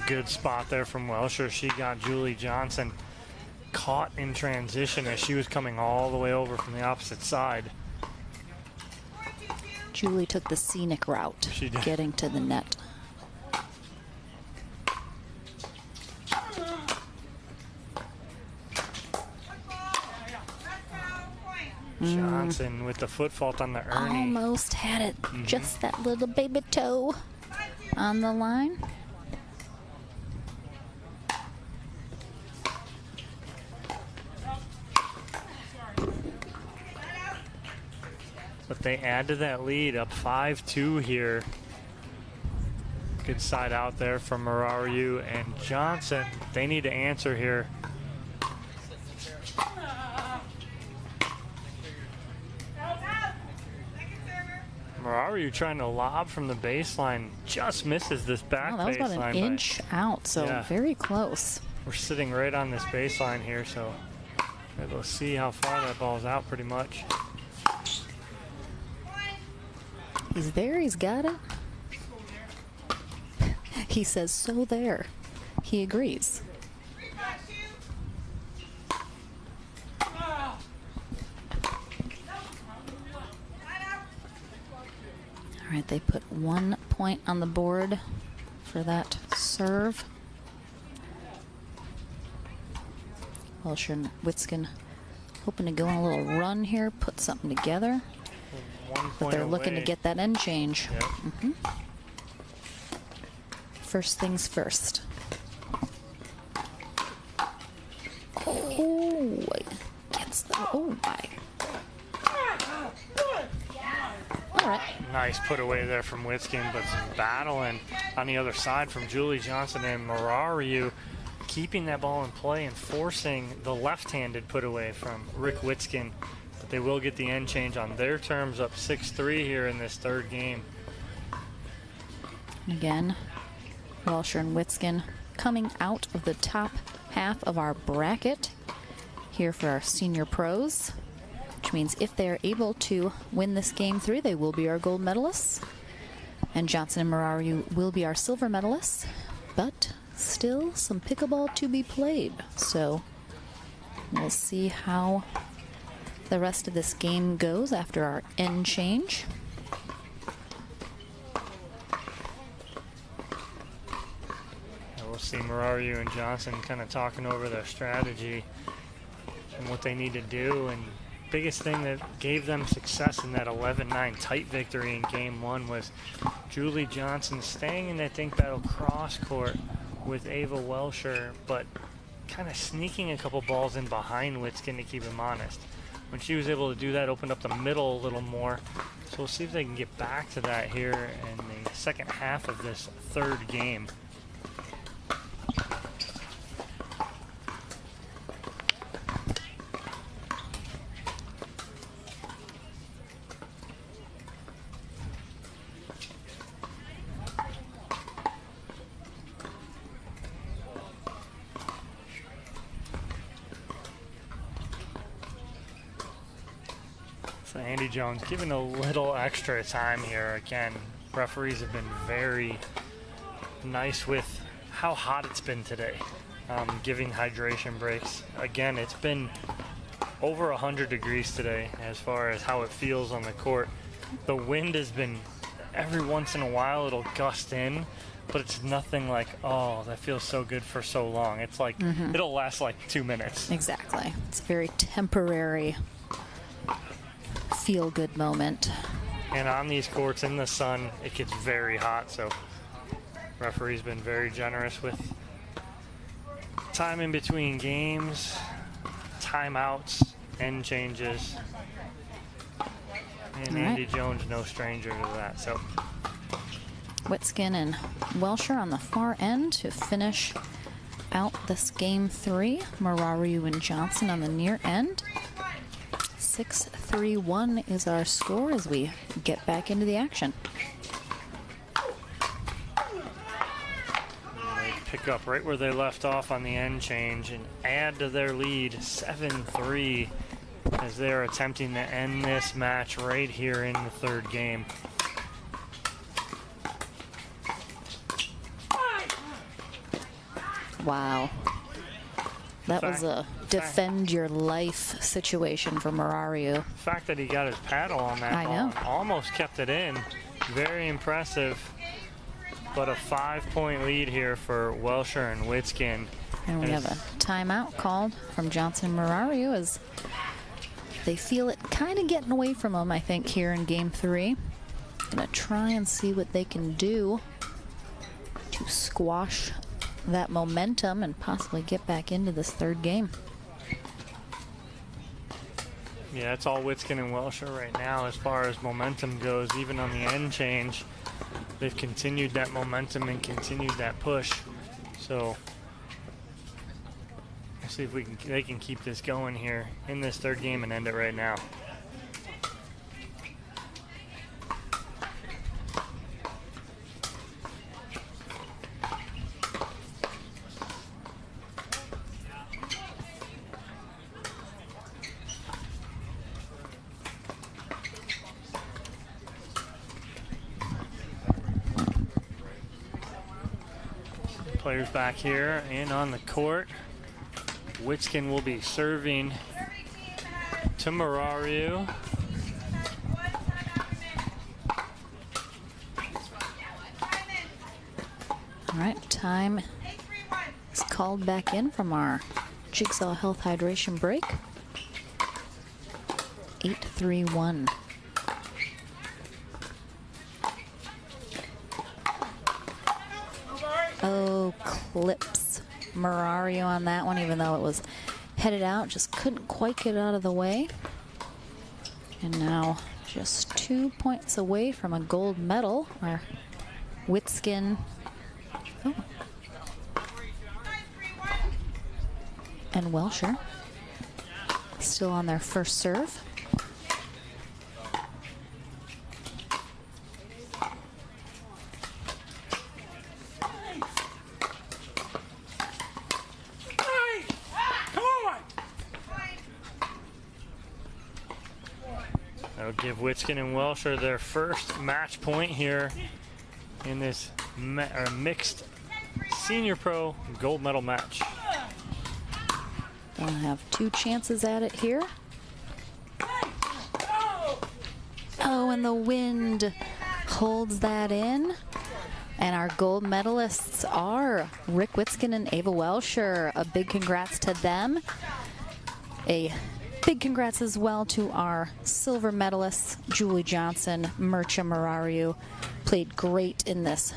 [SPEAKER 2] Good spot there from Welsher. She got Julie Johnson caught in transition as she was coming all the way over from the opposite side.
[SPEAKER 1] Julie took the scenic route,
[SPEAKER 2] She did.
[SPEAKER 1] getting to the net.
[SPEAKER 2] Johnson with the foot fault on the Ernie.
[SPEAKER 1] Almost had it. Just that little baby toe on the line.
[SPEAKER 2] But they add to that lead, up 5-2 here. Good side out there from Mararu and Johnson. They need to answer here. Mararu trying to lob from the baseline, just misses this back
[SPEAKER 1] Wow, that was about
[SPEAKER 2] baseline.
[SPEAKER 1] an inch out, so
[SPEAKER 2] yeah.
[SPEAKER 1] very close.
[SPEAKER 2] We're sitting right on this baseline here, so we'll see how far that ball's out pretty much.
[SPEAKER 1] He's there, he's got it. He says, so there. He agrees. All right, they put 1 point on the board for that serve. Welsher and Witskin hoping to go on a little run here, put something together.
[SPEAKER 2] 1
[SPEAKER 1] But they're
[SPEAKER 2] point
[SPEAKER 1] looking to
[SPEAKER 2] away.
[SPEAKER 1] get that end change.
[SPEAKER 2] Yep.
[SPEAKER 1] Mhm. First things first. Oh, gets the, oh my. All right.
[SPEAKER 2] Nice put away there from Witskin, but some battling on the other side from Julie Johnson and Mararu, keeping that ball in play and forcing the left-handed put away from Rick Witskin. But they will get the end change on their terms, up 6-3 here in this third game.
[SPEAKER 1] Again, Welsher and Witskin coming out of the top half of our bracket here for our senior pros, which means if they're able to win this game 3, they will be our gold medalists. And Johnson and Mararu will be our silver medalists, but still some pickleball to be played. So we'll see how the rest of this game goes after our end change.
[SPEAKER 2] We'll see Mararu and Johnson kind of talking over their strategy and what they need to do. And biggest thing that gave them success in that 11-9 tight victory in game 1 was Julie Johnson staying in that dink battle cross court with Ava Welsher, but kind of sneaking a couple balls in behind Witskin to keep him honest. When she was able to do that, opened up the middle a little more. So we'll see if they can get back to that here in the second half of this third game. So Andy Jones giving a little extra time here. Again, referees have been very nice with how hot it's been today, giving hydration breaks. Again, it's been over 100 degrees today as far as how it feels on the court. The wind has been, every once in a while it'll gust in, but it's nothing like, oh, that feels so good for so long. It's like, it'll last like 2 minutes.
[SPEAKER 1] Exactly. It's a very temporary feel-good moment.
[SPEAKER 2] And on these courts in the sun, it gets very hot, so referee's been very generous with time in between games, timeouts, end changes. And Andy Jones, no stranger to that. So
[SPEAKER 1] Witskin and Welsher on the far end to finish out this game 3. Marariu and Johnson on the near end. 6-3-1 is our score as we get back into the action.
[SPEAKER 2] They pick up right where they left off on the end change and add to their lead 7-3 as they're attempting to end this match right here in the third game.
[SPEAKER 1] Wow. That was a defend your life situation for Marariu.
[SPEAKER 2] The fact that he got his paddle on that ball and almost kept it in, very impressive. But a 5-point lead here for Welsher and Witskin.
[SPEAKER 1] And we have a timeout called from Johnson and Marariu as they feel it kind of getting away from them, I think, here in game 3. Gonna try and see what they can do to squash that momentum and possibly get back into this third game.
[SPEAKER 2] Yeah, it's all Witskin and Welsher right now as far as momentum goes. Even on the end change, they've continued that momentum and continued that push. So we'll see if they can keep this going here in this third game and end it right now. Players back here and on the court. Witskin will be serving to Marariu.
[SPEAKER 1] All right, time is called back in from our Jigsaw Health Hydration break. 8-3-1. Oh, clips Marariu on that one, even though it was headed out. Just couldn't quite get it out of the way. And now just 2 points away from a gold medal. Our Witskin and Welsher still on their first serve.
[SPEAKER 2] That'll give Witskin and Welsher their first match point here in this mixed senior pro gold medal match.
[SPEAKER 1] They'll have 2 chances at it here. Oh, and the wind holds that in. And our gold medalists are Rick Witskin and Ava Welsher. A big congrats to them. A big congrats as well to our silver medalists, Julie Johnson, Mircea Marariu. Played great in this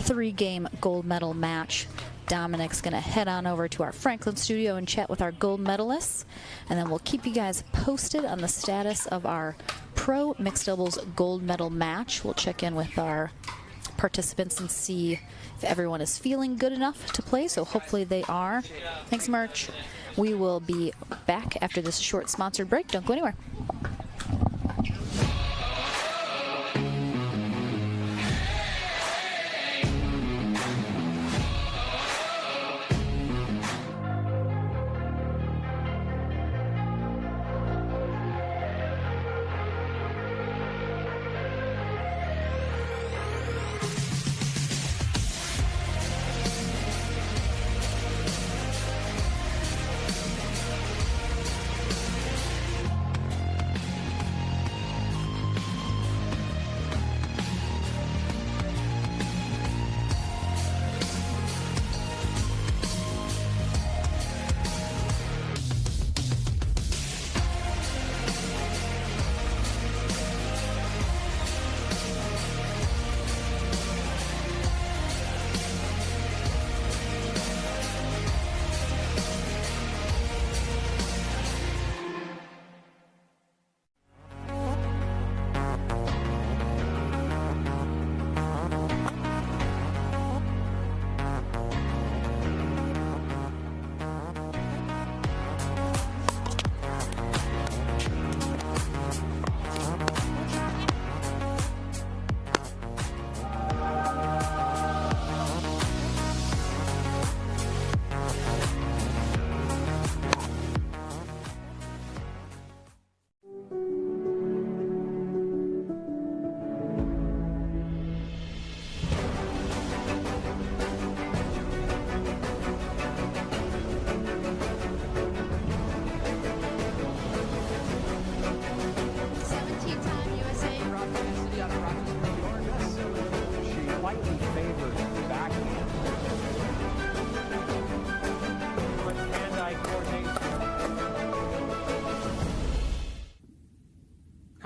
[SPEAKER 1] 3-game gold medal match. Dominic's gonna head on over to our Franklin studio and chat with our gold medalists. And then we'll keep you guys posted on the status of our pro mixed doubles gold medal match. We'll check in with our participants and see if everyone is feeling good enough to play, so hopefully they are. Thanks, Merch. We will be back after this short sponsored break. Don't go anywhere.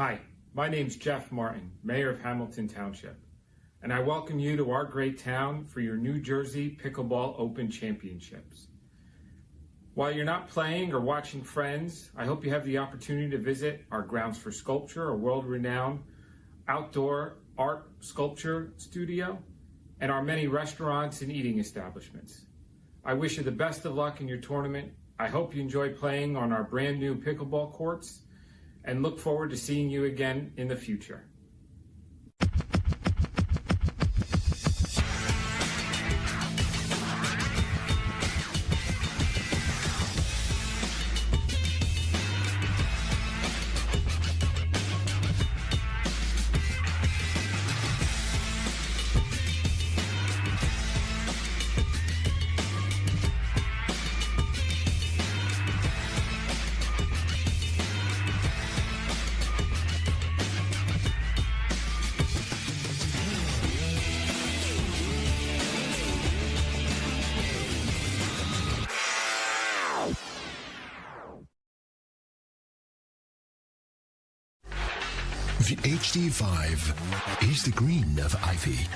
[SPEAKER 20] Hi, my name's Jeff Martin, Mayor of Hamilton Township, and I welcome you to our great town for your New Jersey Pickleball Open Championships. While you're not playing or watching friends, I hope you have the opportunity to visit our Grounds for Sculpture, a world-renowned outdoor art sculpture studio, and our many restaurants and eating establishments. I wish you the best of luck in your tournament. I hope you enjoy playing on our brand new pickleball courts and look forward to seeing you again in the future.
[SPEAKER 6] The HD5 is the green of ivy.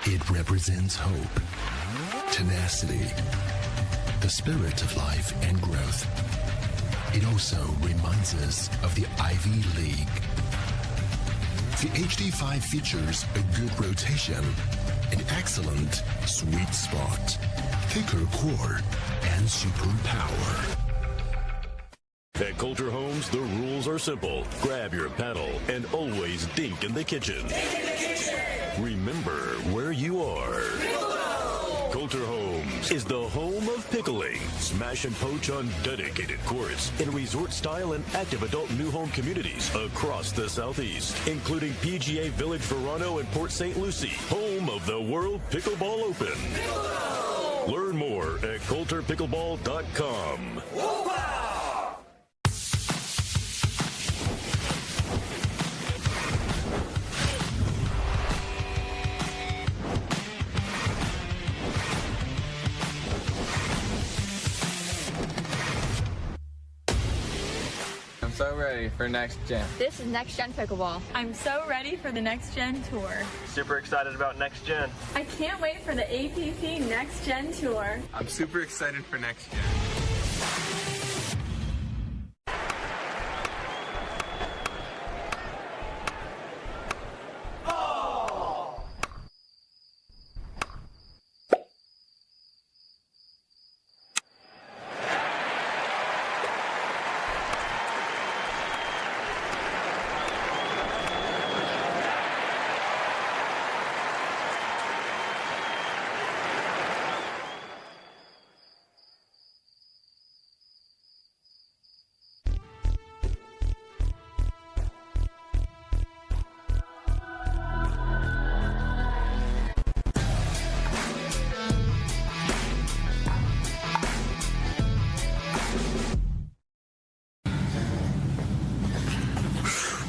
[SPEAKER 6] It represents hope, tenacity, the spirit of life and growth. It also reminds us of the Ivy League. The HD5 features a good rotation, an excellent sweet spot, thicker core, and super power.
[SPEAKER 15] At Coulter Homes, the rules are simple. Grab your paddle and always dink in the kitchen. Remember where you are. Coulter Homes is the home of pickling. Smash and poach on dedicated courts in resort-style and active adult new home communities across the Southeast, including PGA Village Verano and Port St. Lucie, home of the World Pickleball Open. Learn more at CoulterPickleball.com.
[SPEAKER 8] I'm so ready for next gen.
[SPEAKER 10] This is Next Gen Pickleball.
[SPEAKER 17] I'm so ready for the Next Gen Tour.
[SPEAKER 21] Super excited about Next Gen.
[SPEAKER 17] I can't wait for the APP Next Gen Tour.
[SPEAKER 8] I'm super excited for next gen.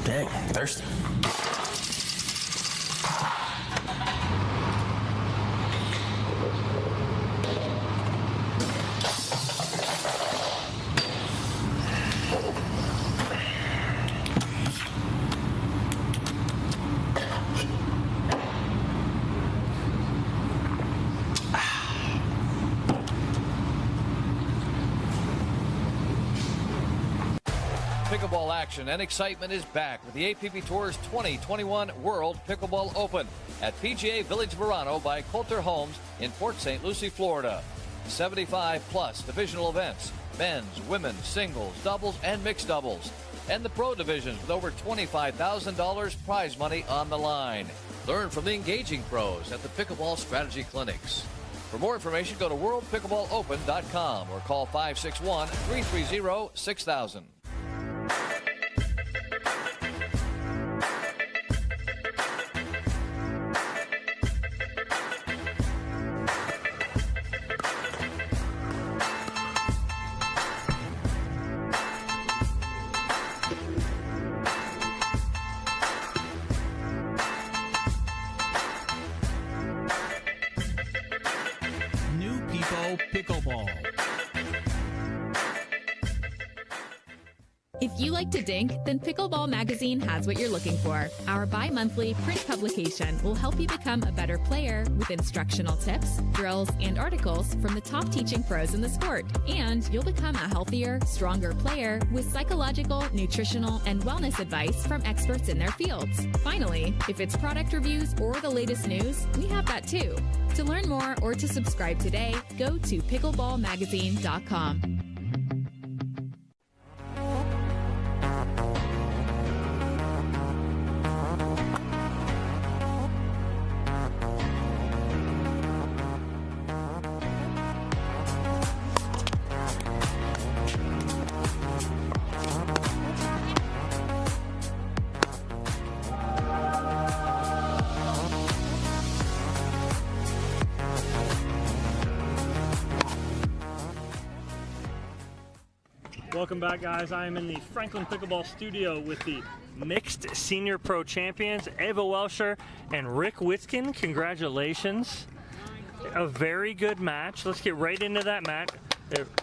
[SPEAKER 3] Dang, thirsty.
[SPEAKER 23] Pickleball action and excitement is back with the APP Tour's 2021 World Pickleball Open at PGA Village Verano by Coulter Homes in Port St. Lucie, Florida. 75-plus divisional events, men's, women's, singles, doubles, and mixed doubles. And the pro divisions with over $25,000 prize money on the line. Learn from the engaging pros at the Pickleball Strategy Clinics. For more information, go to worldpickleballopen.com or call 561-330-6000.
[SPEAKER 24] Pickleball.
[SPEAKER 25] If
[SPEAKER 5] If you like to dink, then Pickleball Magazine has what you're looking for. Our bi-monthly print publication will help you become a better player with instructional tips, drills, and articles from the top teaching pros in the sport. And you'll become a healthier, stronger player with psychological, nutritional, and wellness advice from experts in their fields. Finally, if it's product reviews or the latest news, we have that too. To learn more or to subscribe today, go to pickleballmagazine.com.
[SPEAKER 2] Welcome back, guys. I am in the Franklin Pickleball studio with the Mixed Senior Pro Champions, Ava Welscher and Rick Witzkin. Congratulations. A very good match. Let's get right into that match.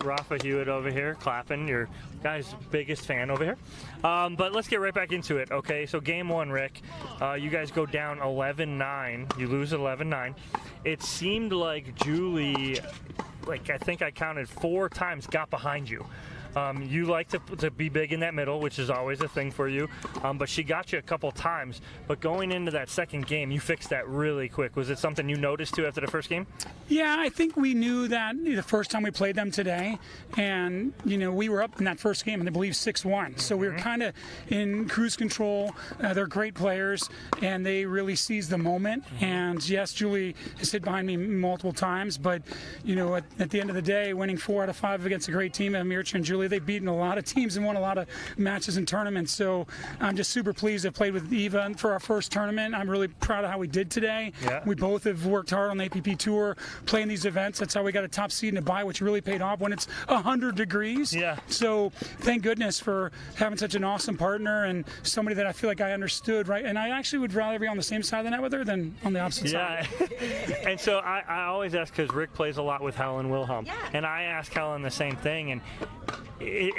[SPEAKER 2] Rafa Hewitt over here clapping, your guys' biggest fan over here. But let's get right back into it, okay? So game one, Rick, you guys go down 11-9. You lose 11-9. It seemed like Julie, I think I counted 4 times, got behind you. You like to be big in that middle, which is always a thing for you, but she got you a couple times. But going into that second game, you fixed that really quick. Was it something you noticed too after the first game?
[SPEAKER 13] Yeah, I think we knew that the first time we played them today, and we were up in that first game, and I believe 6-1. So we were kind of in cruise control. They're great players, and they really seized the moment. And yes, Julie has hit behind me multiple times, but at the end of the day, winning 4 out of 5 against a great team, Amircha and Julie, they've beaten a lot of teams and won a lot of matches and tournaments. So I'm just super pleased to play with Eva for our first tournament. I'm really proud of how we did today.
[SPEAKER 2] Yeah.
[SPEAKER 13] We both have worked hard on the APP Tour, playing these events. That's how we got a top seed in Dubai, which really paid off when it's 100 degrees.
[SPEAKER 2] Yeah.
[SPEAKER 13] So thank goodness for having such an awesome partner and somebody that I feel like I understood, right? And I actually would rather be on the same side of the net with her than on the opposite side.
[SPEAKER 2] And so I always ask, because Rick plays a lot with Helen Wilhelm, and I ask Helen the same thing. And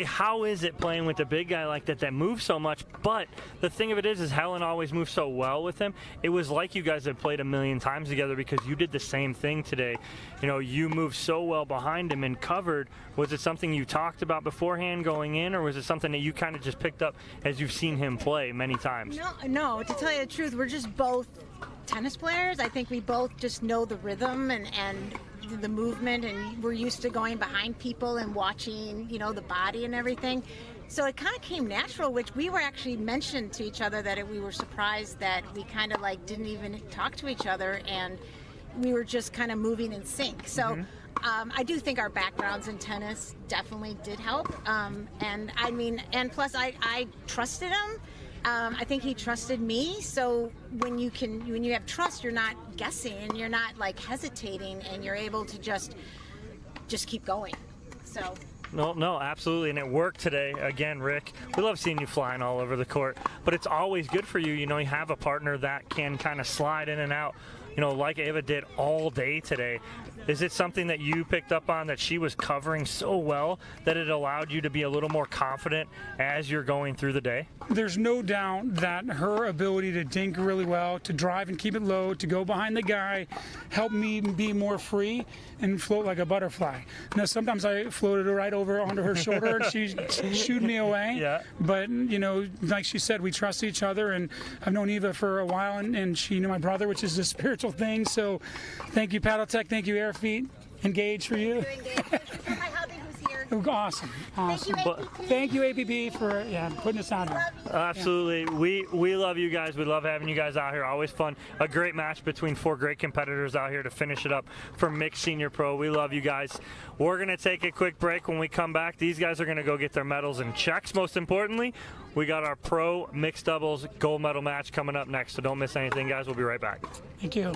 [SPEAKER 2] how is it playing with a big guy like that moves so much? But the thing of it is Helen always moves so well with him. It was like you guys had played a million times together, because you did the same thing today. You moved so well behind him and covered. Was it something you talked about beforehand going in, or was it something that you kind of just picked up as you've seen him play many times?
[SPEAKER 18] No, to tell you the truth, we're just both tennis players. I think we both just know the rhythm and the movement, and we're used to going behind people and watching, the body and everything. So it kind of came natural, which we were actually mentioned to each other that we were surprised that we kind of didn't even talk to each other, and we were just kind of moving in sync. So I do think our backgrounds in tennis definitely did help. And plus I trusted him. I think he trusted me. So when you have trust, you're not guessing, you're not hesitating, and you're able to just keep going. So.
[SPEAKER 2] No, absolutely, and it worked today. Again, Rick, we love seeing you flying all over the court, but it's always good for you. You have a partner that can kind of slide in and out, like Ava did all day today. Is it something that you picked up on, that she was covering so well that it allowed you to be a little more confident as you're going through the day?
[SPEAKER 13] There's no doubt that her ability to dink really well, to drive and keep it low, to go behind the guy, helped me be more free and float like a butterfly. Now, sometimes I floated right over onto her shoulder and she shooed me away.
[SPEAKER 2] Yeah.
[SPEAKER 13] But, like she said, we trust each other, and I've known Eva for a while, and she knew my brother, which is a spiritual thing. So thank you, Paddle Tech. Thank you, Air Feet. Engage for you. Awesome. Thank you, APP, for putting us on here.
[SPEAKER 2] Absolutely. We love you guys. We love having you guys out here. Always fun. A great match between 4 great competitors out here to finish it up for Mixed Senior Pro. We love you guys. We're going to take a quick break. When we come back, these guys are going to go get their medals and checks. Most importantly, we got our Pro Mixed Doubles gold medal match coming up next, so don't miss anything, guys. We'll be right back.
[SPEAKER 13] Thank you.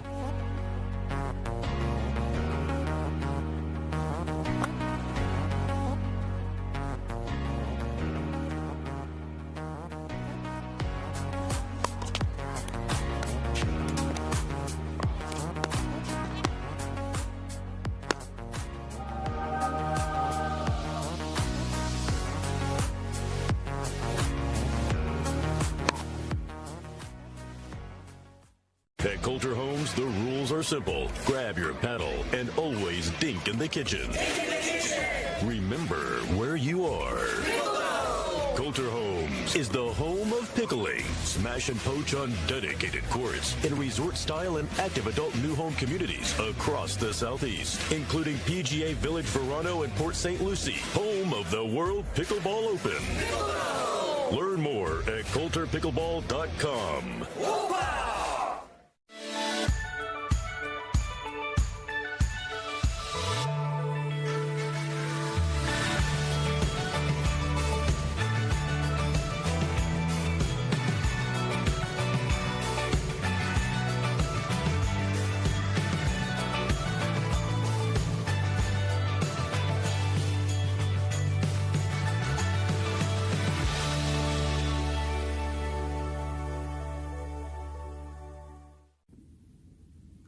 [SPEAKER 15] Coulter Homes, the rules are simple. Grab your paddle and always dink in the kitchen. Remember where you are. Coulter Homes is the home of pickling. Smash and poach on dedicated courts in resort-style and active adult new home communities across the Southeast, including PGA Village Verano and Port St. Lucie, home of the World Pickleball Open. Learn more at CoulterPickleball.com.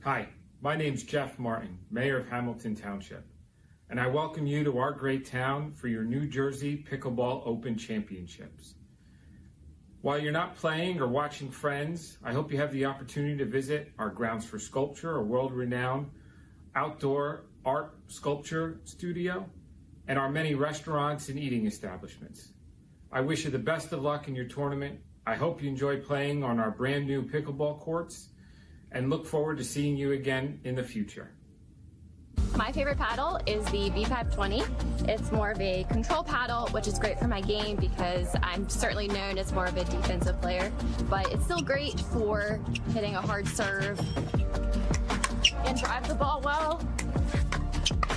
[SPEAKER 20] Hi, my name's Jeff Martin, Mayor of Hamilton Township, and I welcome you to our great town for your New Jersey Pickleball Open Championships. While you're not playing or watching friends, I hope you have the opportunity to visit our Grounds for Sculpture, a world-renowned outdoor art sculpture studio, and our many restaurants and eating establishments. I wish you the best of luck in your tournament. I hope you enjoy playing on our brand new pickleball courts, and look forward to seeing you again in the future.
[SPEAKER 10] My favorite paddle is the V520. It's more of a control paddle, which is great for my game because I'm certainly known as more of a defensive player, but it's still great for hitting a hard serve and drive the ball well.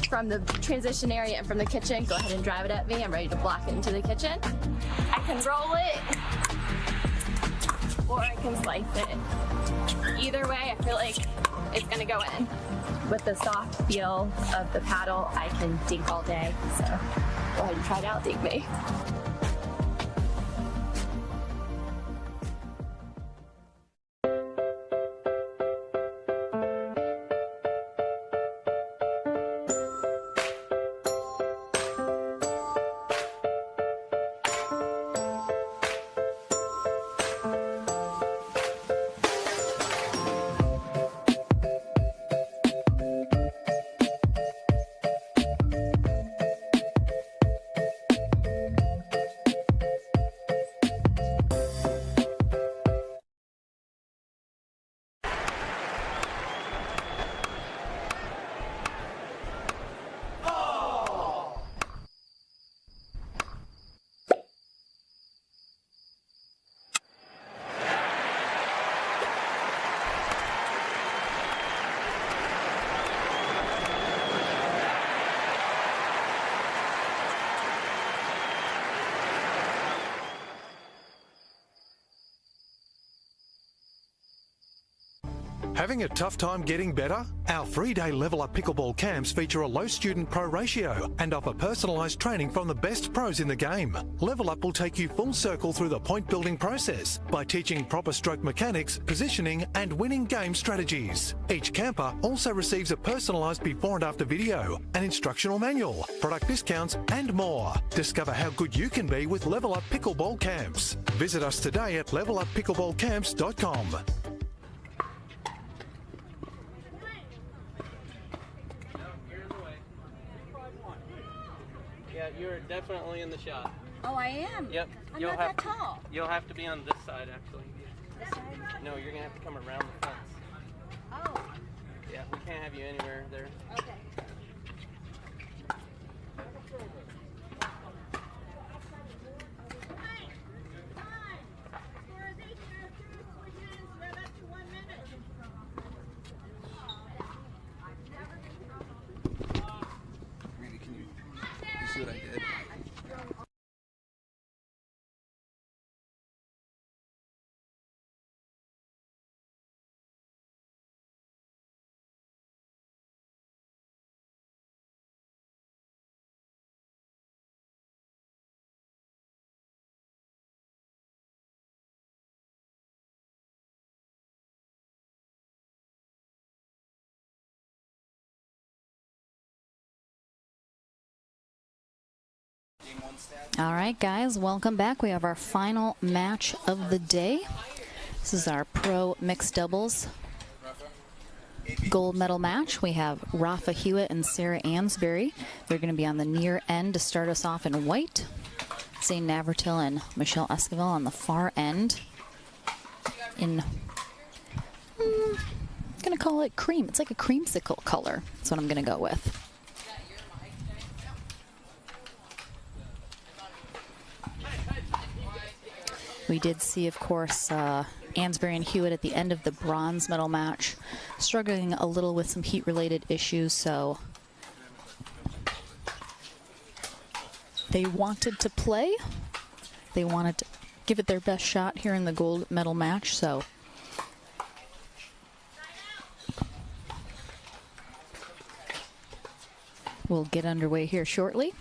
[SPEAKER 10] From the transition area and from the kitchen, go ahead and drive it at me. I'm ready to block it into the kitchen. I can roll it, or I can slice it. Either way, I feel like it's gonna go in. With the soft feel of the paddle, I can dink all day. So go ahead and try it out, dink me.
[SPEAKER 12] Having a tough time getting better? Our 3-day Level Up Pickleball camps feature a low student pro ratio and offer personalised training from the best pros in the game. Level Up will take you full circle through the point building process by teaching proper stroke mechanics, positioning and winning game strategies. Each camper also receives a personalised before and after video, an instructional manual, product discounts and more. Discover how good you can be with Level Up Pickleball camps. Visit us today at leveluppickleballcamps.com.
[SPEAKER 16] Yeah, you're definitely in the shot.
[SPEAKER 17] Oh, I am?
[SPEAKER 16] Yep.
[SPEAKER 17] I'm not that tall.
[SPEAKER 16] You'll have to be on this side, actually.
[SPEAKER 17] This side?
[SPEAKER 16] No, you're going to have to come around the fence.
[SPEAKER 17] Oh.
[SPEAKER 16] Yeah, we can't have you anywhere there.
[SPEAKER 17] Okay.
[SPEAKER 16] See what I did?
[SPEAKER 1] All right, guys, welcome back. We have our final match of the day. This is our pro mixed doubles gold medal match, we have Rafa Hewitt and Sarah Ansbury. They're going to be on the near end to start us off in white. Zane Navratil and Michelle Esquivel on the far end in, I'm going to call it cream. It's like a creamsicle color. That's what I'm going to go with. We did see, of course, Ansbury and Hewitt at the end of the bronze medal match struggling a little with some heat-related issues, so they wanted to play. They wanted to give it their best shot here in the gold medal match, so we'll get underway here shortly.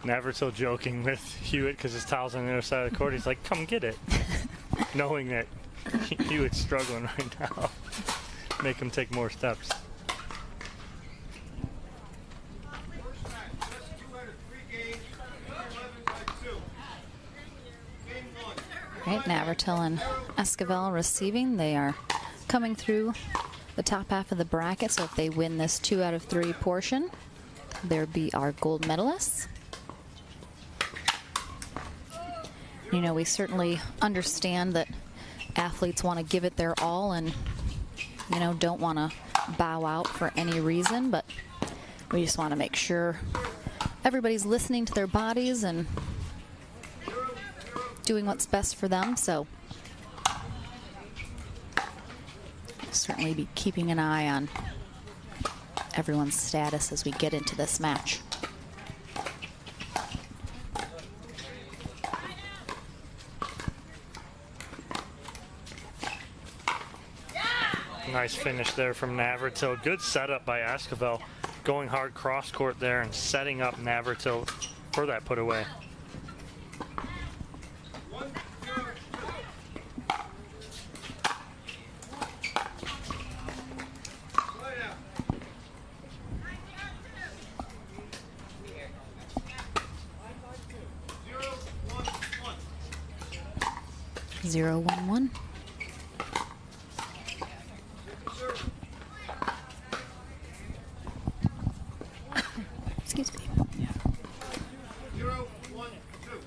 [SPEAKER 2] Navratil joking with Hewitt because his towel's on the other side of the court. He's like, come get it. Knowing that Hewitt's struggling right now. Make him take more steps.
[SPEAKER 1] Right, Navratil and Esquivel receiving. They are coming through the top half of the bracket, so if they win this 2 out of 3 portion, they'll be our gold medalists. You know, we certainly understand that athletes want to give it their all and, you know, don't want to bow out for any reason, but we just want to make sure everybody's listening to their bodies and doing what's best for them, so certainly be keeping an eye on everyone's status as we get into this match.
[SPEAKER 2] Nice finish there from Navratil. Good setup by Esquivel, going hard cross court there and setting up Navratil for that put away.
[SPEAKER 1] Zero, 1-1. Excuse me.
[SPEAKER 3] 0, 1, 2.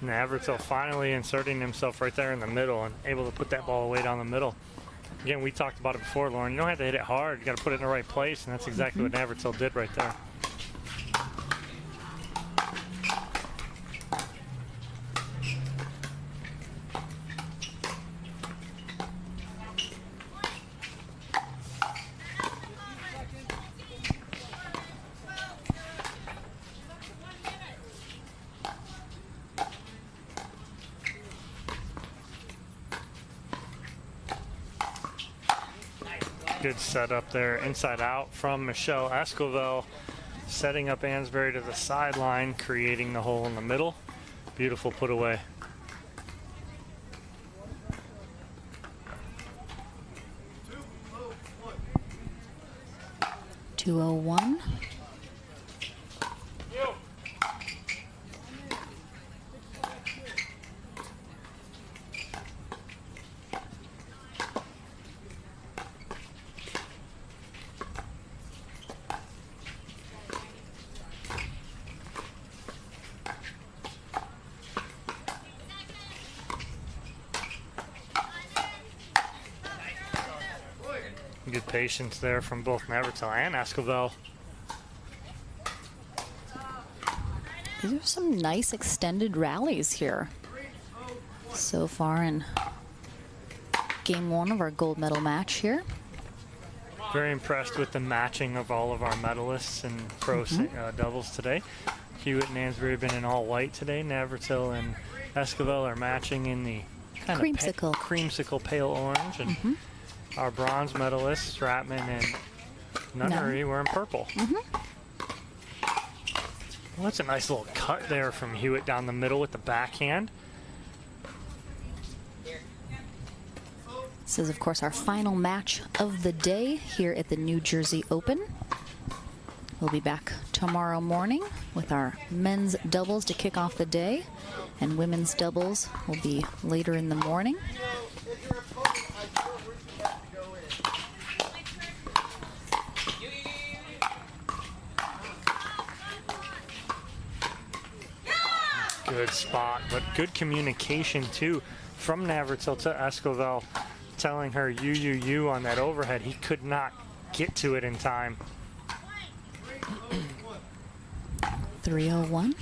[SPEAKER 2] Navratil finally inserting himself right there in the middle and able to put that ball away down the middle. Again, we talked about it before, Lauren. You don't have to hit it hard. You got to put it in the right place, and that's exactly what Navratil did right there. Good setup there, inside out from Michelle Esquivel, setting up Ansbury to the sideline, creating the hole in the middle. Beautiful put away.
[SPEAKER 1] $201.
[SPEAKER 2] Good patience there from both Navratil and Esquivel.
[SPEAKER 1] These are some nice extended rallies here. so far in game 1 of our gold medal match here.
[SPEAKER 2] Very impressed with the matching of all of our medalists in pro doubles today. Hewitt and Ansbury have been in all white today. Navratil and Esquivel are matching in the kind
[SPEAKER 1] creamsicle.
[SPEAKER 2] of creamsicle pale orange. And our bronze medalists, Stratman and Nunnery, were in purple. Well, that's a nice little cut there from Hewitt down the middle with the backhand.
[SPEAKER 1] This is, of course, our final match of the day here at the New Jersey Open. We'll be back tomorrow morning with our men's doubles to kick off the day, and women's doubles will be later in the morning.
[SPEAKER 2] Good spot, but good communication too from Navratil to Esquivel, telling her you on that overhead. He could not get to it in time.
[SPEAKER 1] 301.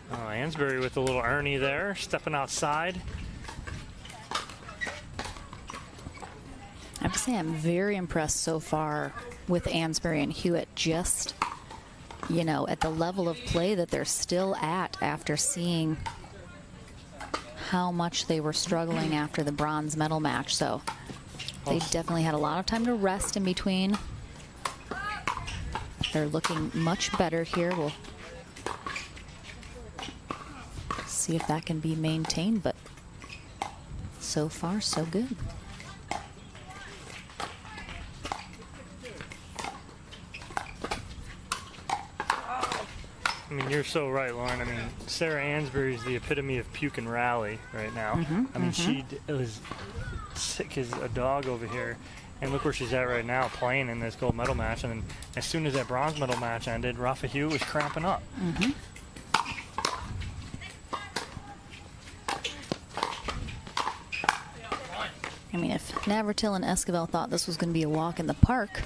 [SPEAKER 2] Oh, Ansbury with a little Ernie there, stepping outside.
[SPEAKER 1] I have to say I'm very impressed so far with Ansbury and Hewitt, just, you know, at the level of play that they're still at after seeing how much they were struggling after the bronze medal match. So they definitely had a lot of time to rest in between. They're looking much better here. We'll see if that can be maintained, but so far so good.
[SPEAKER 2] I mean, you're so right, Lauren. I mean, Sarah Ansbury is the epitome of puke and rally right now. I mean, she was sick as a dog over here. And look where she's at right now, playing in this gold medal match. And then as soon as that bronze medal match ended, Rafa Hewitt was cramping up.
[SPEAKER 1] I mean, if Navratil and Esquivel thought this was going to be a walk in the park,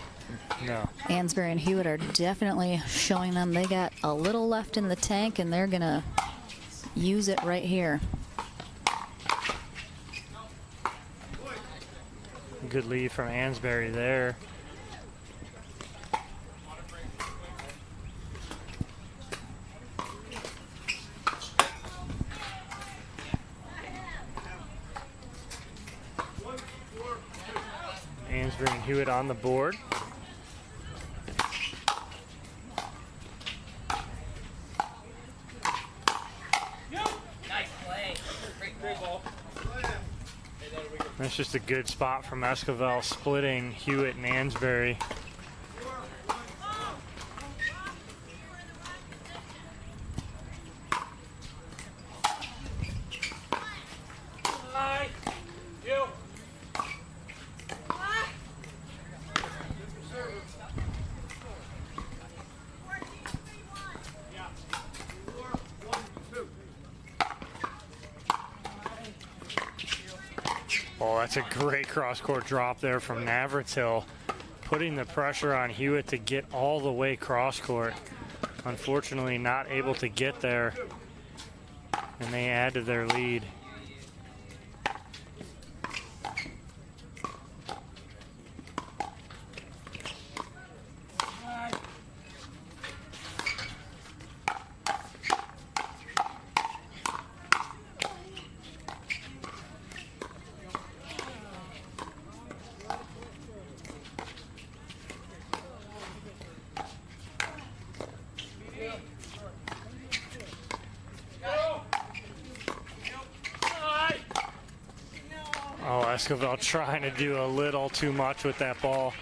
[SPEAKER 2] no.
[SPEAKER 1] Ansbury and Hewitt are definitely showing them they got a little left in the tank, and they're going to use it right here.
[SPEAKER 2] Good lead from Ansbury there. Ansbury and Hewitt on the board. That's just a good spot from Esquivel, splitting Hewitt and Ansbury. Oh, that's a great cross-court drop there from Navratil, putting the pressure on Hewitt to get all the way cross-court. Unfortunately, not able to get there, and they add to their lead. Oh, Esquivel trying to do a little too much with that ball.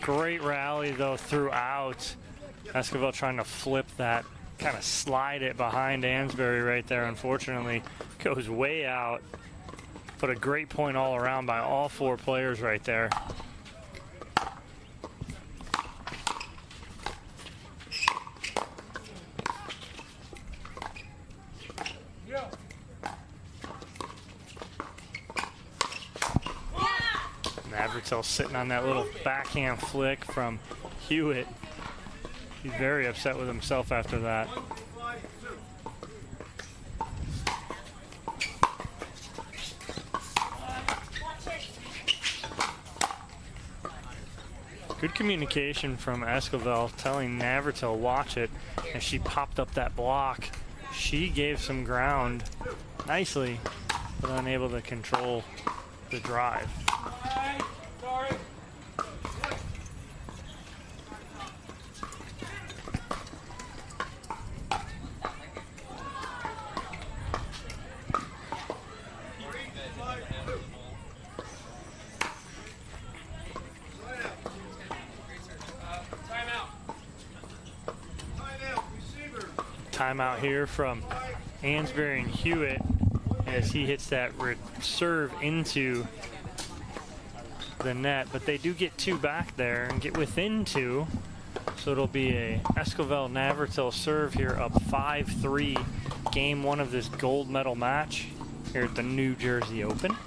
[SPEAKER 2] Great rally, though, throughout. Esquivel trying to flip that, kind of slide it behind Ansbury right there. Unfortunately, goes way out. But a great point all around by all four players right there. Navratil sitting on that little backhand flick from Hewitt. He's very upset with himself after that. Good communication from Esquivel telling Navratil watch it as she popped up that block. She gave some ground nicely, but unable to control the drive. Timeout here from Ansbury and Hewitt as he hits that serve into the net, but they do get 2 back there and get within 2, so it'll be a Esquivel Navratil serve here, up 5-3, game 1 of this gold medal match here at the New Jersey Open.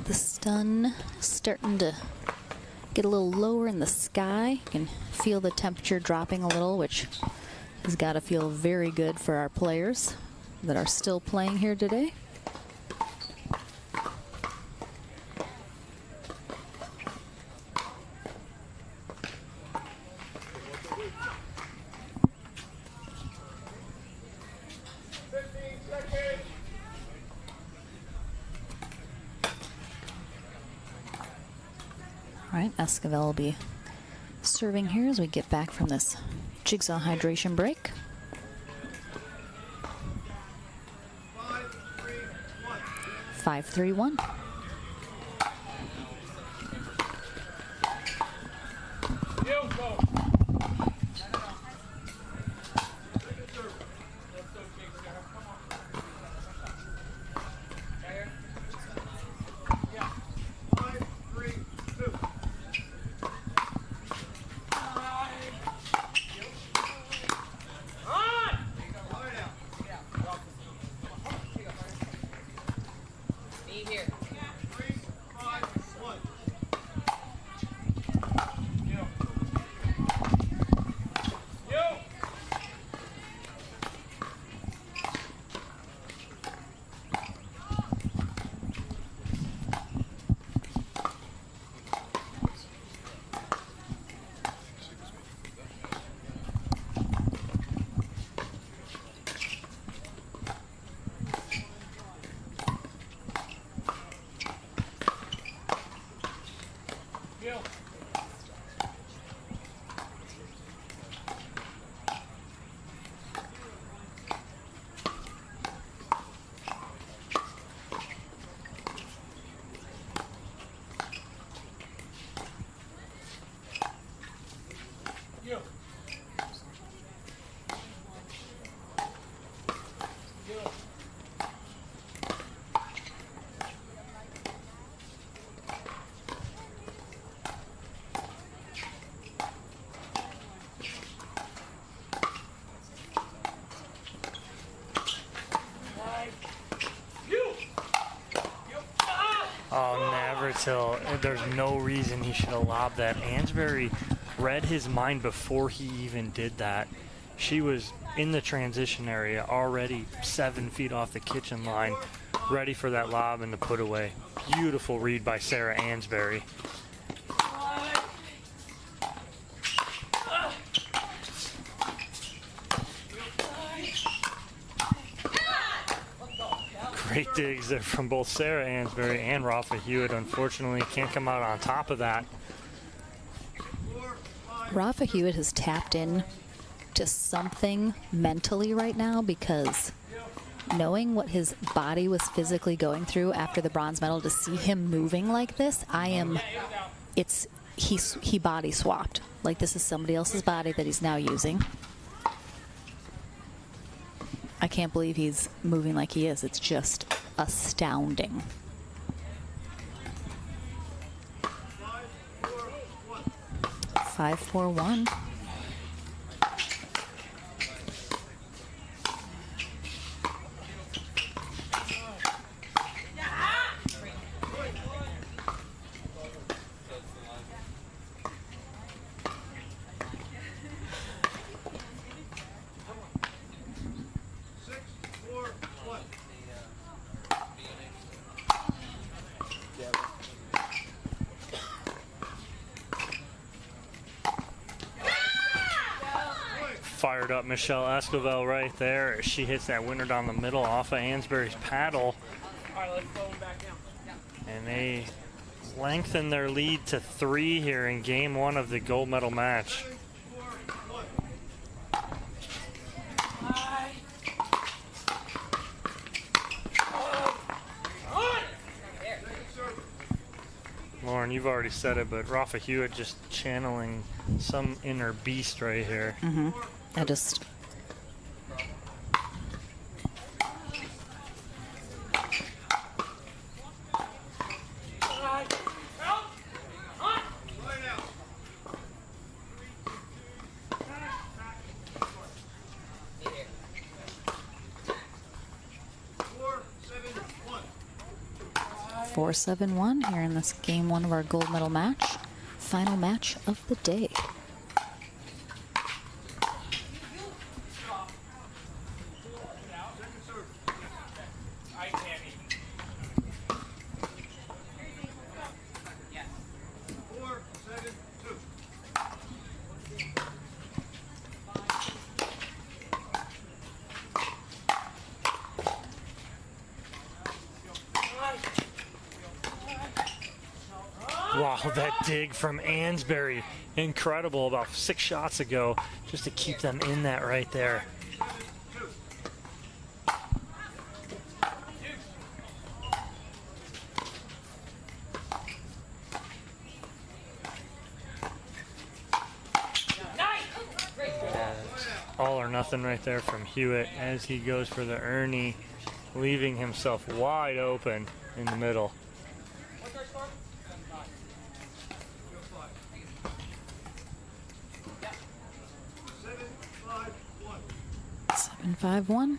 [SPEAKER 1] The sun starting to get a little lower in the sky. You can feel the temperature dropping a little, which has got to feel very good for our players that are still playing here today. All right, Esquivel will be serving here as we get back from this jigsaw hydration break. 5-3-1.
[SPEAKER 2] Navratil, there's no reason he should have lobbed that. Ansbury read his mind before he even did that. She was in the transition area already 7 feet off the kitchen line, ready for that lob and the put away. Beautiful read by Sarah Ansbury. Great digs there from both Sarah Ansbury and Rafa Hewitt. Unfortunately, can't come out on top of that.
[SPEAKER 1] Rafa Hewitt has tapped in to something mentally right now, because knowing what his body was physically going through after the bronze medal, to see him moving like this, he body swapped. Like, this is somebody else's body that he's now using. I can't believe he's moving like he is. It's just astounding. Five, 4-1.
[SPEAKER 2] fired up Michelle Esquivel right there. She hits that winner down the middle off of Ansbury's paddle.
[SPEAKER 16] All right, let's throw them back down.
[SPEAKER 2] And they lengthen their lead to 3 here in game 1 of the gold medal match. Lauren, you've already said it, but Rafa Hewitt just channeling some inner beast right here.
[SPEAKER 1] I just... Four, 7-1 here in this game 1 of our gold medal match. Final match of the day.
[SPEAKER 2] Wow, that dig from Ansbury. Incredible, about 6 shots ago, just to keep them in that right there. All or nothing right there from Hewitt as he goes for the Ernie, leaving himself wide open in the middle.
[SPEAKER 1] 7-5-1.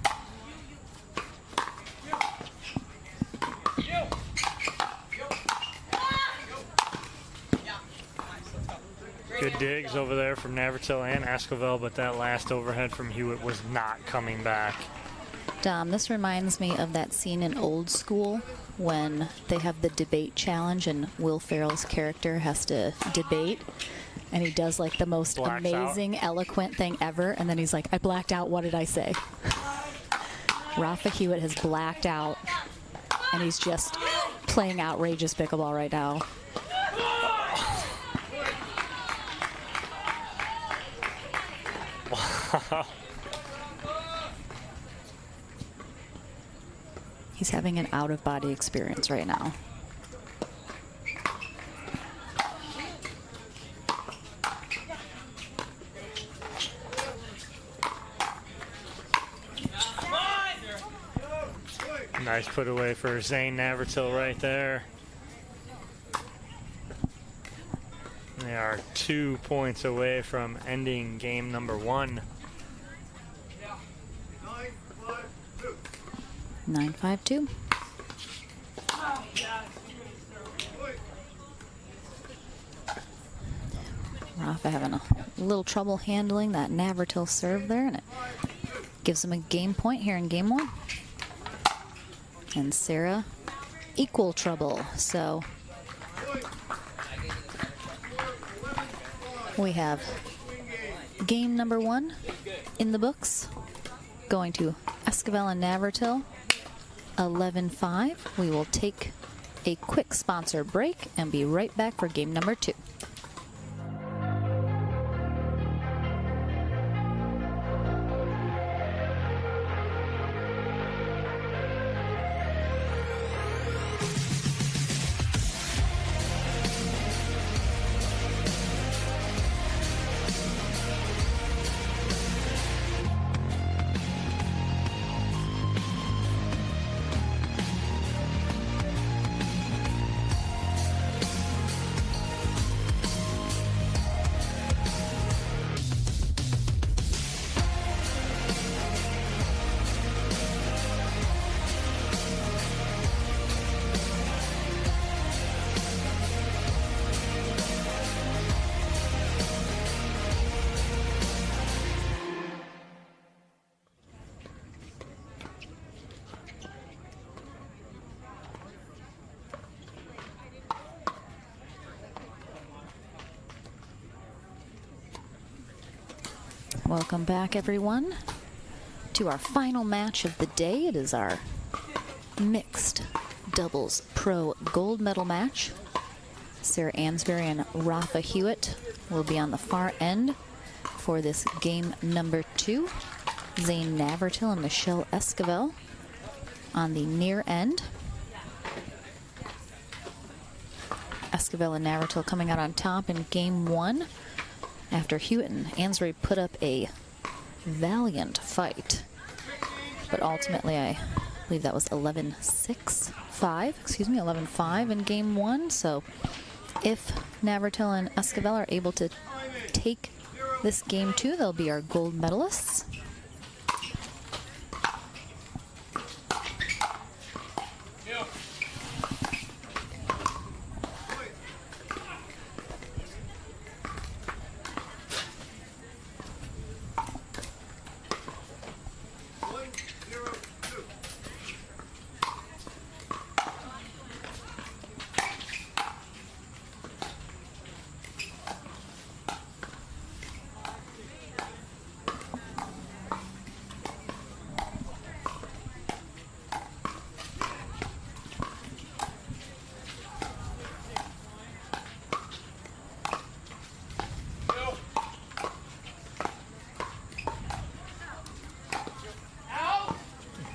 [SPEAKER 2] Good digs over there from Navratil and Esquivel, but that last overhead from Hewitt was not coming back.
[SPEAKER 1] Dom, this reminds me of that scene in Old School when they have the debate challenge and Will Ferrell's character has to debate. And he does like the most amazing, eloquent thing ever. And then he's like, I blacked out. What did I say? Rafa Hewitt has blacked out. And he's just playing outrageous pickleball right now.
[SPEAKER 2] Wow.
[SPEAKER 1] He's having an out-of-body experience right now.
[SPEAKER 2] Nice put away for Zane Navratil right there. They are 2 points away from ending game number 1.
[SPEAKER 1] 9-5-2. Rafa having a little trouble handling that Navratil serve there, and it gives him a game point here in game 1. And Sarah, equal trouble. So we have game number 1 in the books, going to Esquivel and Navratil, 11-5. We will take a quick sponsor break and be right back for game number 2. Welcome back, everyone, to our final match of the day. It is our mixed doubles pro gold medal match. Sarah Ansbury and Rafa Hewitt will be on the far end for this game number 2. Zane Navertil and Michelle Esquivel on the near end. Esquivel and Navertil coming out on top in game 1 after Hewitt and Ansbury put up a valiant fight. But ultimately, I believe that was 11-5 in game 1. So if Navertil and Esquivel are able to take this game 2, they'll be our gold medalists.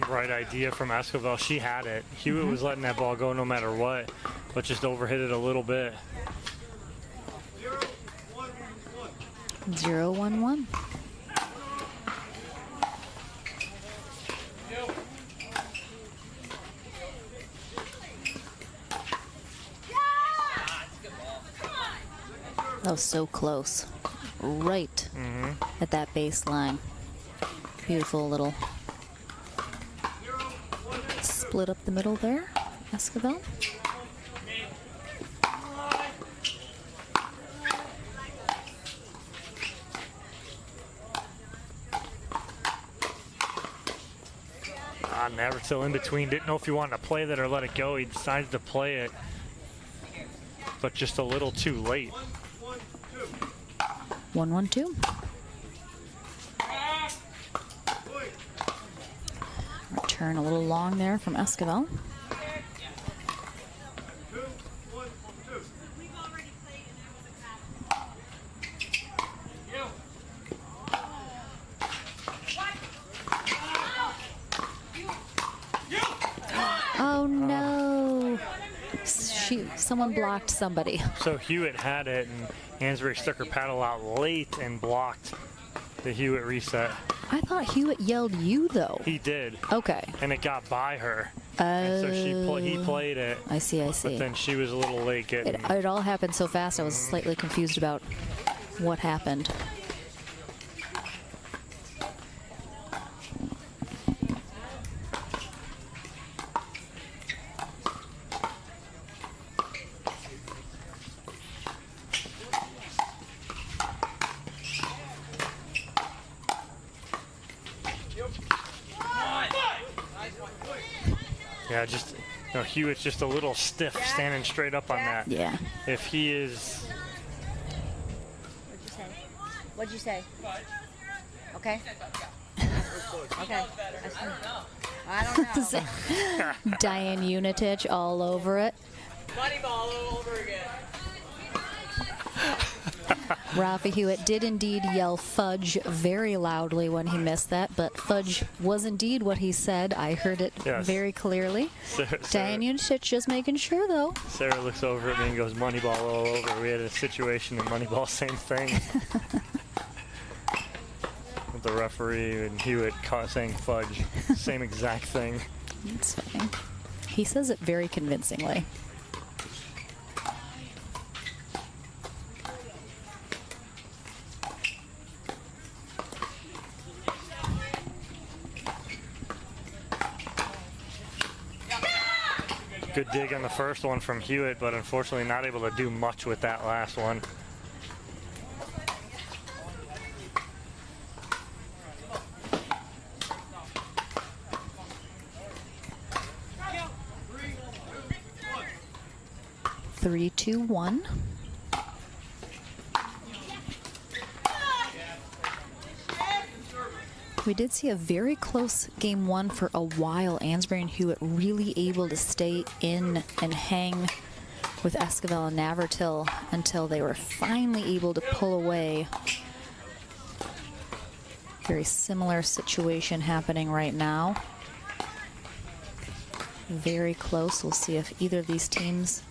[SPEAKER 2] Right idea from Esquivel. She had it. Hewitt was letting that ball go no matter what, but just overhit it a little bit.
[SPEAKER 1] 0-1-1. That was so close. Right at that baseline. Beautiful little split up the middle there, Esquivel.
[SPEAKER 2] Navertil in between. Didn't know if he wanted to play that or let it go. He decided to play it, but just a little too late.
[SPEAKER 1] 1-1-2. Return a little long there from Esquivel. Oh no! Someone blocked somebody.
[SPEAKER 2] So Hewitt had it, and Ansbury stuck her paddle out late and blocked the Hewitt reset.
[SPEAKER 1] I thought Hewitt yelled you though.
[SPEAKER 2] He did.
[SPEAKER 1] Okay.
[SPEAKER 2] And it got by her. And so he played it.
[SPEAKER 1] I see.
[SPEAKER 2] But then she was a little late getting
[SPEAKER 1] it all happened so fast. I was slightly confused about what happened.
[SPEAKER 2] Yeah, just Hewitt's just a little stiff standing straight up on that.
[SPEAKER 1] Yeah.
[SPEAKER 2] If he is.
[SPEAKER 4] What'd you say? Okay. Okay. I don't know.
[SPEAKER 1] Diane Unitich all over it.
[SPEAKER 16] Moneyball all over again.
[SPEAKER 1] Rafa Hewitt did indeed yell fudge very loudly when he missed that, but fudge was indeed what he said. I heard it very clearly. Diane Unitich just making sure, though.
[SPEAKER 2] Sarah looks over at me and goes, Moneyball all over. We had a situation in Moneyball, same thing. With the referee and Hewitt saying fudge. Same exact thing.
[SPEAKER 1] It's funny. He says it very convincingly.
[SPEAKER 2] Good dig on the first one from Hewitt, but unfortunately not able to do much with that last one.
[SPEAKER 1] Three, two, one. We did see a very close game one for a while. Ansbury and Hewitt really able to stay in and hang with Esquivel and Navertil until they were finally able to pull away. Very similar situation happening right now. Very close. We'll see if either of these teams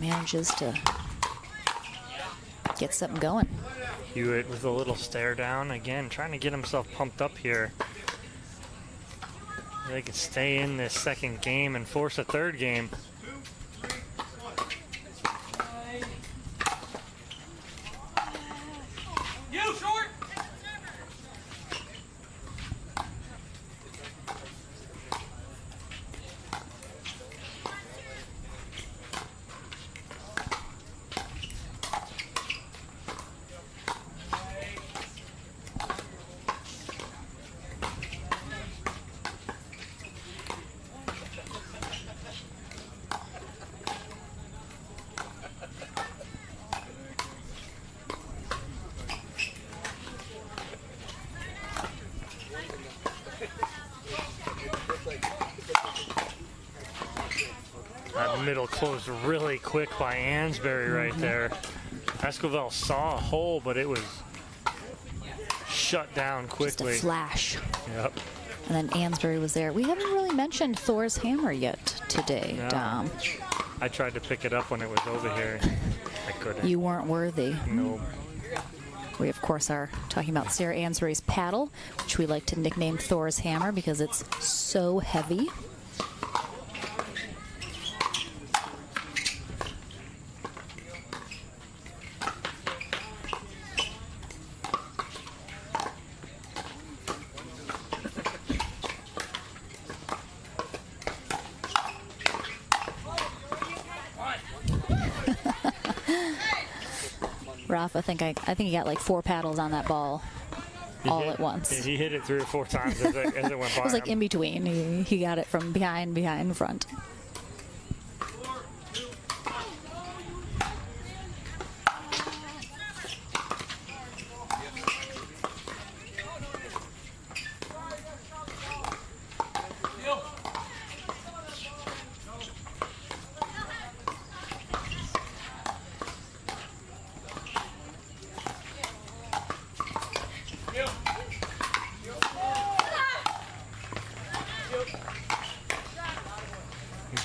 [SPEAKER 1] manages to get something going.
[SPEAKER 2] Hewitt with a little stare down again, trying to get himself pumped up here. They could stay in this second game and force a third game.
[SPEAKER 16] You short.
[SPEAKER 2] That middle closed really quick by Ansbury right there. Esquivel saw a hole, but it was shut down quickly.
[SPEAKER 1] Just a flash.
[SPEAKER 2] Yep.
[SPEAKER 1] And then Ansbury was there. We haven't really mentioned Thor's hammer yet today,
[SPEAKER 2] No.
[SPEAKER 1] Dom.
[SPEAKER 2] I tried to pick it up when it was over here. I couldn't.
[SPEAKER 1] You weren't worthy.
[SPEAKER 2] No.
[SPEAKER 1] We, of course, are talking about Sarah Ansbury's paddle, which we like to nickname Thor's hammer because it's so heavy. Ralph, I think he got like 4 paddles on that ball all at once.
[SPEAKER 2] He hit it 3 or 4 times as it went by.
[SPEAKER 1] It was like in between. He got it from behind, front.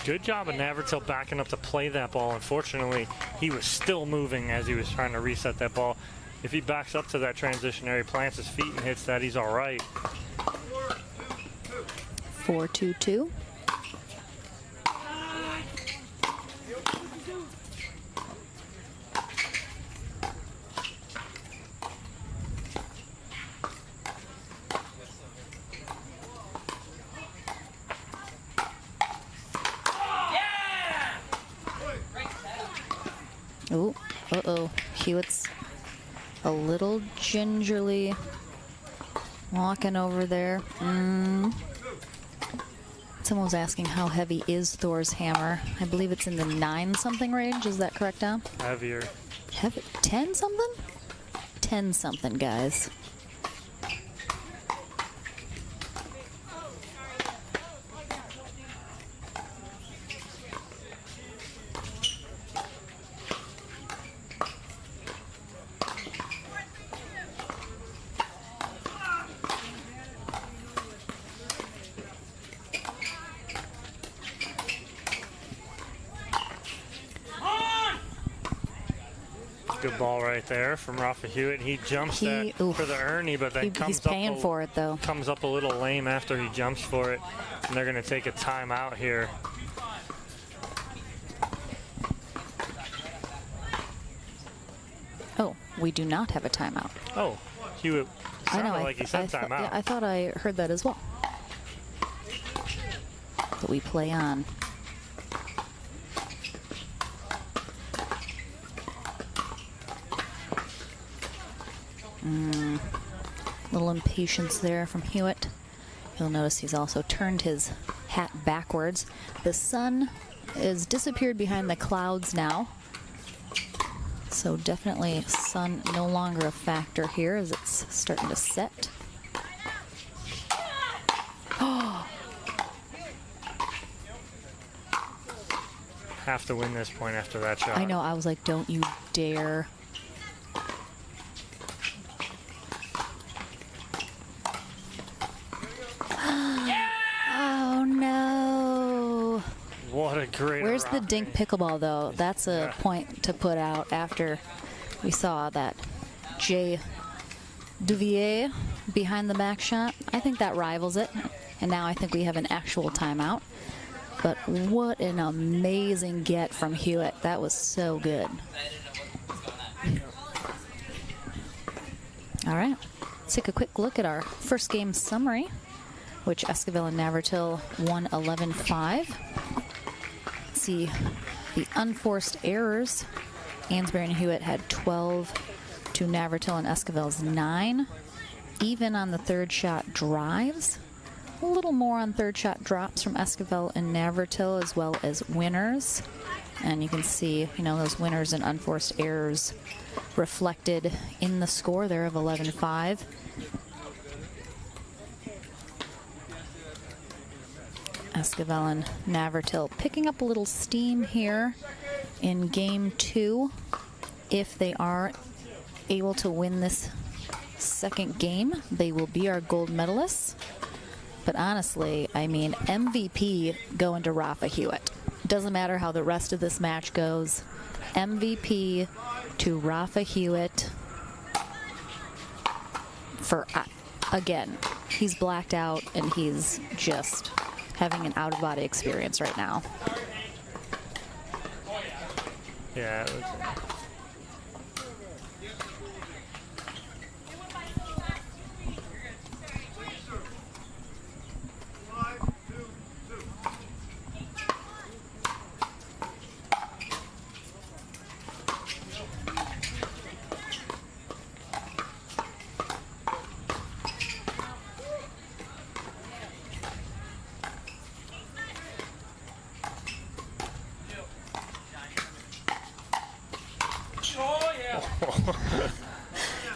[SPEAKER 2] Good job of Navertil backing up to play that ball. Unfortunately, he was still moving as he was trying to reset that ball. If he backs up to that transition area, plants his feet and hits that, he's all right.
[SPEAKER 1] 4-2-2. Oh, uh-oh. Hewitt's a little gingerly walking over there. Someone was asking how heavy is Thor's hammer. I believe it's in the 9-something range. Is that correct, Dom?
[SPEAKER 2] Heavier.
[SPEAKER 1] Heavy? 10-something? 10-something, guys.
[SPEAKER 2] Good ball right there from Rafa Hewitt. He jumps that for the Ernie, but then
[SPEAKER 1] he's paying for it, though.
[SPEAKER 2] Comes up a little lame after he jumps for it, and they're going to take a timeout here.
[SPEAKER 1] Oh, we do not have a timeout.
[SPEAKER 2] Oh, Hewitt sounded like he said timeout.
[SPEAKER 1] Yeah, I thought I heard that as well. But we play on. Little impatience there from Hewitt. You'll notice he's also turned his hat backwards. The sun is disappeared behind the clouds now. So definitely sun no longer a factor here as it's starting to set.
[SPEAKER 2] have to win this point after that shot.
[SPEAKER 1] I know. I was like, don't you dare. Oh, no.
[SPEAKER 2] What a great
[SPEAKER 1] Where's the
[SPEAKER 2] rock.
[SPEAKER 1] dink pickleball, though? That's a point to put out after we saw that Jay Duvier behind the back shot. I think that rivals it. And now I think we have an actual timeout. But what an amazing get from Hewitt. That was so good. All right. Let's take a quick look at our first game summary, which Esquivel and Navratil won 11-5. Let's see the unforced errors. Ansbury and Hewitt had 12 to Navratil and Esquivel's 9. Even on the third shot drives. A little more on third shot drops from Esquivel and Navratil, as well as winners. And you can see, you know, those winners and unforced errors reflected in the score there of 11-5. Esquivel and Navratil picking up a little steam here in game 2. If they are able to win this second game, they will be our gold medalists. But honestly, I mean, MVP going to Rafa Hewitt. Doesn't matter how the rest of this match goes. MVP to Rafa Hewitt for, again, he's blacked out and he's just having an out-of-body experience right now.
[SPEAKER 2] Yeah, it was...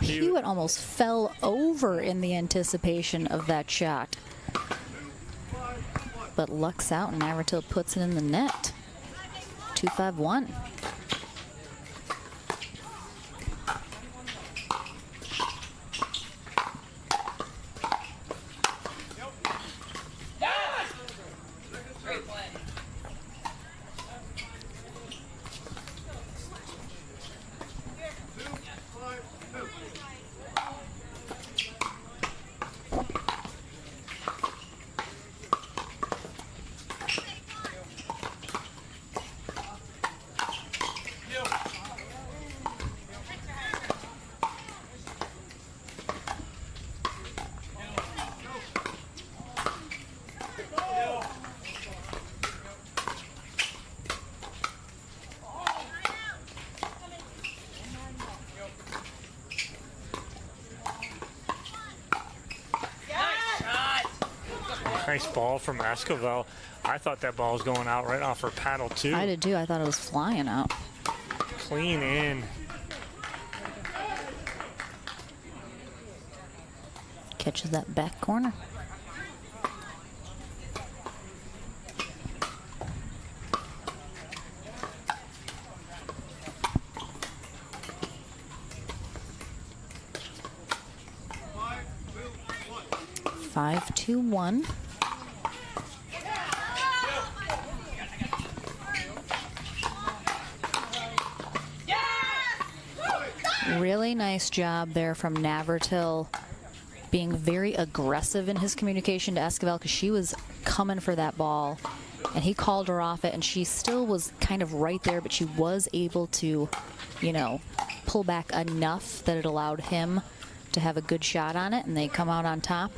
[SPEAKER 1] Hewitt almost fell over in the anticipation of that shot. But luck's out and Navratil puts it in the net. 2-5-1. Nice ball from Esquivel. I thought that ball was going out right off her paddle, too. I did, too. I thought it was flying out.
[SPEAKER 2] Clean in.
[SPEAKER 1] Catches that back corner. Five, 2-1. Really nice job there from Navratil, being very aggressive in his communication to Esquivel, because she was coming for that ball and he called her off it and she still was kind of right there, but she was able to, you know, pull back enough that it allowed him to have a good shot on it and they come out on top.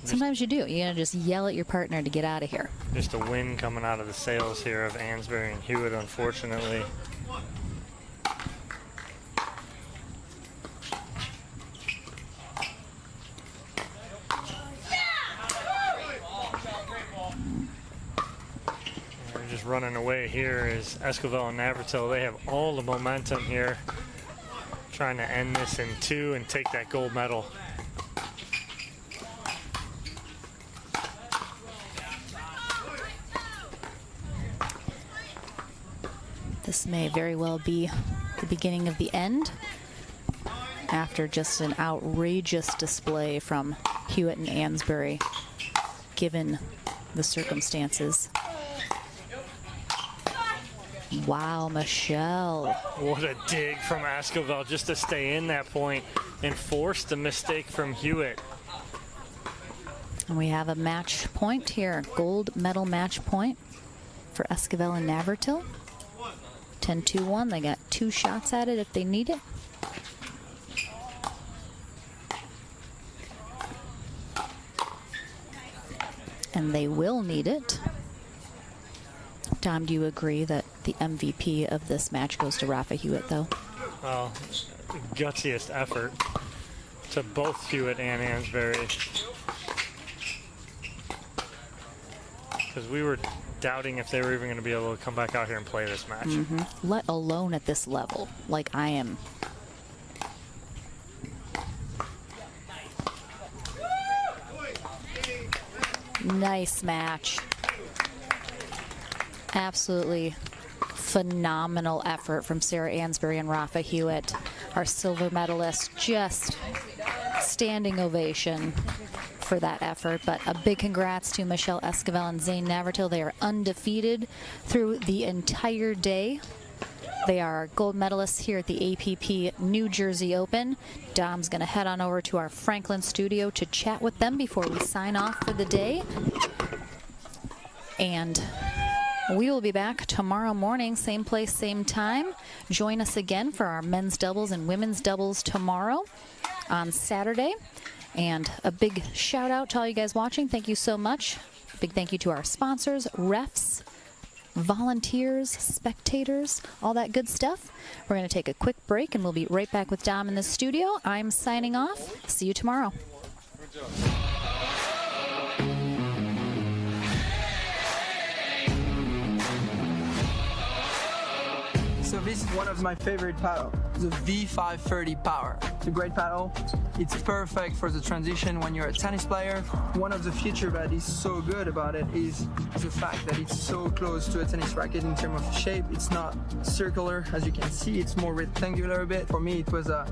[SPEAKER 1] Sometimes you do. You gotta just yell at your partner to get out of here.
[SPEAKER 2] Just a win coming out of the sails here of Ansbury and Hewitt, unfortunately. They're just running away here is Esquivel and Navratil. They have all the momentum here, trying to end this in 2 and take that gold medal.
[SPEAKER 1] This may very well be the beginning of the end after just an outrageous display from Hewitt and Ansbury, given the circumstances. Wow, Michelle.
[SPEAKER 2] What a dig from Esquivel just to stay in that point and force the mistake from Hewitt.
[SPEAKER 1] And we have a match point here, gold medal match point for Esquivel and Navratil. 10-2-1, they got 2 shots at it if they need it. And they will need it. Tom, do you agree that the MVP of this match goes to Rafa Hewitt, though?
[SPEAKER 2] Well, gutsiest effort to both Hewitt and Ansbury. Because we were doubting if they were even going to be able to come back out here and play this match.
[SPEAKER 1] Let alone at this level, like I am. Nice match. Absolutely phenomenal effort from Sarah Ansbury and Rafa Hewitt, our silver medalist. Just standing ovation for that effort. But a big congrats to Michelle Esquivel and Zane Navratil. They are undefeated through the entire day. They are gold medalists here at the APP New Jersey Open. Dom's going to head on over to our Franklin studio to chat with them before we sign off for the day. And we will be back tomorrow morning, same place, same time. Join us again for our men's doubles and women's doubles tomorrow on Saturday. And a big shout out to all you guys watching. Thank you so much. Big thank you to our sponsors, refs, volunteers, spectators, all that good stuff. We're going to take a quick break and we'll be right back with Dom in the studio. I'm signing off. See you tomorrow.
[SPEAKER 7] So this is one of my favorite paddle, the V530 Power. It's a great paddle. It's perfect for the transition when you're a tennis player. One of the features that is so good about it is the fact that it's so close to a tennis racket in terms of shape. It's not circular, as you can see. It's more rectangular a bit. For me, it was a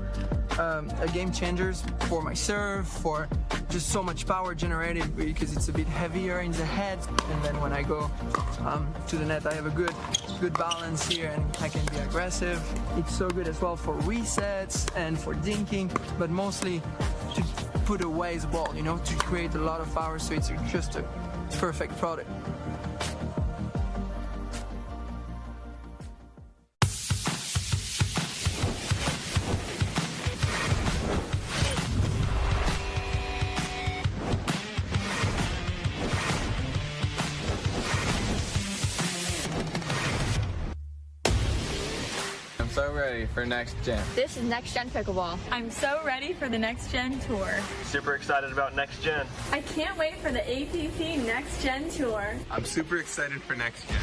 [SPEAKER 7] game changer for my serve, for just so much power generated because it's a bit heavier in the head. And then when I go to the net, I have a good balance here and I can be aggressive. It's so good as well for resets and for dinking, but mostly to put away the ball, you know, to create a lot of power. So it's just a perfect product.
[SPEAKER 8] So ready for next gen.
[SPEAKER 17] This is Next Gen Pickleball. I'm so ready for the Next Gen Tour.
[SPEAKER 21] Super excited about next gen.
[SPEAKER 17] I can't wait for the APP Next Gen Tour.
[SPEAKER 9] I'm super excited for next gen.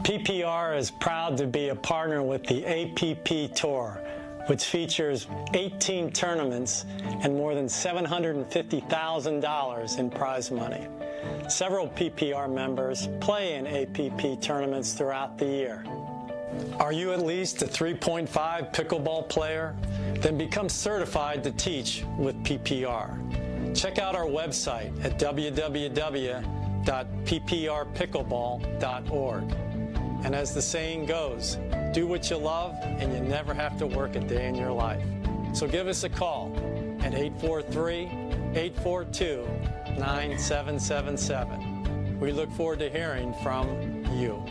[SPEAKER 19] PPR is proud to be a partner with the APP Tour, which features 18 tournaments and more than $750,000 in prize money. Several PPR members play in APP tournaments throughout the year. Are you at least a 3.5 pickleball player? Then become certified to teach with PPR. Check out our website at www.pprpickleball.org. And as the saying goes, do what you love and you never have to work a day in your life. So give us a call at 843-842-9777. We look forward to hearing from you.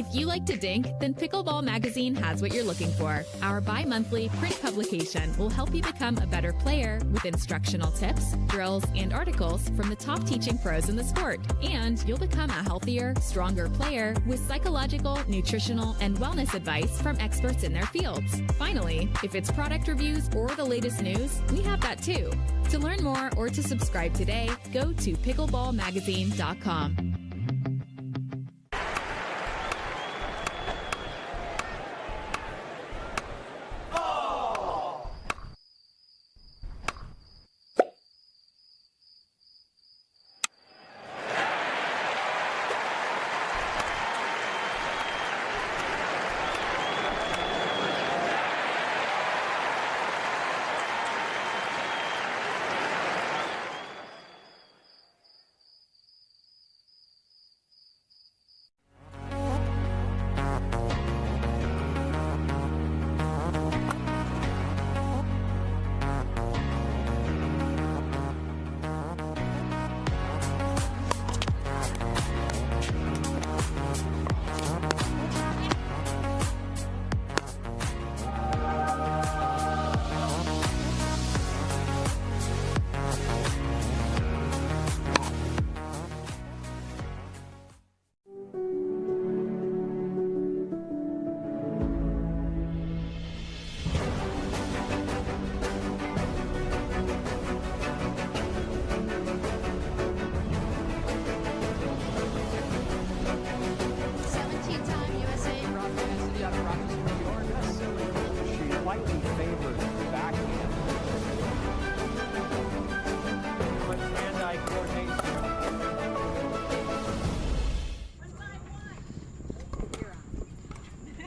[SPEAKER 5] If you like to dink, then Pickleball Magazine has what you're looking for. Our bi-monthly print publication will help you become a better player with instructional tips, drills, and articles from the top teaching pros in the sport. And you'll become a healthier, stronger player with psychological, nutritional, and wellness advice from experts in their fields. Finally, if it's product reviews or the latest news, we have that too. To learn more or to subscribe today, go to pickleballmagazine.com.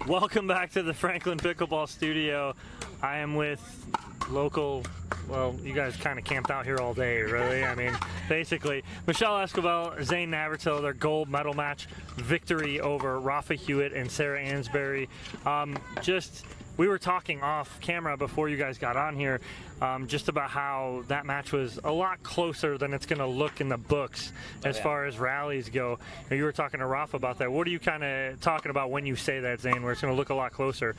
[SPEAKER 2] Welcome back to the Franklin Pickleball Studio. I am with local, well, you guys kind of camped out here all day, really. I mean, basically, Michelle Escobar, Zane Navratil, their gold medal match victory over Rafa Hewitt and Sarah Ansbury. We were talking off camera before you guys got on here just about how that match was a lot closer than it's going to look in the books as far as rallies go. You were talking to Rafa about that. What are you kind of talking about when you say that, Zane, where it's going to look a lot closer?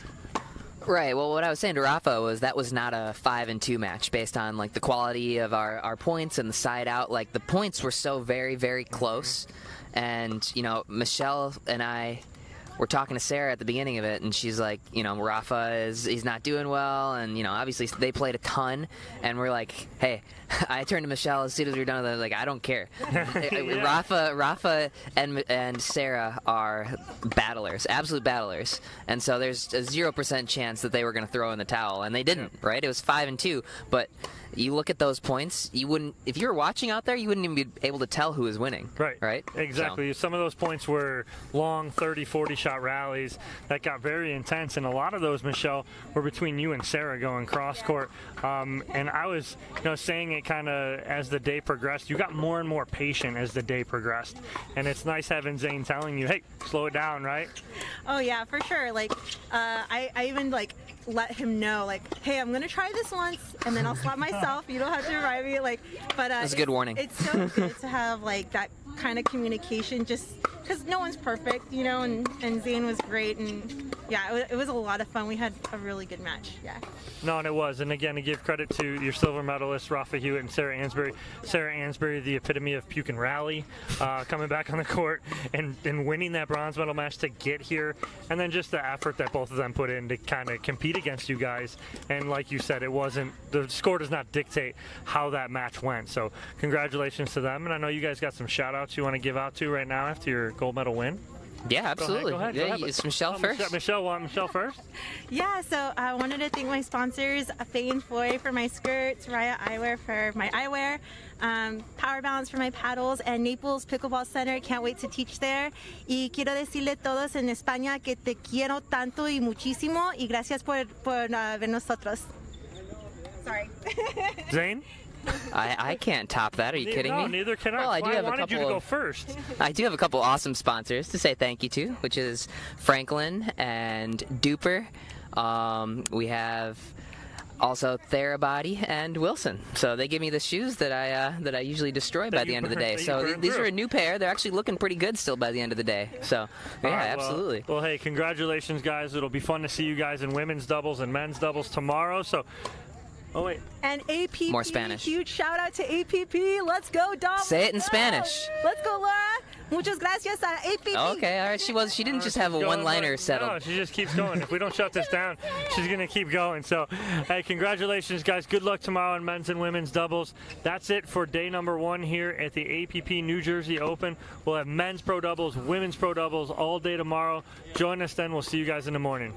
[SPEAKER 11] Right. Well, what I was saying to Rafa was that was not a 5-2 match based on like the quality of our points and the side out. Like the points were so very, very close. And, you know, Michelle and I were talking to Sarah at the beginning of it, and she's like, you know, Rafa he's not doing well, and, you know, obviously they played a ton, and we're like, hey, I turned to Michelle as soon as we were done with it, like, I don't care. Yeah. Rafa and Sarah are battlers, absolute battlers, and so there's a 0% chance that they were going to throw in the towel, and they didn't, right? It was 5-2, but you look at those points, you wouldn't, if you were watching out there, you wouldn't even be able to tell who was winning. Right?
[SPEAKER 2] Exactly. So. Some of those points were long 30, 40 shot rallies that got very intense, and a lot of those, Michelle, were between you and Sarah going cross court. And I was, saying it kind of as the day progressed. You got more and more patient as the day progressed, and it's nice having Zane telling you, hey, slow it down, right?
[SPEAKER 14] Oh yeah, for sure. Like, I even let him know, like, hey, I'm gonna try this once, and then I'll slap myself. You don't have to remind me, but
[SPEAKER 11] that's a good warning.
[SPEAKER 14] It's so good to have that kind of communication, just because no one's perfect, and Zane was great, and yeah, it was a lot of fun. We had a really good match. Yeah. No,
[SPEAKER 2] and it was. And again, to give credit to your silver medalists, Rafa Hewitt and Sarah Ansbury. Sarah Ansbury, the epitome of puke and rally, coming back on the court and winning that bronze medal match to get here, and then just the effort that both of them put in to kind of compete against you guys. And like you said, the score does not dictate how that match went. So congratulations to them. And I know you guys got some shout outs you want to give out to right now after your gold medal win.
[SPEAKER 11] Yeah, absolutely.
[SPEAKER 2] Go ahead.
[SPEAKER 11] It's Michelle first.
[SPEAKER 2] Michelle first?
[SPEAKER 14] Yeah, so I wanted to thank my sponsors, Faye and Foy for my skirts, Raya Eyewear for my eyewear, Power Balance for my paddles, and Naples Pickleball Center. Can't wait to teach there. Y quiero decirle a todos en España que te quiero tanto y muchísimo, y gracias por ver nosotros. Sorry.
[SPEAKER 2] Zane?
[SPEAKER 11] I can't top that. Are you kidding me?
[SPEAKER 2] No, neither can I.
[SPEAKER 11] Well, I
[SPEAKER 2] wanted you to go first.
[SPEAKER 11] I do have a couple awesome sponsors to say thank you to, which is Franklin and Duper. We have also Therabody and Wilson. So they give me the shoes that I usually destroy by the end of the day. So these are a new pair. They're actually looking pretty good still by the end of the day. So yeah,
[SPEAKER 2] right,
[SPEAKER 11] absolutely.
[SPEAKER 2] Well, hey, congratulations, guys. It'll be fun to see you guys in women's doubles and men's doubles tomorrow. So. Oh, wait.
[SPEAKER 14] And APP.
[SPEAKER 11] More Spanish.
[SPEAKER 14] Huge shout out to APP. Let's go, Dom.
[SPEAKER 11] Say it in Spanish.
[SPEAKER 14] Let's go, Laura. Muchas gracias a APP.
[SPEAKER 11] Okay, all right. She didn't just have a one-liner settled.
[SPEAKER 2] No, she just keeps going. If we don't shut this down, she's going to keep going. So, hey, congratulations, guys. Good luck tomorrow in men's and women's doubles. That's it for day number 1 here at the APP New Jersey Open. We'll have men's pro doubles, women's pro doubles all day tomorrow. Join us then. We'll see you guys in the morning.